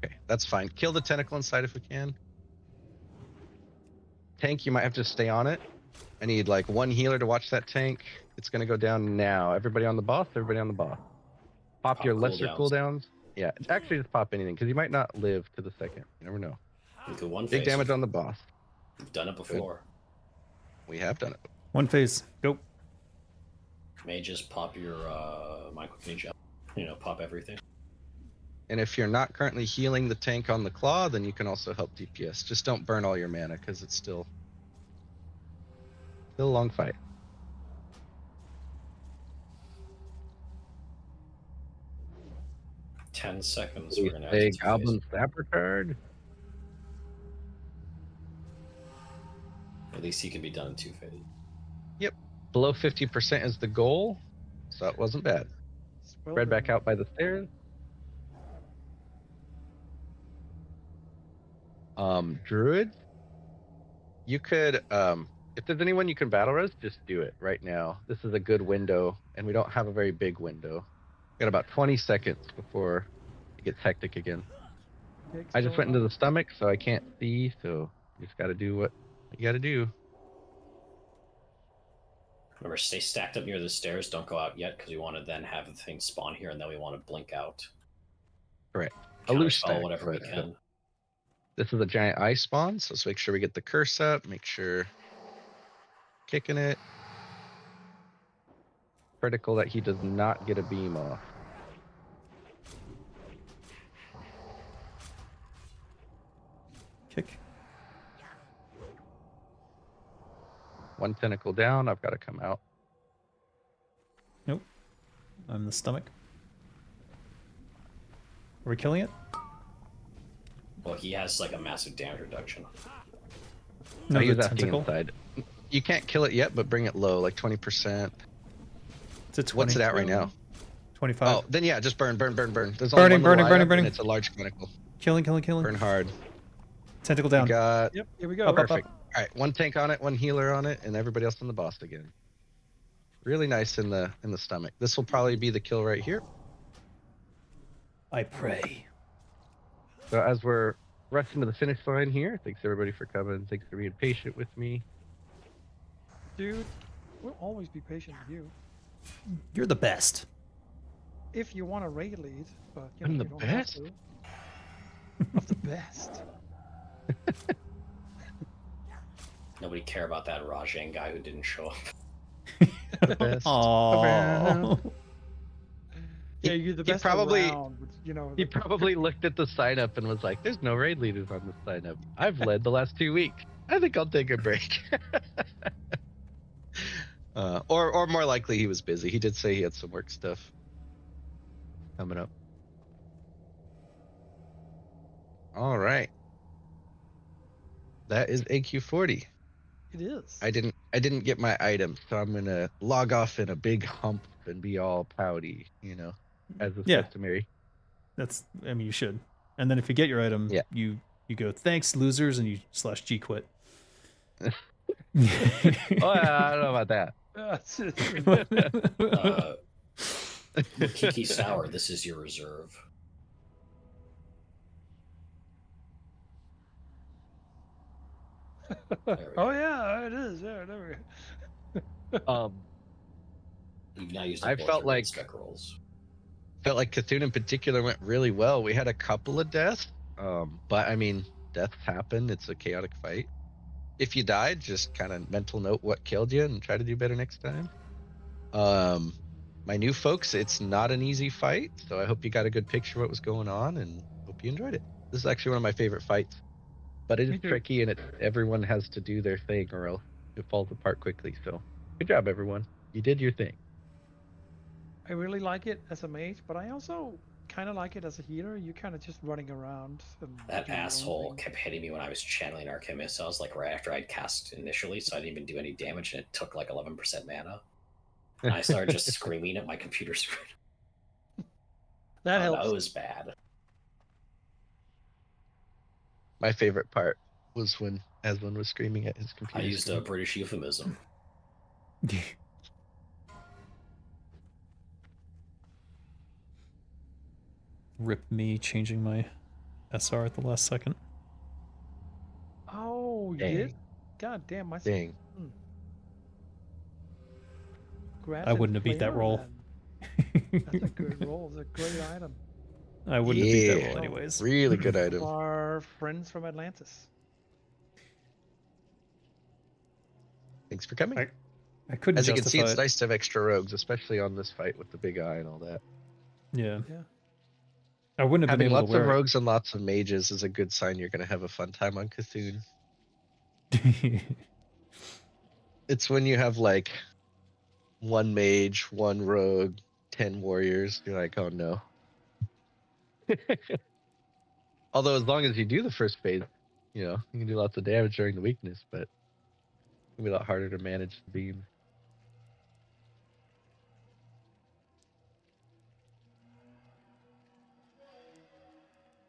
Okay, that's fine. Kill the tentacle inside if we can. Tank, you might have to stay on it. I need like one healer to watch that tank. It's gonna go down now. Everybody on the boss. Everybody on the boss. Pop your lesser cooldowns. Yeah, actually just pop anything because you might not live to the second. You never know. Do one Big phase. damage on the boss. We've done it before. We have done it. One phase. Go. May just pop your micro gel. You know, pop everything. And if you're not currently healing the tank on the claw, then you can also help DPS. Just don't burn all your mana because it's still a long fight. Ten seconds. We're gonna have A to do goblin phase. sapper card. At least he can be done in 2 phases. Yep. Below 50% is the goal, so it wasn't bad. Well Spread back done. out by the stairs. Druid. You could, if there's anyone you can battle res, just do it right now. This is a good window, and we don't have a very big window. Got about 20 seconds before it gets hectic again. I just went into the stomach, so I can't see, so you just got to do what you got to do. Remember, stay stacked up near the stairs. Don't go out yet because we want to then have the thing spawn here, and then we want to blink out. Correct. A loose Counterspell stack, whatever we but, can. This is a giant ice spawn, so let's make sure we get the curse up. Make sure kicking it. Critical that he does not get a beam off. Kick. One tentacle down. I've got to come out. Nope. I'm the stomach. Are we killing it? Well, he has like a massive damage reduction. No, He the was asking tentacle. inside. You can't kill it yet, but bring it low, like 20%. It's a 20. What's it at right now? 25. Oh, then yeah, just burn. There's Burning, only one burning, little burning, item, burning. and it's a large tentacle. Killing. Burn hard. Tentacle We down. got Yep, here we go. Up, up, perfect. All right, one tank on it, one healer on it, and everybody else on the boss again. Really nice in the stomach. This will probably be the kill right here. I pray. So as we're rushing to the finish line here, thanks everybody for coming. Thanks for being patient with me. Dude, we'll always be patient with you. You're the best. If you want to raid lead, but you I'm know, the you don't have best? to. Of the best. Nobody care about that Rajang guy who didn't show up. The best. Aww. Yeah, you're the He best probably- around, but, you know. He the- probably looked at the sign up and was like, "There's no raid leaders on this sign up. I've led the last 2 weeks. I think I'll take a break." Or more likely he was busy. He did say he had some work stuff coming up. All right. That is AQ40. It is. I didn't get my item, so I'm gonna log off in a big hump and be all pouty, as is Yeah. customary. I mean, you should. And then if you get your item, Yeah. you go, thanks, losers, and you /G quit. Oh, I don't know about that. Kiki Sour, this is your reserve. There we Oh go. yeah, it is. Yeah, there we go. You've now used I up both felt your like- spec rolls. Felt like Cthulhu in particular went really well. We had a couple of deaths, but I mean, deaths happen. It's a chaotic fight. If you died, just kind of mental note what killed you and try to do better next time. My new folks, it's not an easy fight, so I hope you got a good picture of what was going on and hope you enjoyed it. This is actually one of my favorite fights, but it Me is too. tricky and everyone has to do their thing or else it falls apart quickly. So good job, everyone. You did your thing. I really like it as a mage, but I also kind of like it as a healer. You're kind of just running around. And That doing your own asshole thing. kept hitting me when I was channeling Arcane Missiles, like right after I'd cast initially, so I didn't even do any damage, and it took like 11% mana. And I started just screaming at my computer screen. That helps. That was bad. My favorite part was when Aslan was screaming at his I computer. used a screen. British euphemism. Rip me changing my SR at the last second. Oh, you Dang. did? God damn, my Dang. grass I wouldn't have beat that flavor, roll. man. That's a good roll. It's a great item. I wouldn't have beat that Yeah. roll anyways. Really good item. Our friends from Atlantis. Thanks for coming. I couldn't As you can see, justify it's nice to have extra rogues, especially on this fight with the big eye and all that. Yeah. Yeah. I wouldn't have been Having able lots to of wear rogues and lots of mages is a good sign you're going to have a fun time on Cthulhu. it. It's when you have like one mage, one rogue, 10 warriors. You're like, oh no. Although as long as you do the first phase, you can do lots of damage during the weakness, but it'll be a lot harder to manage the beams.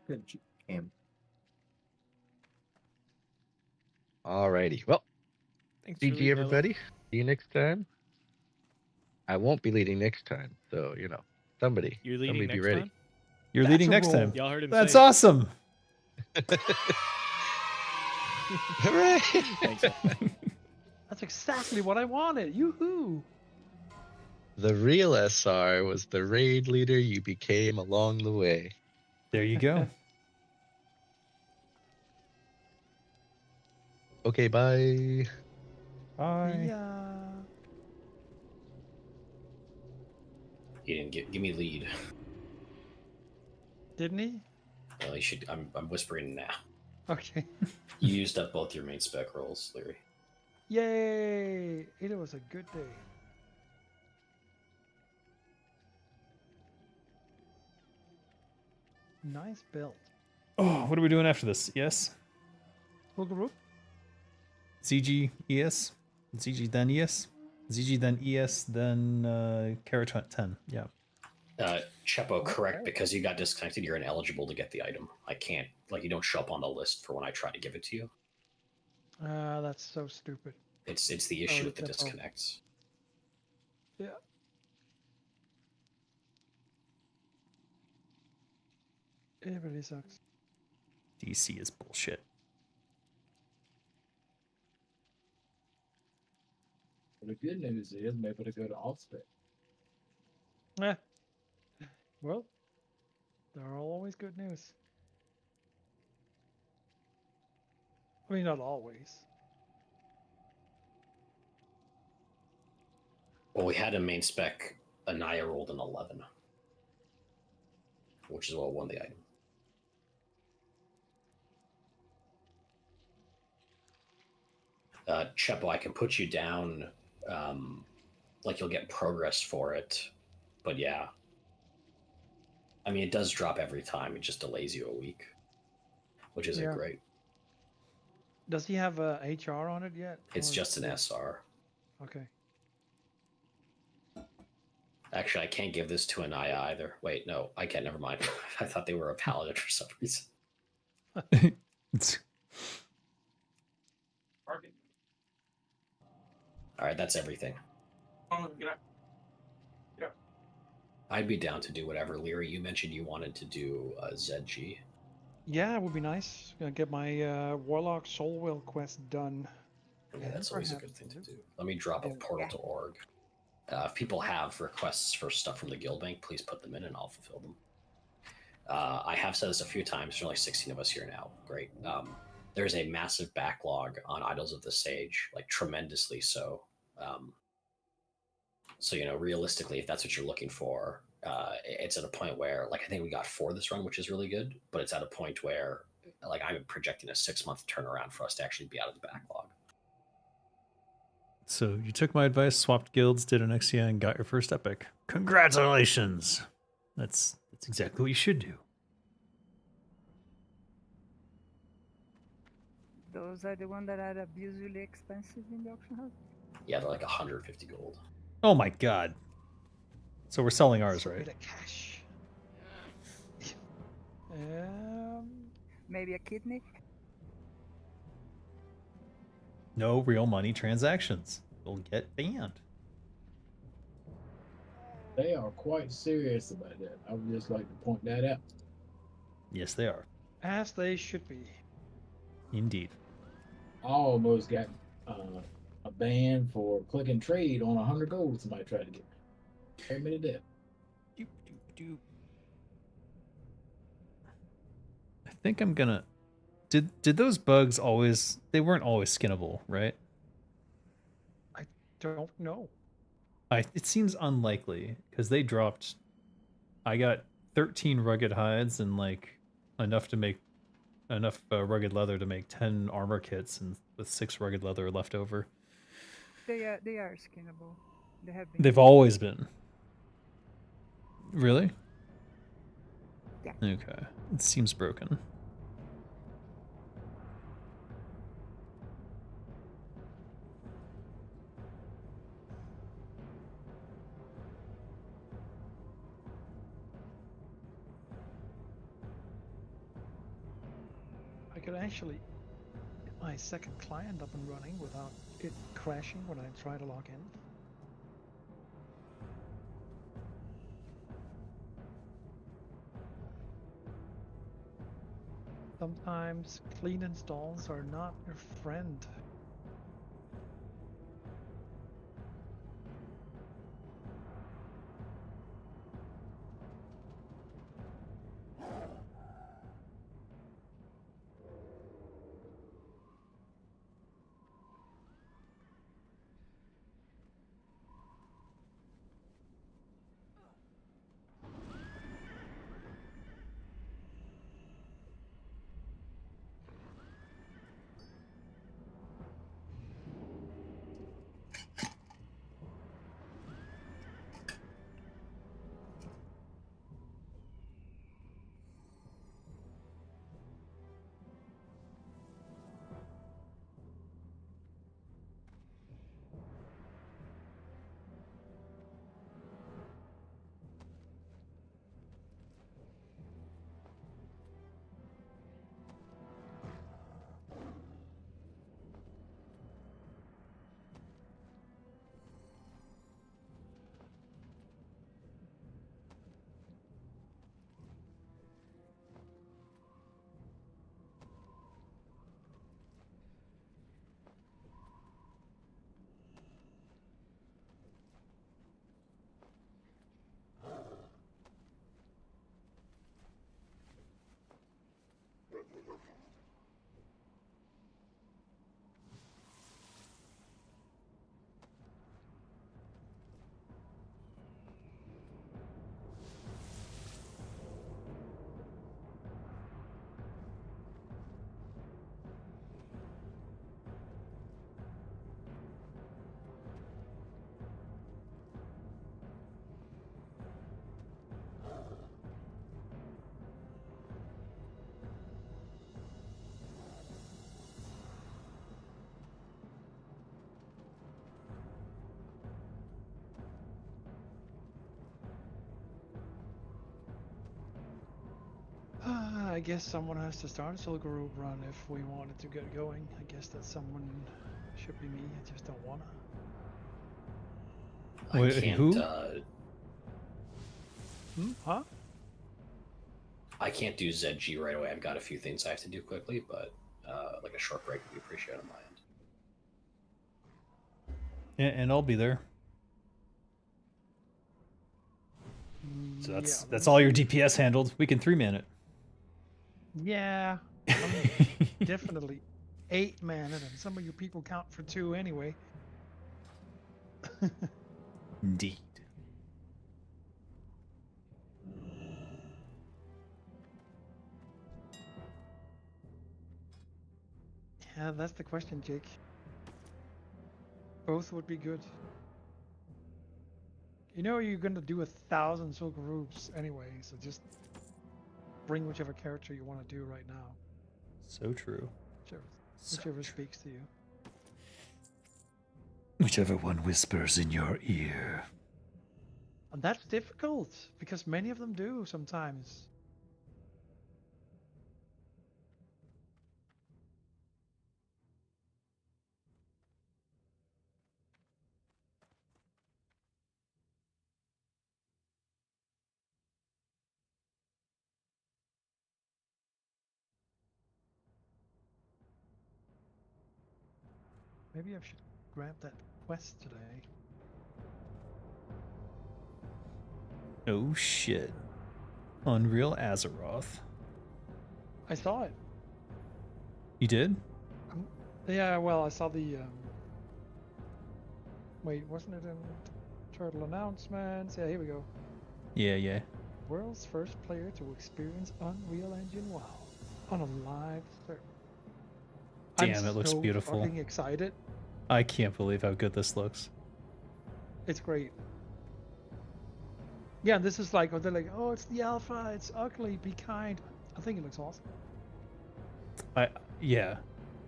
Good game. Alrighty. Well, Thanks for GG leading, Ella. everybody. See you next time. I won't be leading next time, so somebody. You're leading somebody be next ready. time? You're That's leading a next roll. time. Y'all heard him That's say it. awesome. Hooray! Thanks. Ella. That's exactly what I wanted. Yoo-hoo. The real SR was the raid leader you became along the way. There you go. Okay, bye. Bye. Yeah. He didn't give me lead. Didn't he? Well, you should. I'm whispering now. Okay. You used up both your main spec rolls, Leary. Yay! It was a good day. Nice build. Oh, what are we doing after this? Yes? Boogaroo? ZG ES? ZG then ES? ZG then ES then Carrot 10. Yeah. Chepo, correct, because you got disconnected, you're ineligible to get the item. I can't, you don't show up on the list for when I try to give it to you. That's so stupid. It's the issue with the Chepo. disconnects. Yeah. It really sucks. DC is bullshit. The good news is I'm able to go to Allspec. Eh. Well, there are always good news. I mean, not always. Well, we had a main spec, Anaya rolled an 11, which is what won the item. Chepo, I can put you down, you'll get progress for it, but yeah. I mean, it does drop every time, it just delays you a week, which isn't Yeah. great. Does he have a HR on it yet? It's Or- just an SR. Okay. Actually, I can't give this to Anaya either. Wait, no, I can't, never mind. I thought they were a paladin for some reason. Alright, that's everything. I'd be down to do whatever. Leary, you mentioned you wanted to do ZG. Yeah, it would be nice. Gonna get my Warlock Soul Will quest done. Yeah, that's always a good thing to do. Let me drop a Yeah. portal to org. If people have requests for stuff from the guild bank, please put them in and I'll fulfill them. I have said this a few times. There's only 16 of us here now. Great. There's a massive backlog on Idols of the Sage, tremendously so. So, realistically, if that's what you're looking for, it's at a point where, I think we got 4 this run, which is really good, but it's at a point where, I'm projecting a 6-month turnaround for us to actually be out of the backlog. So you took my advice, swapped guilds, did an XCI, and got your first epic. Congratulations! That's exactly what you should do. Those are the ones that are abusively expensive in the auction house. Yeah, they're 150 gold. Oh my god. So we're selling ours, A right? bit of cash. Maybe a kidney. No real money transactions. You'll get banned. They are quite serious about that. I would just like to point that out. Yes, they are. As they should be. Indeed. I almost got a ban for clicking trade on 100 gold somebody tried to get me. Scared me to death. I think I'm gonna. Did those bugs always? They weren't always skinnable, right? I don't know. It seems unlikely because they dropped. I got 13 rugged hides and like enough to make enough rugged leather to make 10 armor kits, and with 6 rugged leather left over. They are skinnable. They have been. They've always been. Really? Yeah. Okay. It seems broken. I could actually get my second client up and running without it crashing when I try to log in. Sometimes clean installs are not your friend. I guess someone has to start a Soul Group run if we wanted to get going. I guess that someone should be me. I just don't wanna. Wait, who? Huh? I can't do ZG right away. I've got a few things I have to do quickly, but like a short break would be appreciated on my end. And I'll be there. So Yeah, that's all your DPS handled. We can 3-man it. Yeah, I'm definitely 8-man, and some of you people count for 2 anyway. Indeed. Yeah, that's the question, Jake. Both would be good. You know you're gonna do 1,000 soul groups anyway, so just bring whichever character you want to do right now. So true. Whichever speaks to you. Whichever one whispers in your ear. And that's difficult, because many of them do sometimes. Maybe I should grab that quest today. Oh shit. Unreal Azeroth. I saw it. You did? Yeah, well, I saw the. Wait, wasn't it in Turtle announcements? Yeah, here we go. Yeah. World's first player to experience Unreal Engine WoW on a live server. Damn, I'm it looks so beautiful. fucking excited. I can't believe how good this looks. It's great. Yeah, this is like, they're like, oh, it's the alpha, it's ugly, be kind. I think it looks awesome. Yeah.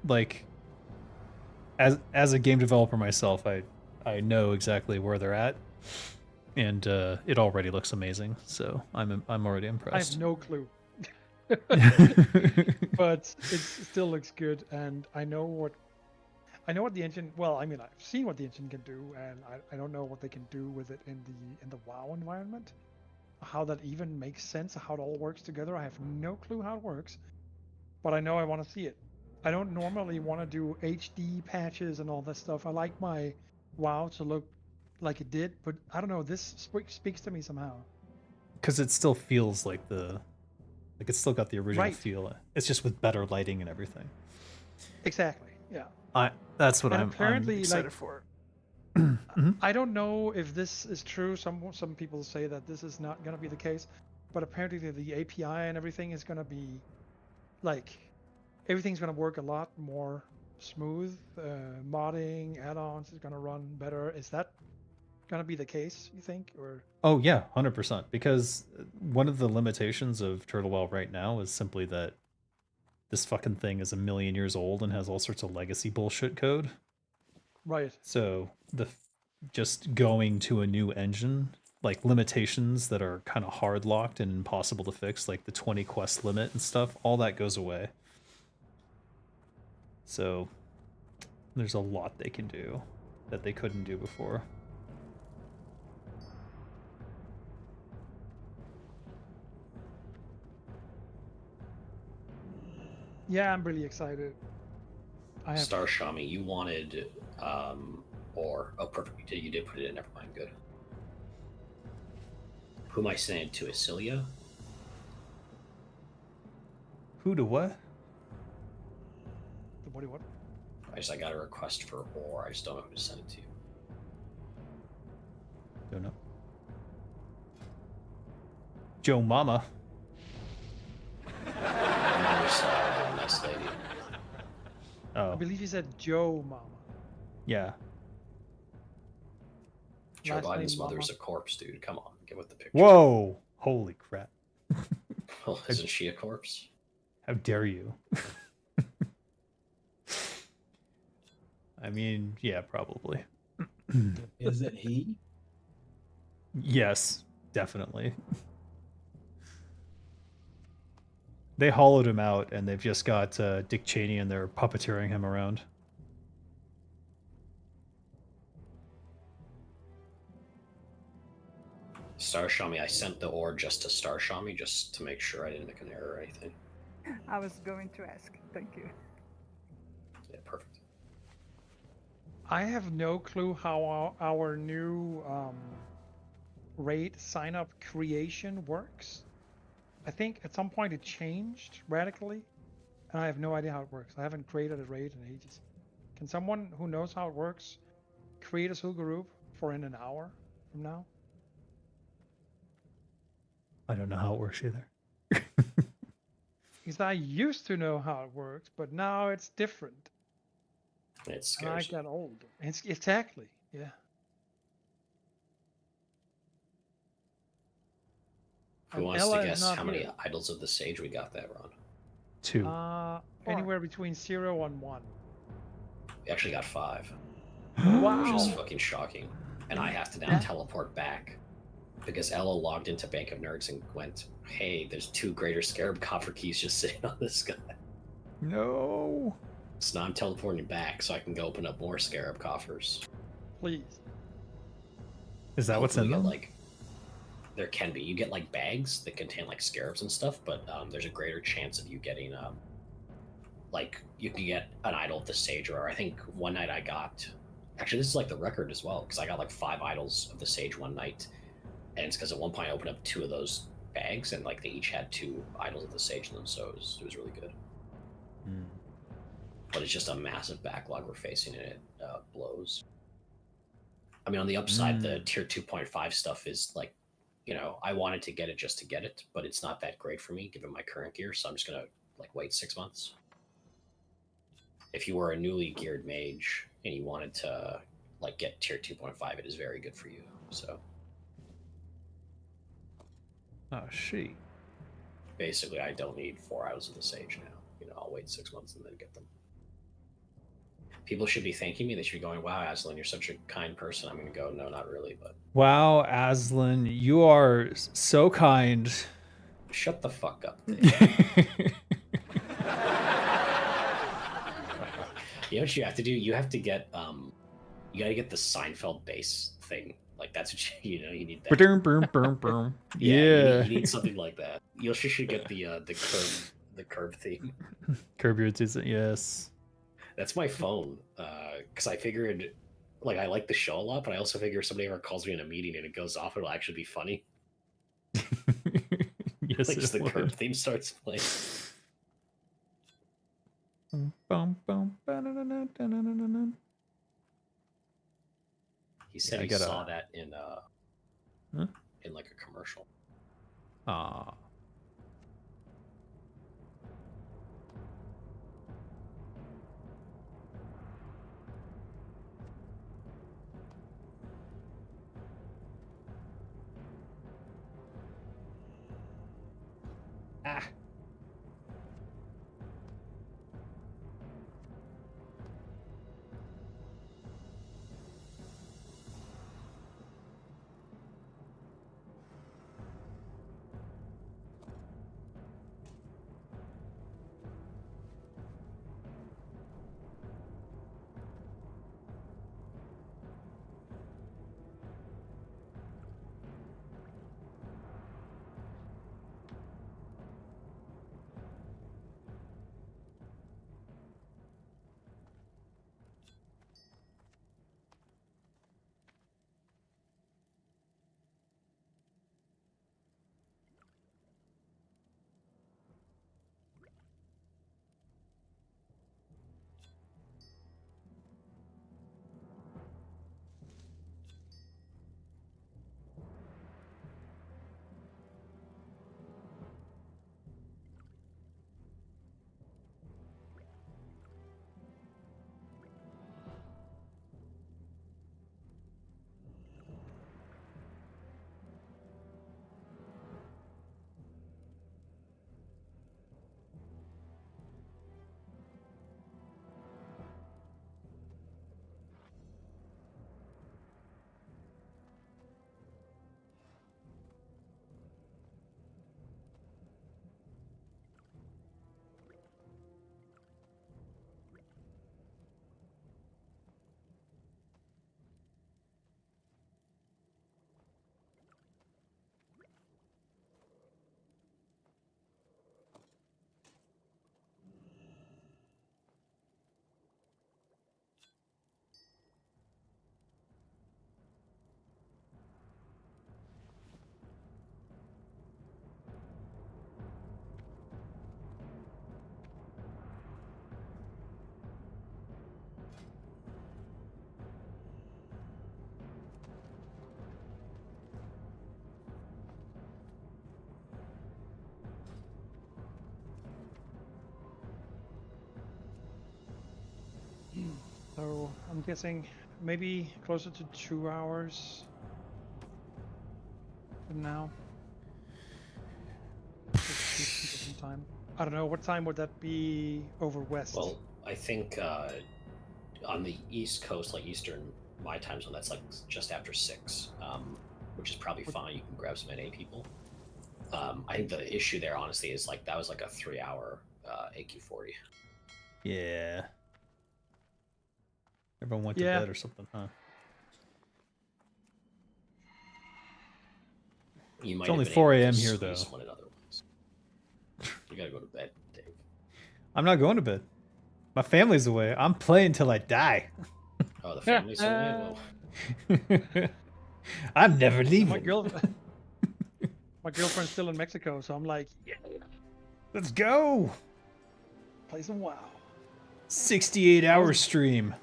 Like as a game developer myself, I know exactly where they're at. And it already looks amazing, so I'm already I impressed. have no clue. But it still looks good, and I know what the engine. Well, I mean, I've seen what the engine can do, and I don't know what they can do with it in the WoW environment. How that even makes sense, how it all works together. I have no clue how it works, but I know I want to see it. I don't normally want to do HD patches and all that stuff. I like my WoW to look like it did, but I don't know. This speaks to me somehow. Because it still feels like it's still got the original Right. feel. It's just with better lighting and everything. Exactly. Yeah. That's what And I'm apparently, excited like, for. I don't know if this is true. Some people say that this is not going to be the case, but apparently the API and everything is going to be like everything's going to work a lot more smooth. Modding, add-ons is going to run better. Is that going to be the case, you think? Or Oh yeah, 100%. Because one of the limitations of Turtlewell right now is simply that this fucking thing is 1,000,000 years old and has all sorts of legacy bullshit code. right. So just going to a new engine, like limitations that are kind of hard locked and impossible to fix, like the 20 quest limit and stuff, all that goes away. So there's a lot they can do that they couldn't do before. Yeah, I'm really excited. Star Shami, you wanted perfect. You did put it in. Never mind. Good. Who am I sending it to? Isilia? Who to what? What? I got a request for ore. I just don't know who to send it to. Don't know. Joe Mama. Nice lady. Oh. I believe he said Joe Mama. Yeah. Joe Last Biden's name mother Mama. is a corpse, dude. Come on, get with the picture. Whoa! Holy crap. Well, isn't she a corpse? How dare you? I mean, yeah, probably. Is it he? Yes, definitely. They hollowed him out, and they've just got Dick Cheney, and they're puppeteering him around. Star Shami, I sent the ore just to Star Shami, just to make sure I didn't make an error or anything. I was going to ask. Thank you. Yeah, perfect. I have no clue how our new raid sign-up creation works. I think at some point it changed radically, and I have no idea how it works. I haven't created a raid in ages. Can someone who knows how it works create a Sulga group for in an hour from now? I don't know how it works either. Because I used to know how it works, but now it's different. It And I scares me. got old. It's exactly, yeah. Who And wants Ella to is guess not how many here. Idols of the Sage we got that run? 2. Anywhere between 0 and 1. We actually got 5. Wow. Which is fucking shocking. And I have to now teleport back because Ella logged into Bank of Nerds and went, hey, there's 2 greater scarab copper keys just sitting on this guy. No. So now I'm teleporting back so I can go open up more scarab coffers. Please. Is that what's in Hopefully we them? get, like, there can be. You get like bags that contain like scarabs and stuff, but there's a greater chance of you getting like you can get an idol of the sage, or I think one night I got. Actually, this is like the record as well because I got like 5 idols of the sage one night, and it's because at one point I opened up 2 of those bags and like they each had 2 idols of the sage in them, so it was really good. But it's just a massive backlog we're facing, and it blows. I mean, on the upside, the tier 2.5 stuff is like, I wanted to get it just to get it, but it's not that great for me given my current gear, so I'm just gonna like wait 6 months. If you were a newly geared mage and you wanted to like get tier 2.5, it is very good for you. So Oh, she. basically, I don't need 4 idols of the sage now. I'll wait 6 months and then get them. People should be thanking me. They should be going, "Wow, Aslan, you're such a kind person." I'm going to go, "No, not really." But Wow, Aslan, you are so kind. shut the fuck up. You know what you have to do? You have to get you got to get the Seinfeld bass thing. Like that's what you need that. Yeah. You need something like that. You also should get the curb theme. Curb your enthusiasm. Yes. That's my phone. Because I figured, like, I like the show a lot, but I also figure if somebody ever calls me in a meeting and it goes off, it'll actually be funny. Yes, Like, just the it curb would. theme starts playing. He said he saw that in in like a commercial. Aw. Ah. So I'm guessing maybe closer to 2 hours from now. Just give people some time. I don't know, what time would that be over west? Well, I think on the East Coast, like Eastern, my time zone, that's like just after 6, which is probably fine. You can grab some NA people. I think the issue there, honestly, is like that was like a 3-hour AQ40. Yeah. Everyone went to Yeah. bed or something, huh? You might It's have only been 4 able to a.m. here, squeeze though. one in otherwise. You gotta go to bed, Dave. I'm not going to bed. My family's away. I'm playing till I die. Oh, the family's away. Well, I'm never My leaving. my girlfriend's still in Mexico, so I'm like, yeah, Let's go. play some WoW. 68-hour stream.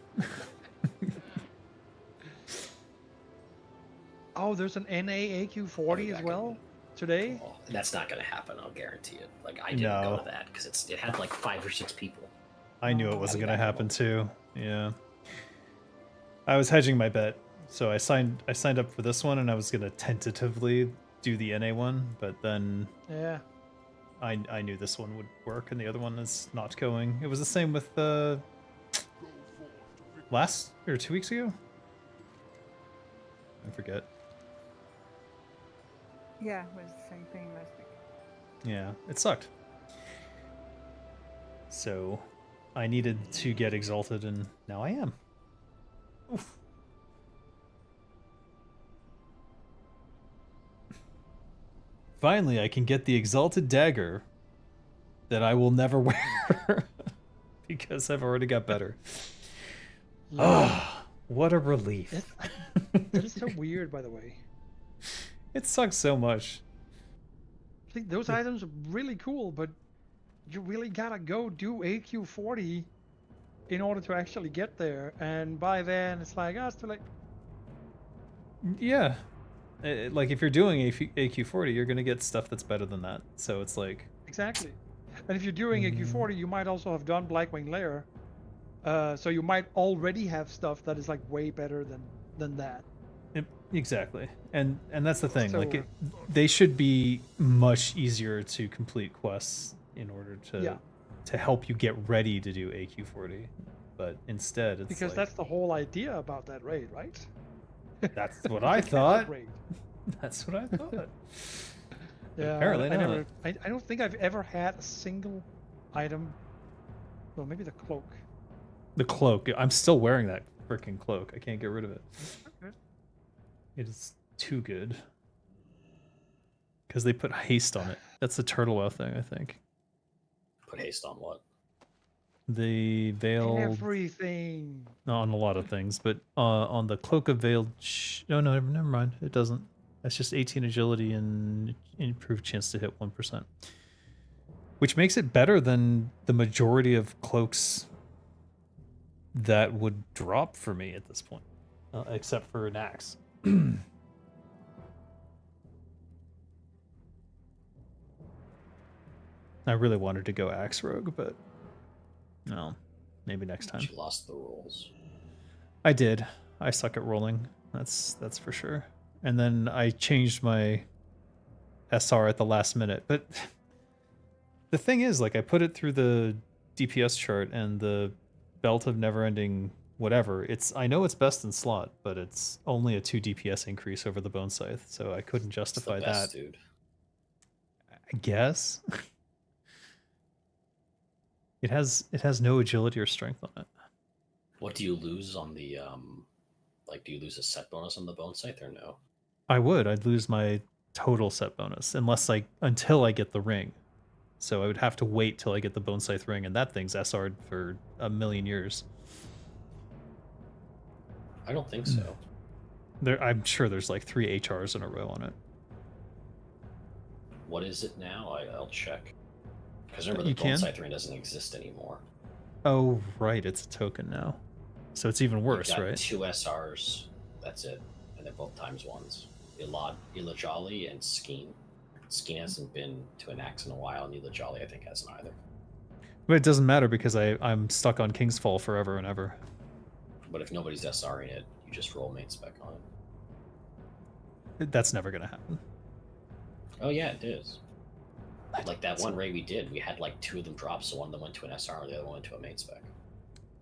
Oh, there's an NA AQ40 I'll be as back well today. oh, that's not gonna happen. I'll guarantee it. Like I didn't go to that because it had like 5 or 6 people. I knew it wasn't gonna happen too. Yeah. I was hedging my bet, so I signed up for this one, and I was gonna tentatively do the NA one, but then Yeah. I knew this one would work, and the other one is not going. It was the same with last or 2 weeks ago. I forget. Yeah, it was the same thing last week. Yeah, it sucked. So I needed to get exalted, and now I am. Oof. Finally, I can get the exalted dagger that I will never wear because I've already got better. Ah, what a relief. That is so weird, by the way. It sucks so much. I think those items are really cool, but you really gotta go do AQ40 in order to actually get there. And by then, it's like, oh, it's too late. Yeah. Like, if you're doing AQ40, you're going to get stuff that's better than that. So it's like... Exactly. And if you're doing AQ40, you might also have done Blackwing Lair. So you might already have stuff that is like way better than that. Exactly. And that's the thing. So, like, they should be much easier to complete quests in order to help you get ready to do AQ40. But instead, it's because like, that's the whole idea about that raid, right? That's what I thought. Raid. That's what I thought. Yeah, apparently I not. I don't think I've ever had a single item. Well, maybe the cloak. The cloak. I'm still wearing that freaking cloak. I can't get rid of it. Okay. It is too good. Because they put haste on it. That's the turtle wow thing, I think. Put haste on what? The veiled... Everything. On a lot of things, but on the cloak of veiled... No, never mind. It doesn't. That's just 18 agility and improved chance to hit 1%. Which makes it better than the majority of cloaks that would drop for me at this point. Except for Naxx. I really wanted to go Axe Rogue, but no, maybe next time. You lost the rolls. I did. I suck at rolling. That's for sure. And then I changed my SR at the last minute. But the thing is, like, I put it through the DPS chart and the belt of never-ending whatever. I know it's best in slot, but it's only a 2 DPS increase over the Bone Scythe, so I couldn't justify it's the best, that. Dude. I guess. It has no agility or strength on it. What do you lose on the like? Do you lose a set bonus on the Bone Scythe or no? I'd lose my total set bonus until I get the ring. So I would have to wait till I get the Bone Scythe ring, and that thing's SR'd for a million years. I don't think so. I'm sure there's like 3 HRs in a row on it. What is it now? I'll check. Because remember, the You Bone can? Scythe ring doesn't exist anymore. Oh, right, it's a token now. So it's even worse, You've got right? 2 SRs. That's it, and they're both ×1s. Ilajali and Skeen. Skeen hasn't been to an axe in a while, and Ilajali I think hasn't either. But it doesn't matter because I'm stuck on King's Fall forever and ever. But if nobody's SRing it, you just roll main spec on it. That's never gonna happen. Oh yeah, it is. Like that one raid we did, we had like 2 of them drop, so one of them went to an SR and the other one went to a main spec.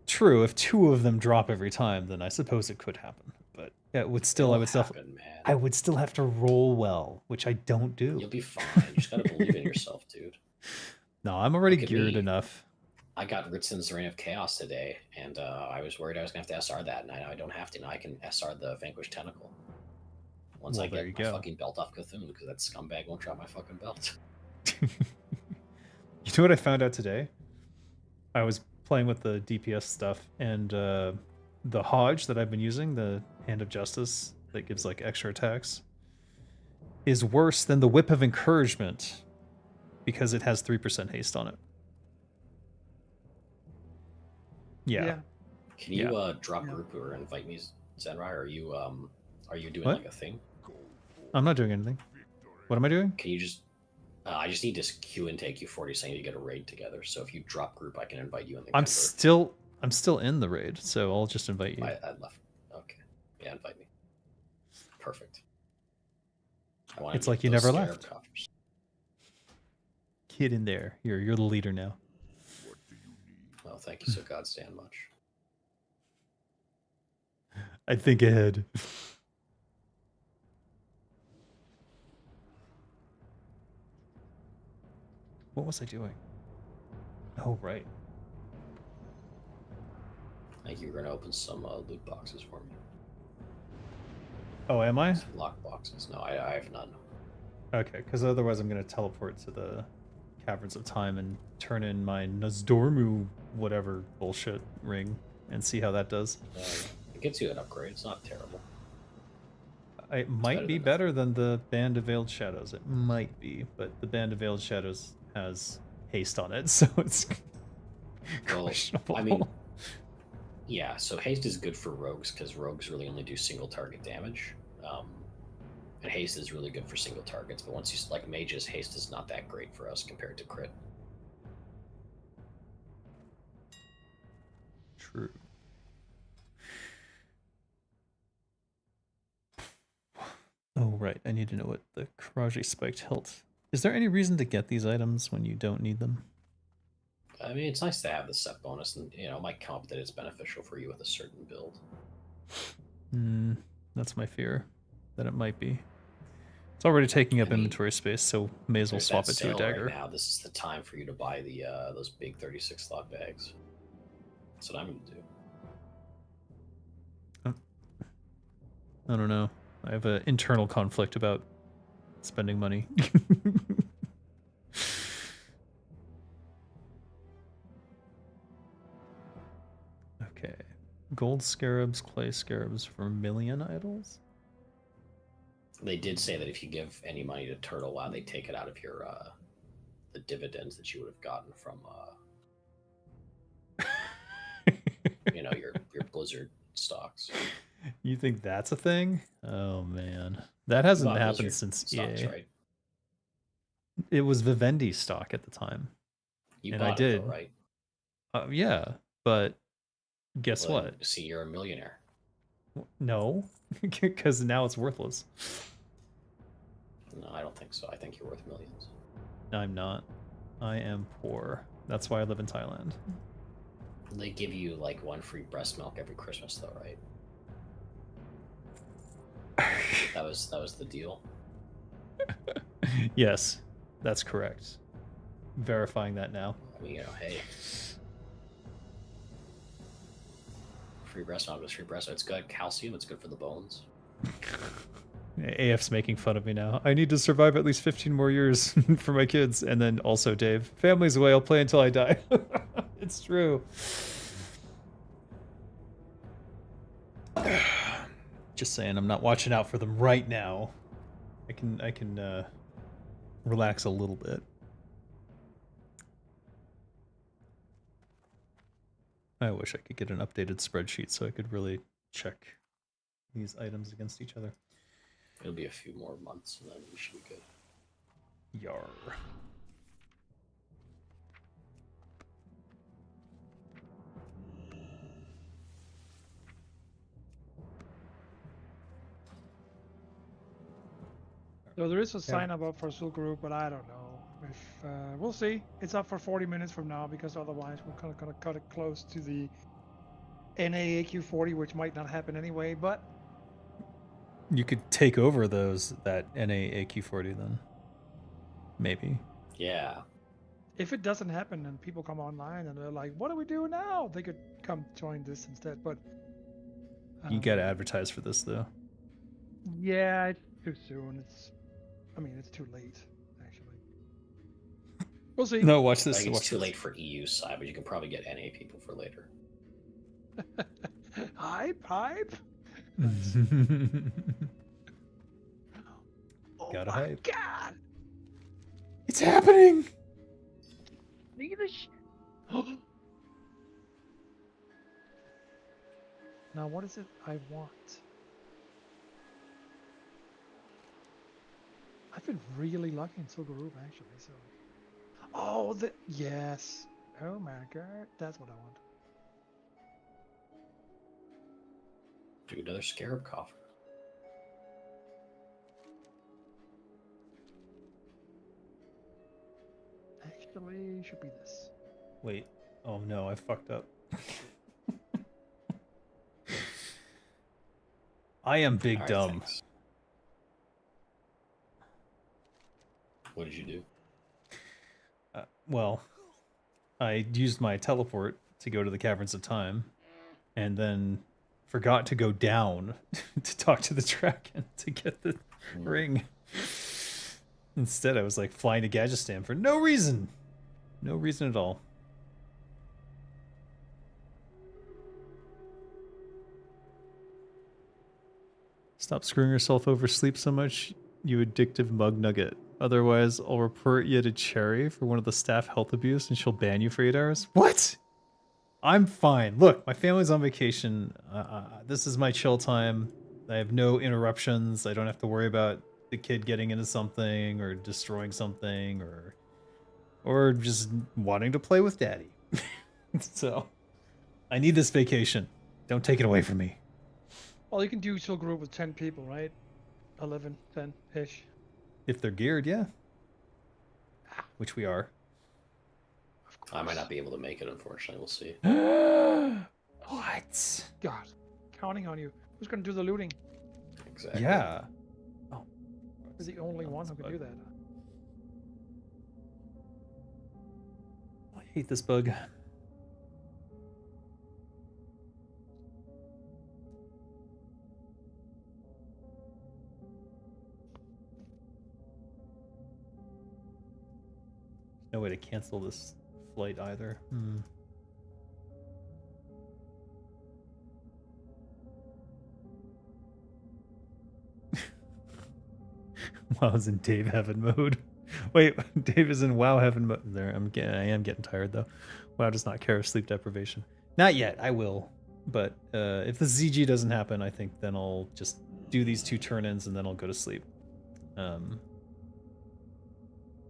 True, if 2 of them drop every time, then I suppose it could happen. But it would still, I would still have to roll well, which I don't do. You'll be fine. You just gotta believe in yourself, dude. No, I'm already Look at geared me. enough. I got Ritzen's Reign of Chaos today, and I was worried I was gonna have to SR that, and I don't have to. Now I can SR the Vanquished Tentacle. Once Well, I there get my you go. fucking belt off Cthulhu, because that scumbag won't drop my fucking belt. You know what I found out today? I was playing with the DPS stuff, and the Hodge that I've been using, the Hand of Justice that gives like extra attacks, is worse than the Whip of Encouragement because it has 3% haste on it. Yeah. Can you drop group or invite me, Zenrai? Are you doing What? like a thing? I'm not doing anything. What am I doing? Can you just? I just need to queue into AQ40 saying you get a raid together. So if you drop group, I can invite you in the. I'm still in the raid, so I'll just invite you. I left. Okay. Yeah, invite me. Perfect. It's like you never left. Get in there. You're the leader now. Oh, thank you so goddamn much. I think ahead. What was I doing? Oh, right. I think you're gonna open some loot boxes for me. Oh, am I? Some lock boxes. No, I have none. Okay, because otherwise I'm going to teleport to the Caverns of Time and turn in my Nozdormu whatever bullshit ring and see how that does. It gets you an upgrade. It's not terrible. It might be better than the Band of Veiled Shadows. It might be, but the Band of Veiled Shadows has haste on it, so it's questionable. I mean, yeah, so haste is good for rogues because rogues really only do single target damage. And haste is really good for single targets, but once you like mages, haste is not that great for us compared to crit. True. Oh, right. I need to know what the Karaji Spiked Hilt. Is there any reason to get these items when you don't need them? I mean, it's nice to have the set bonus, and it might come up that it's beneficial for you with a certain build. That's my fear, that it might be. It's already taking up inventory space, so may as well swap it to a dagger. Right now, this is the time for you to buy the those big 36 slot bags. That's what I'm gonna do. I don't know. I have an internal conflict about spending money. Okay. Gold scarabs, clay scarabs, vermilion idols? They did say that if you give any money to Turtle WoW, they take it out of your the dividends that you would have gotten from your Blizzard stocks. You think that's a thing? Oh man, that hasn't happened Blizzard since stocks, EA. right? It was Vivendi stock at the time, You and bought I did. it though, right? Yeah, but guess Well, what? See, you're a millionaire. No, because now it's worthless. No, I don't think so. I think you're worth millions. I'm not. I am poor. That's why I live in Thailand. They give you like one free breast milk every Christmas, though, right? that was the deal. Yes, that's correct. Verifying that now. I mean, hey, free breast milk is free breast milk. It's good calcium. It's good for the bones. AF's making fun of me now. I need to survive at least 15 more years for my kids. And then also, Dave, family's away. I'll play until I die. It's true. Just saying, I'm not watching out for them right now. I can relax a little bit. I wish I could get an updated spreadsheet so I could really check these items against each other. It'll be a few more months, and then we should be good. Yar. So there is a sign up for Soul Group, but I don't know. If we'll see. It's up for 40 minutes from now because otherwise we're kind of gonna cut it close to the NA AQ40, which might not happen anyway. But you could take over that NA AQ40 then. Maybe. Yeah. If it doesn't happen and people come online and they're like, "What do we do now?" They could come join this instead. But You gotta advertise for this though. yeah, it's too soon. It's too late actually. We'll see. No, watch I this. think it's Watch too this. late for EU side, but you can probably get NA people for later. Hype. Oh Gotta my hype. god! It's happening. Look at this. Now, what is it I want? I've been really lucky in Silgaroop, actually. So, oh, yes. Oh my god, that's what I want. Do another scarab coffer. Actually, should be this. Wait. Oh no, I fucked up. I am big All right, dumb. thanks. What did you do? Well, I used my teleport to go to the Caverns of Time, and then forgot to go down to talk to the dragon to get the ring. Instead, I was like flying to Gadgetzan for no reason. No reason at all. Stop screwing yourself over sleep so much, you addictive mug nugget. Otherwise, I'll report you to Cherry for one of the staff health abuse and she'll ban you for 8 hours. What? I'm fine. Look, my family's on vacation. This is my chill time. I have no interruptions. I don't have to worry about the kid getting into something or destroying something or just wanting to play with daddy. So, I need this vacation. Don't take it away from me. Well, you can do still group with 10 people, right? 11, 10-ish. If they're geared, yeah. Which we are. I might not be able to make it, unfortunately. We'll see. What? God, counting on you. Who's gonna do the looting? Exactly. Yeah. Oh. Is the only one who can do that. I hate this bug. No way to cancel this flight either. WoW's in Dave heaven mode. Wait, Dave is in WoW heaven mode. There, I am getting tired though. WoW does not care of sleep deprivation. Not yet. I will, but if the ZG doesn't happen, I think then I'll just do these 2 turn-ins and then I'll go to sleep.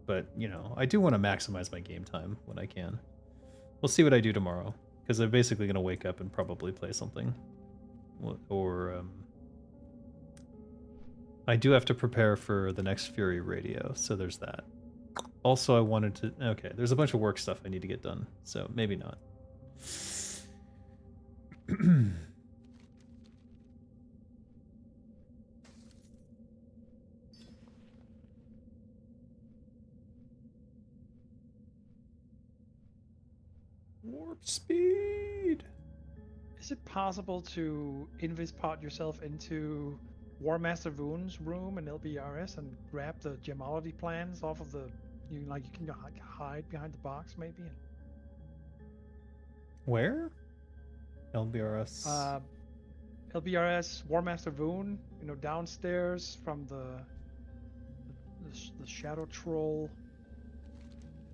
But you know, I do want to maximize my game time when I can. We'll see what I do tomorrow because I'm basically gonna wake up and probably play something, or I do have to prepare for the next Fury radio, so there's that. Also, I wanted to... Okay, there's a bunch of work stuff I need to get done, so maybe not. Warp speed! Is it possible to invis-pod yourself into War Master Voon's room in LBRS and grab the gemology plans off of the... You can hide behind the box, maybe? Where? LBRS? LBRS, War Master Voon, downstairs from the Shadow Troll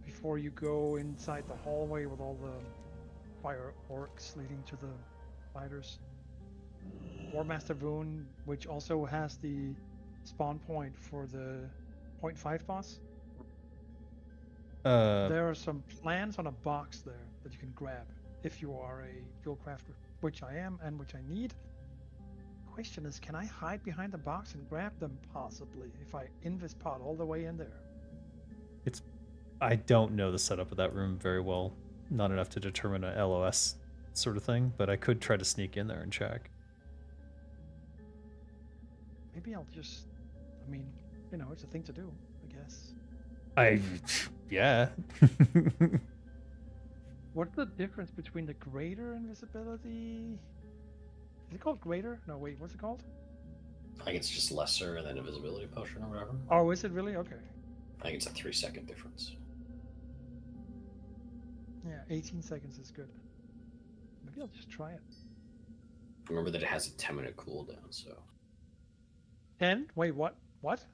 before you go inside the hallway with all the fire orcs leading to the fighters. War Master Voon, which also has the spawn point for the 0.5 boss. There are some plans on a box there that you can grab if you are a dual crafter, which I am and which I need. Question is, can I hide behind the box and grab them? Possibly, if I invis-pod all the way in there. I don't know the setup of that room very well. Not enough to determine a LOS sort of thing, but I could try to sneak in there and check. Maybe I'll just... I mean, it's a thing to do, I guess. Yeah. What's the difference between the greater invisibility? Is it called greater? No, wait, what's it called? I think it's just lesser than invisibility potion or whatever. Oh, is it really? Okay. I think it's a 3-second difference. Yeah, 18 seconds is good. Maybe I'll just try it. Remember that it has a 10-minute cooldown, so 10? Wait, what? What?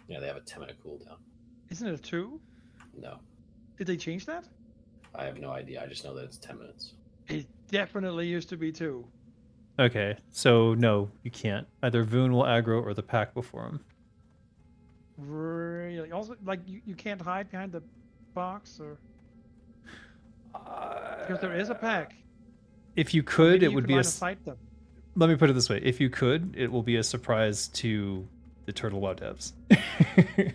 yeah, they have a 10-minute cooldown. Isn't it a 2? No, Did they change that? I have no idea. I just know that it's 10 minutes. It definitely used to be 2. Okay, so no, you can't. Either Voon will aggro or the pack before him. Really? Also, like, you can't hide behind the box, or... Because there is a pack. If you could, Maybe it you would could be a. line of sight them. Let me put it this way: if you could, it will be a surprise to the Turtle WoW devs. Okay.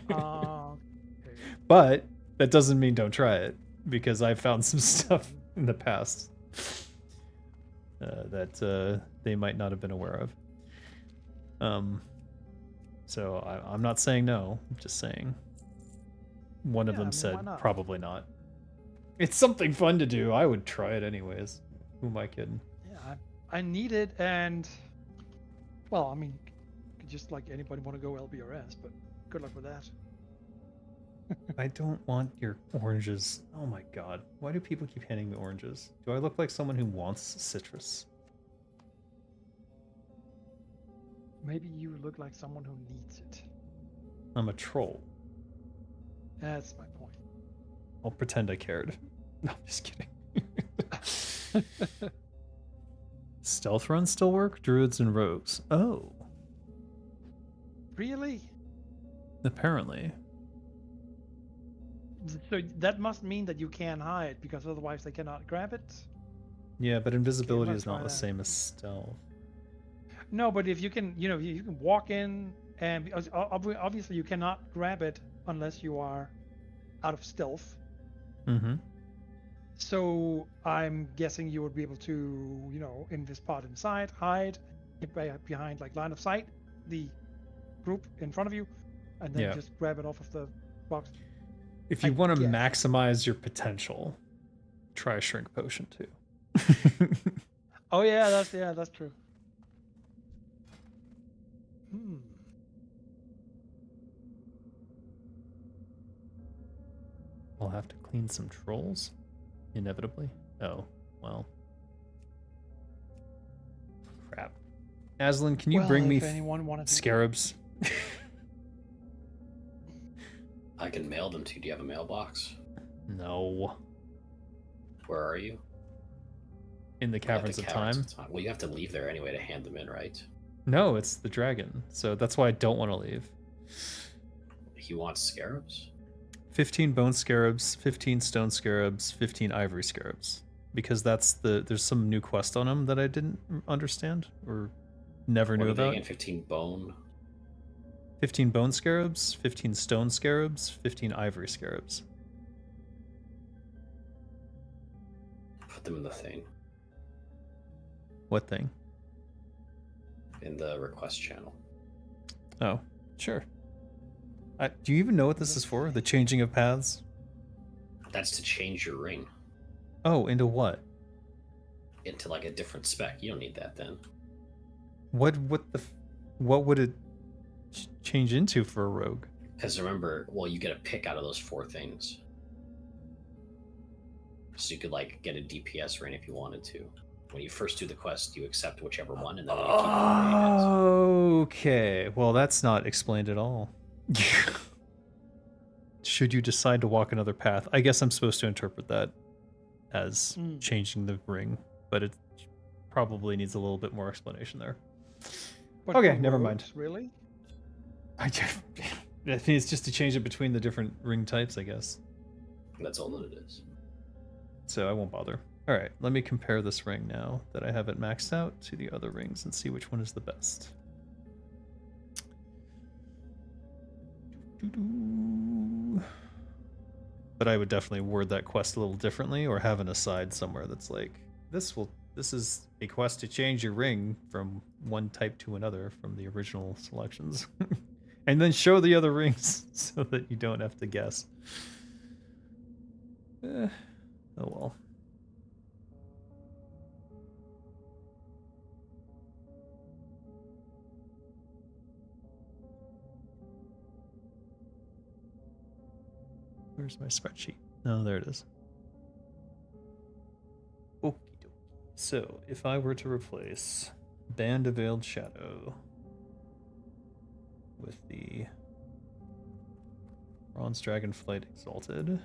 But that doesn't mean don't try it, because I've found some stuff in the past that they might not have been aware of. So I'm not saying no. I'm just saying one of Yeah, I them mean, said why not? probably not. It's something fun to do. I would try it anyways. Who am I kidding? Yeah, I need it, and... Well, I mean, just like anybody want to go LBRS, but good luck with that. I don't want your oranges. Oh my god. Why do people keep handing me oranges? Do I look like someone who wants citrus? Maybe you look like someone who needs it. I'm a troll. That's my point. I'll pretend I cared. No, I'm just kidding. Stealth runs still work? Druids and rogues. Oh, Really? apparently. So that must mean that you can hide, because otherwise they cannot grab it? Yeah, but invisibility let's is not try the that. same as stealth. No, but if you can, you can walk in, and because obviously you cannot grab it unless you are out of stealth. Mm-hmm. So I'm guessing you would be able to, in this pod inside, hide behind like line of sight, the group in front of you, and then Yeah. just grab it off of the box. If you I want to guess. maximize your potential, try a shrink potion too. Oh yeah, that's true. I'll have to clean some trolls, inevitably. Oh, well. Crap. Aslan, can you bring me if anyone wanted to... scarabs? I can mail them to you. Do you have a mailbox? No. Where are you? In the Caverns of Time? Well, you have to leave there anyway to hand them in, right? No, it's the dragon. So that's why I don't want to leave. He wants scarabs? 15 bone scarabs, 15 stone scarabs, 15 ivory scarabs. Because there's some new quest on them that I didn't understand or never knew What are they about. again? 15 bone? 15 bone scarabs, 15 stone scarabs, 15 ivory scarabs. Put them in the thing. What thing? In the request channel. Oh, sure. Do you even know what this is for? The changing of paths? That's to change your ring Oh, into what? into like a different spec. You don't need that then. What would it change into for a rogue? Because remember, well, you get a pick out of those 4 things. So you could like get a DPS ring if you wanted to. When you first do the quest, you accept whichever one, and then when you keep going, Okay. Well, that's not explained at all. Should you decide to walk another path, I guess I'm supposed to interpret that as changing the ring, but it probably needs a little bit more explanation there. But Okay, for never rogues, mind. Really? I think it's just to change it between the different ring types, I guess. that's all that it is. So I won't bother. All right, let me compare this ring now that I have it maxed out to the other rings and see which one is the best. But I would definitely word that quest a little differently, or have an aside somewhere that's like, this is a quest to change your ring from one type to another from the original selections. And then show the other rings so that you don't have to guess. Oh well. Where's my spreadsheet? Oh, there it is. So, if I were to replace Band of Veiled Shadow with the Bronze Dragonflight Exalted,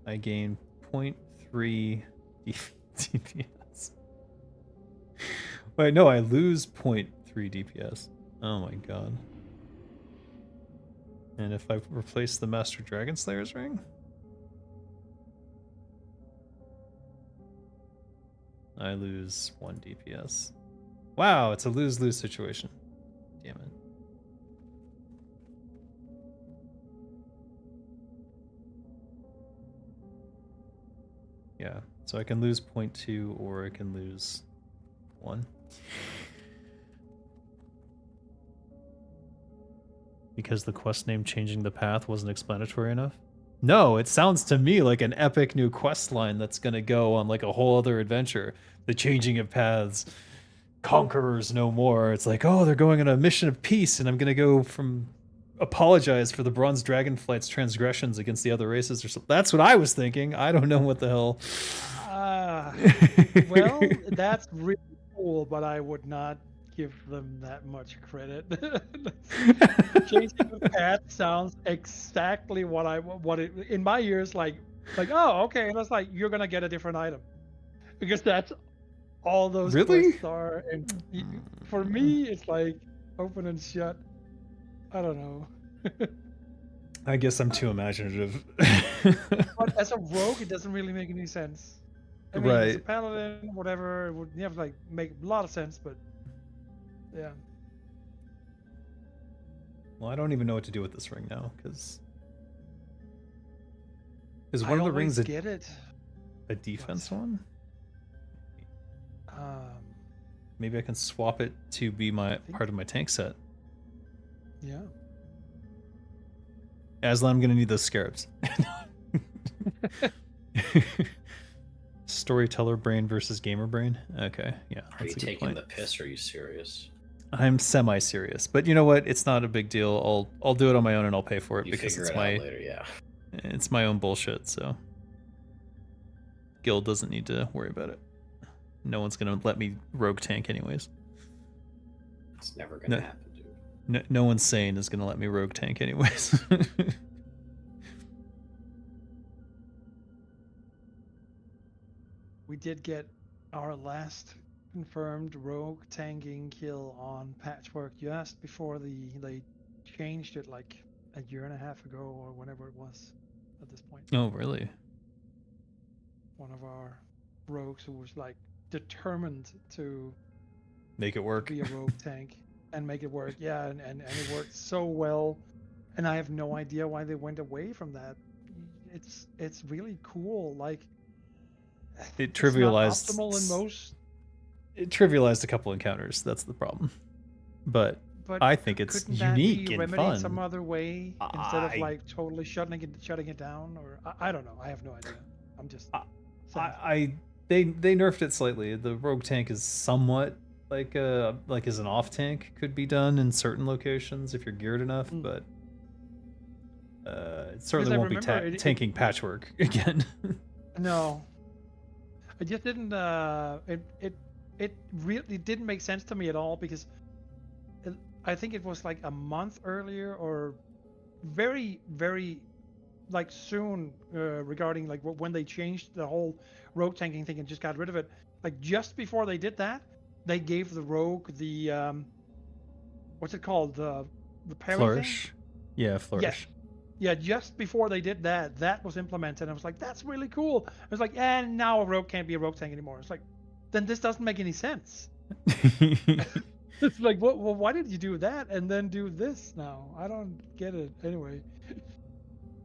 I gain 0.3 DPS. Wait, no, I lose 0.3 DPS. Oh my god. And if I replace the Master Dragon Slayer's ring, I lose 1 DPS. Wow, it's a lose-lose situation. Damn it. Yeah, so I can lose 0.2 or I can lose 1. Because the quest name changing the path wasn't explanatory enough? No, it sounds to me like an epic new quest line that's gonna go on like a whole other adventure. The changing of paths, conquerors no more. It's like, oh, they're going on a mission of peace, and I'm gonna go from apologize for the Bronze Dragonflight's transgressions against the other races or something. That's what I was thinking. I don't know what the hell. Well, that's really cool, but I would not give them that much credit. Changing the path sounds exactly what it in my ears like oh, okay, and it's like you're gonna get a different item because that's all those Really? quests are. And for me, it's like open and shut. I don't know. I guess I'm too imaginative. But as a rogue, it doesn't really make any sense. I mean, as a Right. paladin, whatever, it would have like make a lot of sense, but yeah. Well, I don't even know what to do with this ring now, because is I one of the always rings get it. a defense one? Um, Maybe I can swap it to be my part of my tank set. yeah. Aslan, I'm gonna need those scarabs. Storyteller brain versus gamer brain. Okay, yeah. Are you that's a good taking point. the piss or are you serious? I'm semi-serious, but you know what? It's not a big deal. I'll do it on my own and I'll pay for it You because figure it's it my out later, yeah. it's my own bullshit. So Guild doesn't need to worry about it. No one's gonna let me rogue tank anyways. It's never gonna happen, dude. No one's sane is gonna let me rogue tank anyways. We did get our last confirmed rogue tanking kill on Patchwork just before they changed it like a year and a half ago or whenever it was at this point. Oh, really? One of our rogues who was like determined to Make it work. be a rogue tank and make it work. Yeah, and it worked so well. And I have no idea why they went away from that. It's really cool. Like It it's not trivialized. optimal in most. It trivialized a couple encounters. That's the problem. But I think it's couldn't that unique be and remedied fun. some other way instead of I- like totally shutting it down? Or I don't know. I have no idea. I'm just. They nerfed it slightly. The rogue tank is somewhat like as an off tank could be done in certain locations if you're geared enough, but it certainly I won't be remember tanking Patchwork again. No. It just didn't. It really didn't make sense to me at all because I think it was like a month earlier or very like soon regarding like when they changed the whole rogue tanking thing and just got rid of it. Like just before they did that, they gave the rogue the what's it called, the parry Flourish. thing? Yeah, flourish. Yes. Yeah, just before they did that, that was implemented. And I was like, that's really cool. I was like, and now a rogue can't be a rogue tank anymore. It's like, then this doesn't make any sense. It's like, well, why did you do that and then do this now? I don't get it. Anyway.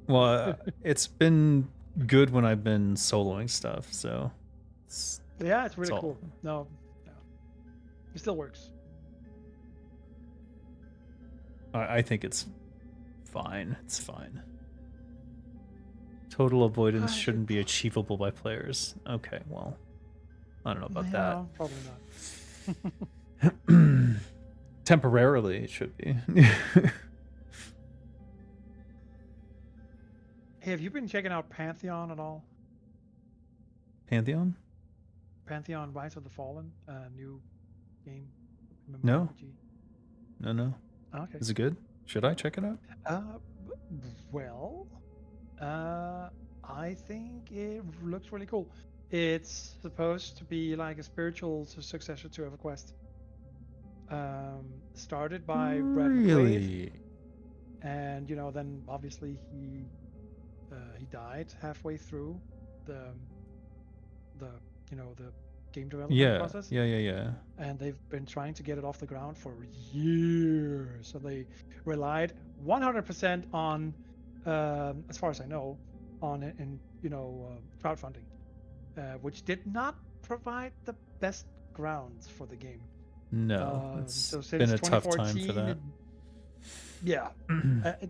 Well, it's been good when I've been soloing stuff, so. Yeah, it's really all. cool. No, it still works. I think it's fine. It's fine. Total avoidance shouldn't be achievable by players. Okay, well, I don't know about No, probably not. that. Temporarily, it should be. Hey, have you been checking out Pantheon at all? Pantheon? Pantheon: Rise of the Fallen, new game? No. MMORPG? No. Okay. Is it good? Should I check it out? Well, I think it looks really cool. It's supposed to be like a spiritual successor to EverQuest. Started by Brad McQuaid, Really? and then obviously he died halfway through the the game development process. Yeah. And they've been trying to get it off the ground for years. So they relied 100% on, as far as I know, on it in crowdfunding, which did not provide the best grounds for the game. No, it's So since been a tough time for 2014, that. yeah,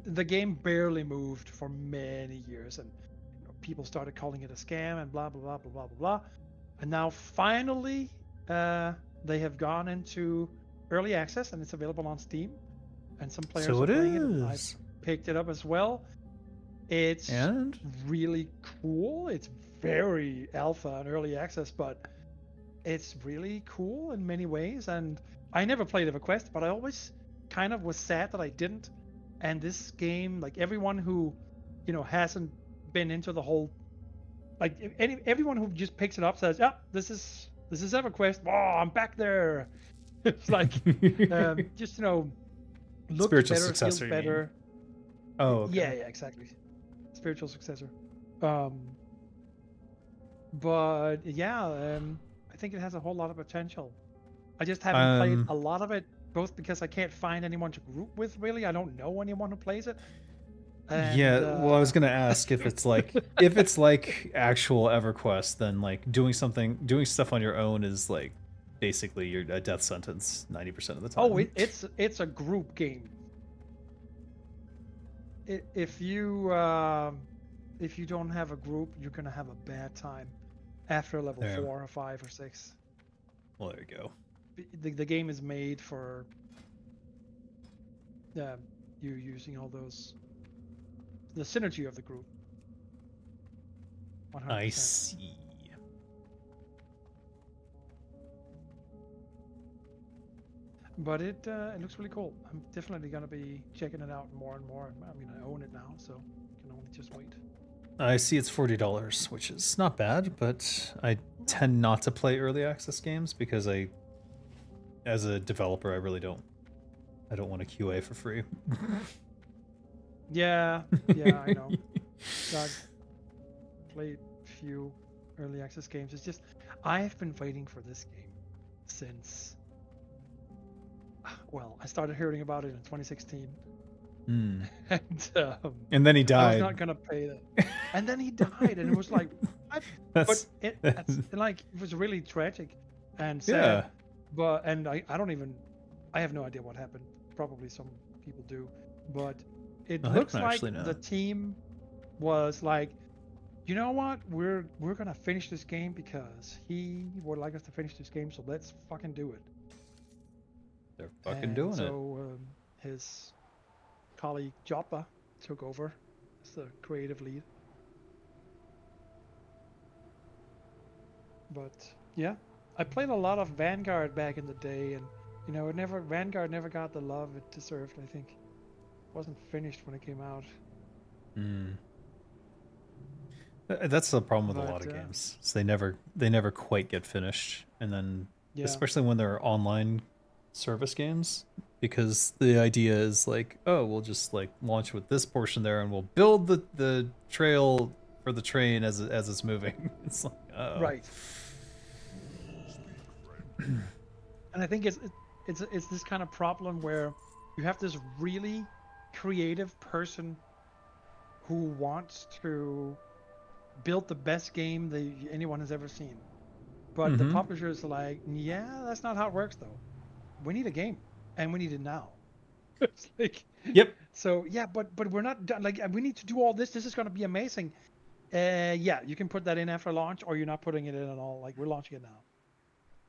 the game barely moved for many years, and people started calling it a scam and blah blah blah blah blah blah blah. And now finally, they have gone into early access, and it's available on Steam. And some players So are it playing it. And I is. picked it up as well. It's And really cool. It's very alpha and early access, but it's really cool in many ways. And I never played EverQuest, but I always kind of was sad that I didn't. And this game, like everyone who, hasn't been into the whole, like everyone who just picks it up says, "Yeah, this is EverQuest. Oh, I'm back there." It's like just looks Spiritual better, feels successor, you mean? better. Oh, okay. Yeah, exactly. Spiritual successor. But yeah, I think it has a whole lot of potential. I just haven't played a lot of it, both because I can't find anyone to group with. Really, I don't know anyone who plays it. And, yeah, well, I was gonna ask if it's like actual EverQuest, then like doing stuff on your own is like basically a death sentence 90% of the time. Oh, it's a group game. If you don't have a group, you're gonna have a bad time after level 4 or 5 or 6. Well, there you go. The game is made for you using all those, the synergy of the group. 100%. I see. But it looks really cool. I'm definitely gonna be checking it out more and more. I mean, I own it now, so I can only just wait. I see it's $40, which is not bad, but I tend not to play early access games because as a developer, I really don't want to QA for free. Yeah, I know. I've played few early access games. It's just I've been waiting for this game since. Well, I started hearing about it in 2016. Mm. And then he died. I was not gonna pay that. And then he died, and it was like, what? But it was really tragic and sad. Yeah. But I have no idea what happened. Probably some people do, but it looks like the team was like, you know what? We're gonna finish this game because he would like us to finish this game, so let's fucking do it. They're fucking doing it. So his colleague Joppa took over as the creative lead. But yeah, I played a lot of Vanguard back in the day, and Vanguard never got the love it deserved. I think it wasn't finished when it came out. That's the problem with a lot of games. So they never quite get finished, and then especially when they're online service games, because the idea is like, oh, we'll just like launch with this portion there, and we'll build the trail for the train as it's moving. It's like, oh. Right. And I think it's this kind of problem where you have this really creative person who wants to build the best game that anyone has ever seen, but the publisher is like, yeah, that's not how it works though. We need a game, and we need it now. It's like, yep. So yeah, but we're not done. Like, we need to do all this. This is going to be amazing. Yeah, you can put that in after launch, or you're not putting it in at all. Like, we're launching it now.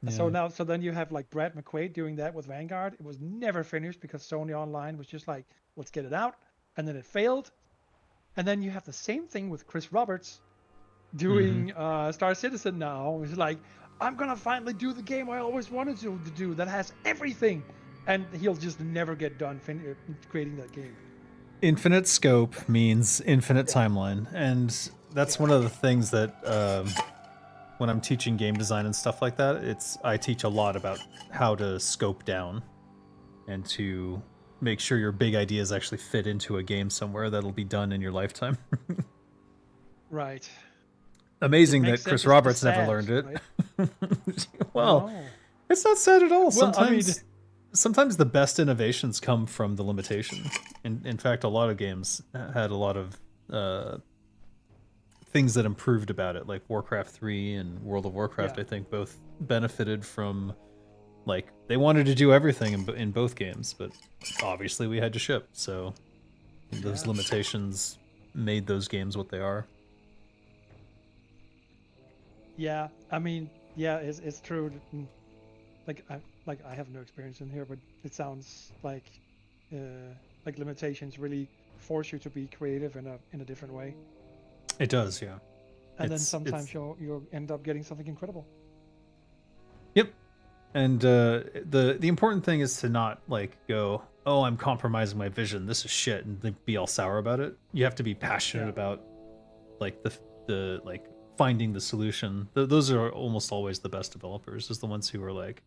Yeah. So then you have like Brad McQuaid doing that with Vanguard. It was never finished because Sony Online was just like, let's get it out, and then it failed. And then you have the same thing with Chris Roberts doing Star Citizen now. It's like, I'm gonna finally do the game I always wanted to do that has everything, and he'll just never get done creating that game. Infinite scope means infinite timeline, and that's one of the things that when I'm teaching game design and stuff like that, I teach a lot about how to scope down and to make sure your big ideas actually fit into a game somewhere that'll be done in your lifetime. Right. Amazing It that makes Chris sense, it's Roberts the never sad, learned it. right? Well, No. it's not sad at all. Well, I mean- Sometimes the best innovations come from the limitation. In fact, a lot of games had a lot of things that improved about it, like Warcraft 3 and World of Warcraft. Yeah. I think both benefited from, like, they wanted to do everything in both games, but obviously we had to ship, so those limitations made those games what they are. Yeah, I mean, yeah, it's true. Like I have no experience in here, but it sounds like limitations really force you to be creative in a different way. It does, yeah. And then sometimes you'll end up getting something incredible. Yep. And the important thing is to not like go, oh, I'm compromising my vision. This is shit, and then be all sour about it. You have to be passionate about like the like finding the solution. Those are almost always the best developers. Is the ones who are like,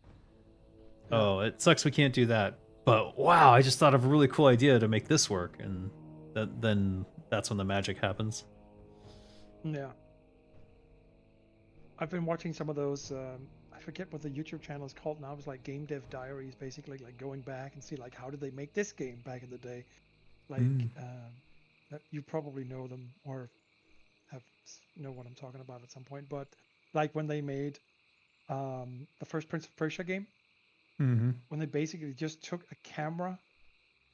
oh, it sucks we can't do that, but wow, I just thought of a really cool idea to make this work, and then that's when the magic happens. Yeah. I've been watching some of those. I forget what the YouTube channel is called now. It's like Game Dev Diaries, basically, like going back and see like how did they make this game back in the day. Like you probably know them or know what I'm talking about at some point. But like when they made the first Prince of Persia game, when they basically just took a camera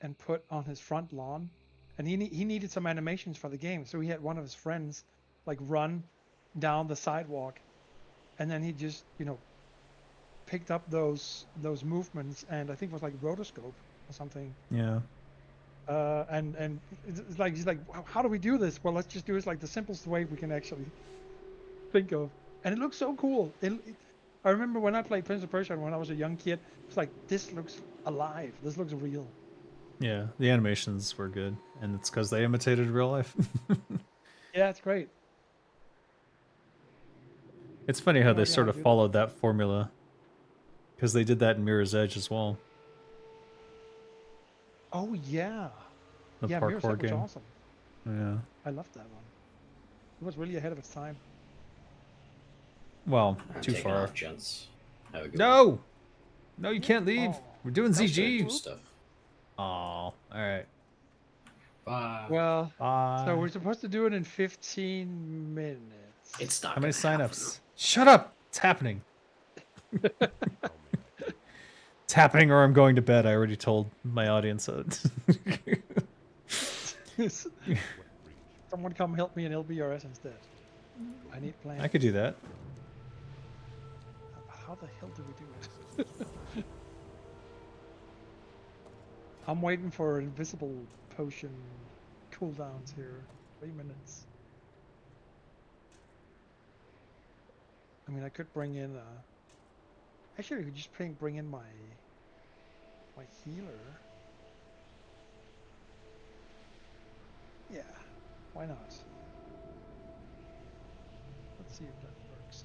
and put on his front lawn, and he needed some animations for the game, so he had one of his friends like run down the sidewalk, and then he just picked up those movements, and I think it was like rotoscope or something. Yeah. And it's like he's like, how do we do this? Well, let's just do it like the simplest way we can actually think of, and it looks so cool. I remember when I played Prince of Persia when I was a young kid, it's like, this looks alive. This looks real. Yeah, the animations were good, and it's because they imitated real life. Yeah, it's great. It's funny how No they idea sort how of to do that. followed that formula, because they did that in Mirror's Edge as well. Oh yeah. The Yeah, Mirror's parkour Edge was game. awesome. Yeah. I loved that one. It was really ahead of its time. Well, I'm too taking far. off, gents. Have a good No! No, you can't leave. Oh. We're doing one. ZG. Stuff. Aw, alright. Bye. Well, Bye. so we're supposed to do it in 15 minutes. It's not. How many gonna happen. signups? Shut up! It's happening. It's happening, or I'm going to bed. I already told my audience. Someone come help me in LBRS instead. I need plans. I could do that. How the hell do we do it? I'm waiting for invisible potion cooldowns here. 3 minutes. I mean, I could bring in actually, I could just bring in my healer. Yeah, why not? Let's see if that works.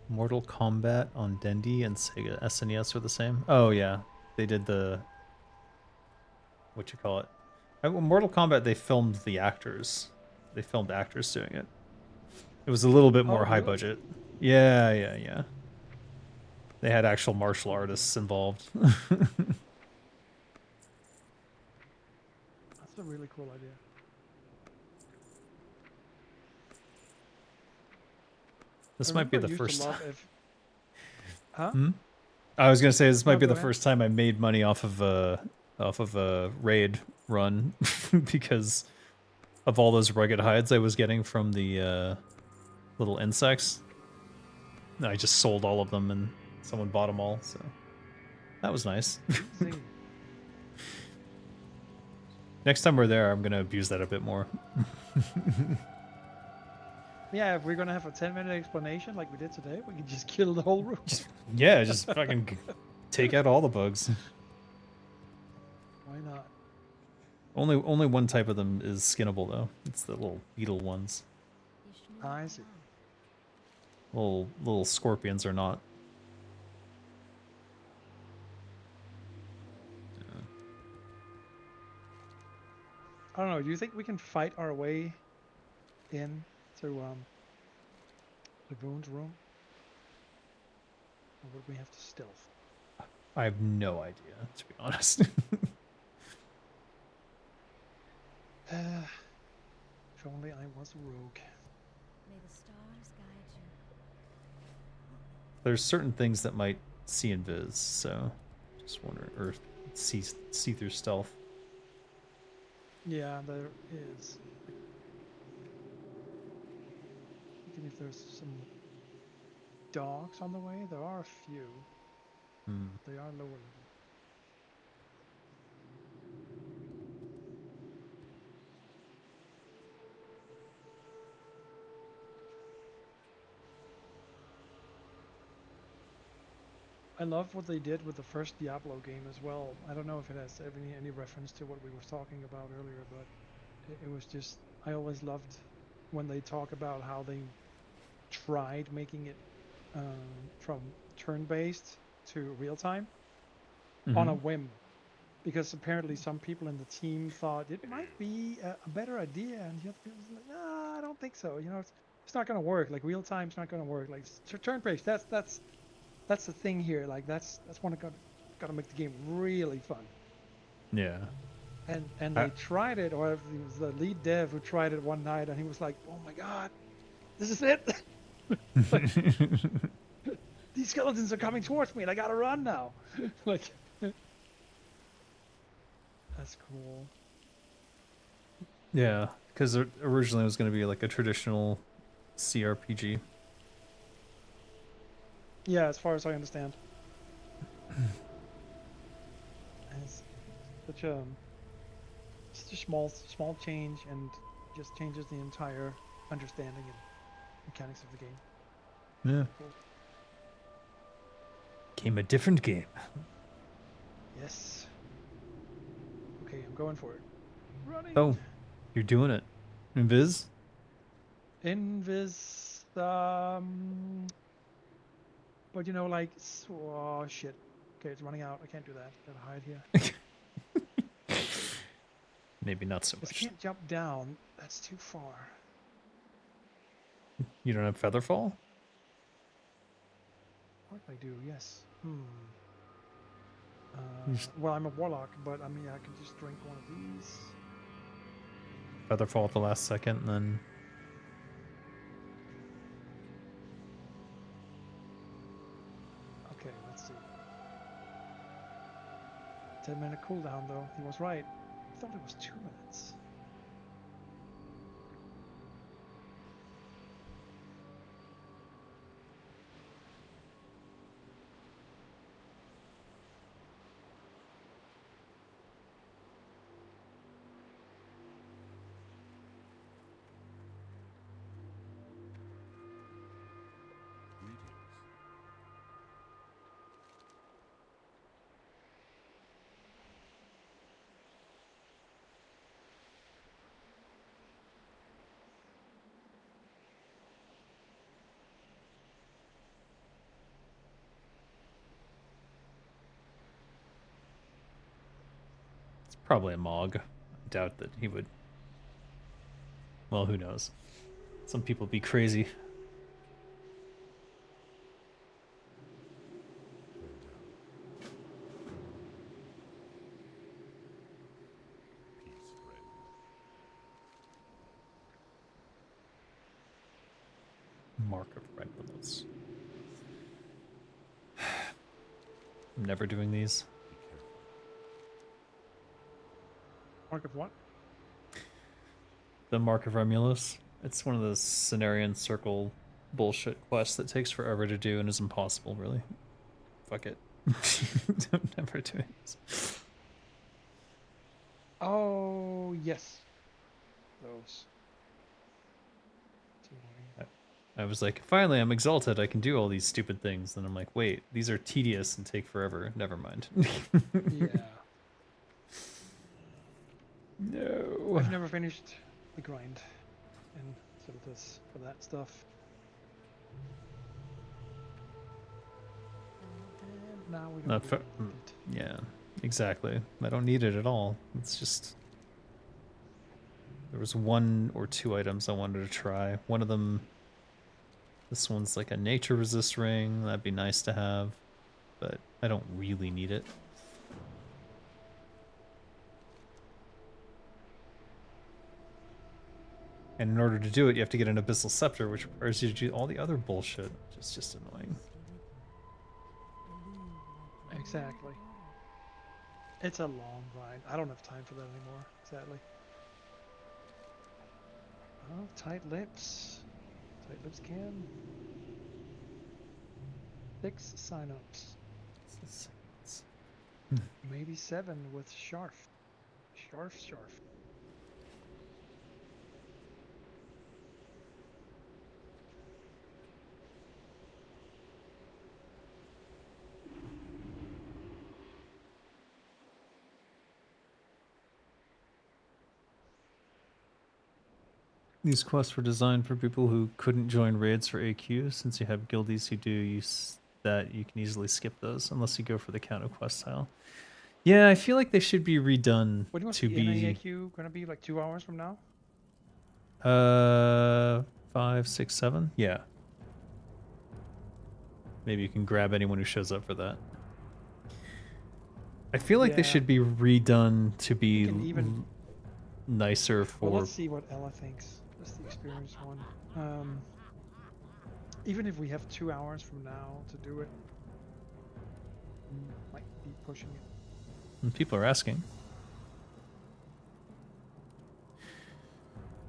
Mortal Kombat on Dendy and Sega SNES are the same. Oh yeah, they did the what you call it. Mortal Kombat, they filmed the actors. They filmed actors doing it. It was a little bit more high really? budget. Yeah. They had actual martial artists involved. That's a really cool idea. This I might be remember the I used first to love time. Huh? I was gonna say this might No, be go the ahead. first time I made money off of a raid run because of all those rugged hides I was getting from the little insects. I just sold all of them and someone bought them all, so that was nice. Easy. Next time we're there, I'm gonna abuse that a bit more. Yeah, if we're gonna have a 10-minute explanation like we did today, we can just kill the whole room. Yeah, just fucking take out all the bugs. Why not? Only one type of them is skinnable though. It's the little beetle ones. I see. Little scorpions are not. I don't know. Do you think we can fight our way in to Lagoon's room? Or would we have to stealth? I have no idea, to be honest. If only I was a rogue. May the stars guide you. There's certain things that might see invis, so just wonder, or see through stealth. Yeah, there is. Even if there's some dogs on the way, there are a few. Hmm. They are lower level. I love what they did with the first Diablo game as well. I don't know if it has any reference to what we were talking about earlier, but it was just, I always loved when they talk about how they tried making it from turn-based to real-time on a whim, because apparently some people in the team thought it might be a better idea, and the other people was like, no, I don't think so. You know, it's not going to work. Like real-time's not going to work. Like turn-based, that's the thing here. Like that's what got to make the game really fun. Yeah. And they tried it, or it was the lead dev who tried it one night, and he was like, "Oh my god, this is it! These skeletons are coming towards me, and I gotta run now." Like, that's cool. Yeah, because originally it was going to be like a traditional CRPG. Yeah, as far as I understand. It's such a small change, and just changes the entire understanding and mechanics of the game. Yeah. Cool. Became a different game. Yes. Okay, I'm going for it. Running. Oh, you're doing it. Invis? Invis. But you know, like, oh shit. Okay, it's running out. I can't do that. Gotta hide here. Maybe not so I much. can't jump down. That's too far. You don't have Featherfall? What I do? Yes. Well, I'm a warlock, but I mean, I can just drink one of these. Featherfall at the last second, and then... Okay, let's see. 10-minute cooldown, though. He was right. I thought it was 2 minutes. Probably a Mog. I doubt that he would... Well, who knows? Some people be crazy. Mark of Red Willows. I'm never doing these. Mark of what? The Mark of Romulus. It's one of those Cenarian Circle bullshit quests that takes forever to do and is impossible, really. Fuck it. I'm never doing this. Oh, yes. Those. I was like, finally, I'm exalted. I can do all these stupid things. And I'm like, wait, these are tedious and take forever. Never mind. Yeah. No. I've never finished the grind in Civiltus for that stuff. And now we don't Not really fa- need it. Yeah, exactly. I don't need it at all. It's just there was 1 or 2 items I wanted to try. One of them, this one's like a nature resist ring. That'd be nice to have, but I don't really need it. And in order to do it, you have to get an abyssal scepter, which requires you to do all the other bullshit, which is just annoying. Exactly. It's a long grind. I don't have time for that anymore, sadly. Oh, tight lips. Tight lips can. 6 signups. Maybe 7 with Sharf. Sharf. These quests were designed for people who couldn't join raids for AQ, since you have guildies who do use that. You can easily skip those unless you go for the counter quest style. Yeah, I feel like they should be redone What do you want to the be NAQ gonna be like 2 hours from now? 5, 6, 7. Yeah. Maybe you can grab anyone who shows up for that. I feel like they Yeah. should be redone to be You can even- nicer for. Well, let's see what Ella thinks. That's the experienced one. Even if we have 2 hours from now to do it, might be pushing it. And people are asking.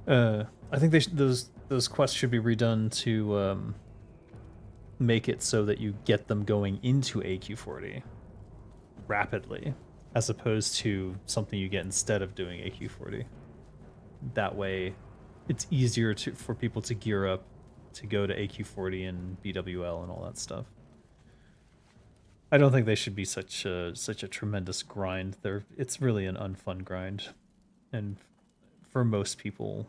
I think those quests should be redone to make it so that you get them going into AQ40 rapidly, as opposed to something you get instead of doing AQ40. That way, it's easier for people to gear up to go to AQ40 and BWL and all that stuff. I don't think they should be such a tremendous grind. It's really an unfun grind, and for most people,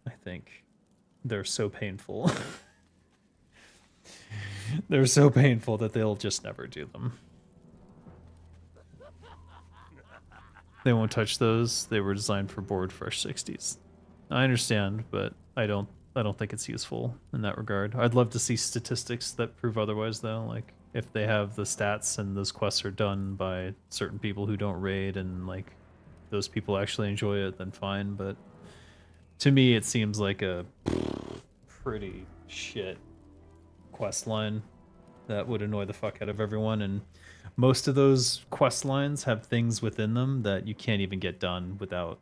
I think they're so painful. They're so painful that they'll just never do them. They won't touch those. They were designed for board fresh 60s. I understand, but I don't think it's useful in that regard. I'd love to see statistics that prove otherwise, though. Like, if they have the stats and those quests are done by certain people who don't raid and, like, those people actually enjoy it, then fine. But to me, it seems like a pretty shit quest line that would annoy the fuck out of everyone. And most of those quest lines have things within them that you can't even get done without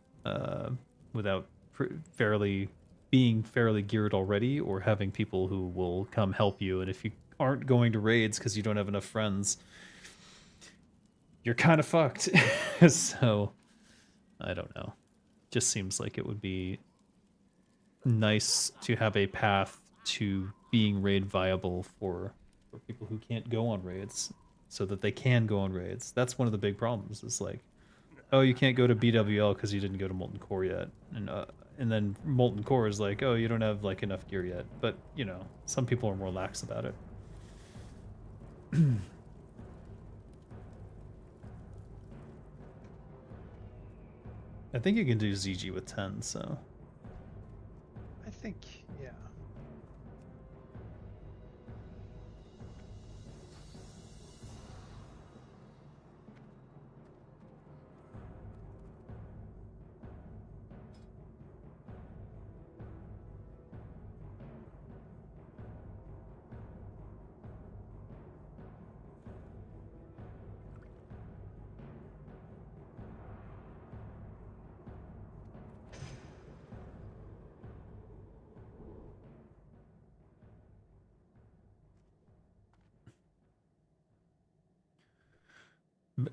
being fairly geared already, or having people who will come help you. And if you aren't going to raids because you don't have enough friends, you're kind of fucked. So I don't know. Just seems like it would be nice to have a path to being raid viable for people who can't go on raids, so that they can go on raids. That's one of the big problems. Is like, oh, you can't go to BWL because you didn't go to Molten Core yet, and then Molten Core is like, oh, you don't have like enough gear yet. But you know, some people are more lax about it. I think you can do ZG with 10, so. I think, yeah.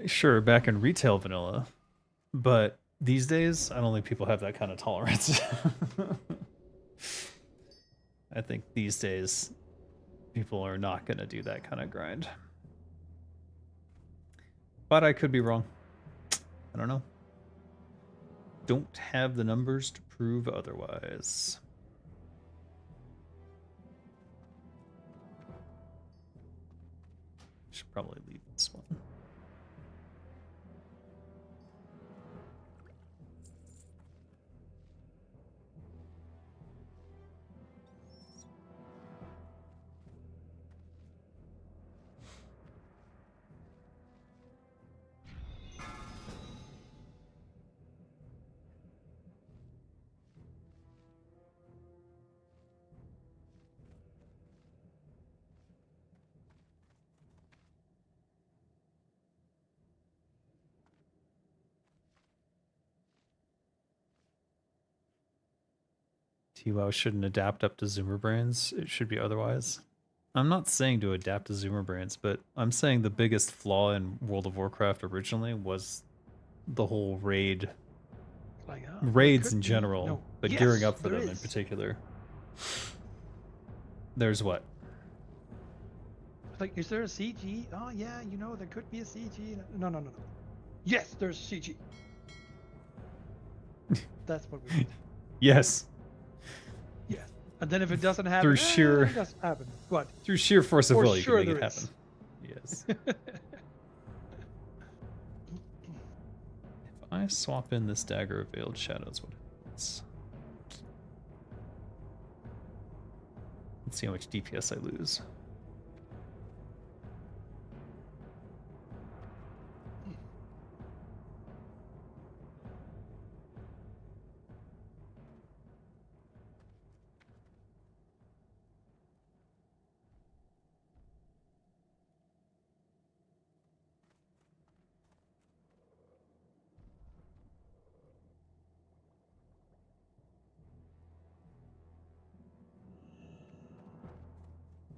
Sure, back in retail vanilla, but these days, I don't think people have that kind of tolerance. I think these days people are not going to do that kind of grind. But I could be wrong. I don't know. Don't have the numbers to prove otherwise. Should probably leave this one. TWoW shouldn't adapt up to Zoomer brains. It should be otherwise. I'm not saying to adapt to Zoomer brains, but I'm saying the biggest flaw in World of Warcraft originally was the whole raid. Like, Raids in general, no. but Yes, gearing up for there them in is. particular. There's what? Like, is there a CG? Oh yeah, you know there could be a CG. No. Yes, there's CG. That's what we need. Yes. Yes. And then if it doesn't happen, Through sheer it doesn't happen. What? Through sheer force of For will, you sure can make it there is. happen. Yes. If I swap in this dagger of veiled shadows, what happens? Let's see how much DPS I lose.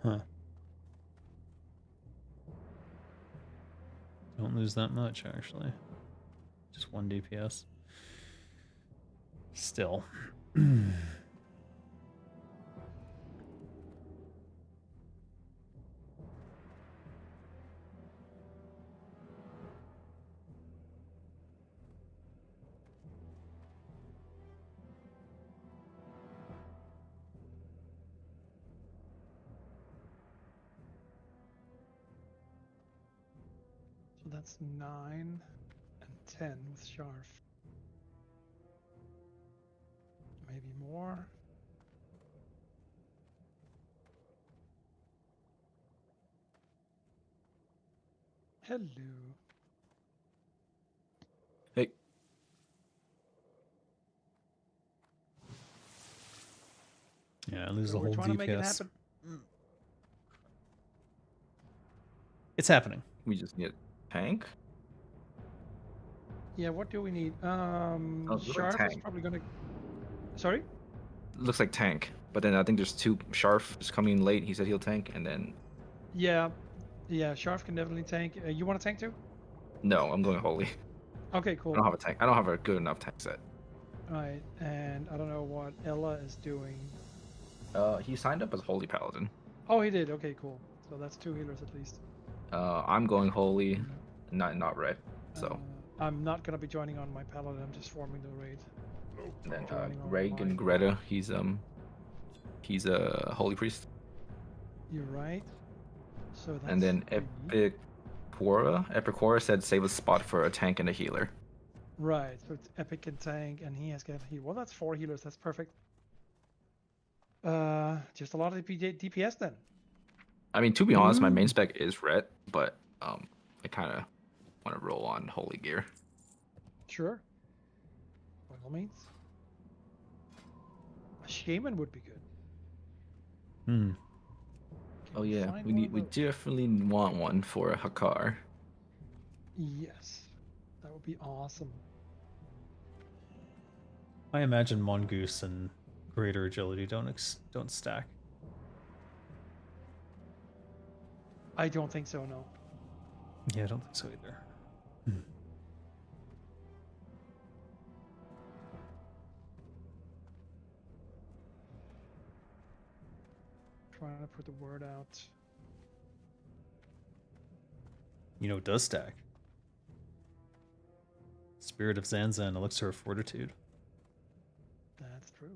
Huh. Don't lose that much, actually. Just 1 DPS. Still. So that's 9 and 10 with Sharf. Maybe more. Hello. Hey. Yeah, I lose So the we're whole trying to make it DPS. happen. It's happening. We just need a tank. Yeah, what do we need? Oh, it looks like Sharf is tank. probably gonna. Sorry? Looks like tank, but then I think there's 2 Sharf is coming in late. He said he'll tank, and then Yeah, Sharf can definitely tank. You want to tank too? no, I'm going holy. Okay, cool. I don't have a tank. I don't have a good enough tank set. Right, and I don't know what Ella is doing. He signed up as holy paladin. Oh, he did. Okay, cool. So that's 2 healers at least. I'm going holy, not red. So I'm not gonna be joining on my paladin. I'm just forming the raid. and then joining on Greg and mine. Greta, he's a holy priest. You're right. So that's. And then 3. Epicora said save a spot for a tank and a healer. Right. So it's Epic and tank, and he has got heal. Well, that's 4 healers. That's perfect. Just a lot of DPS then. I mean, to be honest, my main spec is red, but I kind of want to roll on holy gear. Sure. By all means. A shaman would be good. Hmm. Oh yeah, find we one need of we those? definitely want one for a Hakar. Yes. That would be awesome. I imagine Mongoose and Greater Agility don't stack. I don't think so, no. Yeah, I don't think so either. trying to put the word out. You know, it does stack. Spirit of Zanzan, Elixir of Fortitude. That's true.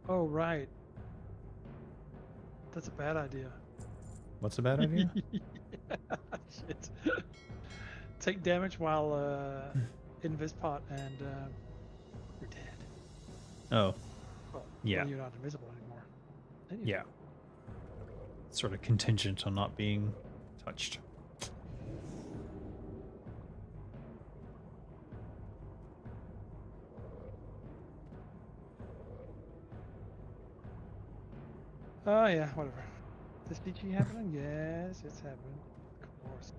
Oh, right. That's a bad idea. What's a bad idea? Shit. Take damage while in this pot and you're dead. Oh, Well, yeah. well, you're not invisible anymore. Then you- Yeah. Sort of contingent on not being touched. Oh yeah, whatever. This PG happening? Yes, it's happening. Of course.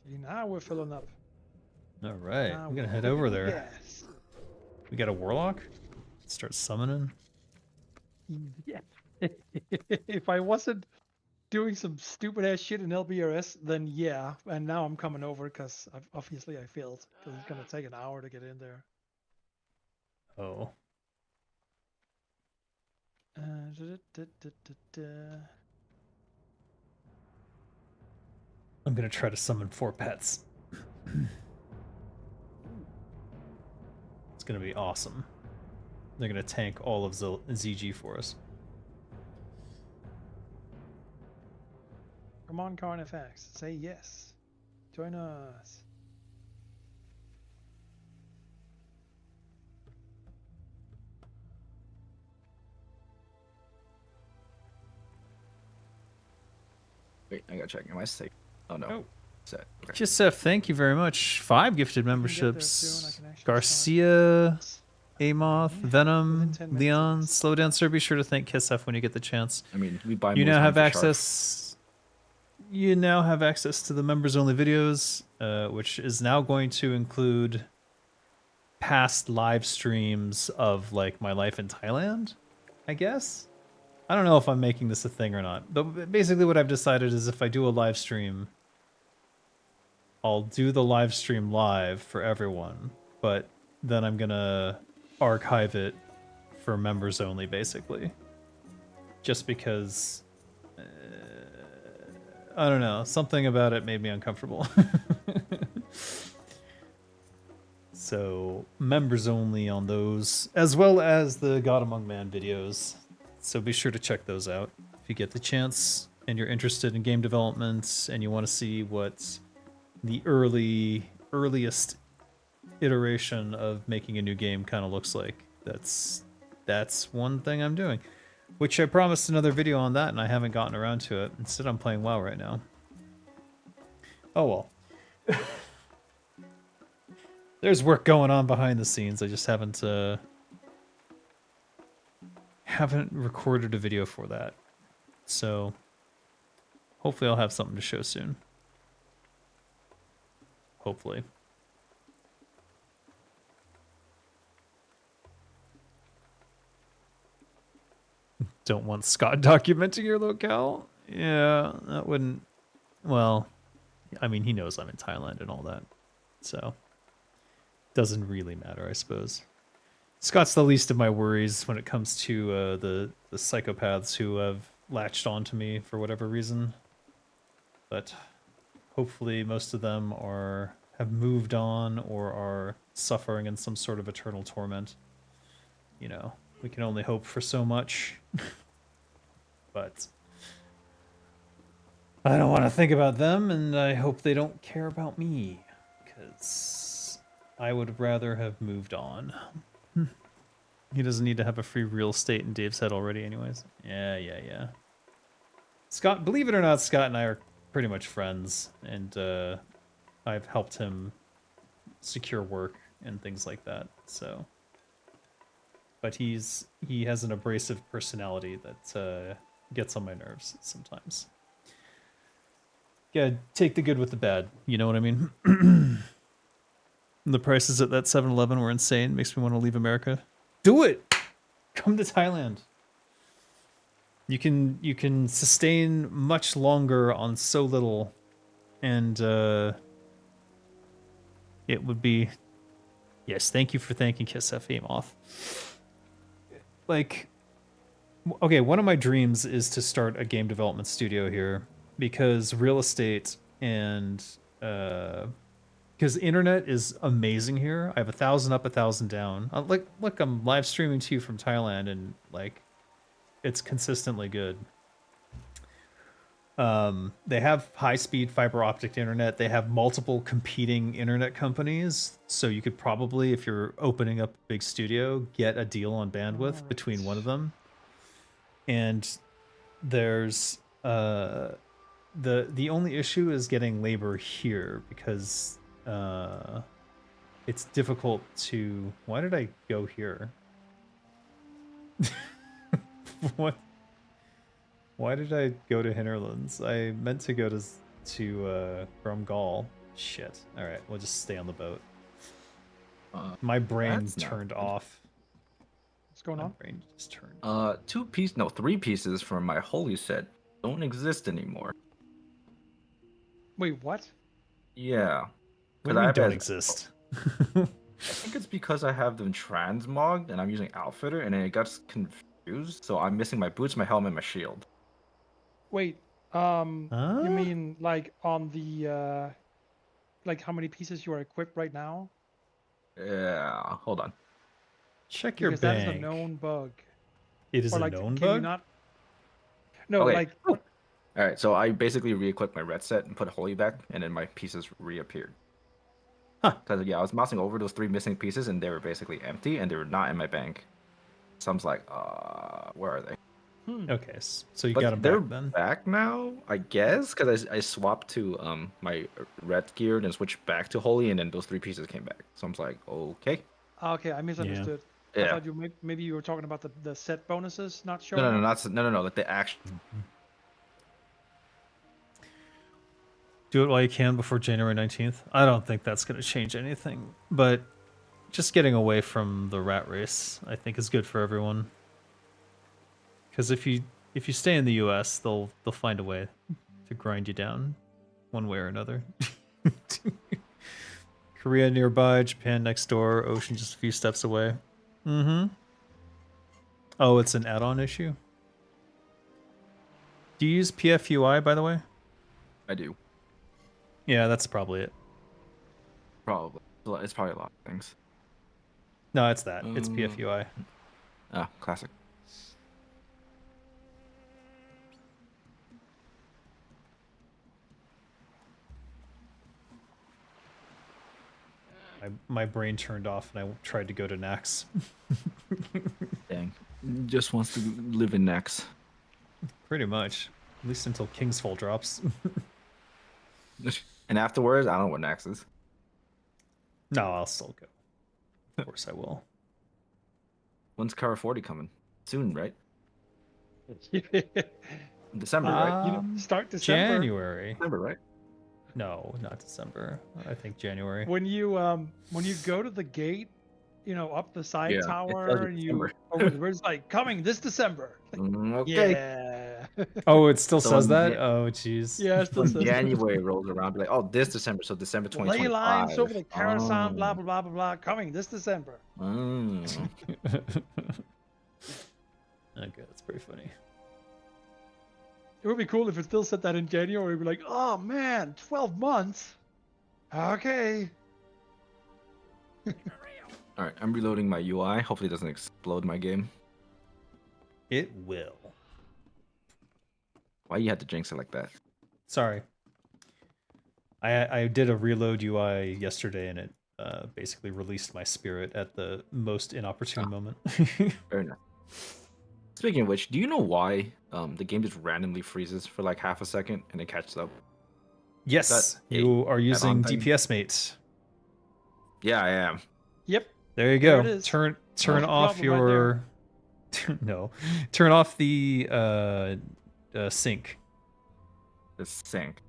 See, now we're filling up. All right, Now I'm gonna we're head cooking over with there. gas. We got a warlock. Start summoning. Yeah. If I wasn't doing some stupid ass shit in LBRS, then yeah. And now I'm coming over because obviously I failed because it's gonna take an hour to get in there. Oh. I'm gonna try to summon 4 pets. It's gonna be awesome. They're gonna tank all of ZG for us. Come on, Carnifex, say yes. Join us. Wait, I gotta check. Am I safe? Oh no. Oh. Set. Okay. Joseph, thank you very much. 5 gifted soon, I memberships. can actually Garcia, Amoth, Yeah, Venom, within 10 minutes at Leon, least. slow down, sir. Be sure to thank Kissef when you get the chance. I mean, we buy You moves now on have for Sharf. access. You now have access to the members only videos, which is now going to include past live streams of like my life in Thailand, I guess. I don't know if I'm making this a thing or not, but basically what I've decided is if I do a live stream, I'll do the live stream live for everyone, but then I'm gonna archive it for members only, basically. Just because, I don't know, something about it made me uncomfortable. So, members only on those, as well as the God Among Man videos. So be sure to check those out if you get the chance and you're interested in game development and you want to see what the earliest iteration of making a new game kind of looks like. That's one thing I'm doing, which I promised another video on that and I haven't gotten around to it. Instead, I'm playing WoW right now. Oh well. There's work going on behind the scenes. I just haven't recorded a video for that. So hopefully I'll have something to show soon. Hopefully. Don't want Scott documenting your locale? Yeah, that wouldn't... Well, I mean, he knows I'm in Thailand and all that, so doesn't really matter, I suppose. Scott's the least of my worries when it comes to the psychopaths who have latched onto me for whatever reason. But hopefully most of them have moved on or are suffering in some sort of eternal torment. You know, we can only hope for so much. But I don't want to think about them, and I hope they don't care about me, because I would rather have moved on. He doesn't need to have a free real estate in Dave's head already anyways. Yeah. Scott, believe it or not, Scott and I are pretty much friends, and I've helped him secure work and things like that, so. But he has an abrasive personality that gets on my nerves sometimes. Yeah, take the good with the bad, you know what I mean? The prices at that 7-Eleven were insane, makes me want to leave America. Do it! Come to Thailand. You can sustain much longer on so little, and it would be... Yes, thank you for thanking Kiss FM off. Like, okay, one of my dreams is to start a game development studio here, because real estate and because internet is amazing here. I have 1,000 up, 1,000 down. Like, look, I'm live streaming to you from Thailand, and like, it's consistently good. They have high-speed fiber optic internet. They have multiple competing internet companies, so you could probably, if you're opening up a big studio, get a deal on bandwidth between one of them. And there's the only issue is getting labor here, because it's difficult to... Why did I go here? What? Why did I go to Hinterlands? I meant to go to Grumgall. Shit. All right, we'll just stay on the boat. My brain turned off. What's going on? My brain just turned. 3 pieces from my holy set don't exist anymore. Wait, what? Yeah. What do you mean don't exist? I think it's because I have them transmogged and I'm using Outfitter, and then it got confused. So I'm missing my boots, my helmet, and my shield. Wait, you mean like on the like how many pieces you are equipped right now? Yeah, hold on. Check your because bank. that is a known bug. It is or a like, known can bug? You not... No, okay. like... All right, so I basically re-equipped my red set and put holy back, and then my pieces reappeared. Huh. Because yeah, I was mousing over those 3 missing pieces, and they were basically empty, and they were not in my bank. So I was like, where are they? Okay, so you got them back then. They're back now, I guess, because I swapped to my red gear and then switched back to holy, and then those 3 pieces came back. So I'm like, okay. Okay, I misunderstood. Yeah. I thought maybe you were talking about the set bonuses not showing. No, like the action. Do it while you can before January 19th. I don't think that's going to change anything, but just getting away from the rat race, I think, is good for everyone. Because if you stay in the U.S., they'll find a way to grind you down, one way or another. Korea nearby, Japan next door, ocean just a few steps away. Mm-hmm. Oh, it's an add-on issue? Do you use PFUI, by the way? I do. Yeah, that's probably it. Probably. It's probably a lot of things. No, it's that. It's PFUI. Ah, classic. My brain turned off and I tried to go to Naxx. Dang. Just wants to live in Naxx. Pretty much. At least until King's Fall drops. And afterwards, I don't know what Naxx is. No, I'll still go. Of course I will. When's AQ40 coming? Soon, right? December, right? Start December. January. December, right? No, not December. I think January. When you go to the gate, up the side tower, it's like coming this December. Like, okay. Yeah. Oh, it still So says in that? Ja- Oh, jeez. Yeah, it still when says that. January rolls around, be like, oh, this December, so December Ley lines 2025. over the Coruscant, blah Oh. blah blah blah blah, coming this December. Mm. Okay, that's pretty funny. It would be cool if it still said that in January. We'd be like, oh man, 12 months. Okay. All right, I'm reloading my UI. Hopefully, it doesn't explode my game. It will. Why you had to jinx it like that? Sorry. I did a reload UI yesterday, and it basically released my spirit at the most inopportune moment. Fair enough. Speaking of which, do you know why the game just randomly freezes for like half a second and it catches up? Yes, That you are using add-on thing? DPS Mate. Yeah, I am. Yep. There you There go. it is. Turn There's the off problem right there. your no. Turn off the sync. The sync.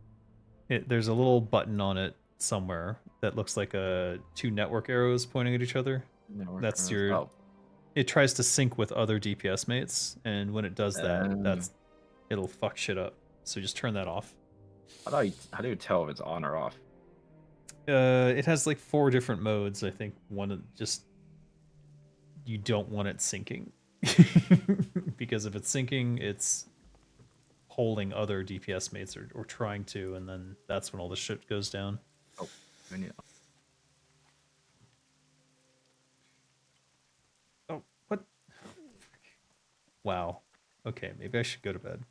There's a little button on it somewhere that looks like two network arrows pointing at each other. That's your. Oh. It tries to sync with other DPS mates, and when it does that, it'll fuck shit up. So just turn that off. How do you tell if it's on or off? It has like 4 different modes. I think one just you don't want it syncing because if it's syncing, it's holding other DPS mates or trying to, and then that's when all the shit goes down. Oh, I need. Oh, what? Wow. Okay, maybe I should go to bed.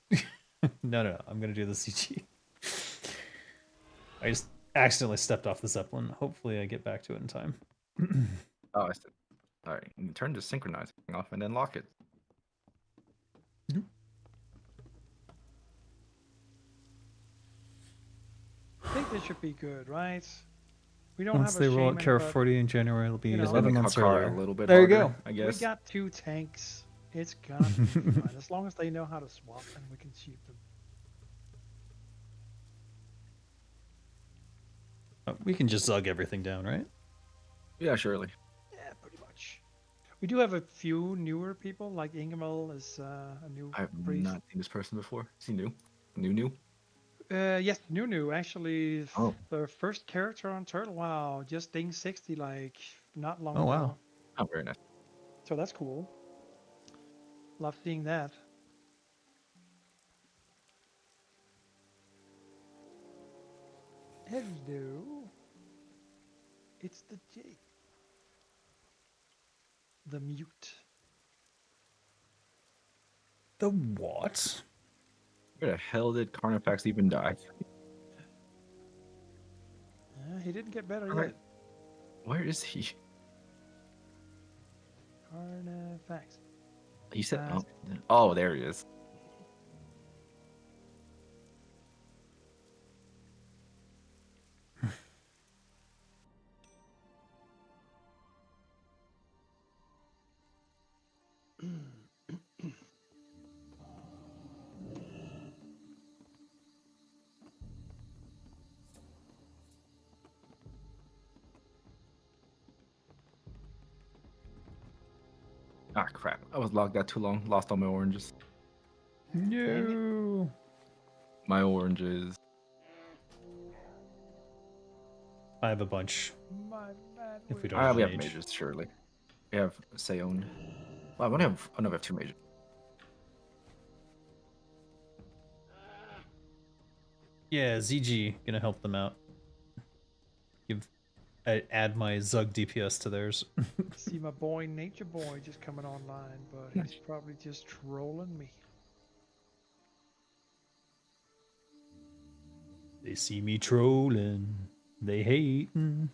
No, I'm gonna do the CG. I just accidentally stepped off the Zeppelin. Hopefully I get back to it in time. Oh, I see. All right, you can turn the synchronizing off and then lock it. I think this should be good, right? We don't Once have they a roll out shaman, but AQ40 in January, it'll be you know, 11 Make months Hakari earlier. a little bit There you harder, go. I guess. we got 2 tanks. It's gonna be fine. As long as they know how to swap, and we can shoot them. We can just zug everything down, right? Yeah, surely. Yeah, pretty much. We do have a few newer people, like Ingemal is a new I've priest. not seen this person before. Is he new? New? Yes, Nunu actually Oh. the first character on Turtle. Wow, just ding 60 like not long Oh, ago. wow. Oh, very nice. So that's cool. Love seeing that. Hello. It's the J. The mute. The what? Where the hell did Carnifax even die? He didn't get better Alright. yet. Where is he? Carnifax. He said, Uh, oh, there he is. Ah, crap. I was logged out too long. Lost all my oranges. No. My oranges. I have a bunch. My bad If we word. don't have We an have mage. mages, surely. We have Seon. Well, I only have, oh, no, we have 2 mages. Yeah, ZG gonna help them out. Add my Zug DPS to theirs. See my boy Nature Boy just coming online, but he's probably just trolling me. They see me trolling. They hating.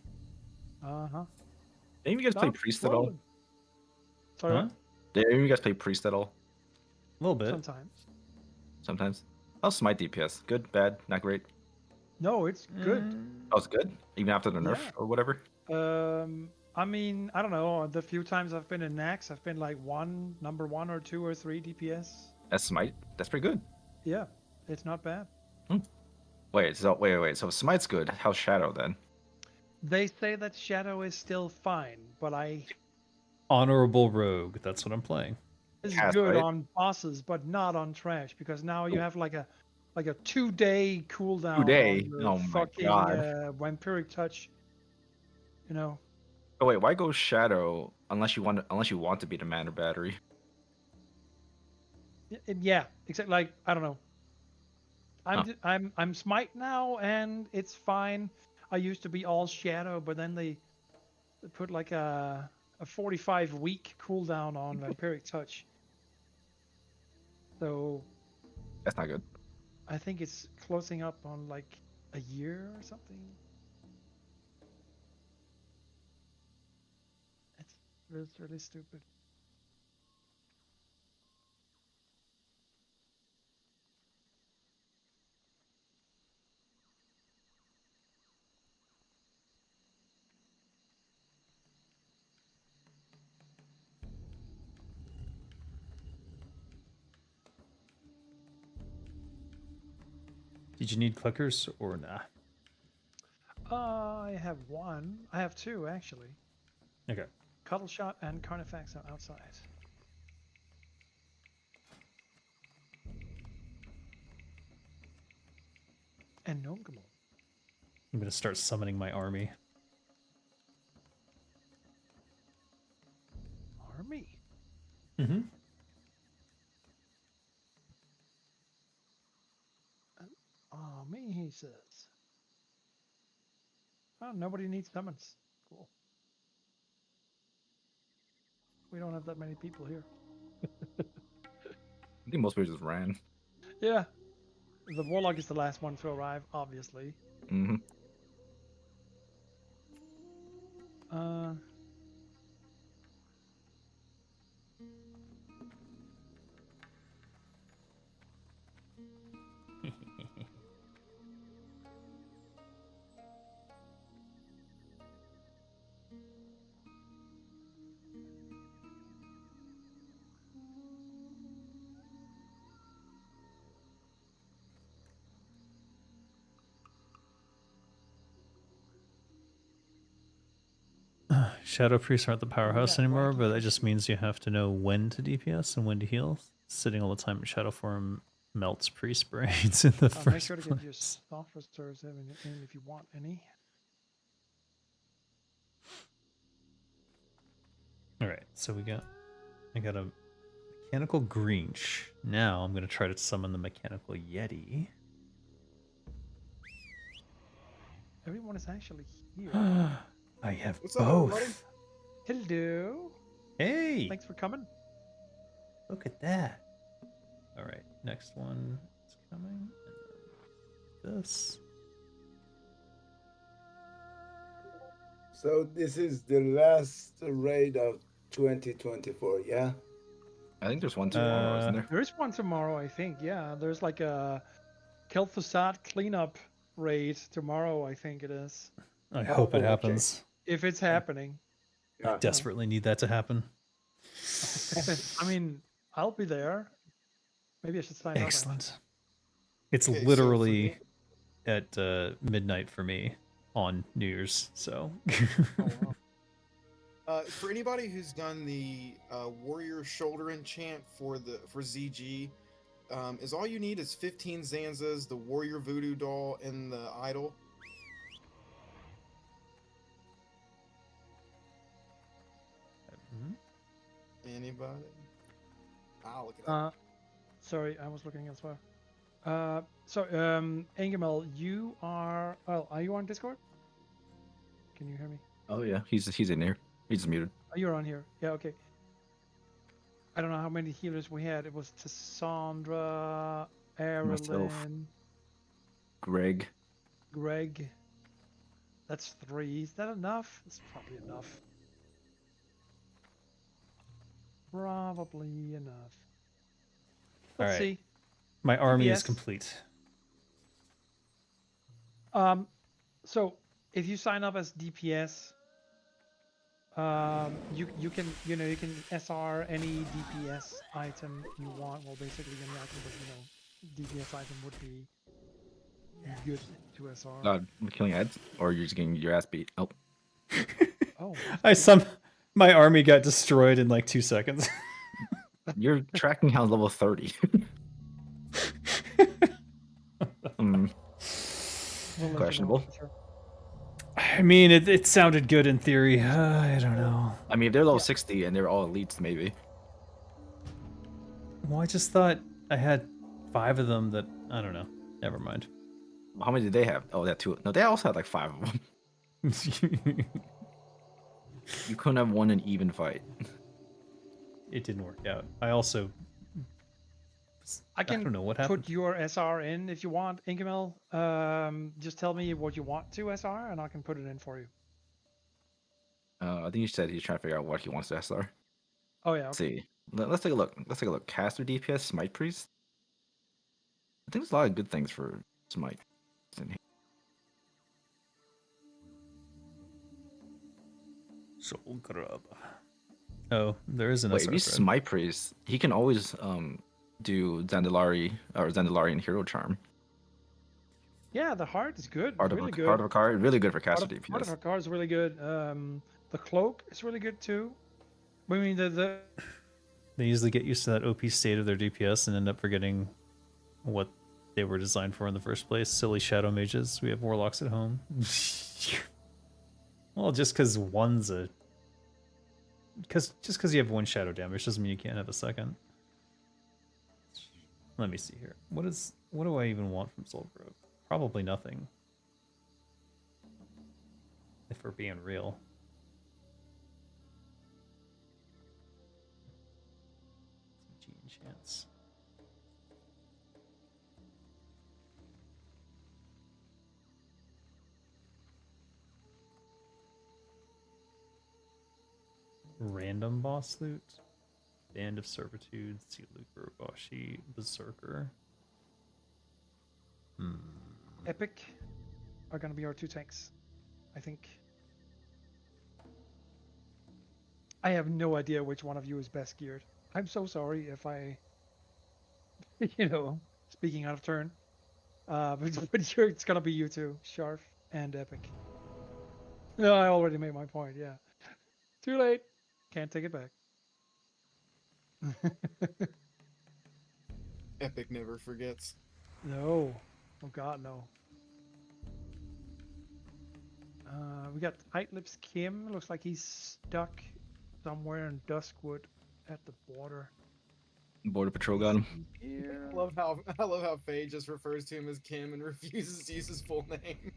Uh-huh. Any of you guys play Stop Priest at all? trolling. Sorry, Huh? what? Did any of you guys play Priest at all? A little bit. Sometimes. Sometimes. How's Smite DPS? Good, bad, not great? No, it's good. Oh, it's good? Even after the nerf Yeah. or whatever? I mean, I don't know. The few times I've been in Naxx, I've been like number 1 or 2 or 3 DPS. That's Smite? That's pretty good. Yeah, it's not bad. Wait, so Smite's good. How's Shadow then? They say that Shadow is still fine, but Honorable Rogue. That's what I'm playing. is cast, good right? on bosses, but not on trash because now you have like a 2-day cooldown 2 day. on your Oh my fucking god. vampiric touch. You know. Oh wait, why go shadow unless you want to be the mana battery? Yeah, except like I don't know. Huh. I'm smite now and it's fine. I used to be all shadow, but then they put like a 45-week cooldown on vampiric touch. So That's not good. I think it's closing up on like a year or something. It's really stupid. Did you need clickers or nah? I have one. I have two actually. Okay. Cuddle Shot and Carnifex are outside. And Gnome. I'm gonna start summoning my army. Army? Mm-hmm. Army, he says. Oh, nobody needs summons. Cool. We don't have that many people here. I think most people just ran. Yeah. The Warlock is the last one to arrive, obviously. Mm-hmm. Shadow Priests aren't the powerhouse anymore, but that just means you have to know when to DPS and when to heal. Sitting all the time in Shadow form melts priest brains in the Make first sure to get your place. soft reserves in if you want any. Alright, so I got a mechanical Grinch. Now I'm gonna try to summon the mechanical Yeti. Everyone is actually here. I have What's up, both. everybody? Hello. Hey! Thanks for coming. Look at that. Alright, next one is coming. And then this. So this is the last raid of 2024, yeah? I think there's one tomorrow, isn't there? There is one tomorrow, I think. Yeah, there's like a Kel'Thuzad cleanup raid tomorrow, I think it is. I hope it happens. If it's happening. I desperately need that to happen. I mean, I'll be there. Maybe I should sign up. Excellent. It's Okay, so literally at midnight for me on New Year's, so. For anybody who's done the warrior shoulder enchant for ZG, is all you need is 15 Zanzas, the warrior voodoo doll, and the idol. Anybody? I'll look it up. Sorry, I was looking elsewhere. Angemel, you are. Well, are you on Discord? Can you hear me? Oh yeah, he's in here. He's muted. Oh, you're on here. Yeah, okay. I don't know how many healers we had. It was Cassandra, Myself. Erilyn, Greg. That's 3. Is that enough? It's probably enough. Probably enough. Let's Alright. see. My army is DPS. complete. So if you sign up as DPS, you can SR any DPS item you want. Well, basically any item, but DPS item would be good to SR. I'm killing ads, or you're just getting your ass beat. Oh. Oh. My army got destroyed in like 2 seconds. Your tracking hound's level 30. Hmm. We'll let you know Questionable. for sure. I mean, it sounded good in theory. I don't know. I mean, if they're level Yeah. 60 and they're all elites, maybe. Well, I just thought I had 5 of them that I don't know. Never mind. How many did they have? Oh, that 2. No, they also had like 5 of them. You couldn't have won an even fight. It didn't work out. I also I can don't know what happened. put your SR in if you want, Ingemel. Just tell me what you want to SR, and I can put it in for you. I think you said he's trying to figure out what he wants to SR. Oh yeah. Let's Okay. see. Let's take a look. Let's take a look. Caster DPS, Smite Priest. I think there's a lot of good things for Smite in here. Soul grub. Oh, there is an Wait, SR if he's thread. Smite Priest, he can always do Zandalari Hero Charm. Yeah, the heart is good. Heart Really of good. Heart of a card, really good for caster Heart DPS. of a card is really good. The cloak is really good too. I mean the They usually get used to that OP state of their DPS and end up forgetting what they were designed for in the first place. Silly shadow mages. We have warlocks at home. Well, just because one's a... just because you have 1 shadow damage doesn't mean you can't have a second. Let me see here. What do I even want from Soul Grove? Probably nothing. If we're being real. Some G enchants. Random boss loot. Band of Servitude, Sea Looper, Boshi, Berserker. epic are gonna be our 2 tanks, I think. I have no idea which one of you is best geared. I'm so sorry if I, speaking out of turn. But it's gonna be you two, Sharf and Epic. No, I already made my point. Yeah, too late. Can't take it back. Epic never forgets. No, oh God, no. We got Tight Lips Kim. Looks like he's stuck somewhere in Duskwood at the border. Border Patrol got him. I love how Faye just refers to him as Kim and refuses to use his full name.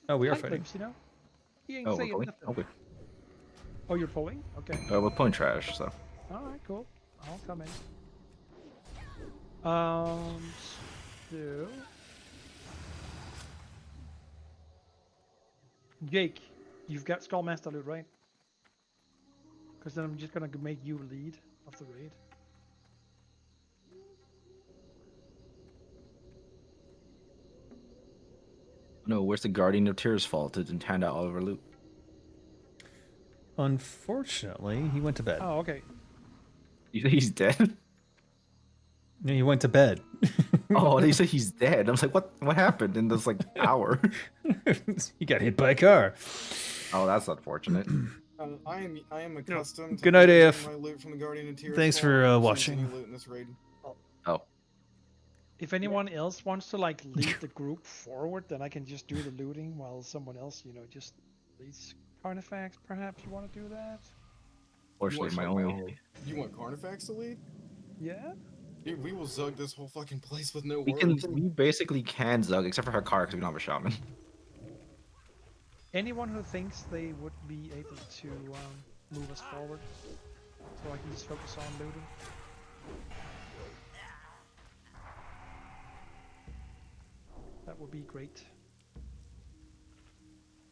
Oh, we are Tight fighting. Lips, He ain't Oh, we're saying pulling? nothing. Okay. Oh, you're pulling? Okay. We're pulling trash, so. Alright, cool. I'll come in. So... Jake, you've got Skullmaster loot, right? Because then I'm just gonna make you lead of the raid. No, where's the Guardian of Tears fall to hand out all of our loot? Unfortunately, he went to bed. Oh, okay. You think he's dead? No, he went to bed. Oh, they said he's dead. I was like, what happened in this hour? He got hit by a car. Oh, that's unfortunate. I am accustomed to Good night, using AF. my loot from the Guardian of Tears. Thanks Fall. for I refuse watching. any loot in this raid. Oh. If anyone else wants to lead the group forward, then I can just do the looting while someone else, just leads Carnifex. Perhaps you want to do that? Fortunately, my only. You want Carnifex to lead? Yeah. Dude, we will zug this whole fucking place with no We words. basically can Zug, except for her car, because we don't have a shaman. Anyone who thinks they would be able to move us forward, so I can just focus on looting. That would be great.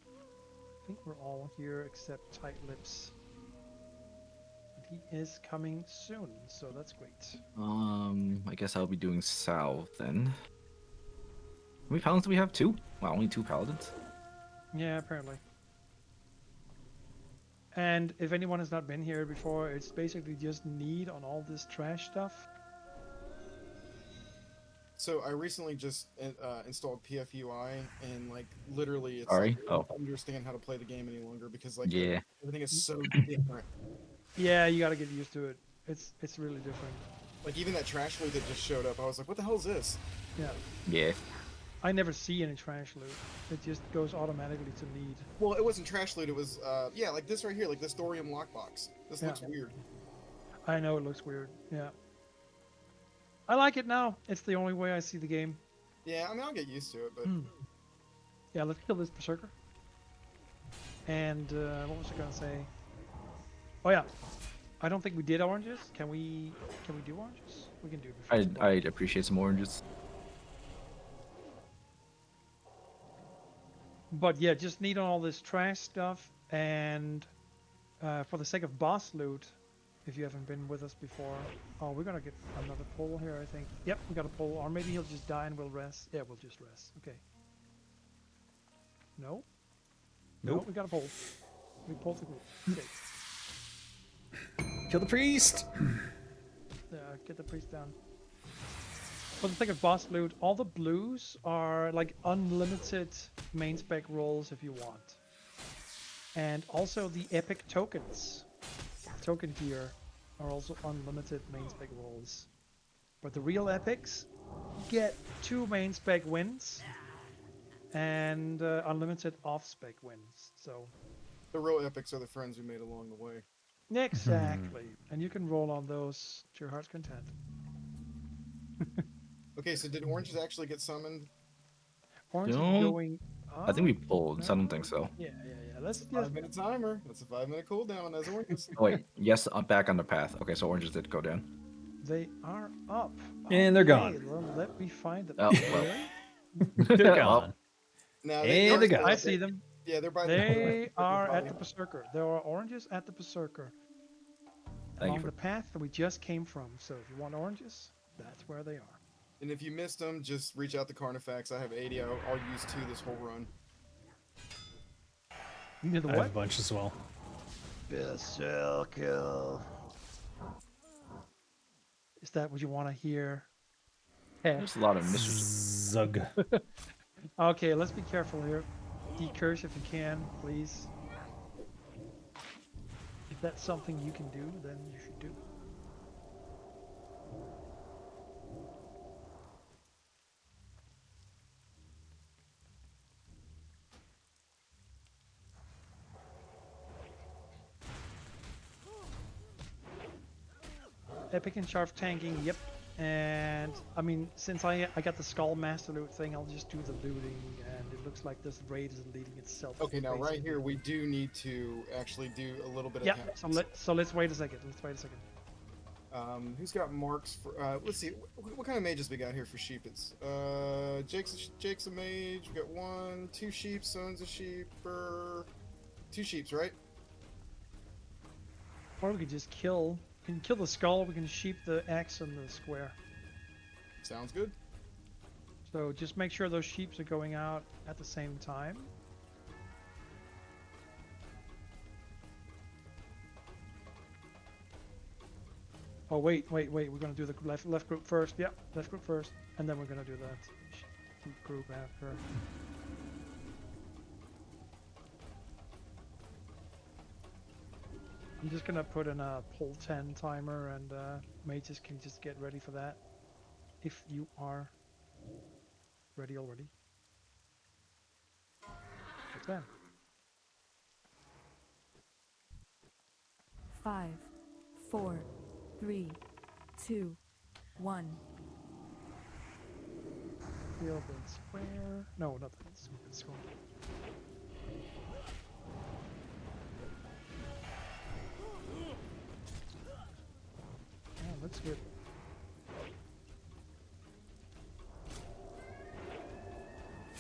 I think we're all here except Tight Lips. And he is coming soon, so that's great. I guess I'll be doing south then. How many paladins do we have? 2? Wow, only 2 paladins. Yeah, apparently. And if anyone has not been here before, it's basically just need on all this trash stuff. So I recently just installed PFUI, and like literally, it's Sorry? like I Oh. don't understand how to play the game any longer because like Yeah. everything is so different. Yeah, you gotta get used to it. It's really different. Like even that trash loot that just showed up, I was like, what the hell is this? Yeah. Yeah. I never see any trash loot. It just goes automatically to need. Well, it wasn't trash loot. It was yeah, like this right here, like this thorium lockbox. This Yeah. looks weird. I know it looks weird. Yeah. I like it now. It's the only way I see the game. Yeah, I mean I'll get used to it, but Yeah, let's kill this berserker. And what was I gonna say? Oh yeah, I don't think we did oranges. Can we do oranges? We can do it before. I'd appreciate some oranges. But yeah, just need all this trash stuff, and for the sake of boss loot, if you haven't been with us before, oh, we're gonna get another pull here, I think. Yep, we got a pull, or maybe he'll just die and we'll rest. Yeah, we'll just rest. Okay. No. Nope. No, we got a pull. We pulled the group. Okay. Kill the priest. Get the priest down. For the sake of boss loot, all the blues are like unlimited main spec rolls if you want. And also the epic tokens, token gear, are also unlimited main spec rolls. But the real epics get 2 main spec wins and unlimited off spec wins. So the real epics are the friends we made along the way. exactly. And you can roll on those to your heart's content. Okay, so did oranges actually get summoned? Orange is Don't- going I think we pulled, so I don't think so. Yeah. Let's just 5-minute timer. That's a 5-minute cooldown as oranges. Oh, wait, yes, I'm back on the path. Okay, so oranges did go down. They are up. And they're Okay, gone. well, let me find them. Oh, well. They're Well, gone. Now Hey, are they still got- I up. see them. Yeah, they're by They the are at the berserker. There are oranges at the berserker Thank you along for the path that we just came from. So if you want oranges, that's where they are. And if you missed them, just reach out to Carnifex. I have 80. I'll use 2 this whole run. You did the I have a what? bunch as well. Berserker. Is that what you want to hear? Yeah. There's a lot of mysteries. Zug. Okay, let's be careful here. Decurse if you can, please. If that's something you can do, then you should do. Epic and sharp tanking, yep. And I mean, since I got the Skull Master loot thing, I'll just do the looting, and it looks like this raid is leading itself. Okay, now right basically. here we do need to actually do a little bit of Yeah. tactics. So let's wait a second. Who's got marks for? Let's see. What kind of mages we got here for sheep? It's Jake's a mage. We got 1, 2 sheep. Son's a sheeper. 2 sheeps, right? Or we could just kill. We can kill the skull. We can sheep the X and the square. Sounds good. So just make sure those sheeps are going out at the same time. Oh wait. We're gonna do the left group first. Yeah, left group first, and then we're gonna do that sheep group after. I'm just gonna put in a pull 10 timer, and mages can just get ready for that if you are ready already. What's that? 5, 4, 3, 2, 1. Field and square. No, not that square. Yeah, looks good.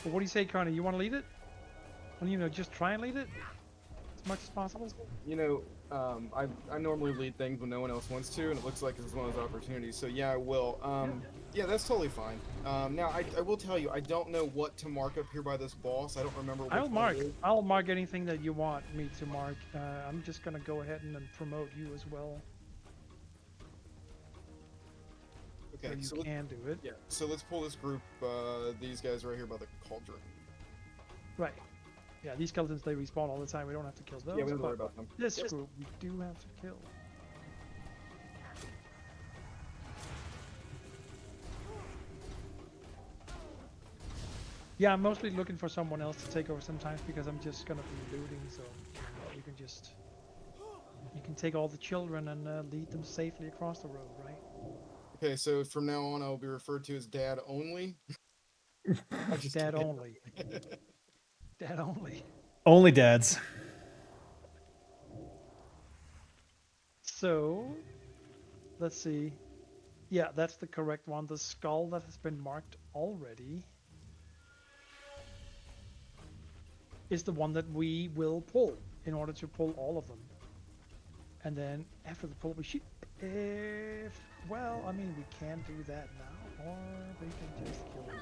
Well, what do you say, Connie? You want to lead it? Well, you know, just try and lead it as much as possible. You know, I normally lead things when no one else wants to, and it looks like this is one of those opportunities. So yeah, I will. Yeah, that's totally fine. Now I will tell you, I don't know what to mark up here by this boss. I don't remember. Which one it is. I'll mark anything that you want me to mark. I'm just gonna go ahead and then promote you as well. Okay, So you so let's, can do it. yeah. So let's pull this group. These guys right here by the cauldron. Right. Yeah, these skeletons, they respawn all the time. We don't have to kill those. Yeah, we don't but worry about them. This Yes. group, we do have to kill. Yeah, I'm mostly looking for someone else to take over sometimes because I'm just gonna be looting, so you can just take all the children and lead them safely across the road, right? Okay, so from now on, I will be referred to as Dad only. I'm just Dad kidding. only. Dad only. Only dads. So, let's see. Yeah, that's the correct one. The skull that has been marked already is the one that we will pull in order to pull all of them. And then after the pull, we should... well, I mean, we can do that now, or we can just kill them.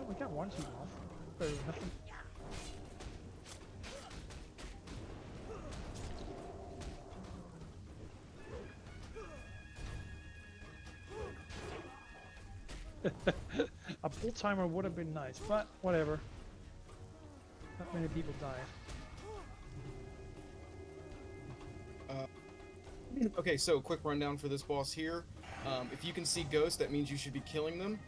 We got one sheep off. Better than nothing. A pull timer would have been nice, but whatever. Not many people died. Okay, so quick rundown for this boss here. If you can see ghosts, that means you should be killing them.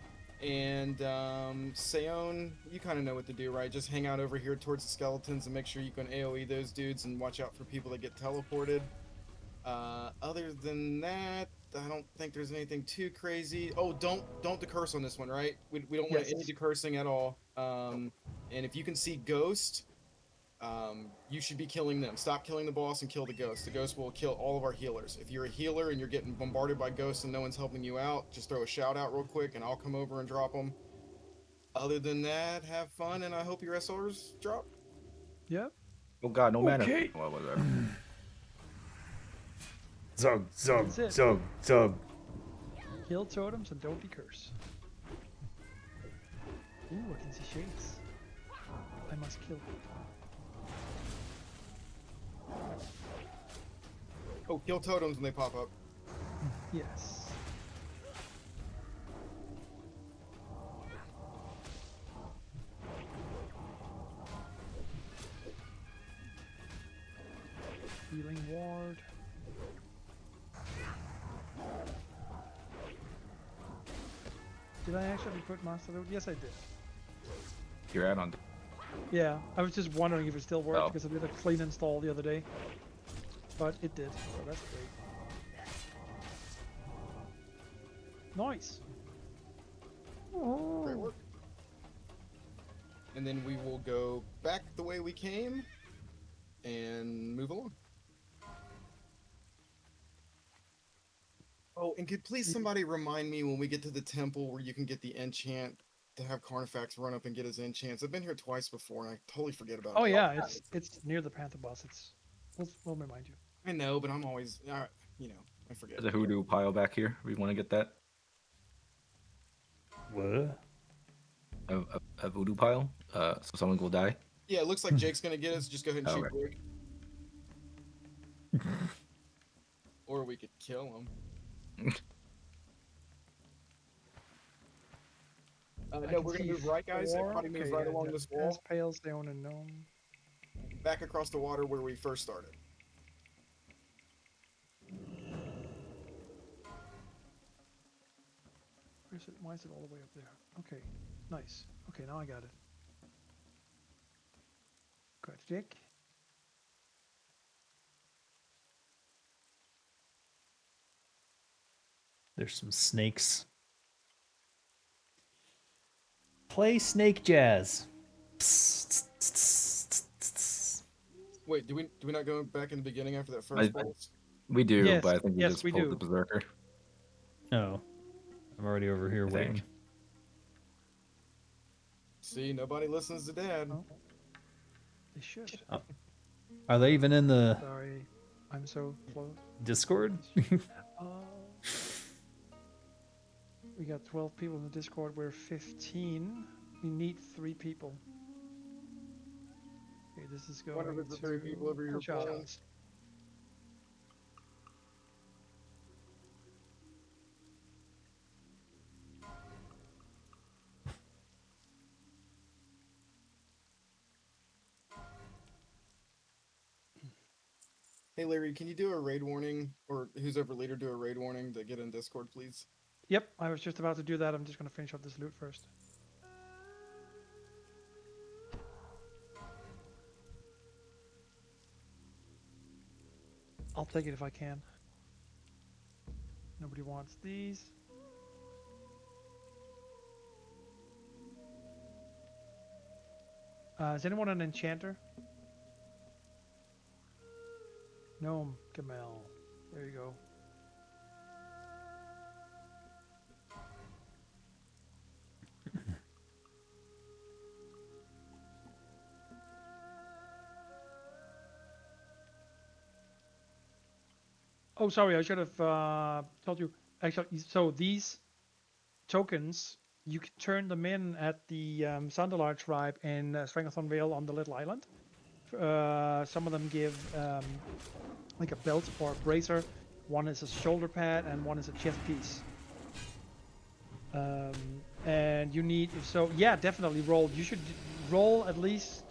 And Seon, you kind of know what to do, right? Just hang out over here towards the skeletons and make sure you can AoE those dudes and watch out for people that get teleported. Other than that, I don't think there's anything too crazy. Oh, don't decurse on this one, right? We don't want any decursing at all. And if you can see ghost, you should be killing them. Stop killing the boss and kill the ghost. The ghost will kill all of our healers. If you're a healer and you're getting bombarded by ghosts and no one's helping you out, just throw a shout out real quick and I'll come over and drop them. Other than that, have fun and I hope your SRs drop. Yep. Oh god, no mana. Okay. What was that? Zug, zug, That's it. zug, zug. Kill totems and don't decurse. Ooh, I can see shades. I must kill. Oh, kill totems when they pop up. Yes. Healing ward. Did I actually put Master Load? Yes, I did. You're out on. Yeah, I was just wondering if it still worked Oh. because I did a clean install the other day. But it did, so that's great. Nice. Great work. And then we will go back the way we came and move along. Oh, and could please somebody remind me when we get to the temple where you can get the enchant to have Carnifax run up and get his enchants? I've been here twice before and I totally forget about it. Oh yeah, it's near the Panther boss. We'll remind you. I know, but I'm always, I forget. There's a hoodoo pile back here. We want to get that. What? A voodoo pile. So someone will die. Yeah, it looks like Jake's gonna get us. Just go ahead and shoot Okay. Blake. Or we could kill him. No, we're gonna move right, guys. Everybody move right along this wall. Pale, Stone, and Gnome. Back across the water where we first started. Where's it? Why is it all the way up there? Okay, nice. Okay, now I got it. Got Dick. There's some snakes. Play snake jazz. Wait, do we not go back in the beginning after that first boss? We do, Yes, but I think we yes, just we pulled do. the berserker. Oh. I'm already over here I waiting. think. See, nobody listens to Dad. Oh. They should. Are they even in the Sorry, I'm so close. Discord? We got 12 people in the Discord. We're 15. We need 3 people. Okay, this is going What are the 3 people over here? Charles. Hey Larry, can you do a raid warning, or who's over leader do a raid warning to get in Discord, please? Yep, I was just about to do that. I'm just gonna finish up this loot first. I'll take it if I can. Nobody wants these. Is anyone an enchanter? Gnome, Camel. There you go. Oh, sorry, I should have told you. Actually, so these tokens, you can turn them in at the Sandalar tribe in Stranglethorn Vale on the little island. Some of them give like a belt or a bracer. One is a shoulder pad and one is a chest piece. And you need, so yeah, definitely roll. You should roll at least,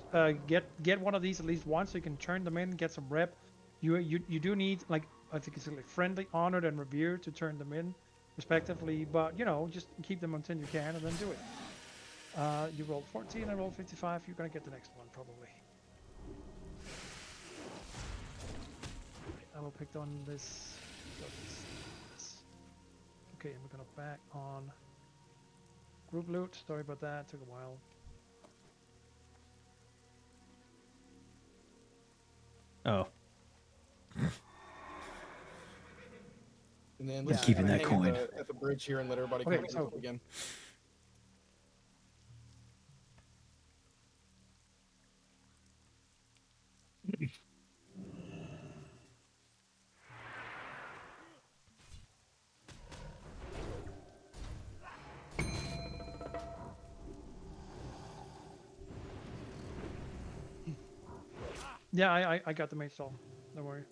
get one of these at least once so you can turn them in, get some rep. You do need, like, I think it's like friendly, honored, and revered to turn them in, respectively. But you know, just keep them until you can, and then do it. You rolled 14, I rolled 55. You're gonna get the next one probably. I will pick on this. Okay, and we're gonna back on group loot. Sorry about that. Took a while. Oh. And then let's keeping kinda that hang coin. at the bridge here and let everybody Okay, come to so- again. Yeah, I got the mage stall. Don't worry.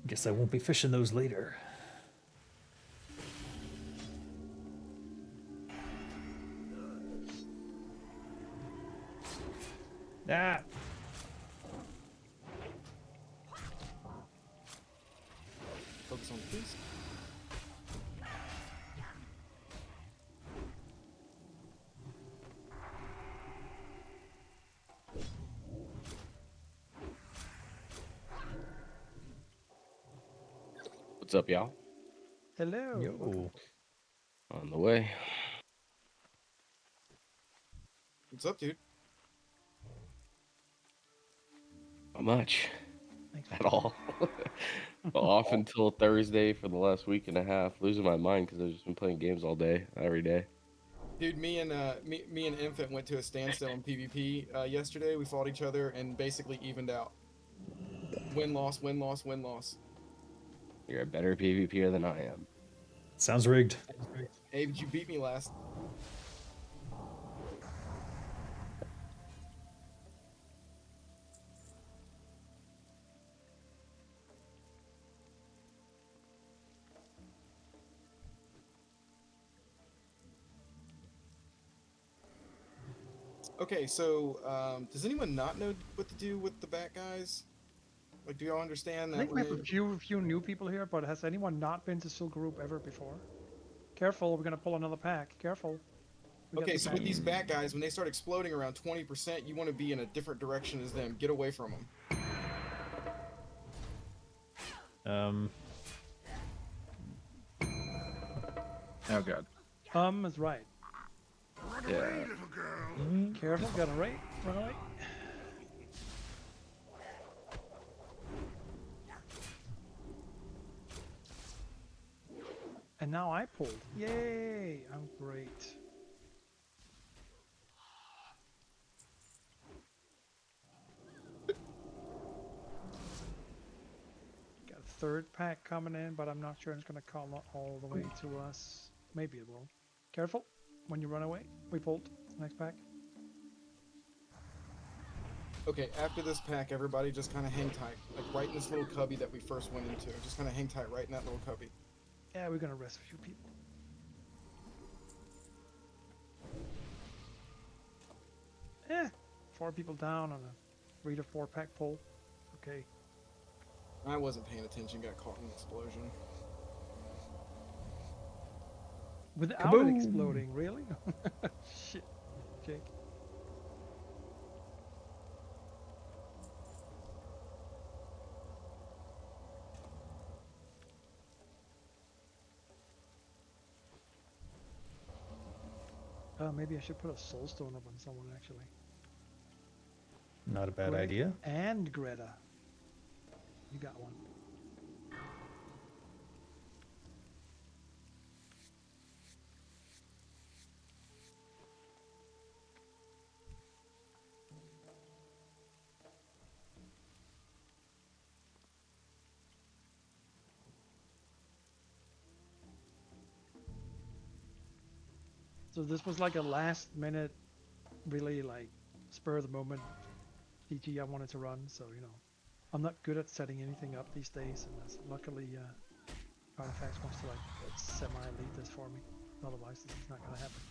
Guess I won't be fishing those later. Ah! Focus on the piece. What's up, y'all? Hello. Yo. On the way. What's up, dude? Not much. Thanks. At all. Off until Thursday for the last week and a half. Losing my mind because I've just been playing games all day, every day. Dude, me and Infant went to a standstill in PvP yesterday. We fought each other and basically evened out. Win loss, win loss, win loss. You're a better PvPer than I am. Sounds rigged. Hey, but you beat me last. Okay, so does anyone not know what to do with the bat guys? Like, do y'all understand I that? think we have a few new people here, but has anyone not been to Silk Group ever before? Careful, we're gonna pull another pack. Careful. We got Okay, the so pack. with these bat guys, when they start exploding around 20%, you want to be in a different direction as them. Get away from them. Oh god. Is right. Yeah. Careful, gotta run away. And now I pulled. Yay! I'm great. Got a third pack coming in, but I'm not sure it's gonna come all the way to us. Maybe it will. Careful when you run away. We pulled. Next pack. Okay, after this pack, everybody just kind of hang tight. Like right in this little cubby that we first went into. Just kind of hang tight right in that little cubby. Yeah, we're gonna rest a few people. Eh, 4 people down on a 3 to 4 pack pull. Okay. I wasn't paying attention, got caught in an explosion. Without Kaboom! it exploding, really? Shit. Okay. Maybe I should put a soulstone up on someone, actually. Not a bad Greg idea. And Greta. You got one. So this was like a last minute, really like spur of the moment GG I wanted to run. So, you know, I'm not good at setting anything up these days. And that's, luckily, Artifacts wants to like semi-lead this for me. Otherwise, this is not going to happen.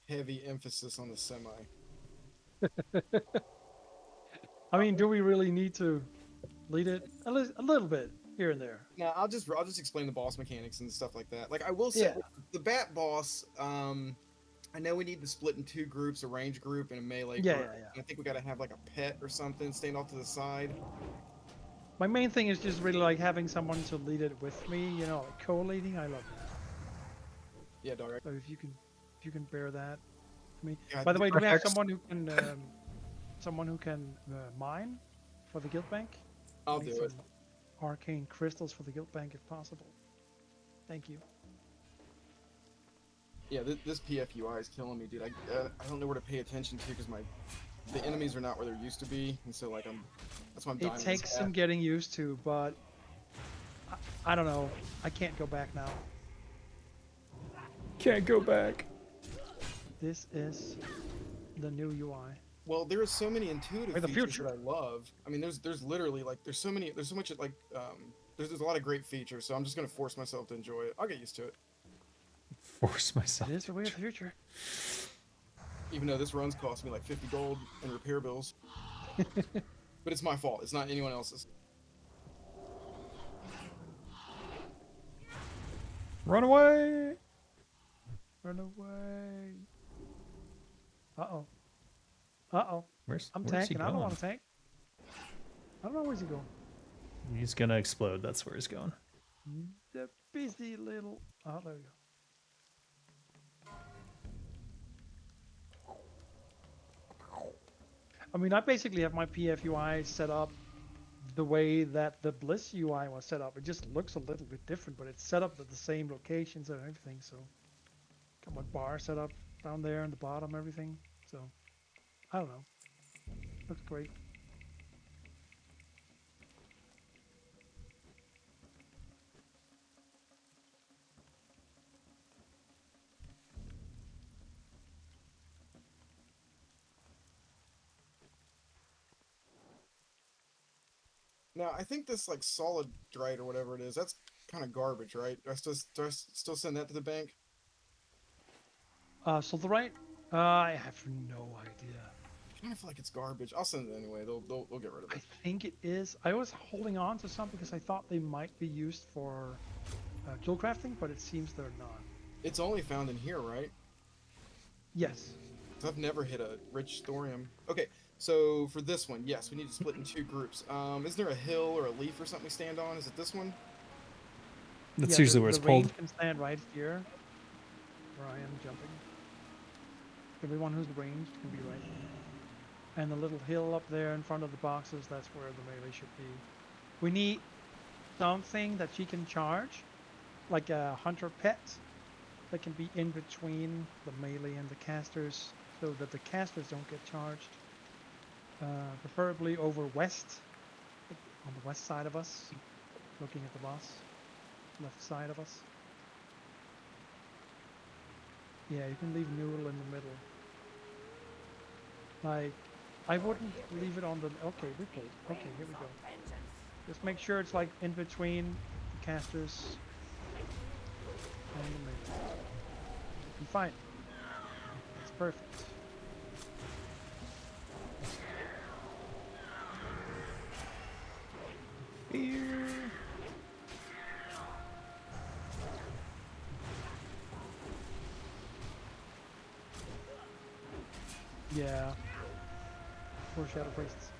Heavy emphasis on the semi. I mean, do we really need to lead it? A little bit here and there. No, I'll just explain the boss mechanics and stuff like that. Like I will say, Yeah. the bat boss. I know we need to split in 2 groups: a range group and a melee Yeah, group. yeah, yeah. And I think we got to have like a pet or something stand off to the side. My main thing is just really like having someone to lead it with me. You know, like co-leading. I love that. Yeah, dog. So if you can bear that, I mean. Yeah, By the way, do we have Artifacts- someone who can mine for the guild bank? I'll Need do it. some arcane crystals for the guild bank if possible. Thank you. Yeah, this PFUI is killing me, dude. I don't know where to pay attention to because the enemies are not where they used to be, and so like that's why I'm dying. It takes some getting used to, but I don't know. I can't go back now. Can't go back. This is the new UI. Well, there are so many intuitive Or the features future. that I love. I mean, there's literally like there's so much like there's a lot of great features. So I'm just gonna force myself to enjoy it. I'll get used to it. Force myself. It is the way of the future. Even though this run's cost me like 50 gold and repair bills. But it's my fault. It's not anyone else's. Run away! Run away. Uh-oh. Uh-oh. Where's I'm where's he tanking. I don't going? want to tank. I don't know where's he going. He's gonna explode. That's where he's going. The busy little... Oh, there we go. I mean, I basically have my PFUI set up the way that the Bliss UI was set up. It just looks a little bit different, but it's set up at the same locations and everything. So, got my bar set up down there in the bottom, everything. So, I don't know. Looks great. Now, I think this like solid drite or whatever it is, that's kind of garbage, right? Do I still send that to the bank? So the right, I have no idea. I kind of feel like it's garbage. I'll send it anyway. They'll get rid of it. I think it is. I was holding on to some because I thought they might be used for jewel crafting, but it seems they're not. It's only found in here, right? Yes. 'Cause I've never hit a rich thorium. Okay, so for this one, yes, we need to split in 2 groups. Is there a hill or a leaf or something we stand on? Is it this one? That's Yeah, usually where it's the pulled. range can stand right here, where I am jumping. Everyone who's ranged can be right here. And the little hill up there in front of the boxes, that's where the melee should be. We need something that she can charge, like a hunter pet that can be in between the melee and the casters, so that the casters don't get charged. Preferably over west, on the west side of us, looking at the boss, left side of us. Yeah, you can leave Newell in the middle. Like, I wouldn't leave it on the. Okay, we pulled. Okay, here we go. Just make sure it's like in between the casters and the melee. And fine. It's perfect. Here. Yeah. Poor Shadow Priests.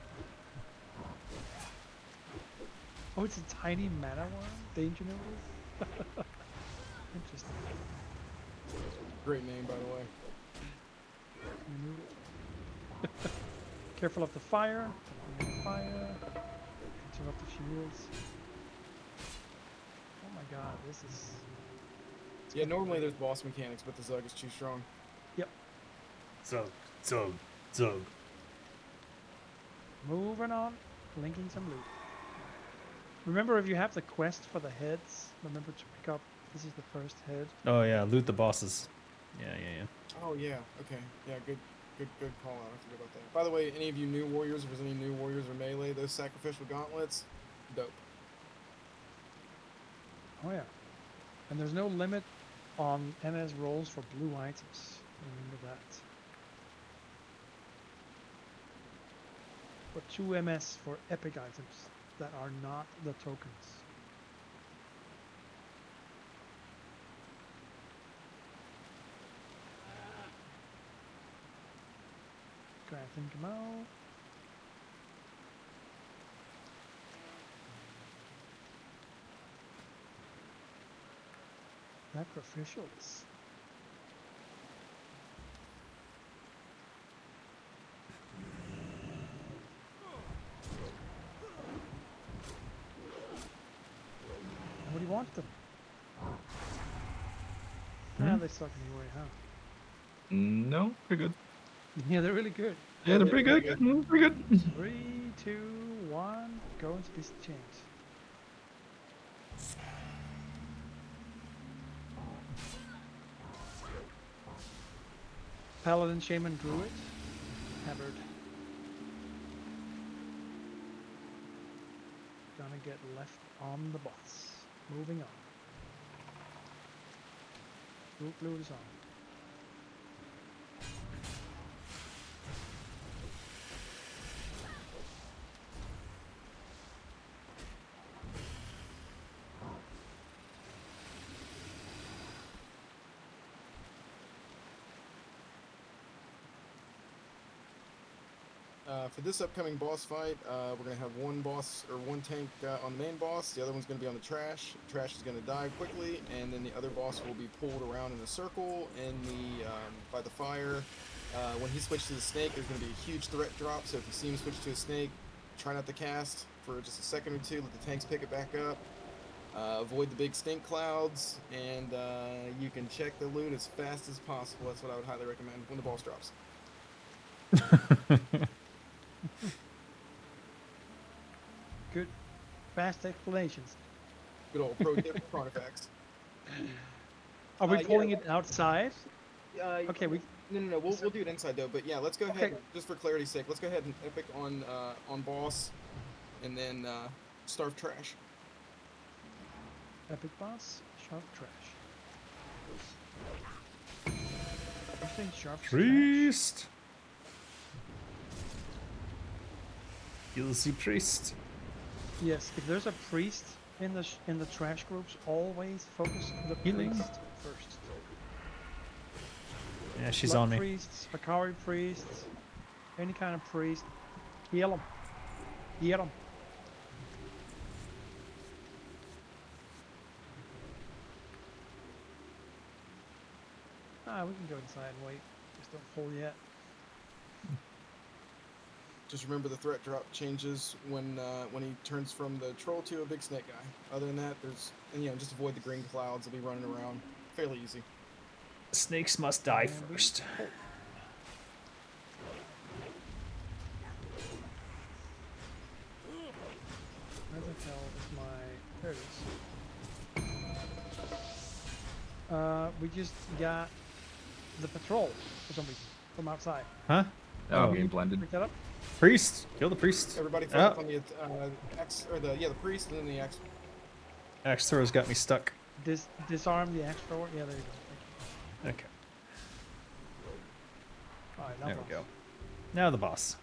Oh, it's a tiny mana worm? Danger noodle? Interesting. Great name, by the way. Careful of the fire. Fire. Interrupt the shields. Oh my god, this is... Yeah, normally there's boss mechanics, but the Zug is too strong. Yep. Zug. Moving on. Linking some loot. Remember, if you have the quest for the heads, remember to pick up... This is the first head. Oh yeah, loot the bosses. Yeah. Oh yeah, okay. Yeah, good call out. I forgot about that. By the way, any of you new warriors, if there's any new warriors or melee, those sacrificial gauntlets, dope. Oh yeah. And there's no limit on MS rolls for blue items. Remember that. But 2 MS for epic items that are not the tokens. Crafting come out. Sacrificials. Nobody wants them. Ah, they suck anyway, huh? No, pretty good. Yeah, they're really good. Yeah, they're pretty good. Pretty good. 3, 2, 1, go into this change. Paladin, Shaman, Druid, Tabard. Gonna get left on the boss. Moving on. Root loot is on. For this upcoming boss fight, we're going to have one boss or one tank on the main boss. The other one's going to be on the trash. The trash is going to die quickly, and then the other boss will be pulled around in a circle in the by the fire. When he switches to the snake, there's going to be a huge threat drop. So if you see him switch to a snake, try not to cast for just a second or two. Let the tanks pick it back up. Avoid the big stink clouds, and you can check the loot as fast as possible. That's what I would highly recommend when the boss drops. Good, fast explanations. Good old pro tip for Chronifex. Are we pulling yeah, it outside? Okay, we. No. We'll do it inside though. But yeah, let's go ahead. Just for clarity's sake, let's go ahead and epic on boss, and then starve trash. Epic boss, sharp trash. You saying sharp Priest. Guilty priest. Yes, if there's a priest in the trash groups, always focus on the Healing. priest first. Yeah, she's Blood on me. Priests, Bakari priests, any kind of priest, heal them. Heal them. We can go inside and wait. Just don't pull yet. Just remember the threat drop changes when he turns from the troll to a big snake guy. Other than that, just avoid the green clouds. They'll be running around. Fairly easy. Snakes must die first. Where the hell is my... There it is. We just got the patrol for some reason from outside. Huh? Oh, Oh. being blended. Pick that up. Priest! Kill the priest. Everybody focus on the X or the priest and then the X. Axe throw's got me stuck. Disarm the axe thrower. Yeah, there you go. Okay. All right, now There we boss. go. Now the boss.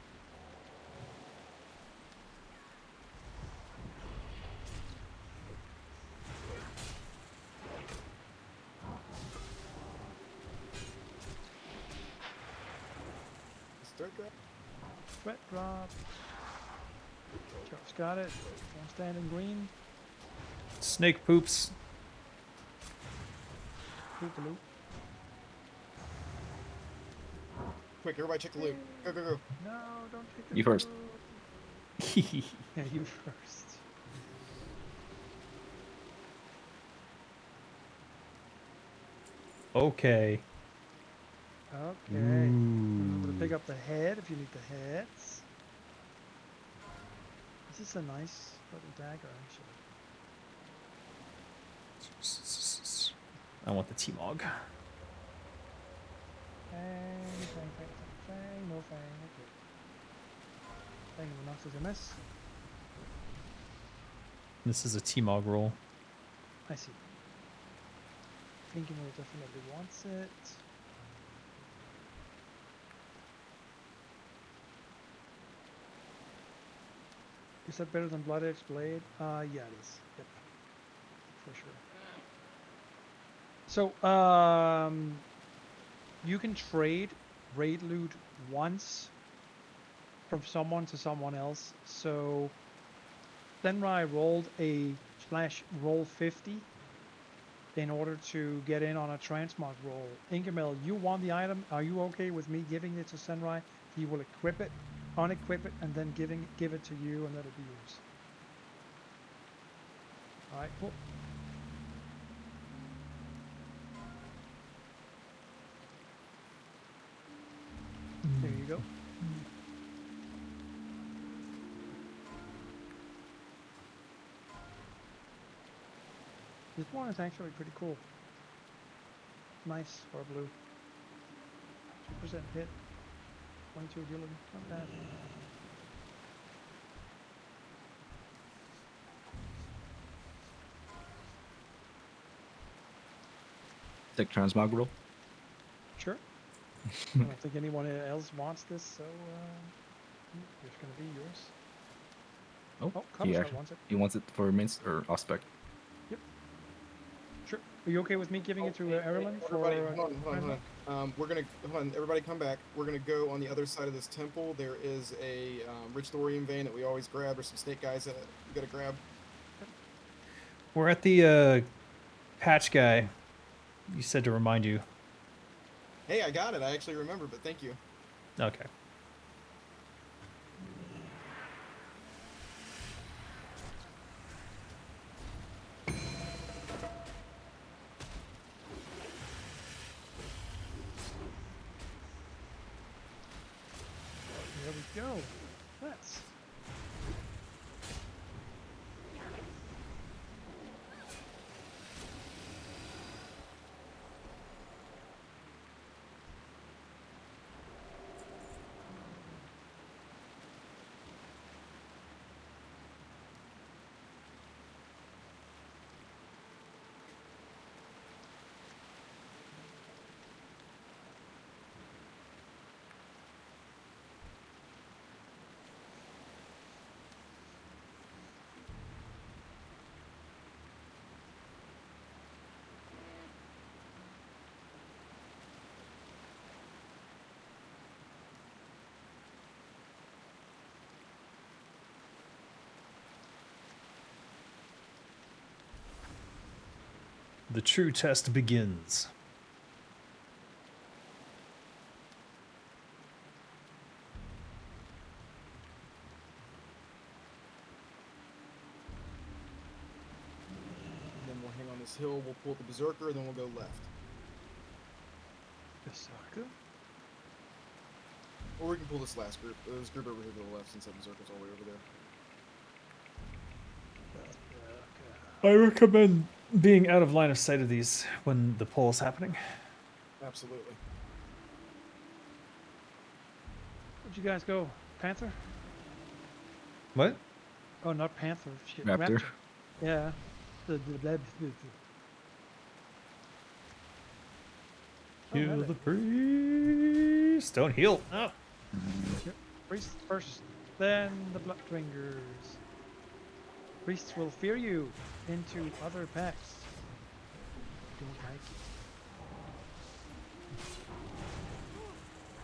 Start drop. Sweat drop. Joe's got it. Don't stand in green. Snake poops. Poop-a-loop. Quick, everybody check the loot. Go, go, go. No, don't take the You first. loot. Yeah, you first. Okay. Okay. Remember to pick up the head if you need the heads. This is a nice little dagger, actually. I want the T-Mog. Fang, fang, fang, fang, no fang, okay. Fang of the Naxx is a miss. This is a T-Mog roll. I see. Thinking will definitely wants it. Is that better than Blood Edge Blade? Yeah, it is. Yep. For sure. So, you can trade raid loot once from someone to someone else. So, Senrai rolled a /roll 50 in order to get in on a transmog roll. Ingemel, you want the item. Are you okay with me giving it to Senrai? He will equip it, unequip it, and then give it to you, and that'll be yours. All right, cool. There you go. This one is actually pretty cool. Nice for blue. 2% hit. 22 healing. Not bad. Take transmog roll. Sure. I don't think anyone else wants this, so it's going to be yours. Oh, Commissar wants it. he wants it for mince or aspect. Yep. Sure. Are you okay with me giving it to Erilyn for? Everybody, hold on. We're gonna hold on. Everybody, come back. We're gonna go on the other side of this temple. There is a rich thorium vein that we always grab. There's some snake guys that we gotta grab. We're at the patch guy. You said to remind you. Hey, I got it. I actually remember, but thank you. Okay. There we go. Let's. The true test begins. And then we'll hang on this hill. We'll pull the berserker, then we'll go left. Berserker? Or we can pull this last group. This group over here to the left, since that berserker's all the way over there. I recommend being out of line of sight of these when the pull is happening. Absolutely. Where'd you guys go? Panther? What? Oh, not Panther. Shit. Raptor. Yeah. Heal the priest. Don't heal. Oh. Priests first, then the Bloodbringers. Priests will fear you into other packs. Don't like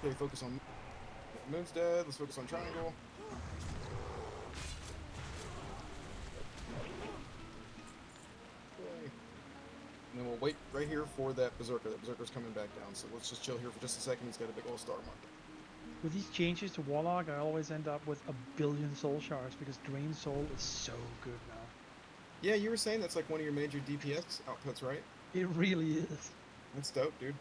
it. Okay, focus on Moon's dead. Let's focus on Triangle. Okay. And then we'll wait right here for that Berserker. That Berserker's coming back down, so let's just chill here for just a second. He's got a big old star mark. With these changes to Warlock, I always end up with 1 billion soul shards because Drain Soul is so good now. Yeah, you were saying that's like one of your major DPS outputs, right? It really is. That's dope, dude.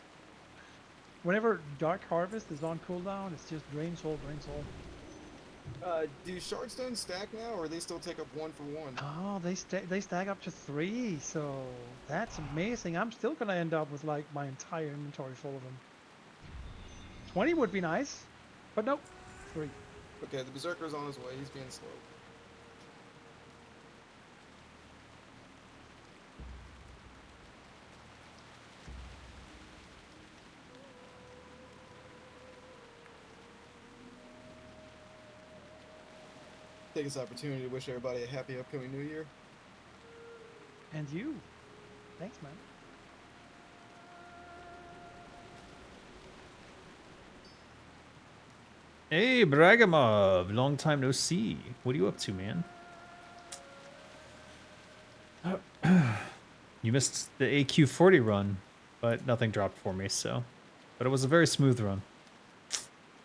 Whenever Dark Harvest is on cooldown, it's just Drain Soul, Drain Soul. Do Shardstones stack now, or they still take up 1 for 1? Oh, they stack up to 3, so that's amazing. I'm still gonna end up with like my entire inventory full of them. 20 would be nice, but nope, 3. Okay, the Berserker's on his way. He's being slow. Take this opportunity to wish everybody a happy upcoming New Year. And you. Thanks, man. Hey, Bragamov. Long time no see. What are you up to, man? You missed the AQ40 run, but nothing dropped for me, so. But it was a very smooth run. I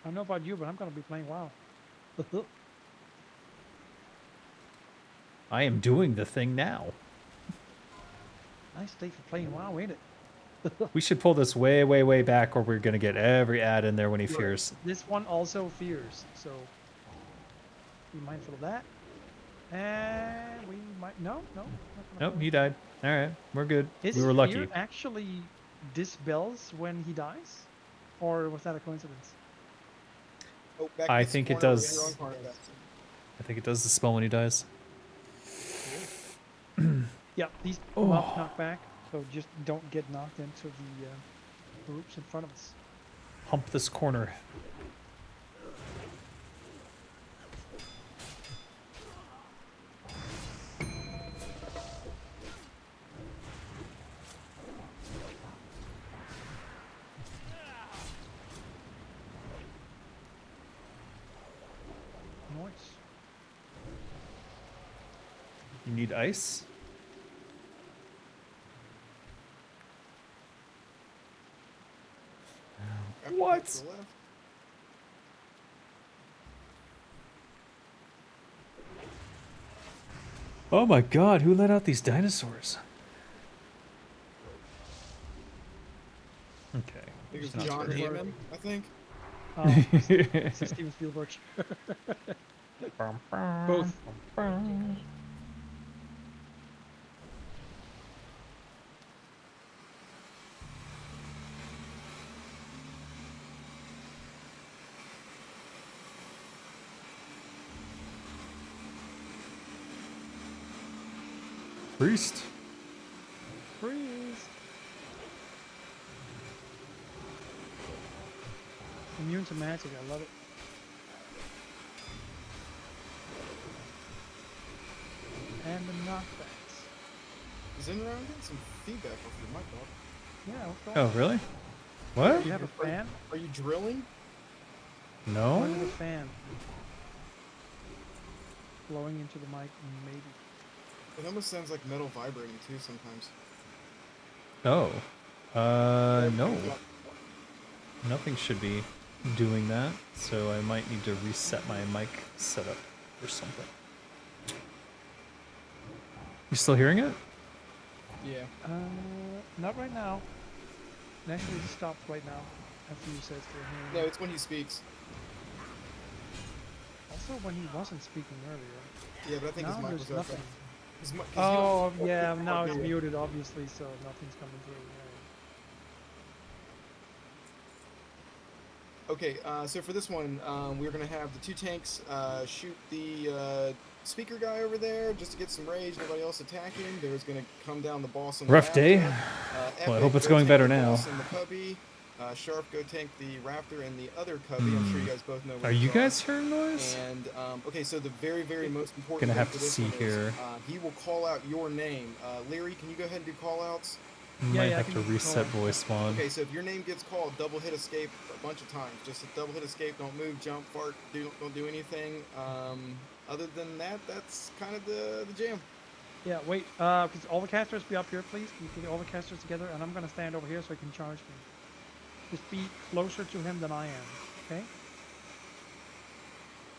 don't know about you, but I'm gonna be playing WoW. I am doing the thing now. Nice day for playing WoW, ain't it? We should pull this way, way, way back, or we're gonna get every ad in there when he fears. This one also fears, so be mindful of that. And we might Nope, he died. All right, we're good. His We were lucky. fear actually dispels when he dies, or was that a coincidence? Oh, back I to think it corner over does. here on Carnival. I think it does the spell when he dies. Yeah, these Oh. mobs knock back, so just don't get knocked into the groups in front of us. Hump this corner. Nice. You need ice? What? To the left. Oh my god, who let out these dinosaurs? Okay. I think it's it's not John very- Hammond, I think. It's Steven Spielberg. Both. Priest. Freeze. Immune to magic, I love it. And the knockbacks. Is in around getting some feedback off your mic, dog. Yeah, what's going Oh, on? really? What? Do you have a fan? Are you drilling? No? Or is it a fan? Blowing into the mic, maybe. It almost sounds like metal vibrating too sometimes. Oh. No. Nothing should be doing that, so I might need to reset my mic setup or something. You still hearing it? Yeah. Not right now. It actually stopped right now after you said still hearing. No, it's when he speaks. Also when he wasn't speaking earlier. Yeah, but I think now his mic there's was open. nothing. His mi- 'cause Oh, you- yeah, now it's Yeah. muted, obviously, so nothing's coming through. Okay, so for this one, we're gonna have the 2 tanks shoot the speaker guy over there just to get some rage. Nobody else attacking. There's gonna come down the boss on the Rough day. Raptor. Well, I Epic, hope it's go going tank better the now. boss and the cubby. Sharp, go tank the raptor and the other cubby. I'm sure you guys both know where Are you those guys hearing noise? And okay, so the very most important Gonna thing have for to this see one is here. he will call out your name. Leary, can you go ahead and do call outs? Might have to reset voice spawn. Okay, so if your name gets called, double hit escape a bunch of times. Just a double hit escape. Don't move, jump, fart. Don't do anything. Other than that, that's kind of the jam. Yeah, wait. Could all the casters be up here, please? Can you get all the casters together? And I'm gonna stand over here so he can charge me. Just be closer to him than I am. Okay.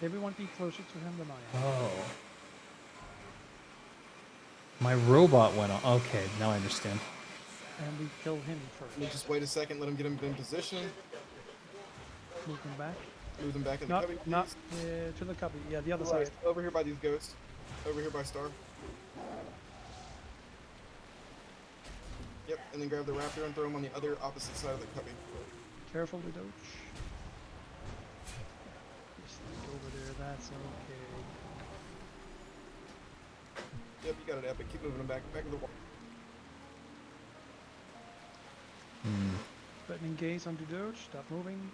Everyone be closer to him than I am. Oh. My robot went on. Okay, now I understand. And we kill him first. Let me just wait a second. Let him get him in position. Move him back. Move them back in the Not, cubby, please. not to the cubby. Yeah, the other Right, side. over here by these ghosts. Over here by Star. Yep, and then grab the raptor and throw him on the other opposite side of the cubby. Careful, Doge. Just over there. That's okay. Yep, you got it, Epic. Keep moving him back to the wall. Threatening gaze onto Doge. Stop moving.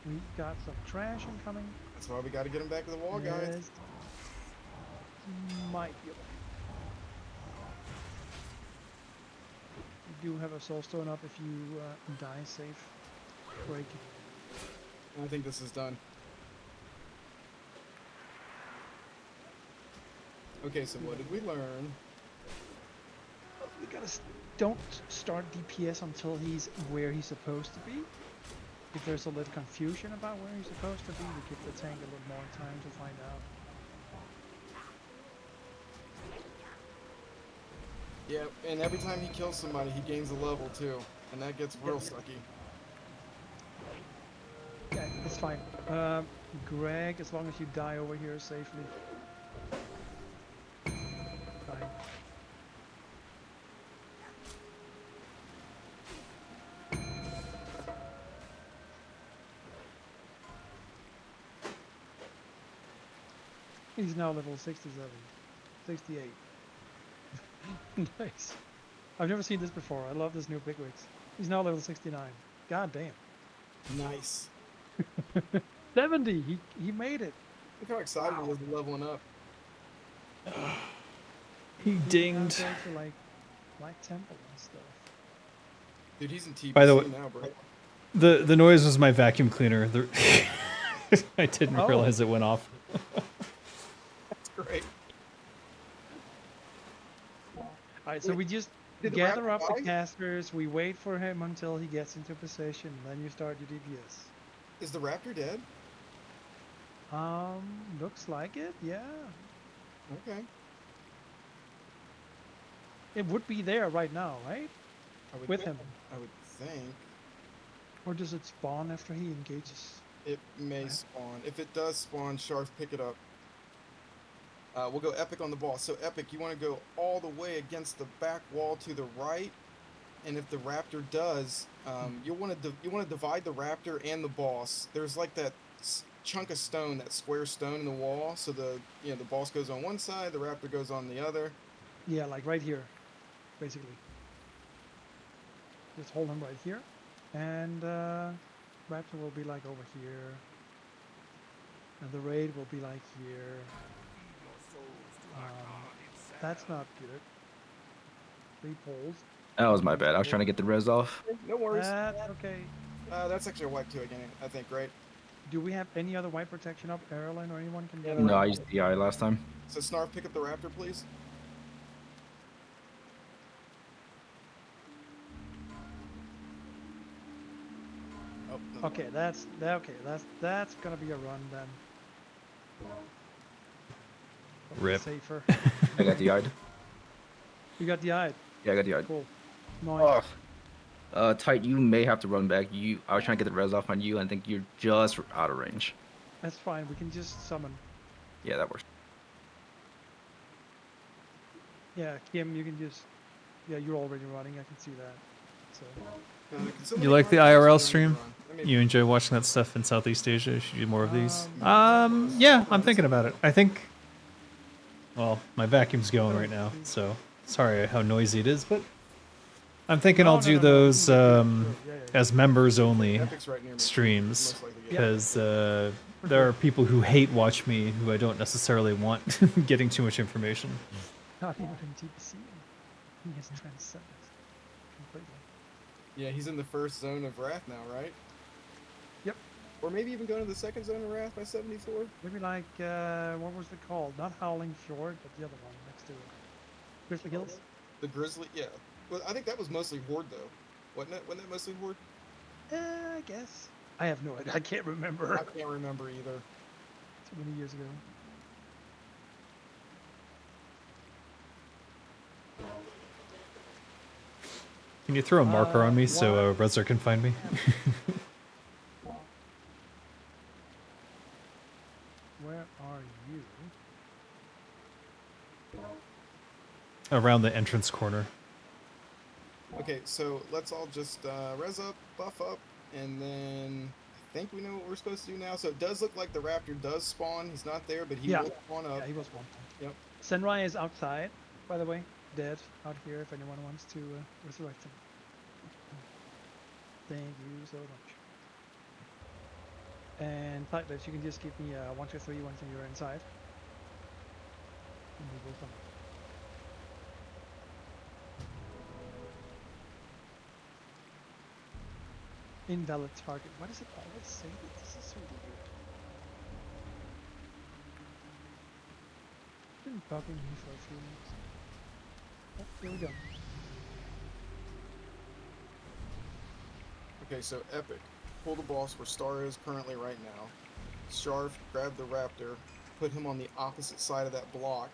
We got some trash incoming. That's why we got to get him back to the wall, guys. Yes. Might be okay. You do have a soul stone up if you die safe. Break. I think this is done. Okay, so what did we learn? We gotta don't start DPS until he's where he's supposed to be. If there's a little confusion about where he's supposed to be, we give the tank a little more time to find out. Yeah, and every time he kills somebody, he gains a level too, and that gets real sucky. Yeah, it's fine. Greg, as long as you die over here safely. Fine. He's now level 67. 68. Nice. I've never seen this before. I love this new bigwigs. He's now level 69. God damn. Nice. 70. He made it. Look how excited he is leveling up. He dinged. Down to like Black Temple and stuff. Dude, he's in TBC By the way, now, bro. the noise was my vacuum cleaner. I didn't realize it went off. That's great. Alright, so we just gather up the casters, we wait for him until he gets into position, then you start your DPS. Is the raptor dead? Looks like it, yeah. Okay. It would be there right now, right? I would With think, him. I would think. Or does it spawn after he engages? It may spawn. If it does spawn, Sharf, pick it up. We'll go Epic on the ball. So Epic, you want to go all the way against the back wall to the right, and if the raptor does, you want to divide the raptor and the boss. There's like that chunk of stone, that square stone in the wall. So the boss goes on one side, the raptor goes on the other. Yeah, like right here, basically. Just hold him right here, and raptor will be like over here, and the raid will be like here. That's not good. 3 poles. That was my bad. I was trying to get the res off. No worries. That's okay. That's actually a wipe too again, I think, right? Do we have any other wipe protection up? Erlen or anyone can get No, I used DI last time. So Snarf, pick up the raptor, please. Oh, no. Okay, that's gonna be a run then. Rip. Safer. I got DI'd. You got the eye. Yeah, I got DI'd. Cool. Nice. Tight, you may have to run back. I was trying to get the res off on you, and I think you're just out of range. That's fine. We can just summon. Yeah, that works. Yeah, Kim, you can just. Yeah, you're already running. I can see that. So. Can You somebody like the run first or IRL do I need to stream? run? That may You be- enjoy watching that stuff in Southeast Asia? You should do more of these. Um, Yeah, I'm thinking about it. I think. Well, my vacuum's going right now, so sorry how noisy it is, but I'm thinking I'll do those as members only Epic's right near me. streams Most likely, yeah. because there are people who hate watch me who I don't necessarily want getting too much information. Not even in TPC. He has transcended completely. Yeah, he's in the first zone of Wrath now, right? Yep. Or maybe even going to the second zone of Wrath by 74? Maybe like, what was it called? Not Howling Fjord, but the other one next to it. Grizzly Hills? The Grizzly, yeah. Well, I think that was mostly Horde, though. Wasn't it? Wasn't that mostly Horde? I guess. I have no idea. I can't remember. I can't remember either. Too many years ago. Can you throw a marker on me so Rezzer can find me? Where are you? Around the entrance corner. Okay, so let's all just res up, buff up, and then I think we know what we're supposed to do now. So it does look like the raptor does spawn. He's not there, but he will spawn up. Yeah, he was one. Yep. Senrai is outside, by the way. Dead out here if anyone wants to resurrect him. Thank you so much. And Tightless, you can just give me 1, 2, 3 once you're inside. And we will come. Invalid target. Why does it always say that? This is so weird. Been bugging me for a few minutes. Oh, here we go. Okay, so Epic. Pull the boss where Star is currently right now. Sharf, grab the raptor, put him on the opposite side of that block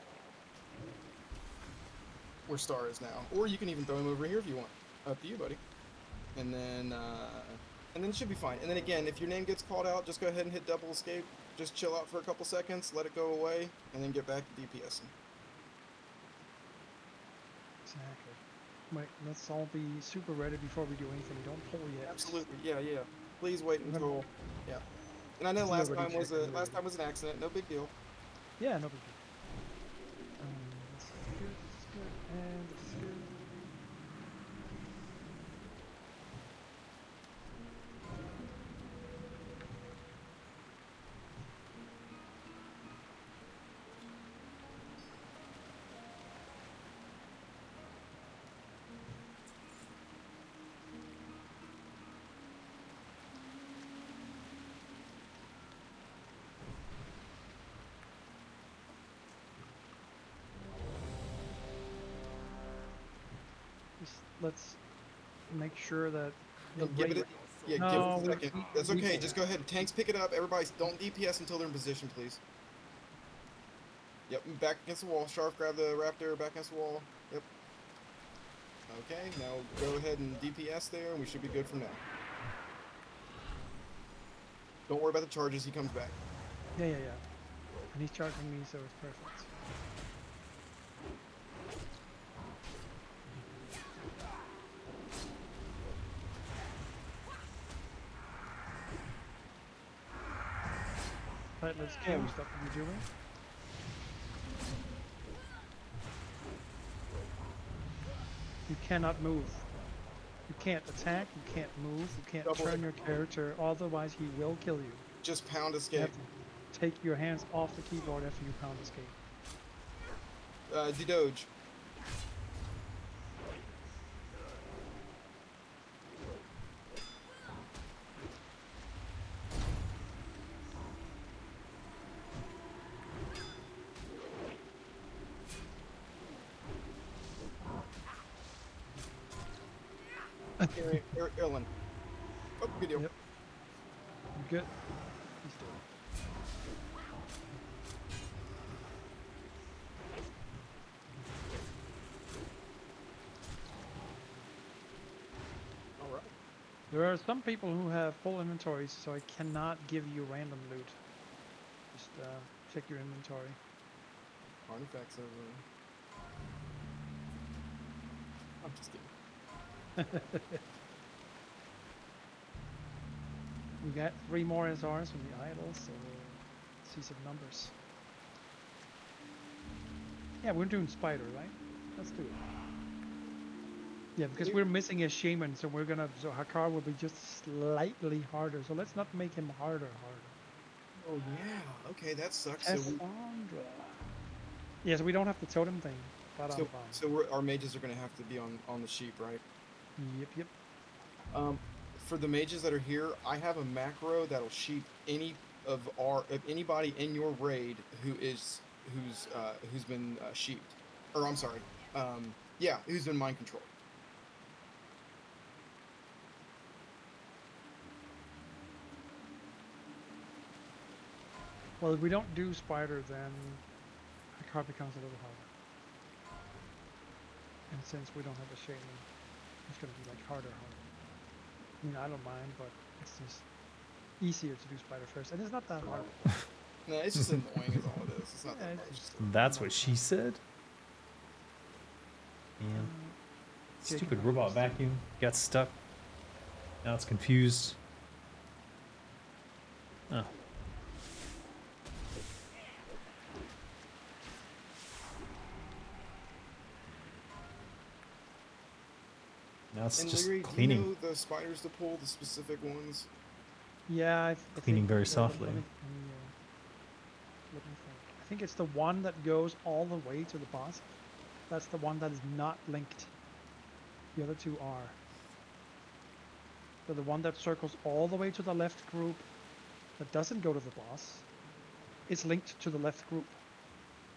where Star is now. Or you can even throw him over here if you want. Up to you, buddy. And then it should be fine. And then again, if your name gets called out, just go ahead and hit double escape. Just chill out for a couple seconds, let it go away, and then get back to DPSing. Exactly. Wait, let's all be super ready before we do anything. Don't pull yet. Absolutely, yeah. Please wait until, yeah. And I know last time was an accident. No big deal. Yeah, no big deal. This is good. This is good. And this is good. Let's make sure that the give it give it a second. That's okay. Just Just go ahead. Tanks pick it up. Everybody, don't DPS until they're in position, please. Yep, back against the wall. Sharp, grab the raptor. Back against the wall. Yep. Okay, now go ahead and DPS there, and we should be good from now. Don't worry about the charges. He comes back. Yeah. And he's charging me, so it's perfect. Right, let's go. What are you doing? You cannot move. You can't attack, you can't move, you can't turn your character, otherwise he will kill you. Just pound escape. You have to take your hands off the keyboard after you pound escape. D-Doge. Erlen. Oh, good deal. Yep. You good? He's doing. Alright. There are some people who have full inventories, so I cannot give you random loot. Just check your inventory. Artifacts over. I'm just kidding. We got 3 more SRs from the idol, so let's see some numbers. Yeah, we're doing spider, right? Let's do it. Yeah, because we're missing a shaman, so we're gonna. So Hakar will be just slightly harder. So let's not make him harder. Oh yeah. Okay, that sucks. So, Cassandra. Yeah, so we don't have the totem thing. But our mages are gonna have to be on the sheep, right? Yep. For the mages that are here, I have a macro that'll sheep any of anybody in your raid who's been sheeped, or I'm sorry, who's been mind controlled. Well, if we don't do spider, then Hakar becomes a little harder. And since we don't have a shaman, it's gonna be like harder. I mean, I don't mind, but it's just easier to do spider first, and it's not that hard. No, it's just annoying is all it is. It's not that hard. That's what she said. Man. Stupid robot vacuum got stuck. Now it's confused. Oh. Now it's just Larry, cleaning. do you know the spiders to pull, the specific ones? Yeah, I Cleaning think, very softly. Let me think. I think it's the one that goes all the way to the boss. That's the one that is not linked. The other 2 are. So the one that circles all the way to the left group that doesn't go to the boss is linked to the left group.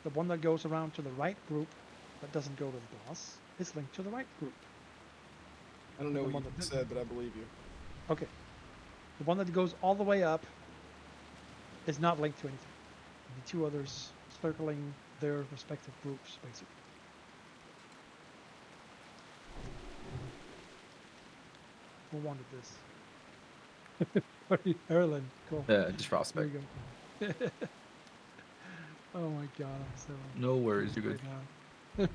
The one that goes around to the right group that doesn't go to the boss is linked to the right group. I don't know what you said, but I believe you. Okay. The one that goes all the way up is not linked to anything. The 2 others circling their respective groups, basically. Who wanted this? Erlen, cool. Yeah, just prospect. There you go. Oh my god, I'm so... No worries, you're good. Right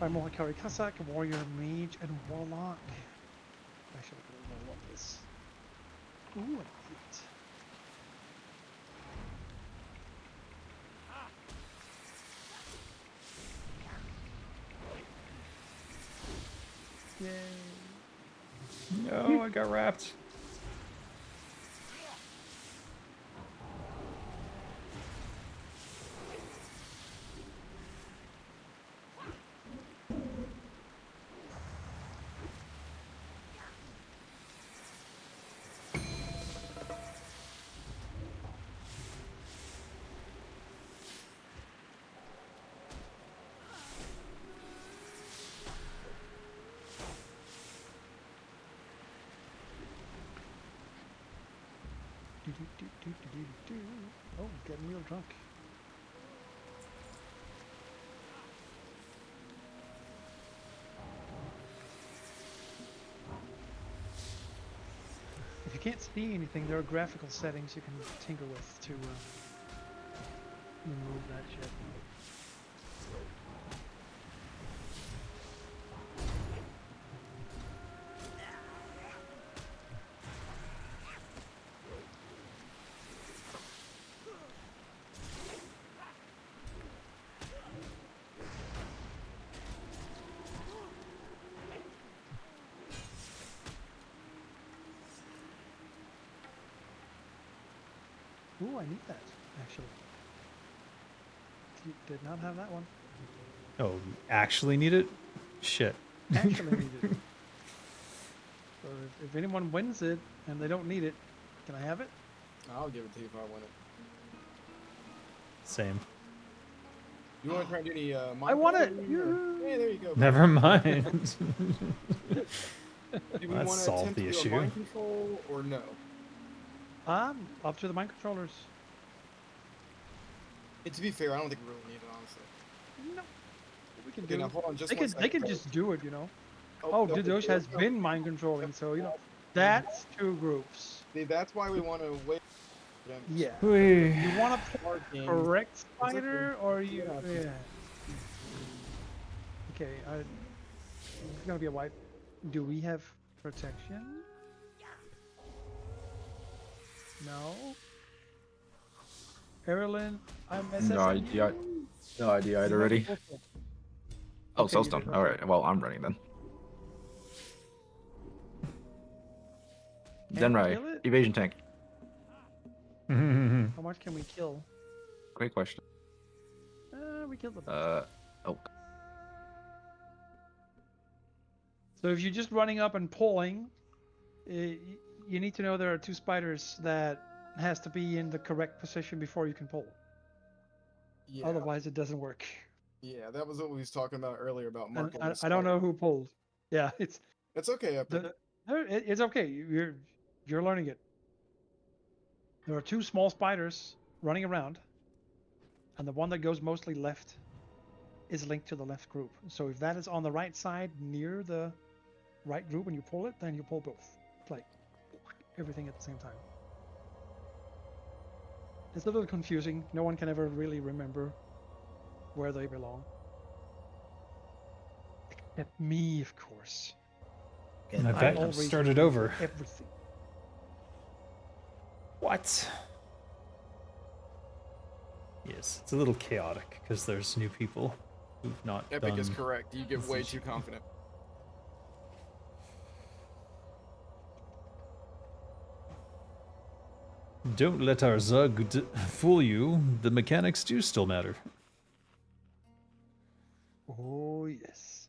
I'm Mohikari Kasak, Warrior, Mage, and Warlock. Actually, I'm gonna roll up this. Ooh, I like it. Yay. No, I got wrapped. Oh, getting real drunk. If you can't see anything, there are graphical settings you can tinker with to remove that shit. Ooh, I need that, actually. Did not have that one. Oh, you actually need it? Shit. Actually need it. So if anyone wins it and they don't need it, can I have it? I'll give it to you if I win it. Same. You want to try and do any I want it! Hey, there you go. Never mind. Do we Let's want to solve attempt the to do issue. a mind control or no? Up to the mind controllers. To be fair, I don't think we really need it, honestly. No. We can Okay, do now it. hold on just They one can, second. they can just do it, you know. Oh, Didosh has been mind controlling, so, you know, that's 2 groups. See, that's why we want to wait. Yeah. Whee. You want to pull Marking. correct It's okay. spider, or you? Yeah. Yeah. Okay. It's gonna be a wipe. Do we have protection? No. Erilyn, I'm SSing No idea. you. No idea You already. have to- Oh, Okay, soul's you done. did, All okay. right. Well, I'm running then. Then we right. kill it? Evasion tank. How much can we kill? Great question. We killed the. Oh. So if you're just running up and pulling, you need to know there are 2 spiders that has to be in the correct position before you can pull. Yeah. Otherwise, it doesn't work. Yeah, that was what we was talking about earlier about And marking. I don't know who pulled. Yeah, it's okay, Epic. it's okay. You're learning it. There are 2 small spiders running around, and the one that goes mostly left is linked to the left group. So if that is on the right side near the right group and you pull it, then you pull both. It's like everything at the same time. It's a little confusing. No one can ever really remember where they belong. Except me, of course. And I I bet I've always started remember over. everything. What? Yes, it's a little chaotic because there's new people who've not Epic done is correct. You get this way issue. too confident. Don't let our Zug fool you. The mechanics do still matter. Oh, yes.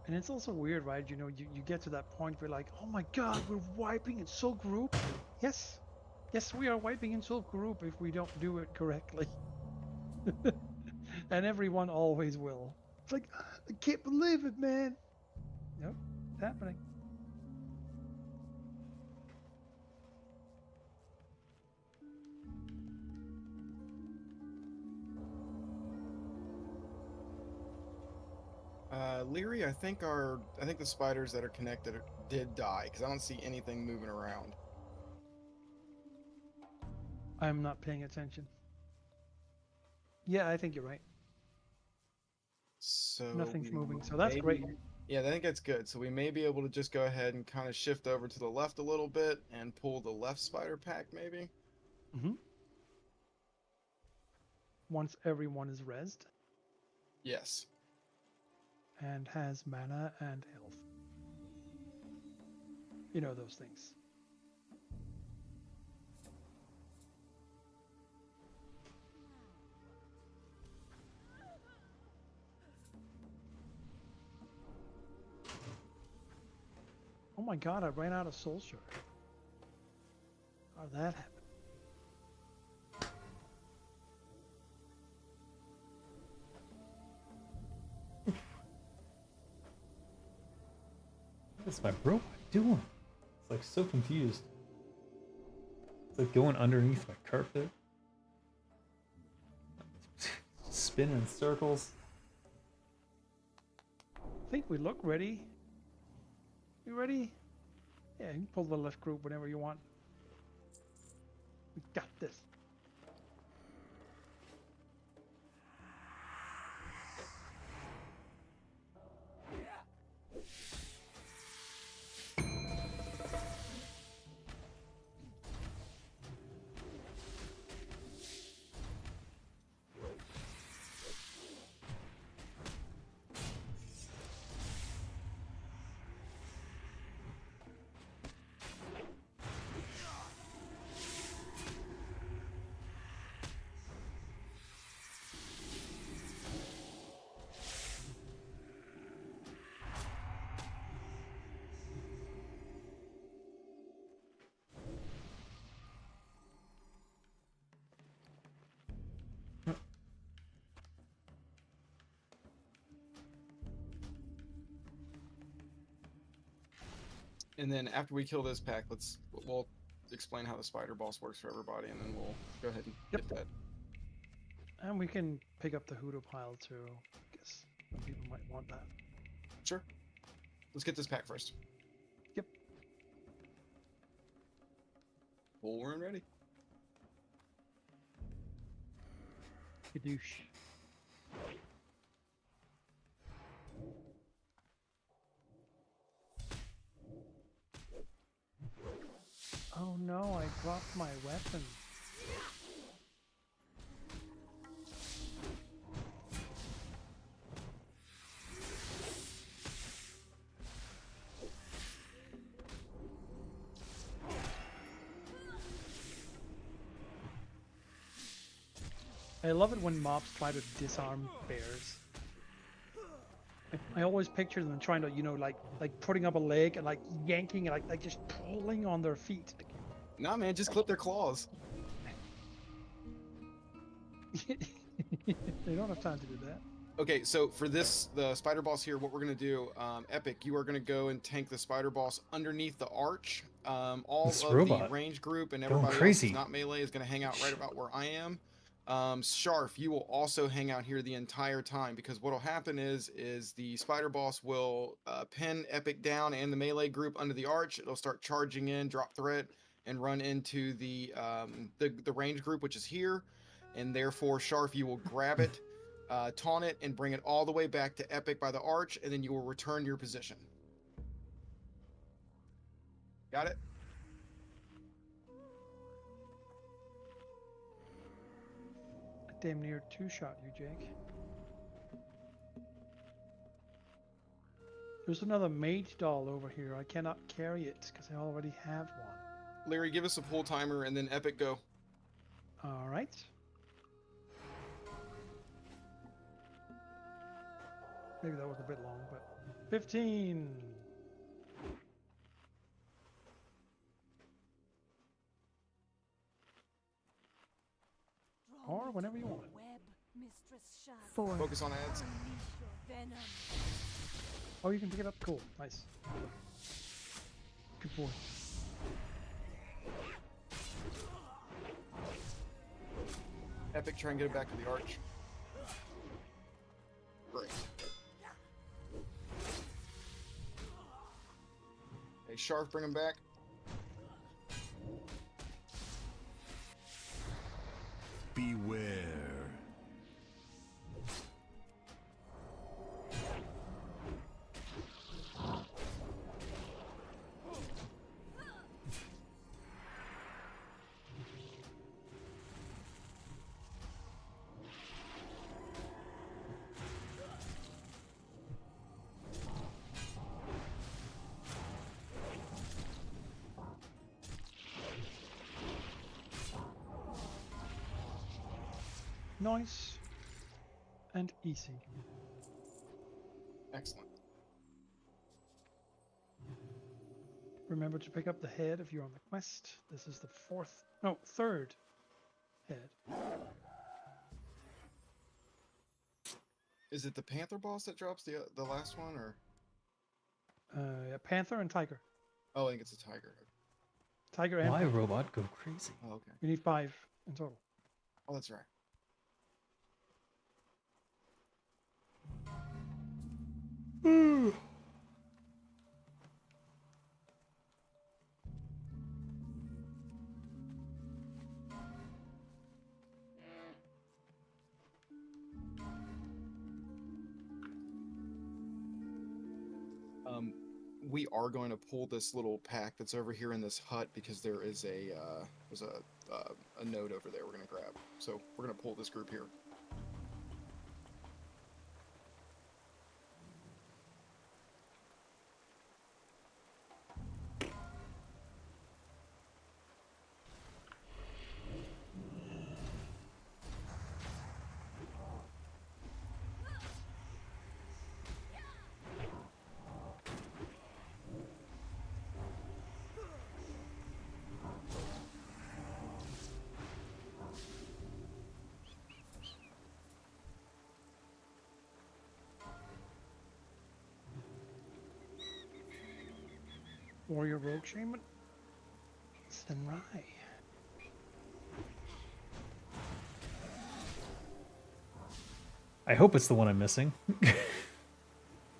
And it's also weird, right? You know, you get to that point where like, oh my god, we're wiping in Soul Group. Yes. Yes, we are wiping in Soul Group if we don't do it correctly. And everyone always will. It's like, I can't believe it, man. Nope, it's happening. Leary, I think the spiders that are connected did die because I don't see anything moving around. I'm not paying attention. Yeah, I think you're right. So Nothing's we moving, so that's may- great. Yeah, I think that's good. So we may be able to just go ahead and kind of shift over to the left a little bit and pull the left spider pack, maybe. Mm-hmm. Once everyone is rezzed Yes. and has mana and health. You know those things. Oh my god, I ran out of soul shard. How did that happen? What is my robot doing? It's like so confused. It's like going underneath my carpet. Spinning in circles. I think we look ready. You ready? Yeah, you can pull the left group whenever you want. We got this. And then after we kill this pack, we'll explain how the spider boss works for everybody, and then we'll go ahead and get that. And we can pick up the hoodoo pile too. I guess some people might want that. Sure. Let's get this pack first. Yep. Full we're ready. Kadoosh. Oh no, I dropped my weapon. I love it when mobs try to disarm bears. I always picture them trying to, you know, like putting up a leg and like yanking and like just pulling on their feet. Nah, man, just clip their claws. They don't have time to do that. Okay, so for the spider boss here, what we're gonna do, Epic, you are gonna go and tank the spider boss underneath the arch. All This of robot the range group and going everybody else crazy. who's not melee is gonna hang out right about where I am. Sharf, you will also hang out here the entire time, because what'll happen is the spider boss will pin Epic down and the melee group under the arch. It'll start charging in, drop threat, and run into the range group, which is here, and therefore Sharf, you will grab it, taunt it, and bring it all the way back to Epic by the arch, and then you will return your position. Got it? I damn near two-shot you, Jake. There's another mage doll over here. I cannot carry it because I already have one. Larry, give us a pull timer, and then Epic, go. All right. Maybe that was a bit long, but 15. Or whenever you want. 4. Focus on ads. Oh, you can pick it up. Cool. Nice. Good boy. Epic, try and get it back to the arch. Great. Hey, Sharf, bring him back. Beware. Nice. And easy. Excellent. Remember to pick up the head if you're on the quest. This is the third head. Is it the Panther boss that drops the last one, or? Yeah, Panther and Tiger. Oh, I think it's a tiger. Tiger and Why Panther. robot go crazy? Oh, okay. You need 5 in total. Oh, that's right. We are going to pull this little pack that's over here in this hut, because there is there's a node over there we're going to grab. So we're going to pull this group here. Warrior Rogue Shaman. Senrai. I hope it's the one I'm missing.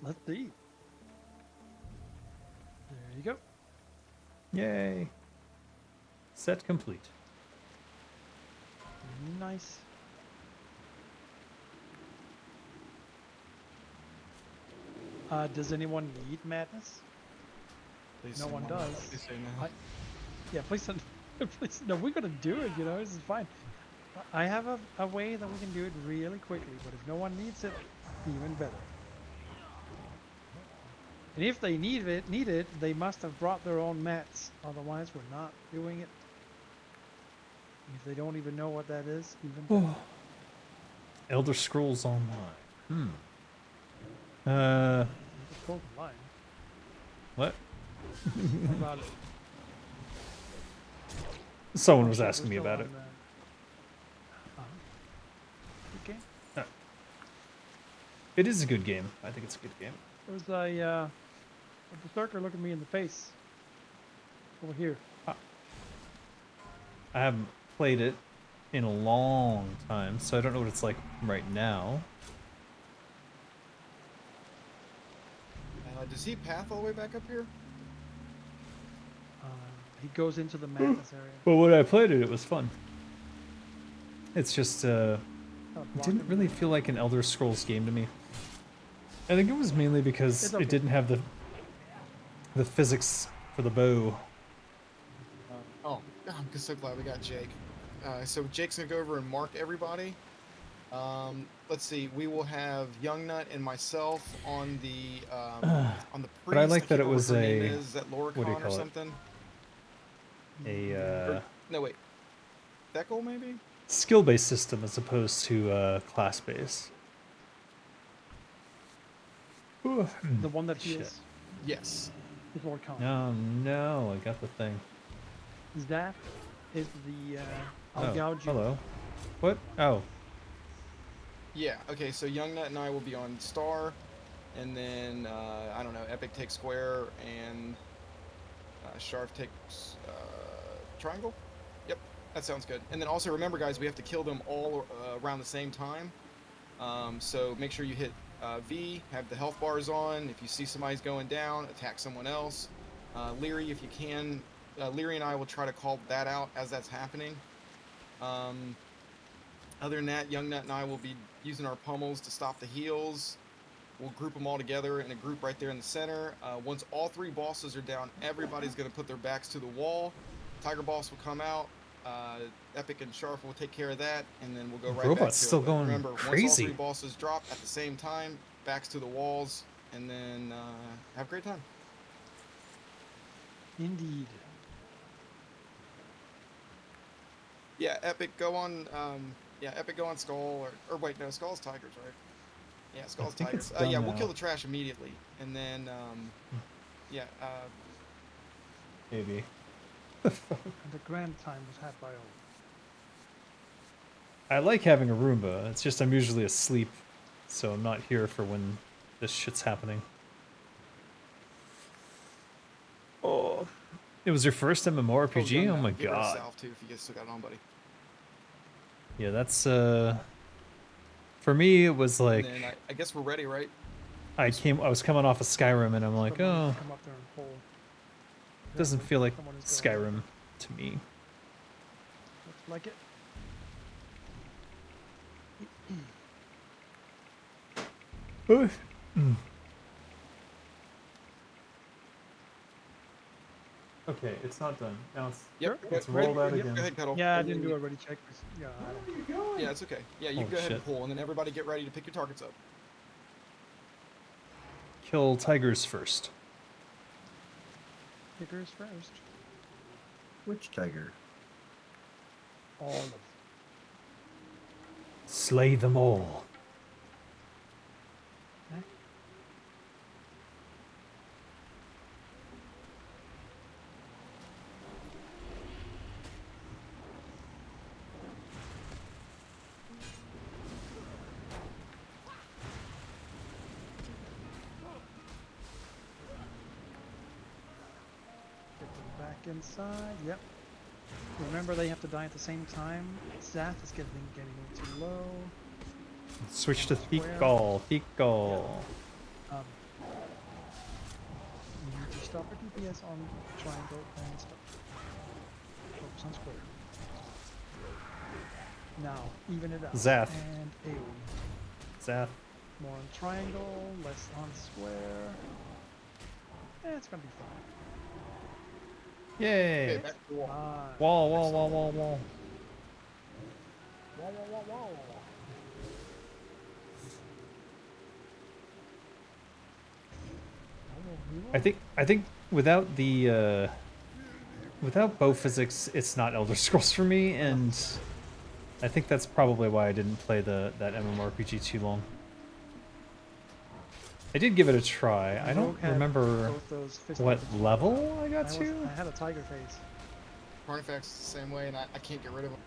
Let's see. There you go. Yay. Set complete. Nice. Does anyone need madness? Please No say one no. does. Please say no. Yeah, please, please. No, we're gonna do it. You know, this is fine. I have a way that we can do it really quickly, but if no one needs it, even better. And if they need it, they must have brought their own mats. Otherwise, we're not doing it. If they don't even know what that is, even better. Elder Scrolls Online. It's called online. What? How about it? Someone Oh, was shit, asking me we're still about it. on, Okay. It is a good game. I think it's a good game. There was a berserker looking me in the face. Over here. I haven't played it in a long time, so I don't know what it's like right now. Does he path all the way back up here? He goes into the madness area. But when I played it, it was fun. It's just, it didn't really feel like an Elder Scrolls game to me. I think it was mainly because it didn't have the physics for the bow. I'm just so glad we got Jake. So Jake's gonna go over and mark everybody. Let's see. We will have Young Nut and myself on the priest. But I like that it can't remember was what her a name is that what do you Loricon or call it? something. A No wait, Dekel maybe. skill-based system as opposed to class-based. The one that Shit. heals. Yes. Is Loricon. Oh no, I got the thing. That is the I'll Oh, gouge you. hello. What? Oh, Yeah. Okay. So Young Nut and I will be on Star, and then I don't know. Epic takes Square, and Sharf takes Triangle. Yep, that sounds good. And then also remember, guys, we have to kill them all around the same time. So make sure you hit V, have the health bars on. If you see somebody's going down, attack someone else. Leary, if you can. Leary and I will try to call that out as that's happening. Other than that, Young Nut and I will be using our pummels to stop the heals. We'll group them all together in a group right there in the center. Once all three bosses are down, everybody's going to put their backs to the wall. Tiger Boss will come out. Epic and Sharp will take care of that, and then we'll go right back Robot's to still it. But going remember, once all crazy. three bosses drop at the same time, backs to the walls, and then have a great time. Indeed. Yeah, Epic go on. Epic go on Skull, or wait, no, Skull's Tigers, right? Yeah, Skull's think Tigers. it's done Yeah, we'll now. kill the trash immediately, and then yeah. maybe. And the grand time was had by all. I like having a Roomba. It's just I'm usually asleep, so I'm not here for when this shit's happening. Oh, it was your first MMORPG? Young Oh Nut, my get rid of god. Salve too, if you guys still got it on, buddy. Yeah, that's for me it was like And then I guess we're ready, right? I was coming off of Skyrim and I'm like, Someone oh, needs to come up there and pull. doesn't feel like Someone is going Skyrim to me. Looks like it. Okay, it's not done. Now it's Yep. let's ready, roll that yep, again. Go ahead, Cuddle. Yeah, I And didn't then do a you- ready check. Yeah, Yeah, it's okay. Yeah, you Oh, can go ahead and shit. pull, and then everybody get ready to pick your targets up. Kill tigers first. Pickers first. Which tiger? All of them. Slay them all. inside. Yep. Remember, they have to die at the same time. Zath is getting too low. Switch to Square. Thikal. Thikal. You need to stop at DPS on triangle and stop. Focus on square. Now, even it out. Zath. And AoE. Zath. More on triangle, less on square. It's gonna be fine. Yay! Okay, back to the wall. Wall, wall, wall, wall, wall. Wall, wall, wall, wall. I think without the without bow physics, it's not Elder Scrolls for me, and I think that's probably why I didn't play that MMORPG too long. I did give it a try. I don't remember what level I got to. I had a tiger face. Carnifex the same way, and I can't get rid of him.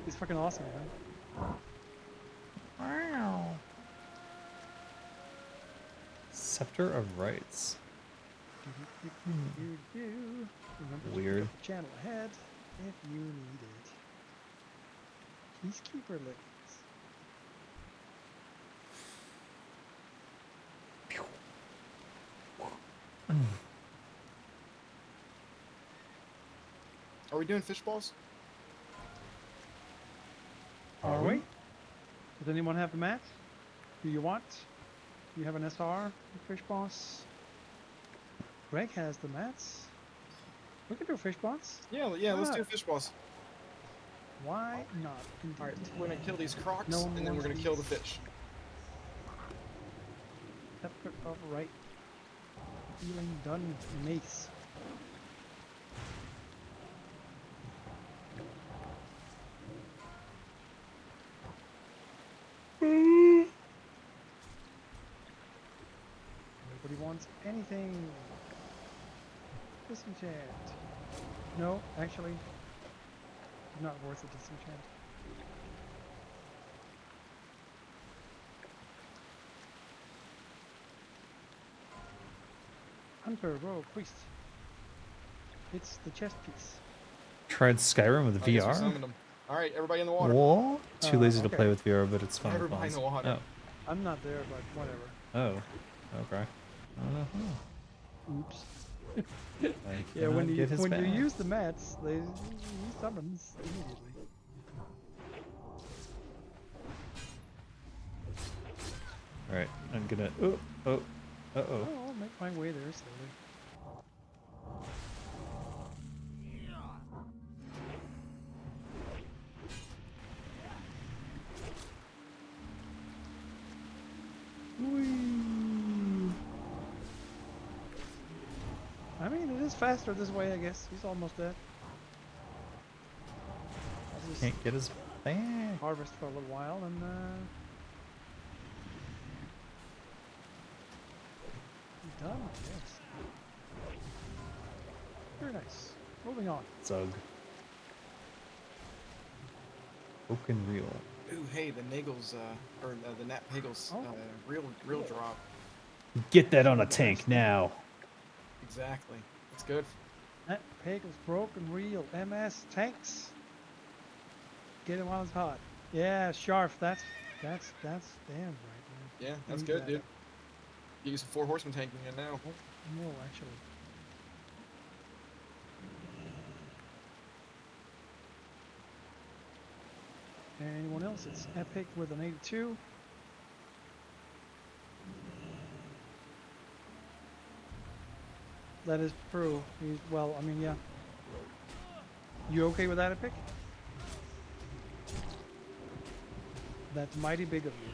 He's fucking awesome, man. Wow. Scepter of Rights. Remember to Weird. pick up the channel ahead if you need it. Peacekeeper links. Are we doing fish balls? Are we? Does anyone have the mat? Do you want? Do you have an SR? Fish boss? Greg has the mats. We can do fish boss. Yeah, Why let's not? do fish balls. Why not? All right, we're gonna kill these crocs, No one and then we're gonna wants kill the these. fish. Scepter of right. Healing done. Mace. Nobody wants anything. Disenchant. No, actually, not worth a disenchant. Hunter, rogue, priest. It's the chest piece. Tried Skyrim with I guess we VR. summoned 'em. All right, everybody in the water. What? Too lazy to okay. play with VR, but it's fun. Everybody in the water. I'm not there, but whatever. Oh. Oh. Okay. Oops. I Yeah, when cannot you get his back. use the mats, he summons immediately. All right, I'm gonna. Oh. Oh. Uh oh. I'll make my way there slowly. I mean, it is faster this way, I guess. He's almost dead. I'll just Can't get his back. harvest for a little while and be done, I guess. Very nice. Moving on. Zug. Oaken reel. Ooh, hey, the Nagels, or the Nat Pagels, Oh. real drop. Get that on a tank now. Exactly. It's good. That Pagel's broken reel. MS tanks. Get it while it's hot. Yeah, Sharf. That's damn right, man. Yeah, I that's need good, that. dude. You use some 4 horseman tanking in now. No, actually. Anyone else? It's Epic with an 82. That is true. Well, I mean, yeah. You okay with that, Epic? That's mighty big of you.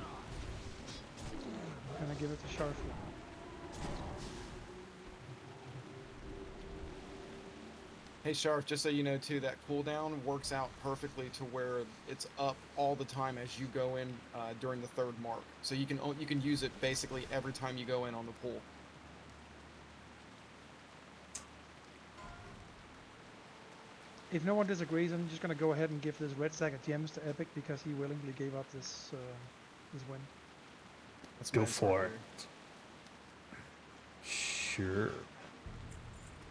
I'm gonna give it to Sharf. Hey Sharf, just so you know too, that cooldown works out perfectly to where it's up all the time as you go in during the 3rd mark. So you can use it basically every time you go in on the pool. If no one disagrees, I'm just gonna go ahead and give this red sack of gems to Epic because he willingly gave up this win. That's Go nice, for right it. Sure. there.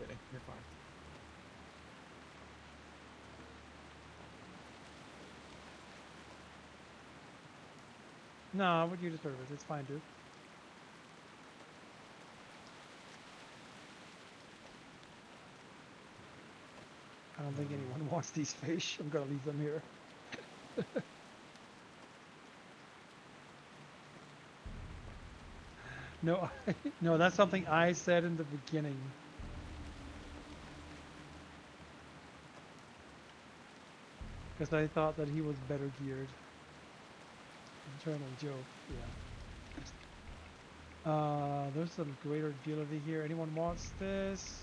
Kidding, you're fine. No, but you deserve it. It's fine, dude. I don't think anyone wants these fish. I'm gonna leave them here. No, no, that's something I said in the beginning. Because I thought that he was better geared. Internal joke, yeah. There's some greater agility here. Anyone wants this?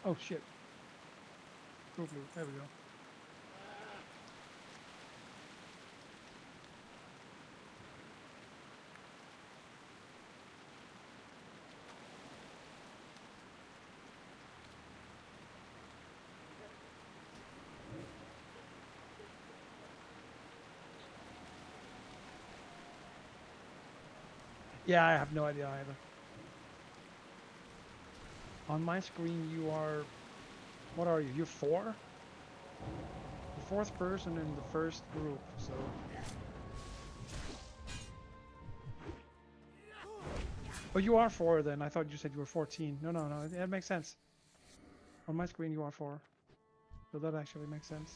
Oh shit. There we go. Yeah, I have no idea either. On my screen, you are... What are you? You're 4? The 4th person in the first group, so... Oh, you are 4 then. I thought you said you were 14. No, no, no. That makes sense. On my screen, you are 4. So that actually makes sense.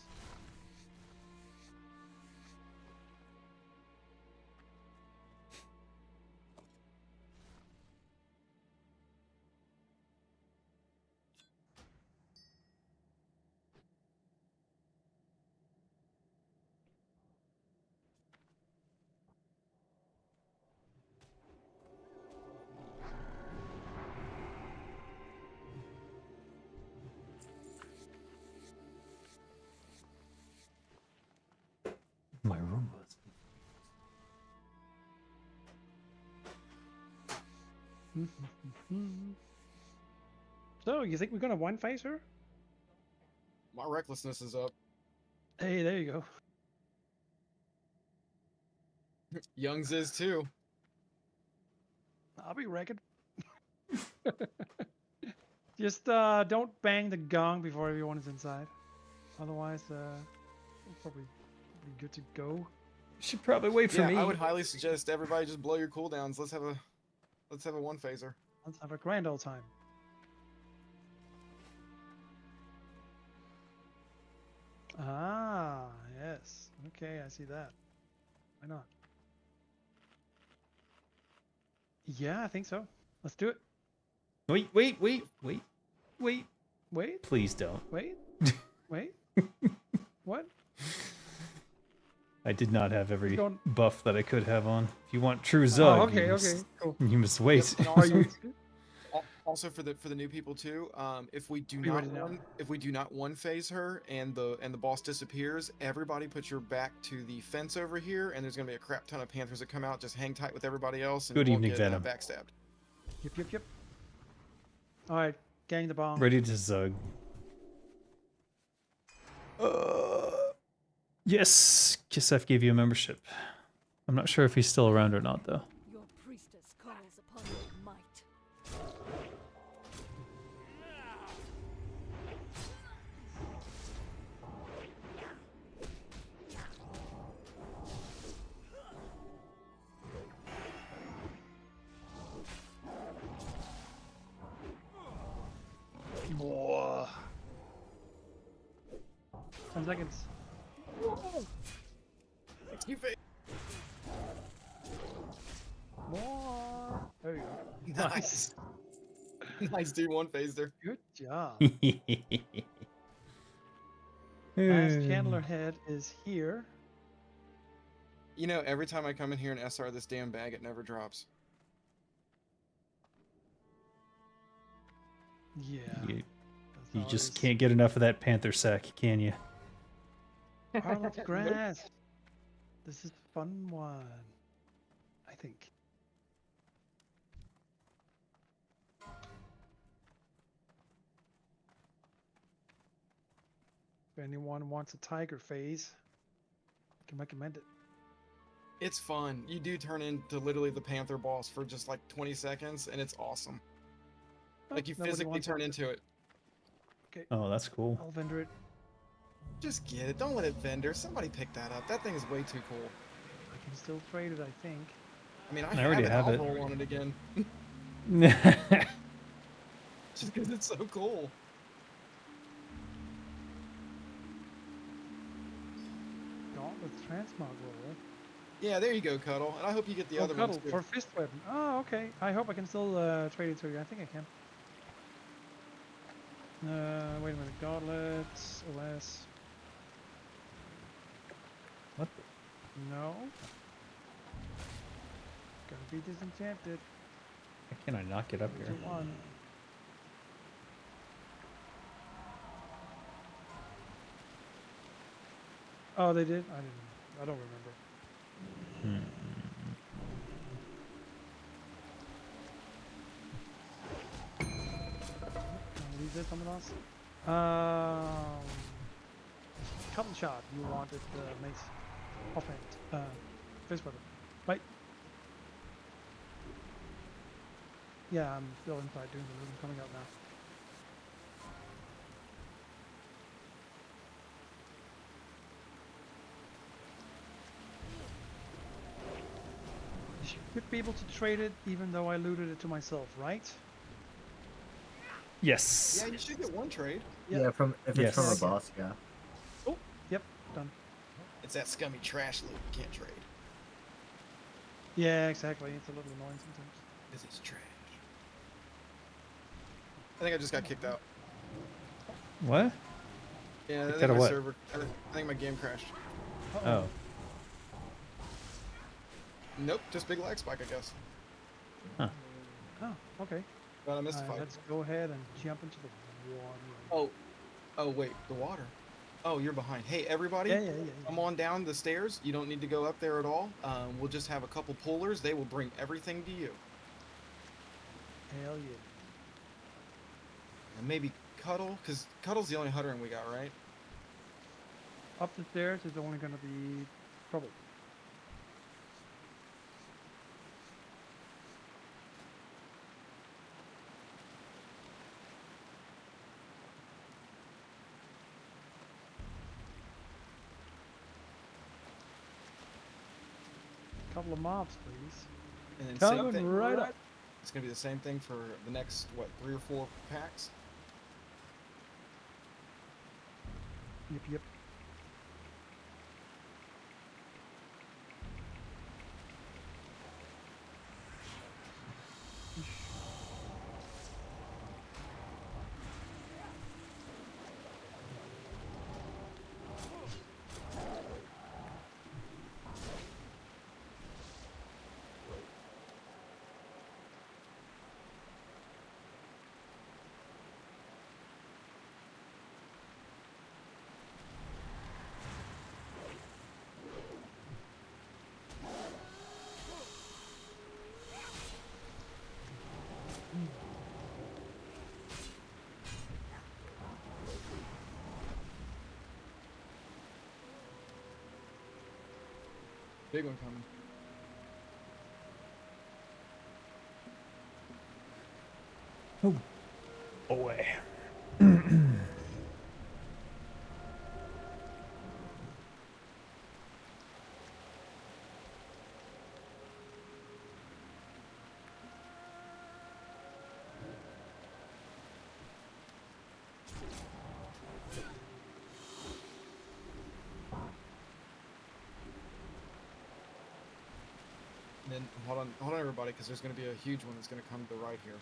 My room was. So, you think we're gonna one face her? My recklessness is up. Hey, there you go. Young's is too. I'll be wrecking. Just don't bang the gong before everyone is inside. Otherwise, we'll probably be good to go. You should probably wait for me. I would highly suggest everybody just blow your cooldowns. Let's have a one phaser. Let's have a grand old time. Ah, yes. Okay, I see that. Why not? Yeah, I think so. Let's do it. Wait. Please don't. Wait. What? I did not have every Don't- buff that I could have on. If you want true Zug, okay, you must, cool. you must wait. And also, also for the new people too, if we do Be not ready now. one phase her and the boss disappears, everybody put your back to the fence over here, and there's gonna be a crap ton of panthers that come out. Just hang tight with everybody else, and Good you won't evening, get, Venom. backstabbed. Yep. All right, gang the bomb. Ready to Zug. Yes, Kisef gave you a membership. I'm not sure if he's still around or not, though. Your priestess calls upon your might. More. 10 seconds. You fa- More. There you go. Nice. Nice, dude. One phaser. Good job. Last Chandler head is here. You know, every time I come in here and SR this damn bag, it never drops. Yeah. You just can't get enough of that panther sack, can you? Pile of grass. This is a fun one, I think. If anyone wants a tiger phase, I can recommend it. It's fun. You do turn into literally the Panther boss for just like 20 seconds, and it's awesome. Like you nobody physically wants turn it. into it. Okay. Oh, that's cool. I'll vendor it. Just get it. Don't let it vendor. Somebody pick that up. That thing is way too cool. I can still trade it, I think. I mean, I already have I'll it. roll on it again. Just because it's so cool. Gauntlet transmog roll. Yeah, there you go, Cuddle. And I hope you get the other Cuddle one too. for fist weapon. Oh, okay. I hope I can still trade it to you. I think I can. Wait a minute. Gauntlets, OS. What? No. Gotta be disenchanted. Why can I not get up here? 2-1. Oh, they did? I don't remember. Leave this someone else. Cotton shot. You wanted mace. Offhand. Face weapon. Right. Yeah, I'm still inside doing the room coming out now. You should be able to trade it even though I looted it to myself, right? Yes. Yeah, you should get one trade. Yeah, from if it's from a boss, yeah. Oh, yep, done. It's that scummy trash loot you can't trade. Yeah, exactly. It's a little annoying sometimes. This is trash. I think I just got kicked out. What? Yeah, I Kicked think out of my what? server. I think my game crashed. Oh. Nope, just big lag spike, I guess. Huh. Oh, okay. But I missed a fight. Let's go ahead and jump into the water. Oh, wait, the water. Oh, you're behind. Hey, everybody, Yeah. come on down the stairs. You don't need to go up there at all. We'll just have a couple pullers. They will bring everything to you. Hell yeah. And maybe Cuddle, because Cuddle's the only Huttering we got, right? Up the stairs is only going to be trouble. Couple of mobs, please. And then Coming same thing. right up. It's gonna be the same thing for the next 3 or 4 packs. Yep. Big one coming. Oh, boy. And then hold on, everybody, because there's gonna be a huge one that's gonna come to the right here.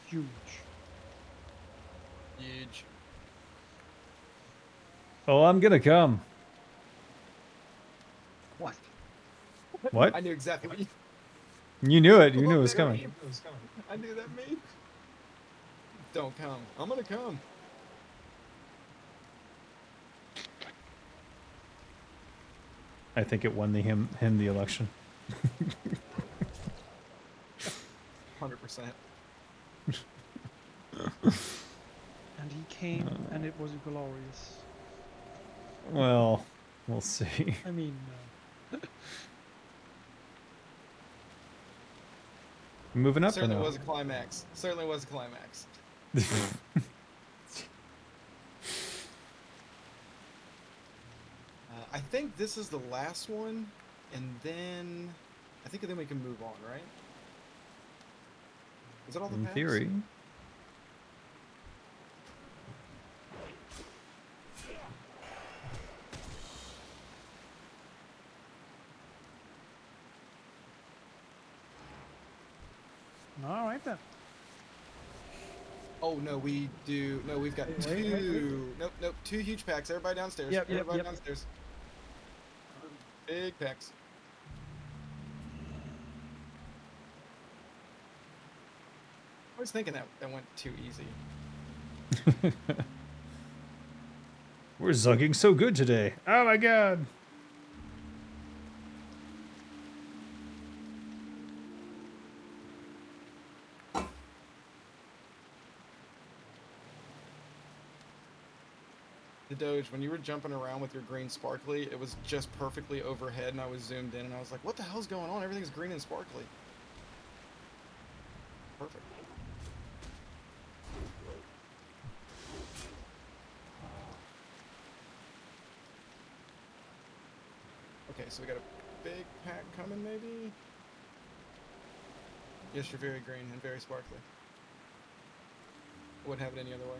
Huge. Huge. Oh, I'm gonna come. What? What? I knew exactly what you. You knew it. You knew it was coming. I knew that meme. Don't come. I'm gonna come. I think it won him the election. 100%. And he came, and it was glorious. Well, we'll see. I mean, Moving up or Certainly no? was a climax. Certainly was a climax. I think this is the last one, and then I think then we can move on, right? Is that all the In packs? theory. all right then. Oh no, we do. No, we've got Wait, two. wait. Nope. 2 huge packs. Everybody downstairs. Yep, yep, Everybody yep. downstairs. Big packs. I was thinking that went too easy. We're zugging so good today. Oh my god. The Doge, when you were jumping around with your green sparkly, it was just perfectly overhead, and I was zoomed in, and I was like, what the hell's going on? Everything's green and sparkly. Perfect. Okay, so we got a big pack coming, maybe? Yes, you're very green and very sparkly. I wouldn't have it any other way.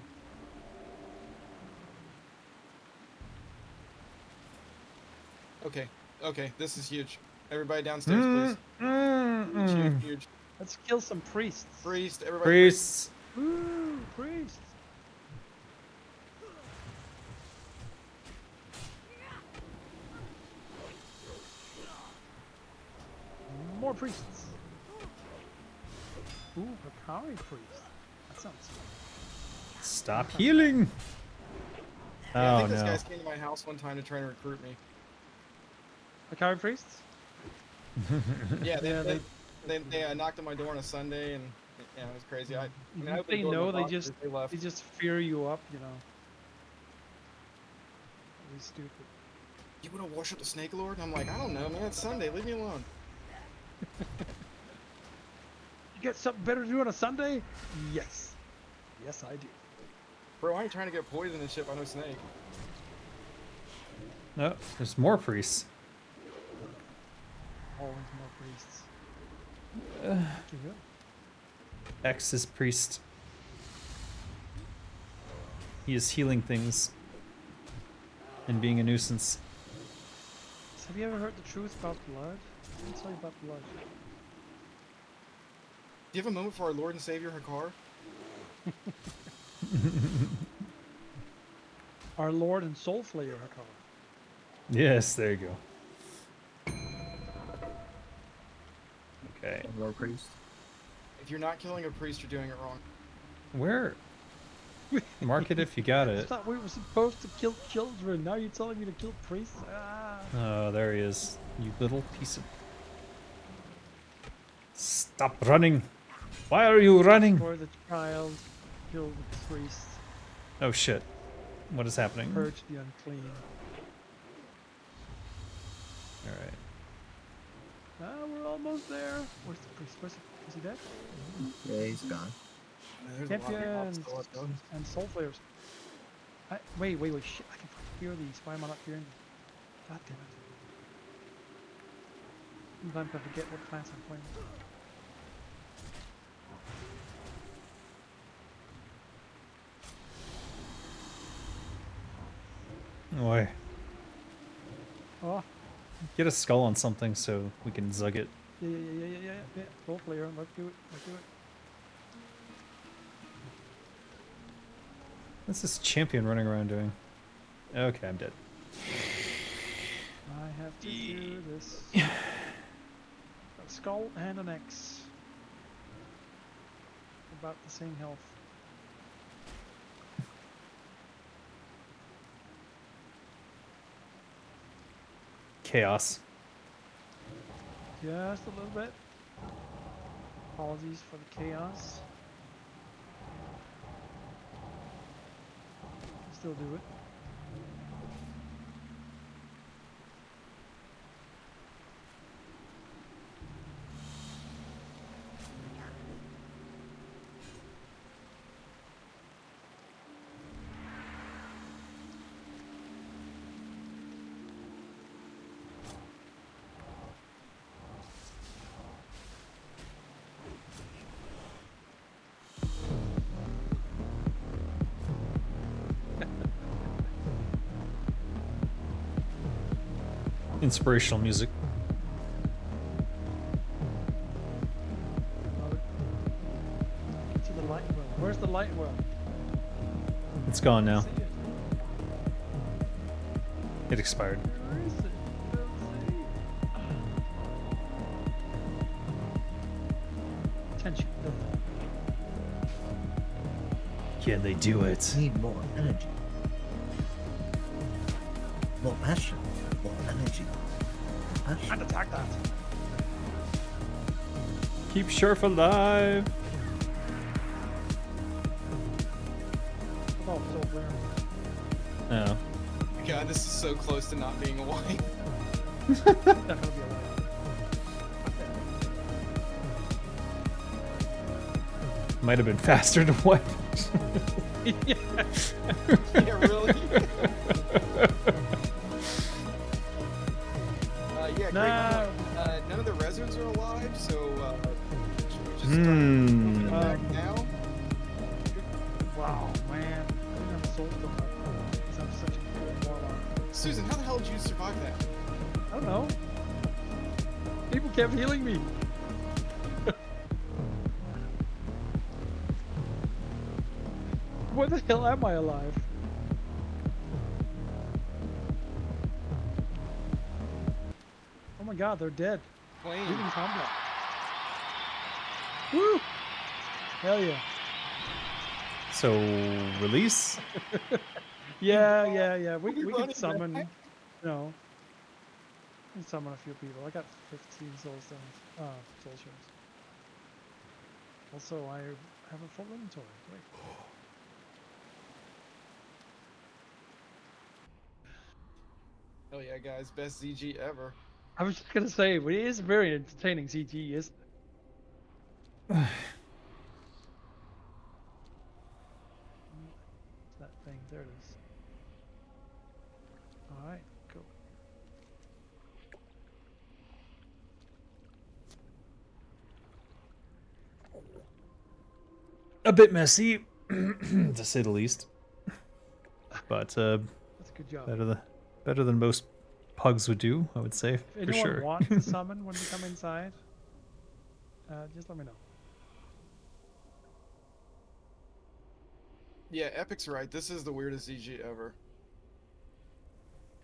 Okay, okay, this is huge. Everybody downstairs, please. Huge, huge. Let's kill some priests. Priest, everybody. Priests. Woo, priests. More priests. Ooh, Hikari priest. That sounds fun. Stop healing. Yeah, I Oh think this no. guys came to my house one time to try and recruit me. Hikari priests? Yeah, Yeah, they knocked on my door on a Sunday, and yeah, it was crazy. I mean, I If opened they the door to know, my they boxers, just they left. they just fear you up, you know. Really stupid. You want to worship the Snake Lord? I'm like, I don't know, man. It's Sunday. Leave me alone. You got something better to do on a Sunday? Yes. Yes, I do. Bro, I ain't trying to get poisoned and shit by no snake. No, there's more priests. Always more priests. Thank you. X is priest. He is healing things and being a nuisance. Have you ever heard the truth about blood? Let me tell you about blood. Do you have a moment for our Lord and Savior Hakar? Our Lord and Soul Flayer Hakar. Yes, there you go. Okay. Lord priest. If you're not killing a priest, you're doing it wrong. Where? Mark it if you got I it. thought we were supposed to kill children. Now you're telling me to kill priests? Ah. Oh, there he is. You little piece of... Stop running! Why are you running? For the child, kill the priest, Oh shit. What is happening? purge the unclean. Alright. Ah, we're almost there. Where's the priest? Is he dead? Yeah, he's gone. There's a lot of people Champions still up, though. and soul flayers. Wait, shit, I can hear these. Why am I not hearing them? God damn it. Sometimes I forget what class I'm playing. Boy. Oh, Get a skull on something so we can zug it. yeah. Soul flayer, let's do it. What's this champion running around doing? Okay, I'm dead. I have to do this. A skull and an X. About the same health. Chaos. Just a little bit. Apologies for the chaos. Still do it. Inspirational music. To the light well. Where's the light well? It's gone now. See it. It expired. Where is it? I don't see it. Tension. Can they do it? Need more energy. More passion. More energy. Passion. I'd attack that. Keep Sharf alive. Oh, it's over there. Oh. God, this is so close to not being a wipe. Not gonna be a light. Might have been faster to wipe. Yeah. Yeah, really? Yeah, great No. point. None of the residents are alive, so should we just start Hmm. back now? Wow, man. I never sold them. Because I'm such a good warlock. Susan, how the hell did you survive that? I don't know. People kept healing me. Where the hell am I alive? Oh my god, they're dead. Flame. Leaving combat. Woo! Hell yeah. So release. Yeah. We you can running summon, back? you know. We can summon a few people. I got 15 soul stones. Soul shards. Also, I have a full inventory. Great. Hell yeah, guys, best ZG ever. I was just gonna say, it is very entertaining CG, isn't it? That thing, there it is. Alright, go. A bit messy, to say the least. But That's a good job. better than most pugs would do, I would say, If for anyone sure. wants to summon when we come inside, just let me know. Yeah, Epic's right. This is the weirdest ZG ever.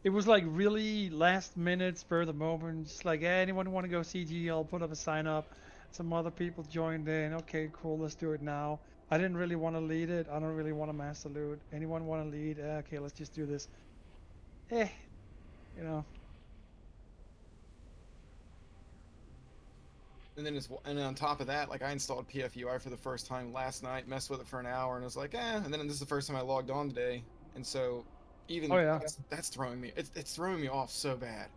It was like really last minute, spur of the moment. Just like, hey, anyone want to go CG? I'll put up a sign up. Some other people joined in. Okay, cool, let's do it now. I didn't really want to lead it. I don't really want to master loot. Anyone want to lead? Okay, let's just do this. You know. And then on top of that, like I installed PFUI for the first time last night, messed with it for an hour, and was like, And then this is the first time I logged on today, and so even that's throwing me. It's throwing me off so bad.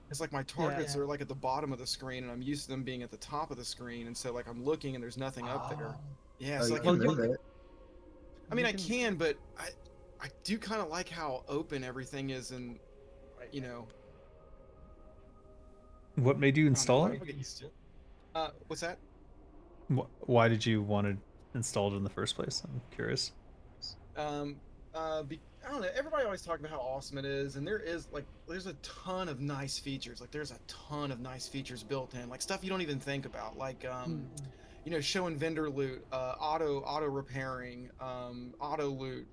It's like my targets are like at the bottom of the screen, and I'm used to them being at the top of the screen, and so like I'm looking and there's nothing up there. Yeah, Oh, so you like can move it. I mean, I can, but I do kind of like how open everything is, and you know. What made you install it? What's that? Why did you want to install it in the first place? I'm curious. I don't know. Everybody always talks about how awesome it is, and there's a ton of nice features. Like there's a ton of nice features built in, like stuff you don't even think about, like you know, showing vendor loot, auto repairing, auto loot.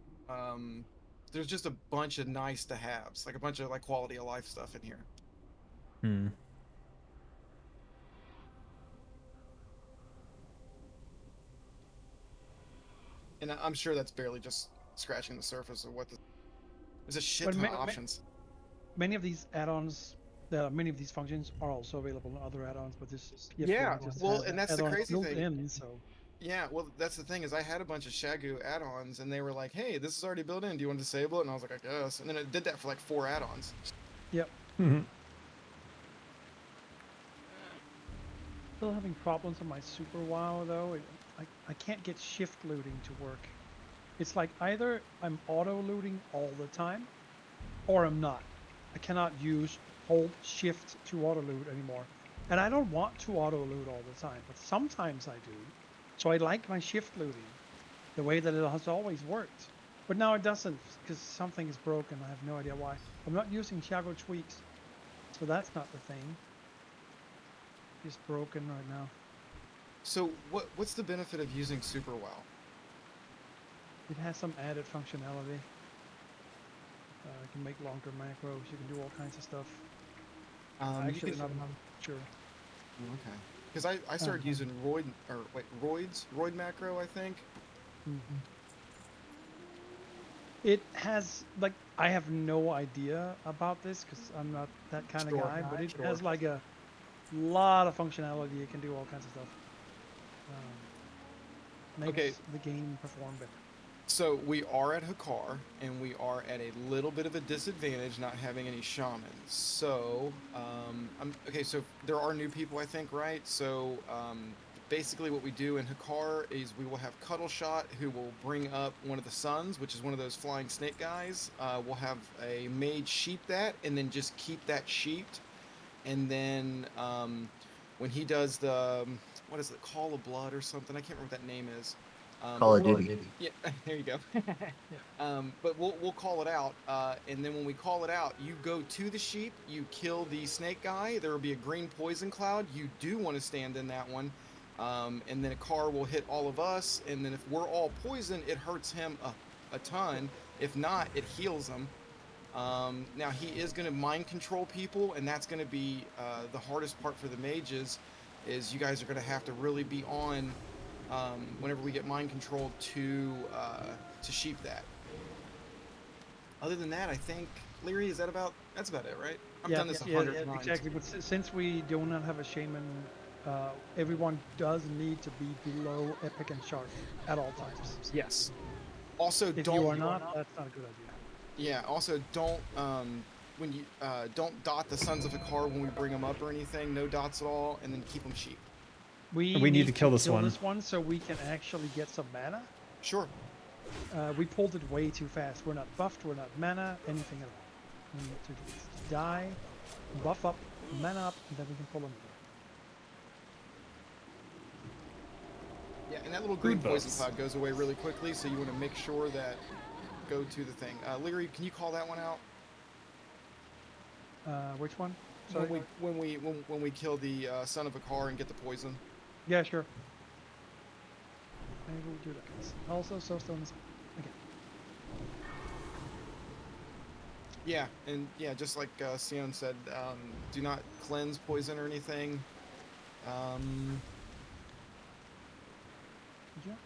There's just a bunch of nice to haves, like a bunch of like quality of life stuff in here. Hmm. And I'm sure that's barely just scratching the surface of what there's a shit ton of options. Many of these add-ons, many of these functions are also available in other add-ons, but this well, and that's the crazy built thing. in, so. Yeah, well, that's the thing is I had a bunch of Shagu add-ons, and they were like, "Hey, this is already built in. Do you want to disable it?" And I was like, "I guess." And then it did that for like 4 add-ons. Yep. Mm-hmm. Still having problems on my Super WoW though. I can't get shift looting to work. It's like either I'm auto looting all the time, or I'm not. I cannot hold shift to auto loot anymore. And I don't want to auto loot all the time, but sometimes I do. So I like my shift looting, the way that it has always worked. But now it doesn't, because something is broken. I have no idea why. I'm not using shadow tweaks, so that's not the thing. It's broken right now. So what's the benefit of using Super WoW? It has some added functionality. You can make longer macros. You can do all kinds of stuff. Actually, I'm not sure. Okay. Because I started using Roid macro, I think. Mm-hmm. It has, like, I have no idea about this because I'm not that kind of guy, but it has like a lot of functionality. It can do all kinds of stuff. Makes the game perform better. So we are at Hakar, and we are at a little bit of a disadvantage not having any shamans. So, so there are new people, I think, right? So, basically what we do in Hakar is we will have Cuddle Shot, who will bring up one of the suns, which is one of those flying snake guys. We'll have a mage sheep that, and then just keep that sheeped. And then, when he does the, what is it, Call of Blood or something? I can't remember what that name is. Call of Duty. Yeah, there you go. But we'll call it out, and then when we call it out, you go to the sheep, you kill the snake guy. There will be a green poison cloud. You do want to stand in that one, and then a car will hit all of us. And then if we're all poisoned, it hurts him a ton. If not, it heals him. Now he is going to mind control people, and that's going to be the hardest part for the mages. Is you guys are going to have to really be on. Whenever we get mind controlled to sheep that. Other than that, I think Leary, that's about it, right? I've done this 100 times. Exactly. But since we do not have a shaman, everyone does need to be below epic and sharp at all times. Yes. Also, if you are not, that's not a good idea. Yeah. Also, don't don't dot the Sons of Hakar when we bring them up or anything. No dots at all, and then keep them sheep. We need to kill this one so we can actually get some mana. Sure. We pulled it way too fast. We're not buffed, we're not mana, anything at all. We need to die, buff up, mana up, and then we can pull them. Yeah, and that little green poison cloud goes away really quickly, so you want to make sure that go to the thing. Leary, can you call that one out? Which one? Sorry? When we kill the Son of Hakar and get the poison. Yeah, sure. Maybe we'll do that. Also, Soulstone is again. Yeah, and yeah, just like Sion said, do not cleanse poison or anything. Yeah.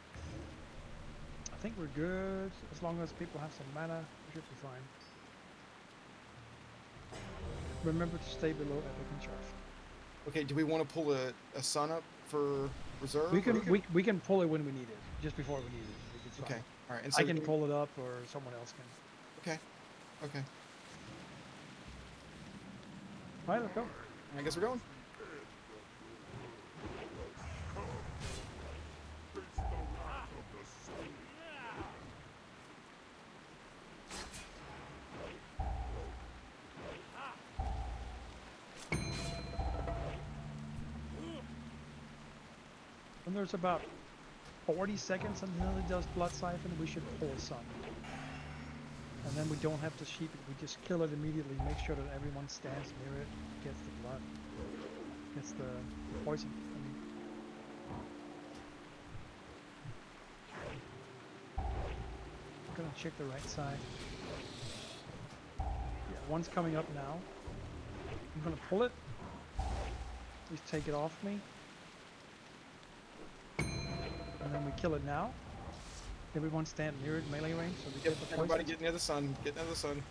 I think we're good as long as people have some mana. We should be fine. Remember to stay below epic and sharp. Okay, do we want to pull a sun up for reserve? We can pull it when we need it, just before we need it. It's okay, fine. all right. And I can pull it up, or someone else can. Okay. All right, let's go. I guess we're going. When there's about 40 seconds until it does Blood Siphon, we should pull Sun. And then we don't have to sheep it, we just kill it immediately, make sure that everyone stands near it, gets the blood, gets the poison. I'm gonna check the right side. Yeah, one's coming up now. I'm gonna pull it. Please take it off me. And then we kill it now. Everyone stand near it, melee range, so we get the poison. Everybody get near the sun. Get near the sun.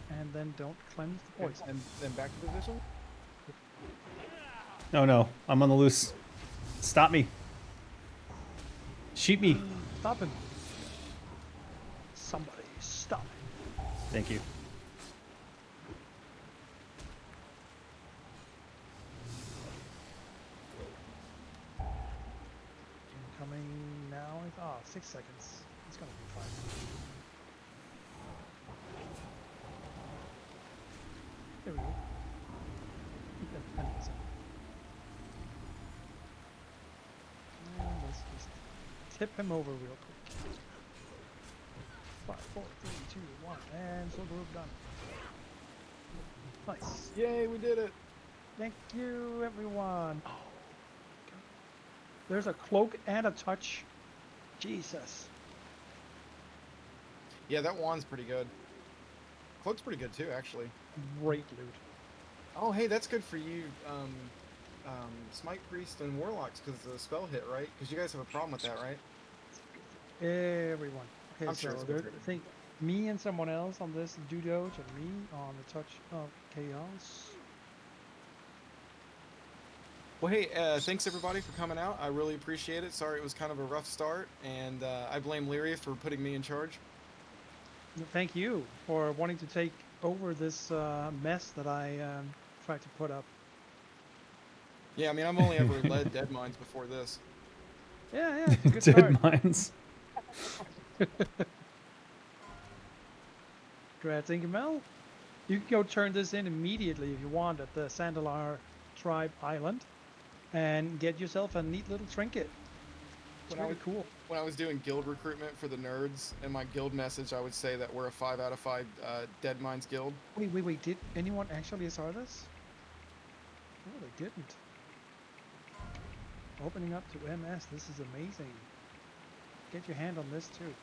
And then don't cleanse the poison. And then back to position. No, I'm on the loose. Stop me. Sheep me. Stop him. Somebody stop him. Thank you. Coming now. 6 seconds. It's gonna be fine. There we go. Keep that 10%. And let's just tip him over real quick. 4, 3, 2, 1, and so group done. Nice. Yay, we did it. Thank you, everyone. Oh, there's a cloak and a touch. Jesus. Yeah, that wand's pretty good. Cloak's pretty good too, actually. Great loot. Oh, hey, that's good for you, Smite Priest and Warlocks, because the spell hit, right? Because you guys have a problem with that, right? Everyone. Okay, I'm so sure it's good there's, for I think me and someone else on this do doge, and me on the touch of chaos. Well, hey, thanks everybody for coming out. I really appreciate it. Sorry it was kind of a rough start, and I blame Lyria for putting me in charge. Thank you for wanting to take over this mess that I tried to put up. Yeah, I mean, I've only ever led Dead Mines before this. Yeah, it's a good Dead start. Mines. Congrats, Ingemel. You can go turn this in immediately if you want at the Sandalar Tribe Island and get yourself a neat little trinket. It's really cool. When I was doing guild recruitment for the nerds, in my guild message, I would say that we're a 5 out of 5 Dead Mines guild. Wait. Did anyone actually saw this? No, they didn't. Opening up to MS. This is amazing. Get your hand on this too.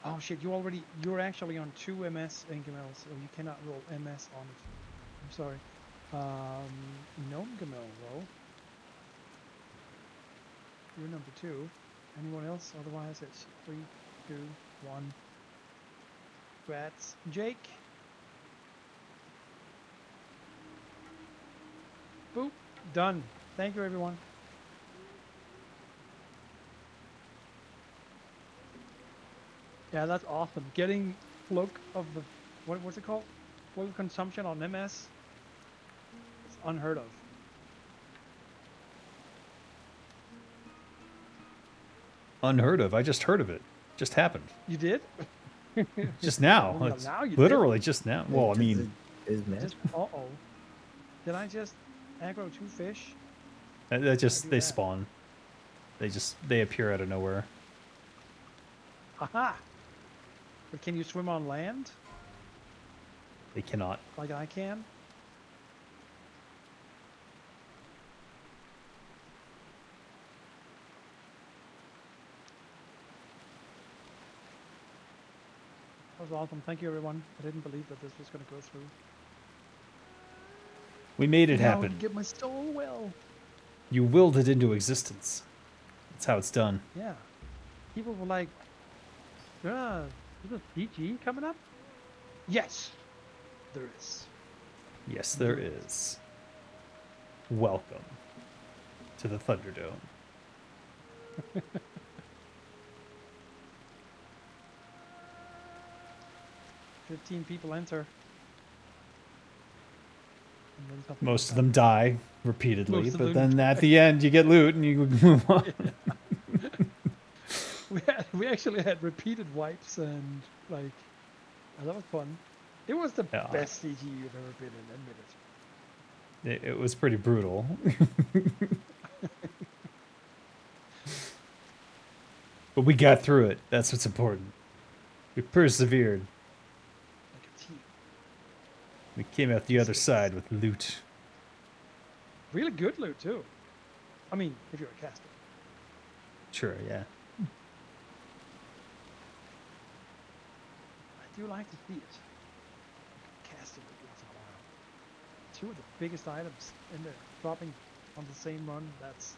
Oh shit, you're actually on 2 MS Ingemel, so you cannot roll MS on it. I'm sorry. No Ingemel though. You're number 2. Anyone else? Otherwise it's 3, 2, 1. Congrats. Jake. Boop. Done. Thank you everyone. Yeah, that's awesome. Getting cloak of the what's it called? Cloak consumption on MS. It's unheard of. Unheard of. I just heard of it. Just happened. You did? Just now. Well, It's now you literally just now. Well, I mean, Uh-oh. Did I just aggro 2 fish? they spawn. They appear out of nowhere. Aha! But can you swim on land? They cannot. Like I can? That was awesome. Thank you, everyone. I didn't believe that this was going to go through. We made it Now I happen. can get my soul well. You willed it into existence. That's how it's done. Yeah. People were like, is a CG coming up? Yes, there is. Yes, there is. Welcome to the Thunderdome. 15 people enter. And then something Most goes of them die repeatedly, Most of but them then die. at the end you get loot and you move on. We actually had repeated wipes and like that was fun. It was the Yeah. best CG you've ever been in, admit it. It was pretty brutal. But we got through it. That's what's important. We persevered. Like a team. We came out the other side with loot. Really good loot too. I mean, if you're a caster. Sure, yeah. I do like to see it. Caster loot once in a while. 2 of the biggest items in there dropping on the same run, that's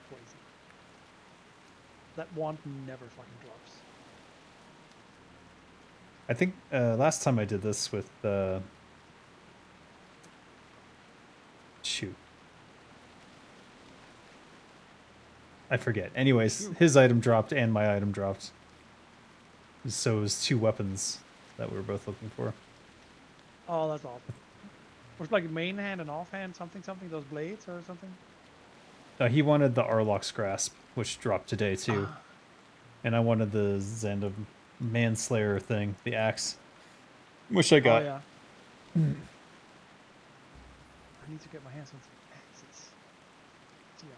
crazy. That wand never fucking drops. I think last time I did this with shoot. I forget. Anyways, his item dropped and my item dropped. So it was 2 weapons that we were both looking for. Oh, that's awesome. Was like main hand and offhand something, those blades or something? He wanted the Arloc's Grasp, which dropped today too. And I wanted the Zanda Manslayer thing, the axe. Which I got. Oh, yeah. I need to get my hands on some axes. Yeah.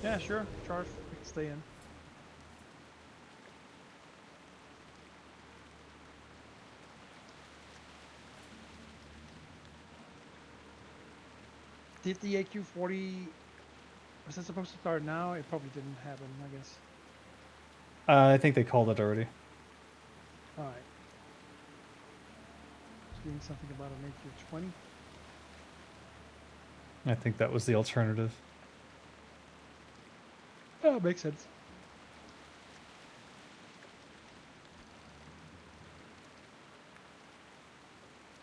Yeah, sure. Charf, we can stay in. Did the AQ40, was it supposed to start now? It probably didn't happen, I guess. I think they called it already. Alright. Doing something about an AQ20. I think that was the alternative. Oh, makes sense.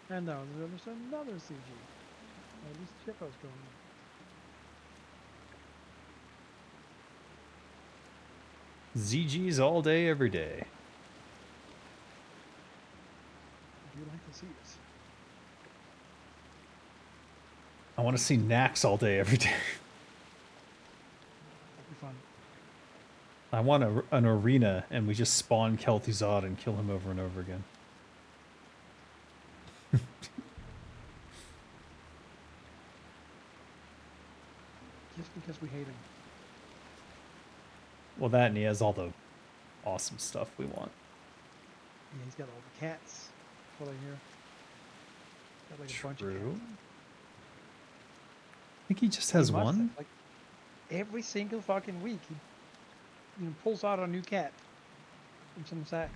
And now there's another CG. At least Chico's going on. ZGs all day, every day. Would you like to see this? I want to see Naxx all day, every day. That'd be fun. I want an arena, and we just spawn Kel'Thuzad and kill him over and over again. Just because we hate him. Well, that, and he has all the awesome stuff we want. Yeah, he's got all the cats. That's what I hear. Got like a bunch of True. cats. I think he just has He must one. have, like, every single fucking week, he pulls out a new cat from some sack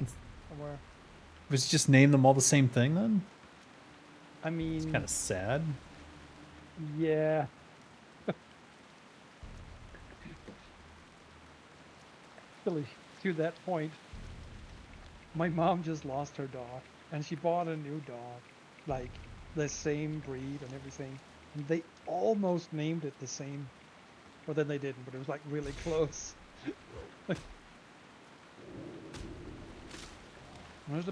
somewhere. Was just name them all the same thing then? I mean, It's kind of sad. yeah. Really, to that point, my mom just lost her dog, and she bought a new dog, like the same breed and everything. And they almost named it the same, but then they didn't. But it was like really close. What's the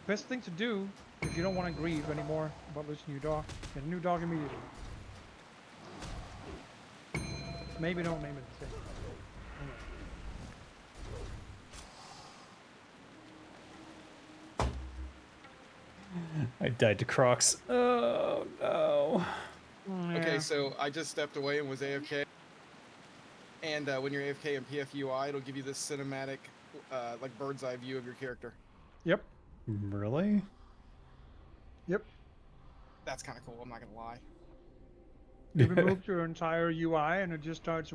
best thing to do if you don't want to grieve anymore about losing your dog? Get a new dog immediately. Maybe don't name it the same. I died to Crocs. Oh no. Okay, so I just stepped away and was AFK. And when you're AFK in PFUI, it'll give you this cinematic, like bird's eye view of your character. Yep. Really? Yep. That's kind of cool. I'm not gonna lie. You remove your entire UI and it just starts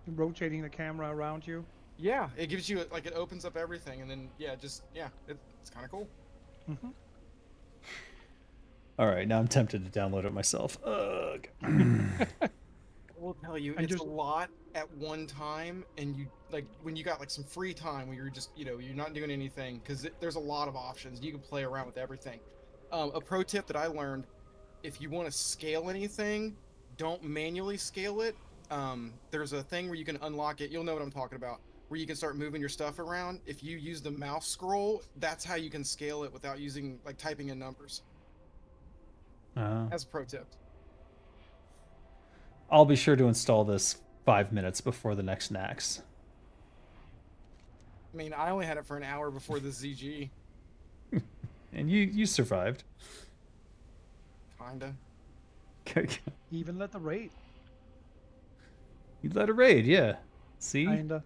rotating the camera around you. Yeah, it gives you like it opens up everything, and then it's kind of cool. Mm-hmm. All right, now I'm tempted to download it myself. Ugh. I will tell you, And it's just- a lot at one time, and you like when you got like some free time where you're just you're not doing anything because there's a lot of options. You can play around with everything. A pro tip that I learned: if you want to scale anything, don't manually scale it. There's a thing where you can unlock it. You'll know what I'm talking about. Where you can start moving your stuff around. If you use the mouse scroll, that's how you can scale it without using like typing in numbers. As a pro tip. I'll be sure to install this 5 minutes before the next Naxx. I mean, I only had it for an hour before the ZG. And you survived. Kinda. Even let the raid. You let a raid, yeah. See? Kinda.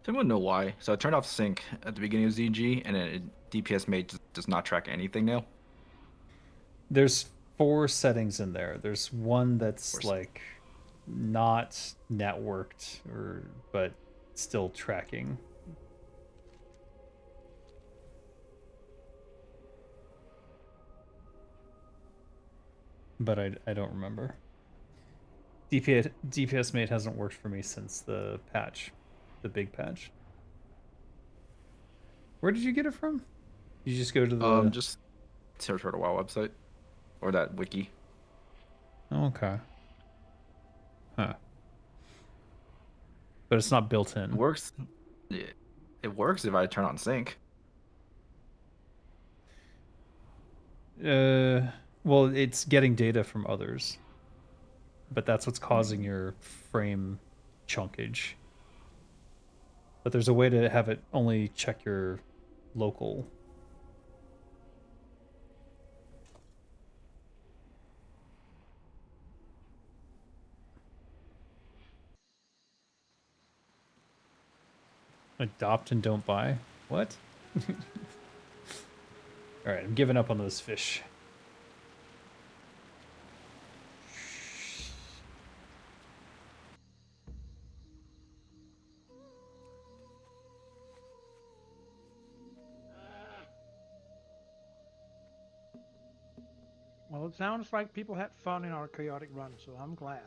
I wouldn't know why. So I turned off sync at the beginning of ZG, and then DPS mate does not track anything now. There's 4 settings in there. There's one that's like not networked but still tracking. But I don't remember. DPS mate hasn't worked for me since the patch, the big patch. Where did you get it from? You just go to the Just search for the WoW website or that wiki. Okay. Huh. But it's not built in. It works. It works if I turn on sync. Well, it's getting data from others. But that's what's causing your frame chunkage. But there's a way to have it only check your local. Adopt and don't buy? What? Alright, I'm giving up on those fish. Well, it sounds like people had fun in our chaotic run, so I'm glad.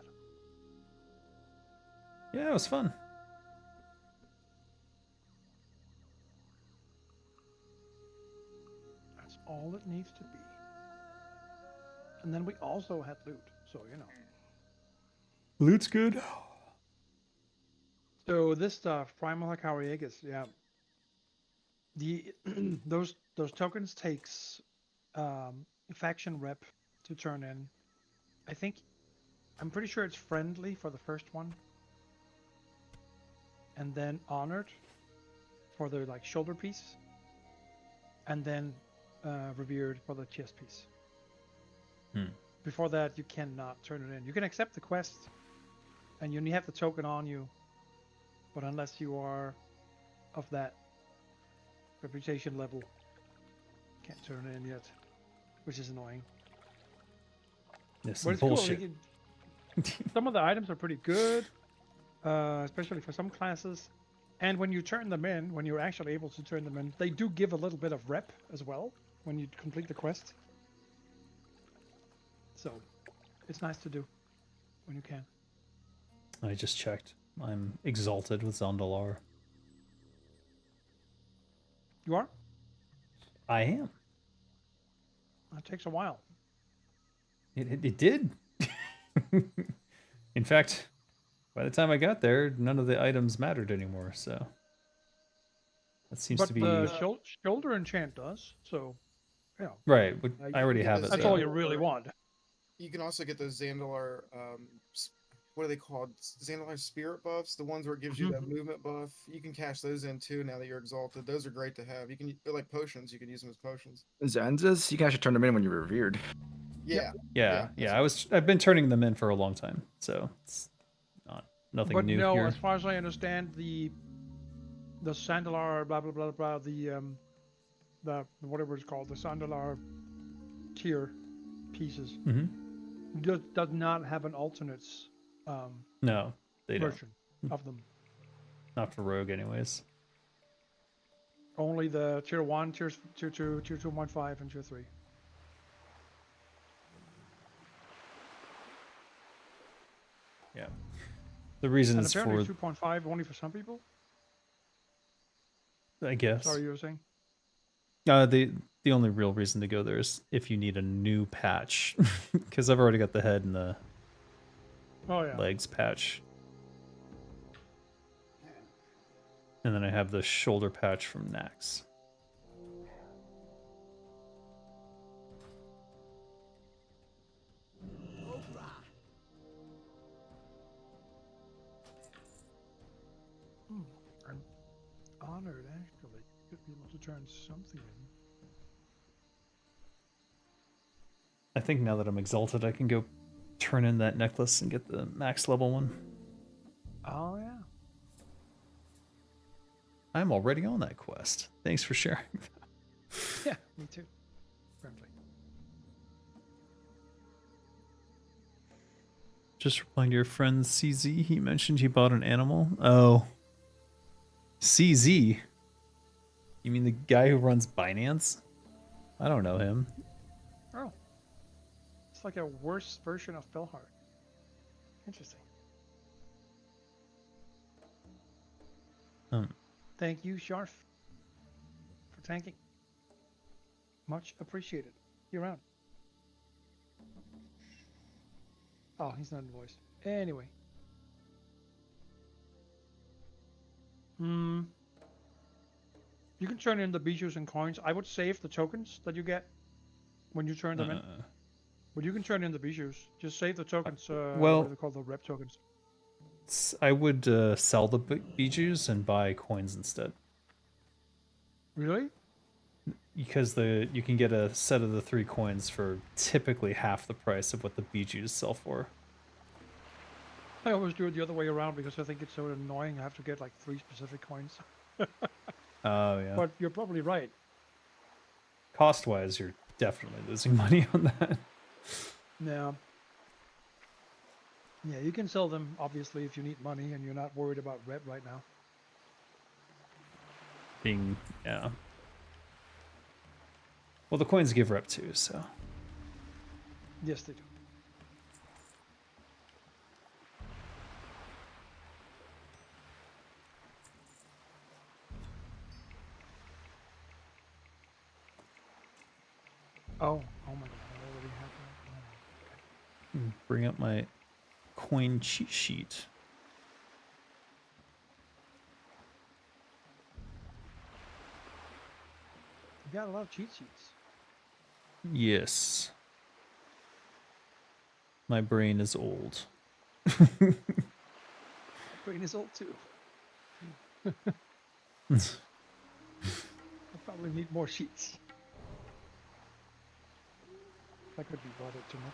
Yeah, it was fun. That's all it needs to be. And then we also had loot, so you know. Loot's good. So this stuff, Primal Hakariagus, yeah. The those tokens takes faction rep to turn in. I'm pretty sure it's friendly for the first one. And then honored for the like shoulder piece. And then revered for the chest piece. Before that, you cannot turn it in. You can accept the quest, and you only have the token on you. But unless you are of that reputation level, can't turn it in yet, which is annoying. This But is it's bullshit. cool. Some of the items are pretty good, especially for some classes. And when you turn them in, when you're actually able to turn them in, they do give a little bit of rep as well when you complete the quest. So it's nice to do when you can. I just checked. I'm exalted with Zondalar. You are? I am. It takes a while. It did. In fact, by the time I got there, none of the items mattered anymore, so that seems But to be the shoulder enchant does, so yeah. right. But I already have it. That's so- all you really want. You can also get those Zandalar, what are they called? Zandalar spirit buffs, the ones where it gives you that movement buff. You can cash those in too now that you're exalted. Those are great to have. They're like potions. You can use them as potions. Zanzas, you can actually turn them in when you're revered. Yeah. Yeah. I've been turning them in for a long time, so it's nothing But new no, here. as far as I understand, the Sandalar, blah blah blah blah, the whatever it's called, the Sandalar tier pieces, does not have an alternates No, they don't. version of them. Not for Rogue, anyways. Only the tier 1, tier 2, tier 2.5, and tier 3. Yeah. The reasons and apparently for 2.5 only for some people. I guess. Sorry, you were saying? The only real reason to go there is if you need a new patch, because I've already got the head and the legs patch, and then I have the shoulder patch from Naxx. I'm honored, actually. Could be able to turn something in. I think now that I'm exalted, I can go turn in that necklace and get the max level one. Oh, yeah. I'm already on that quest. Thanks for sharing. Yeah, me too. Friendly. Just replying to your friend CZ. He mentioned he bought an animal. Oh. CZ? You mean the guy who runs Binance? I don't know him. Oh. It's like a worse version of Felhard. Interesting. Thank you, Sharf, for tanking. Much appreciated. You're around. Oh, he's not in voice. Anyway. You can turn in the bijous and coins. I would save the tokens that you get when you turn them in. But you can turn in the bijous. Just save the tokens. well, what are they called? The rep tokens. I would sell the bijous and buy coins instead. Really? Because you can get a set of the 3 coins for typically half the price of what the bijous sell for. I always do it the other way around because I think it's so annoying. I have to get like 3 specific coins. Oh yeah. But you're probably right. Cost-wise, you're definitely losing money on that. Yeah. Yeah, you can sell them obviously if you need money and you're not worried about red right now. Being yeah. Well, the coins give rep too, so. Yes, they do. Oh my god, I already have that. Oh, okay. Bring up my coin cheat sheet. You got a lot of cheat sheets. Yes. My brain is old. Brain is old too. Hmm. I probably need more sheets. That could be bothered too much.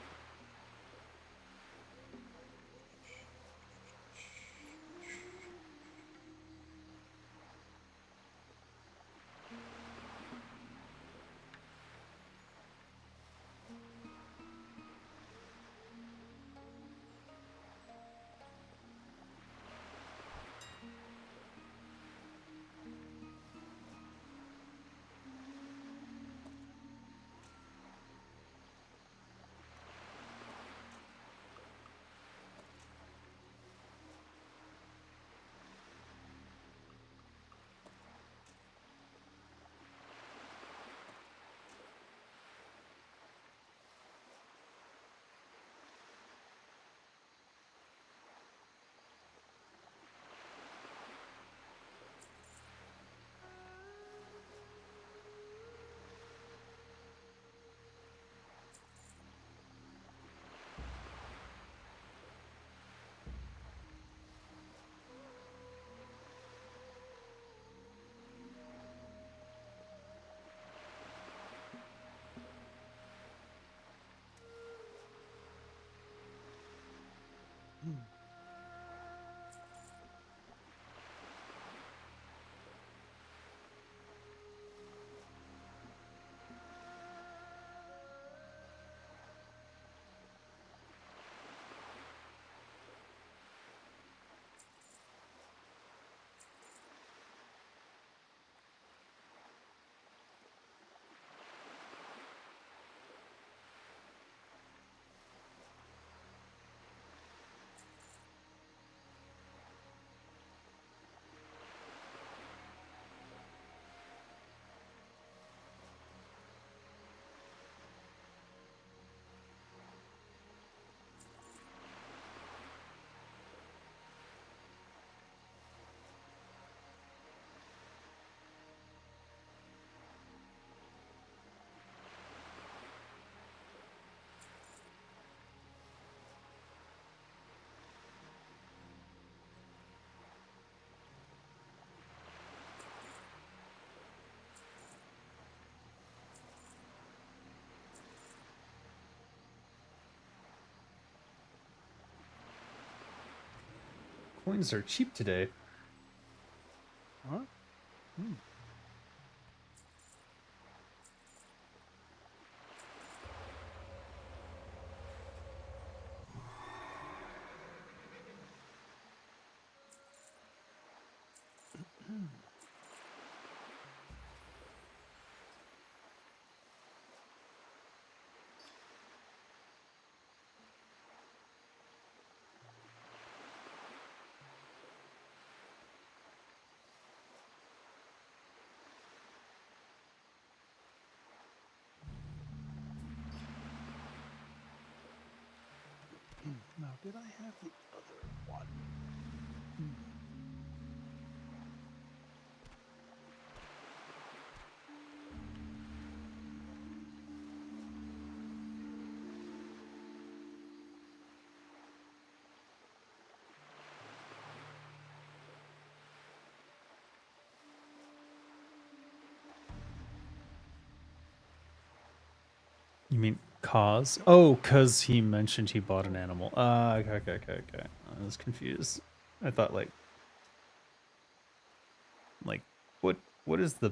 Coins are cheap today. Huh? Hmm. Now, did I have the other one? You mean cause? Oh, cause he mentioned he bought an animal. Okay. I was confused. I thought like What does the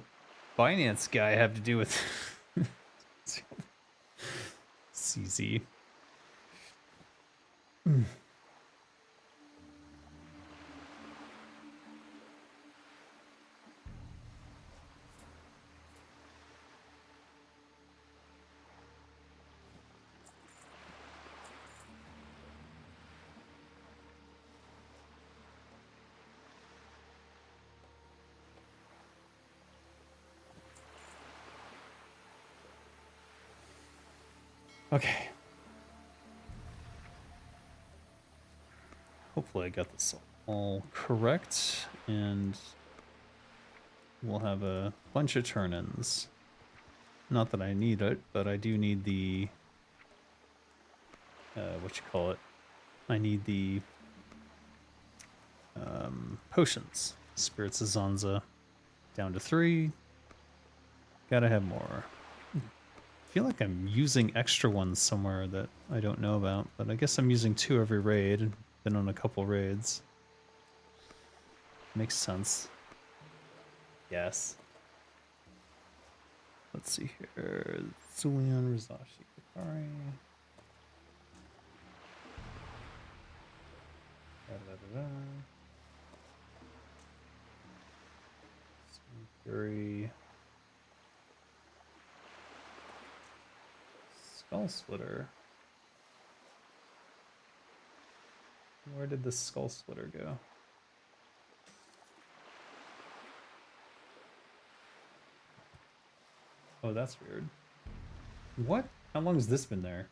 finance guy have to do with CZ? Okay. Hopefully I got this all correct, and we'll have a bunch of turn-ins. Not that I need it, but I do need the... what you call it? I need the... potions. Spirits of Zanza down to 3. Gotta have more. I feel like I'm using extra ones somewhere that I don't know about, but I guess I'm using 2 every raid. Been on a couple raids. Makes sense. Yes. Let's see here. Zulian, Rizashi, Kakari. Fury. Skull Splitter. Where did the Skull Splitter go? Oh, that's weird. What? How long has this been there?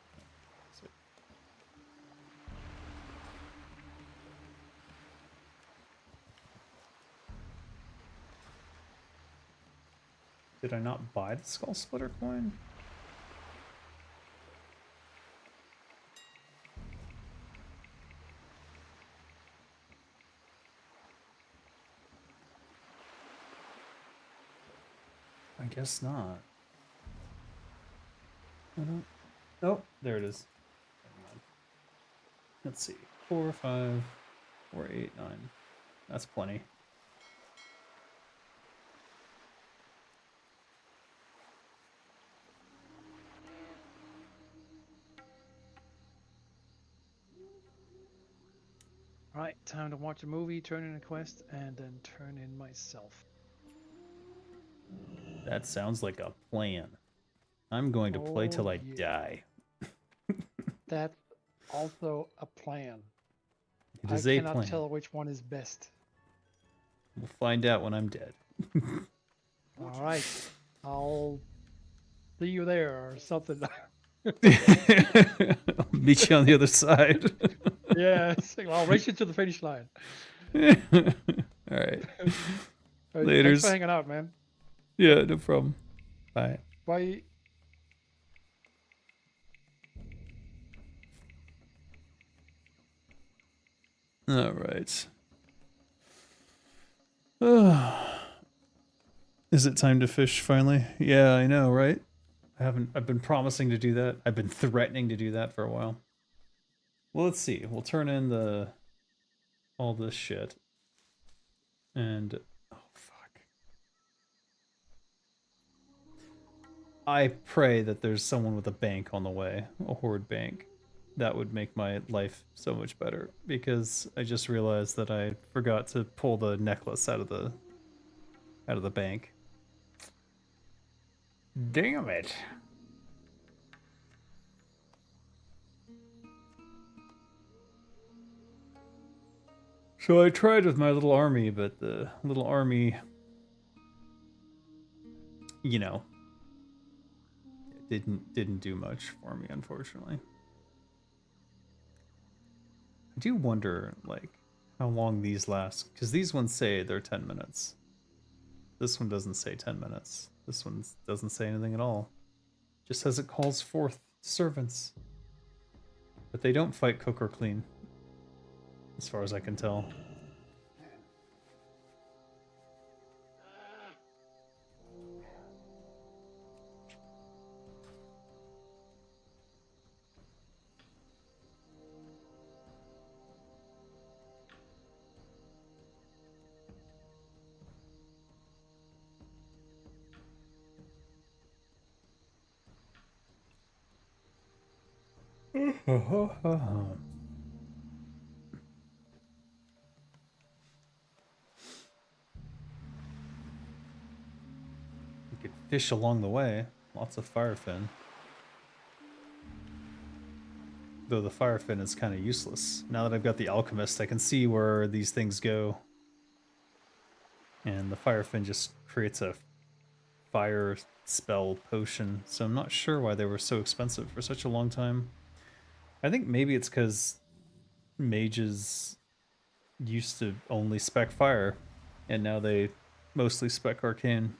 Did I not buy the Skull Splitter coin? I guess not. I don't... Oh, there it is. Never mind. Let's see. 4, 5, 4, 8, 9. That's plenty. Right, time to watch a movie, turn in a quest, and then turn in myself. That sounds like a plan. I'm going to play till I die. That's also a plan. It is I a cannot plan. tell which one is best. We'll find out when I'm dead. All right, I'll see you there or something. I'll meet you on the other side. Yeah, I'll race you to the finish line. All right. All right, Laters. thanks for hanging out, man. Yeah, no problem. Bye. Bye. All right. Is it time to fish finally? Yeah, I know, right? I've been promising to do that. I've been threatening to do that for a while. Well, let's see. We'll turn in all this shit. And oh fuck. I pray that there's someone with a bank on the way, a horde bank. That would make my life so much better, because I just realized that I forgot to pull the necklace out of the bank. Damn it. So I tried with my little army, but the little army, you know, didn't do much for me, unfortunately. I do wonder, like, how long these last, because these ones say they're 10 minutes. This one doesn't say 10 minutes. This one doesn't say anything at all. Just says it calls forth servants. But they don't fight cook or clean, as far as I can tell. You could fish along the way. Lots of firefin. Though the firefin is kind of useless. Now that I've got the alchemist, I can see where these things go. And the firefin just creates a fire spell potion. So I'm not sure why they were so expensive for such a long time. I think maybe it's because mages used to only spec fire, and now they mostly spec arcane.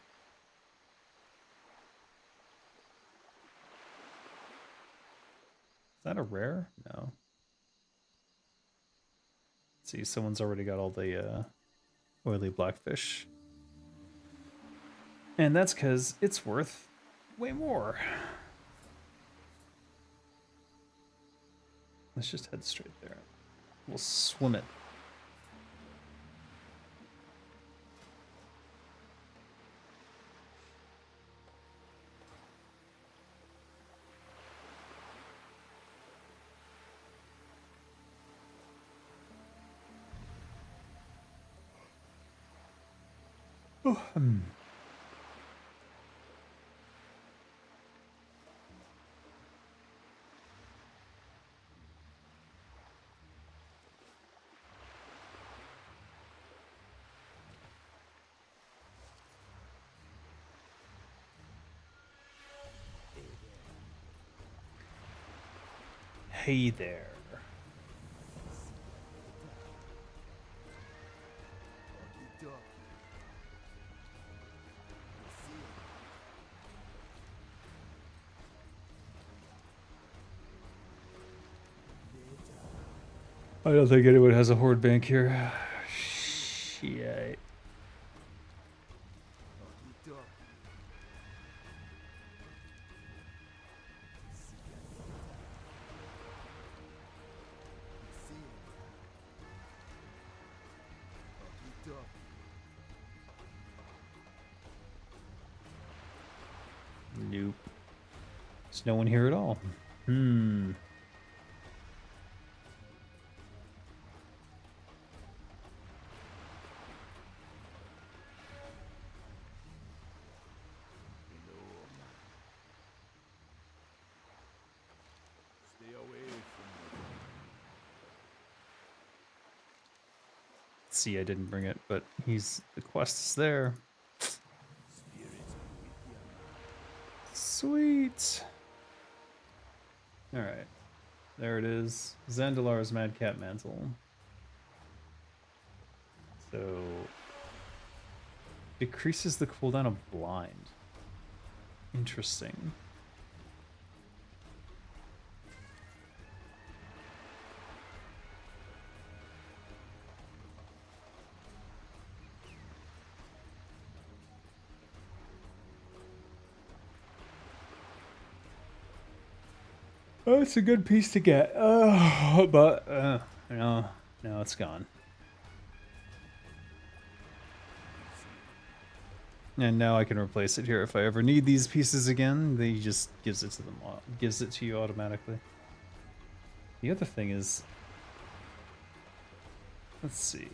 Is that a rare? No. Let's see, someone's already got all the oily blackfish. And that's because it's worth way more. Let's just head straight there. We'll swim it. Oh, Hey there. I don't think anyone has a horde bank here. Shit. Nope. There's no one here at all. Hmm. Stay away from See, I didn't bring it, but the quest is there. Sweet. All right, there it is. Zandalar's Madcap Mantle. So decreases the cooldown of blind. Interesting. Oh, it's a good piece to get. But no, it's gone. And now I can replace it here if I ever need these pieces again. He just gives it to them, gives it to you automatically. The other thing is, let's see.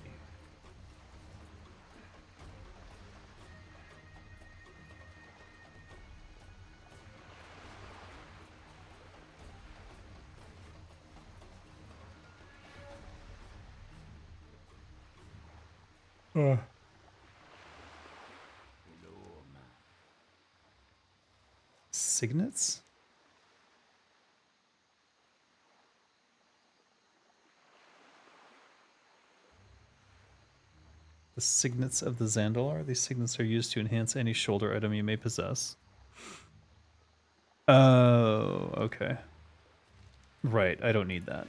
Signets? The signets of the Zandalar. These signets are used to enhance any shoulder item you may possess. Oh, okay. Right, I don't need that.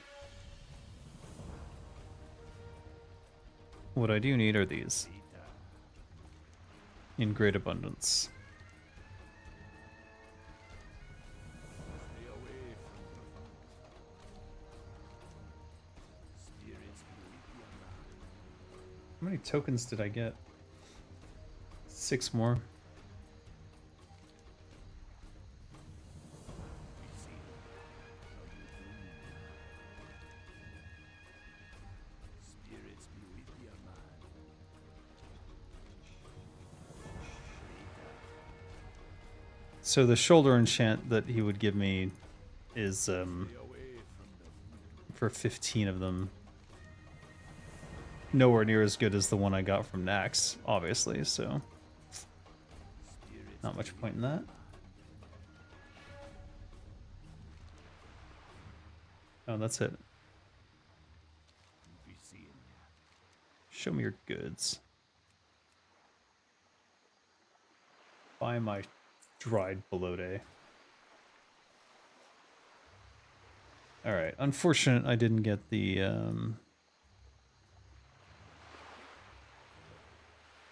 What I do need are these. In great abundance. How many tokens did I get? 6 more. So the shoulder enchant that he would give me is for 15 of them. Nowhere near as good as the one I got from Naxx, obviously, so not much point in that. Oh, that's it. Show me your goods. Buy my dried pelote. Alright, unfortunate I didn't get the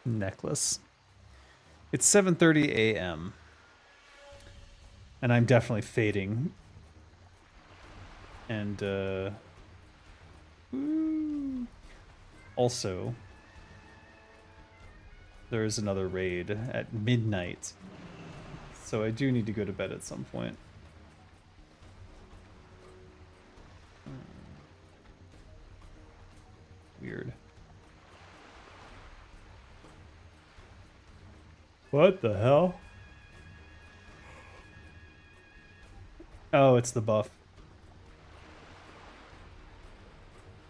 necklace. It's 7:30 a.m. and I'm definitely fading. And also there is another raid at midnight, so I do need to go to bed at some point. Weird. What the hell? Oh, it's the buff.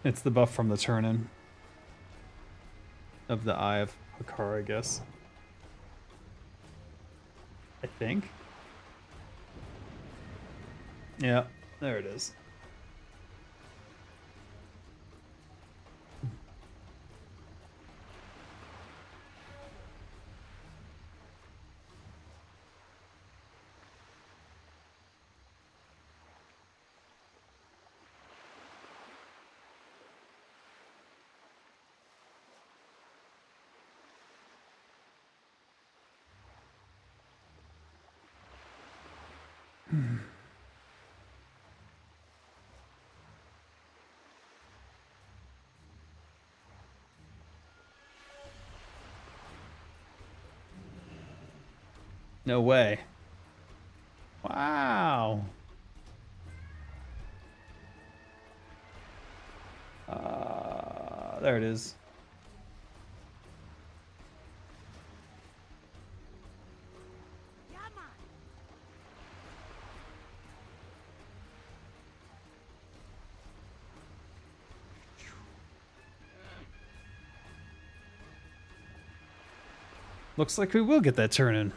It's the buff from the turn-in of the Eye of Hakar, I guess. I think. Yeah, there it is. No way. Wow. There it is. Looks like we will get that turn in.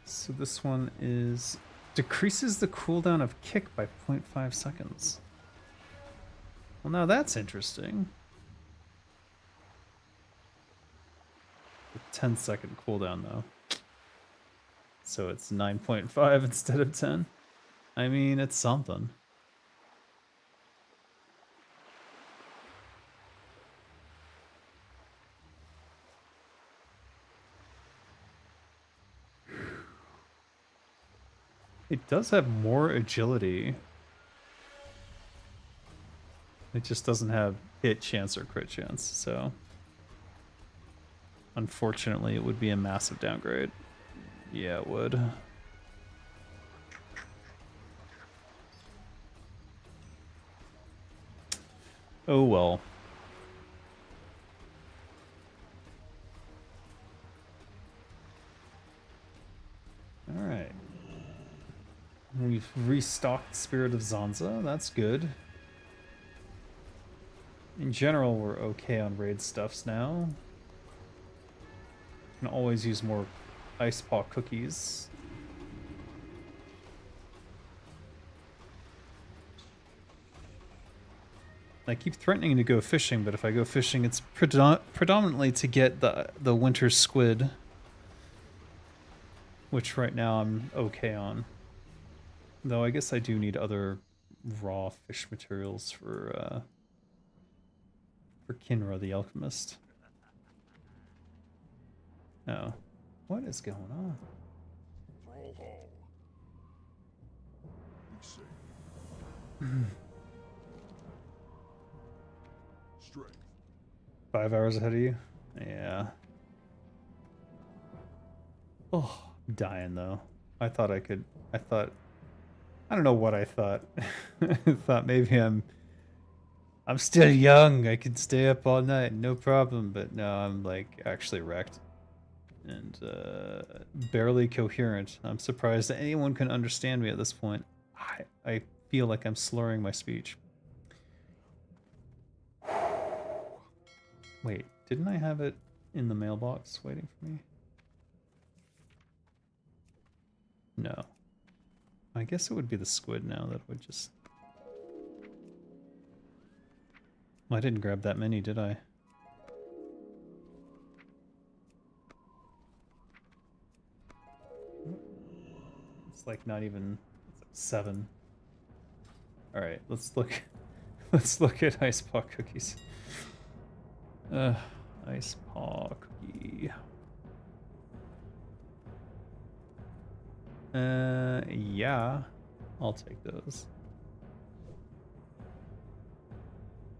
So this one is decreases the cooldown of kick by 0.5 seconds. Well, now that's interesting. A 10-second cooldown though. So it's 9.5 instead of 10. I mean, it's something. It does have more agility. It just doesn't have hit chance or crit chance, so unfortunately it would be a massive downgrade. Yeah, it would. Oh well. Alright. We've restocked Spirit of Zanza, that's good. In general, we're okay on raid stuffs now. Can always use more Ice Paw cookies. I keep threatening to go fishing, but if I go fishing, it's predominantly to get the winter squid, which right now I'm okay on. Though I guess I do need other raw fish materials for Kinra the Alchemist. Oh, what is going on? Troll Hall. Be safe. Strength. 5 hours ahead of you? Yeah. Oh, dying though. I thought I could. I thought. I don't know what I thought. I thought maybe I'm still young. I could stay up all night, no problem. But no, I'm like actually wrecked and barely coherent. I'm surprised that anyone can understand me at this point. I feel like I'm slurring my speech. Wait, didn't I have it in the mailbox waiting for me? No. I guess it would be the squid now that would just... I didn't grab that many, did I? It's like not even... It's like 7. Alright, let's look... Let's look at ice paw cookies. Ice paw cookie. Yeah, I'll take those.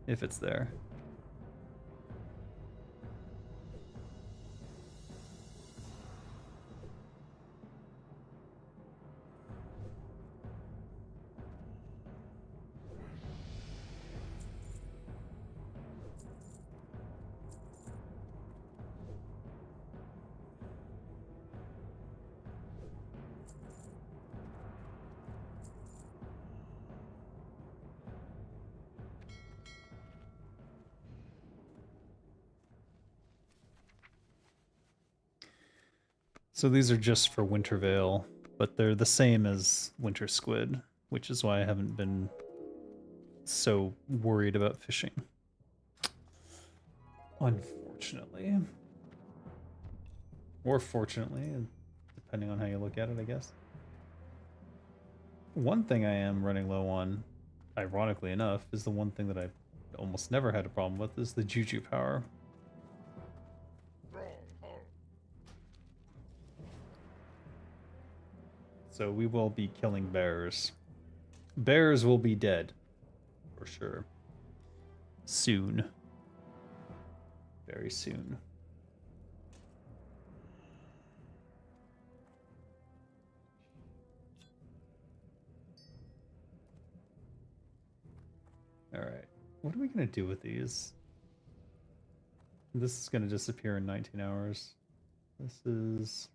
If it's there. So these are just for Winter Veil, but they're the same as Winter Squid, which is why I haven't been so worried about fishing. Unfortunately. Or fortunately, depending on how you look at it, I guess. One thing I am running low on, ironically enough, is the one thing that I almost never had a problem with, is the Juju power. So we will be killing bears. Bears will be dead. For sure. Soon. Very soon. Alright. What are we going to do with these? This is going to disappear in 19 hours. This is...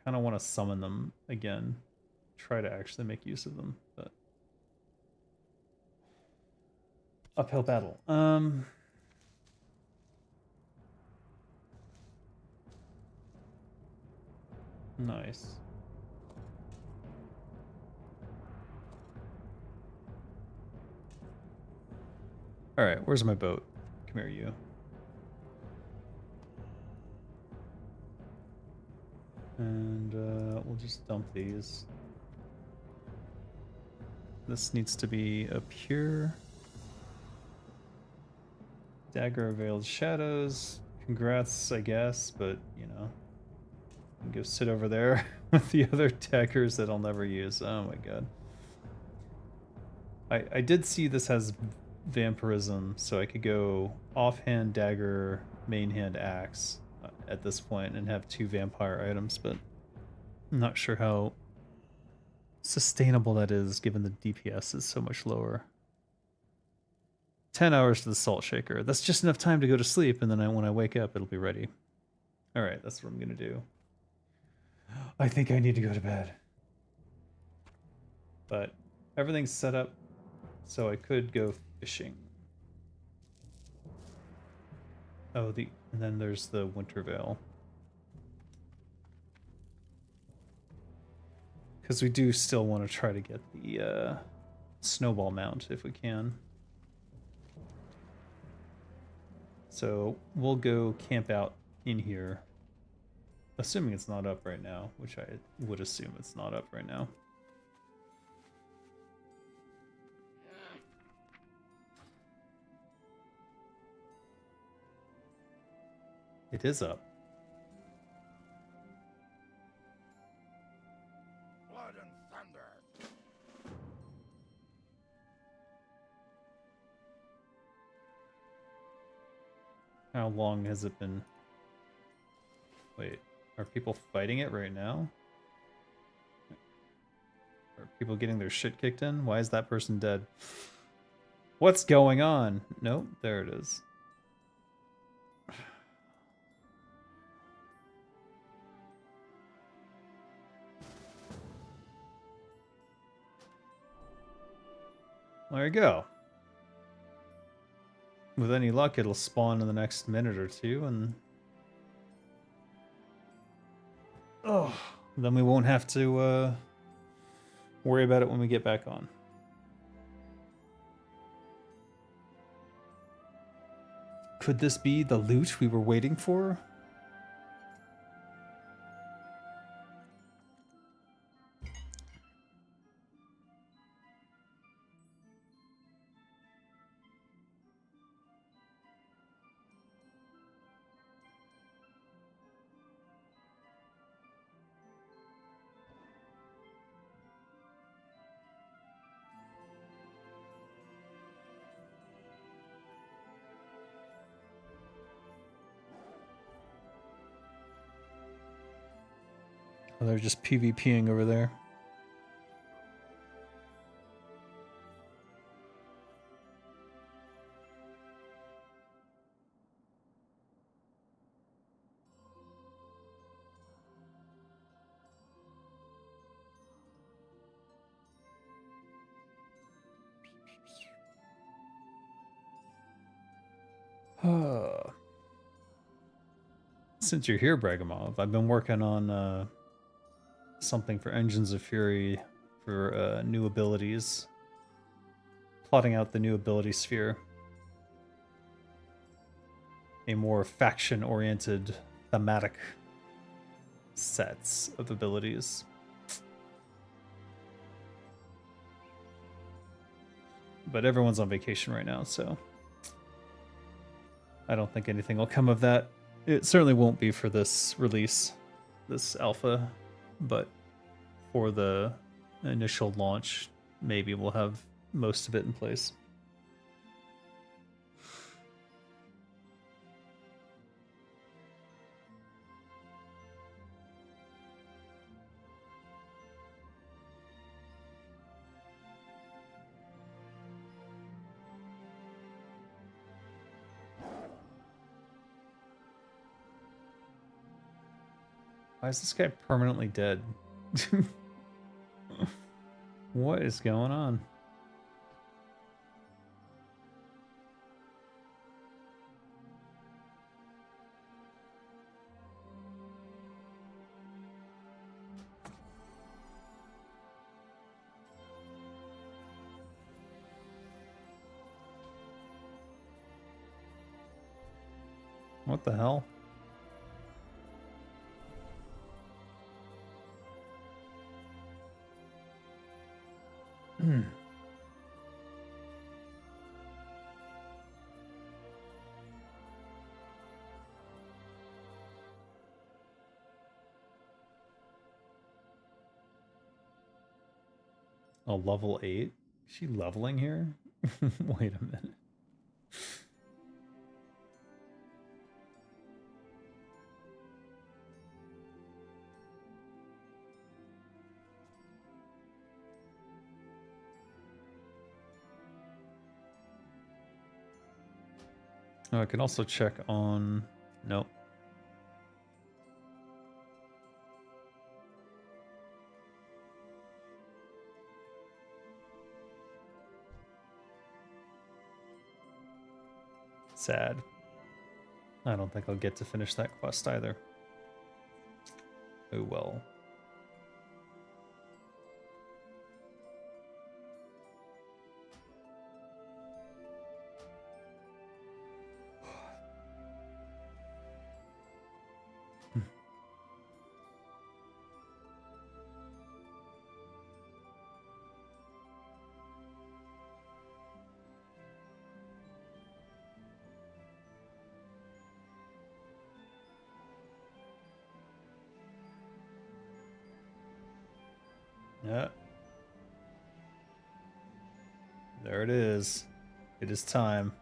kind of want to summon them again. Try to actually make use of them, but... Uphill battle. Nice. Alright, where's my boat? Come here, you. And we'll just dump these. This needs to be up here. Dagger of Veiled Shadows. Congrats, I guess, but, you know. You can go sit over there with the other daggers that I'll never use. Oh my god. I did see this has vampirism, so I could go offhand dagger, main hand axe at this point and have 2 vampire items, but I'm not sure how sustainable that is given the DPS is so much lower. 10 hours to the salt shaker. That's just enough time to go to sleep, and then when I wake up, it'll be ready. Alright, that's what I'm gonna do. I think I need to go to bed. But everything's set up, so I could go fishing. Oh, and then there's the Winter Veil. Because we do still want to try to get the snowball mount if we can. So we'll go camp out in here. Assuming it's not up right now, which I would assume it's not up right now. It is up. Blood and thunder. How long has it been? Wait, are people fighting it right now? Are people getting their shit kicked in? Why is that person dead? What's going on? Nope, there it is. There you go. With any luck, it'll spawn in the next minute or two, and oh, then we won't have to worry about it when we get back on. Could this be the loot we were waiting for? Oh, they're just PvPing over there. Since you're here, Bragomov, I've been working on something for Engines of Fury for new abilities. Plotting out the new ability sphere. A more faction-oriented, thematic sets of abilities. But everyone's on vacation right now, so I don't think anything will come of that. It certainly won't be for this release, this alpha, but for the initial launch, maybe we'll have most of it in place. Why is this guy permanently dead? What is going on? What the hell? A level 8? Is she leveling here? Wait a minute. Oh, I can also check on... Nope. Sad. I don't think I'll get to finish that quest either. Oh well. Yeah. There it is. It is time.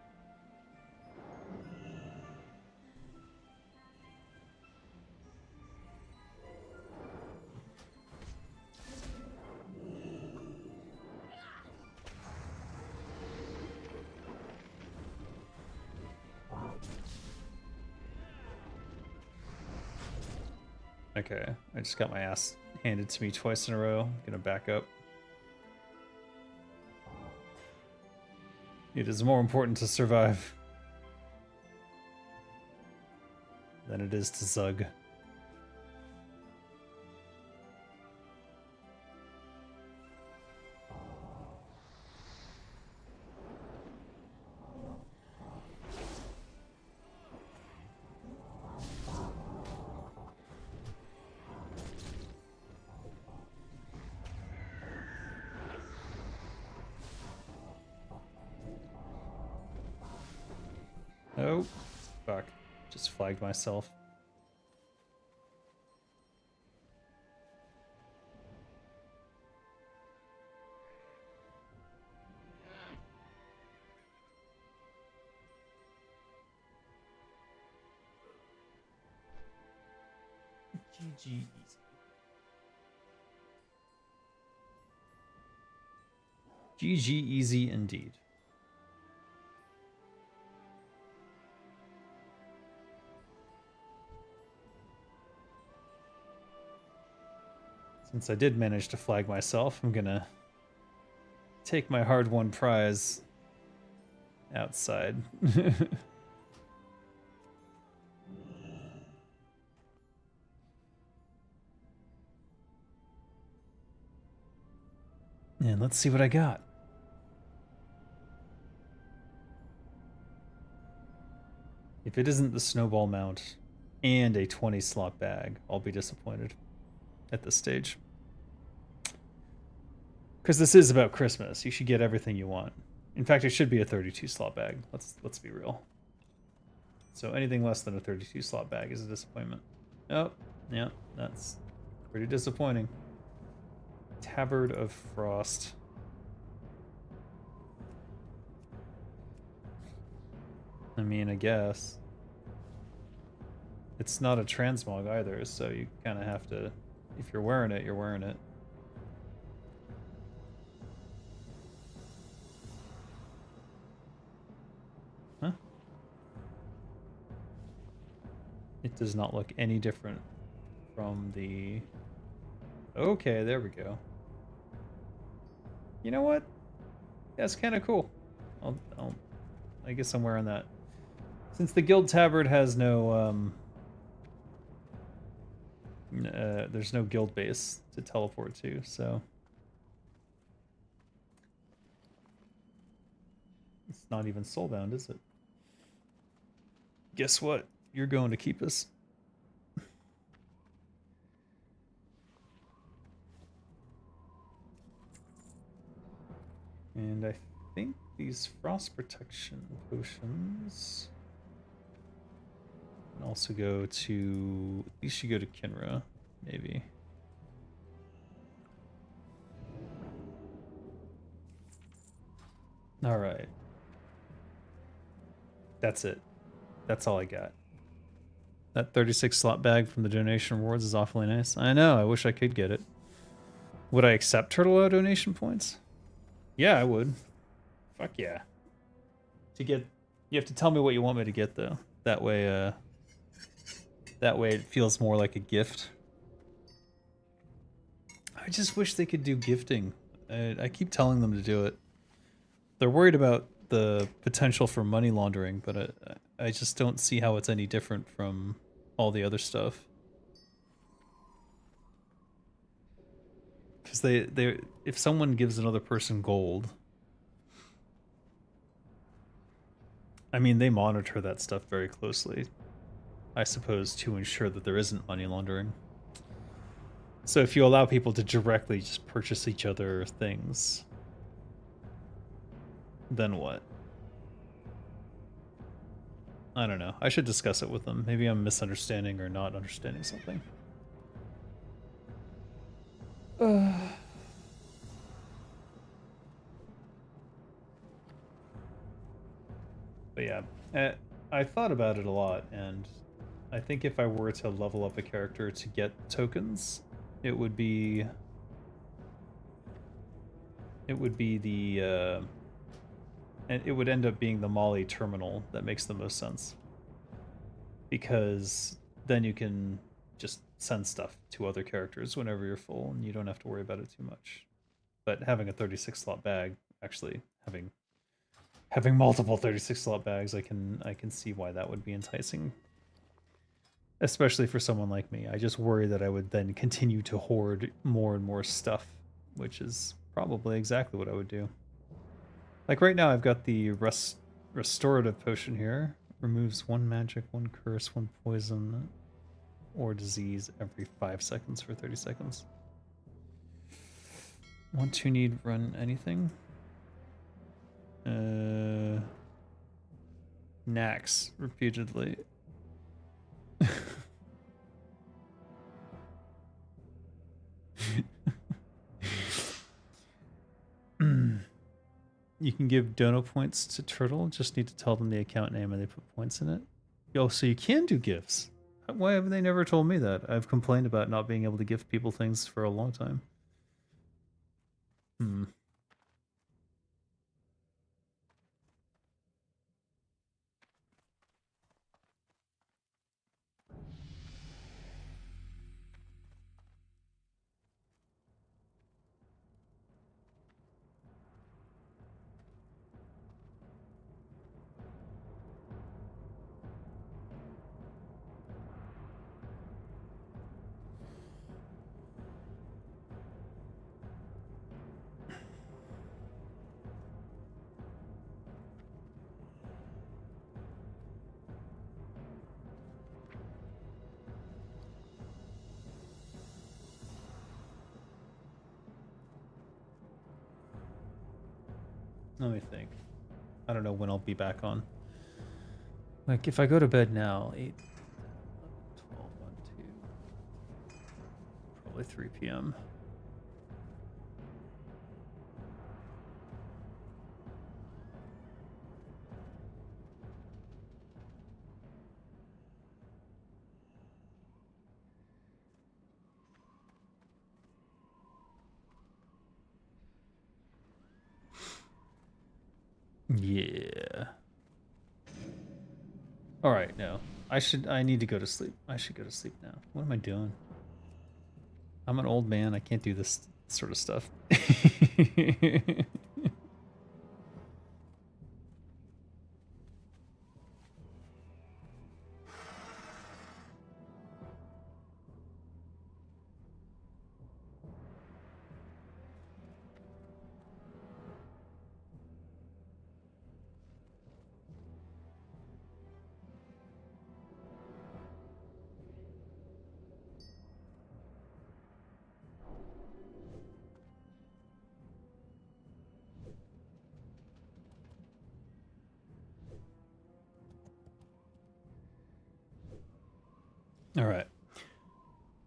Okay, I just got my ass handed to me twice in a row. I'm gonna back up. It is more important to survive than it is to zug. Oh, fuck. Just flagged myself. GG. GG easy indeed. Since I did manage to flag myself, I'm gonna take my hard-won prize outside. And let's see what I got. If it isn't the snowball mount and a 20 slot bag, I'll be disappointed at this stage. Because this is about Christmas. You should get everything you want. In fact, it should be a 32 slot bag. Let's be real. So anything less than a 32 slot bag is a disappointment. Oh, yeah, that's pretty disappointing. Tabard of Frost. I mean, I guess. It's not a transmog either, so you kind of have to... If you're wearing it, you're wearing it. Huh? It does not look any different from the... Okay, there we go. You know what? That's kind of cool. I guess I'm wearing that. Since the Guild Tabard has no, there's no guild base to teleport to, so... It's not even soulbound, is it? Guess what? You're going to keep us. And I think these frost protection potions can also go to... These should go to Kinra, maybe. Alright. That's it. That's all I got. That 36 slot bag from the donation rewards is awfully nice. I know, I wish I could get it. Would I accept Turtle donation points? Yeah, I would. Fuck yeah. To get... You have to tell me what you want me to get, though. That way it feels more like a gift. I just wish they could do gifting. I keep telling them to do it. They're worried about the potential for money laundering, but I just don't see how it's any different from all the other stuff. Because if someone gives another person gold, I mean, they monitor that stuff very closely, I suppose, to ensure that there isn't money laundering. So if you allow people to directly just purchase each other things, then what? I don't know. I should discuss it with them. Maybe I'm misunderstanding or not understanding something. But yeah, I thought about it a lot, and I think if I were to level up a character to get tokens, it would be the and it would end up being the Molly terminal that makes the most sense, because then you can just send stuff to other characters whenever you're full, and you don't have to worry about it too much. But having a 36 slot bag, actually having multiple 36 slot bags, I can see why that would be enticing. Especially for someone like me. I just worry that I would then continue to hoard more and more stuff, which is probably exactly what I would do. Like right now I've got the restorative potion here. Removes 1 magic, 1 curse, 1 poison, or disease every 5 seconds for 30 seconds. Want to need run anything? Naxx repeatedly. You can give dono points to Turtle, just need to tell them the account name and they put points in it. Oh, so you can do gifts. Why have they never told me that? I've complained about not being able to gift people things for a long time. Let me think. I don't know when I'll be back on. Like, if I go to bed now, 8, 11, 12, 1, 2, probably 3 p.m. Yeah. All right, no. I need to go to sleep. I should go to sleep now. What am I doing? I'm an old man. I can't do this sort of stuff. All right.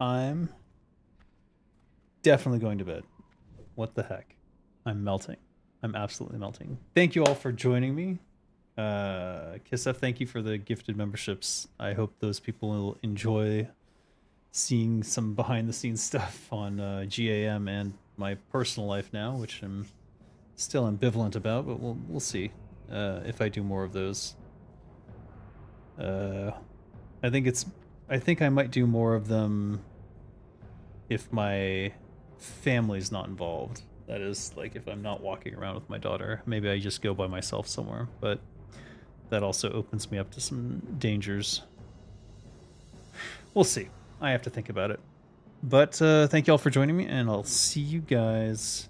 I'm definitely going to bed. What the heck? I'm melting. I'm absolutely melting. Thank you all for joining me. Kisef, thank you for the gifted memberships. I hope those people will enjoy seeing some behind the scenes stuff on GAM and my personal life now, which I'm still ambivalent about, but we'll see if I do more of those. I think I might do more of them if my family's not involved. That is, like, if I'm not walking around with my daughter. Maybe I just go by myself somewhere, but that also opens me up to some dangers. We'll see. I have to think about it. But thank you all for joining me, and I'll see you guys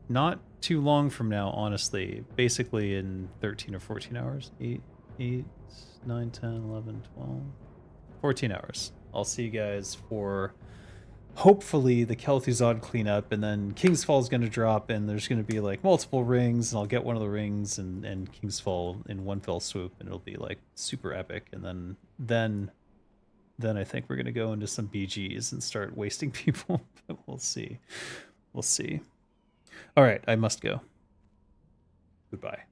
not too long from now, honestly. Basically in 13 or 14 hours. 8, 9, 10, 11, 12... 14 hours. I'll see you guys for hopefully the Kel'Thuzad cleanup, and then King's Fall is going to drop, and there's going to be like multiple rings, and I'll get one of the rings and King's Fall in one fell swoop, and it'll be like super epic. And then I think we're going to go into some BGs and start wasting people, but we'll see. We'll see. All right, I must go. Goodbye.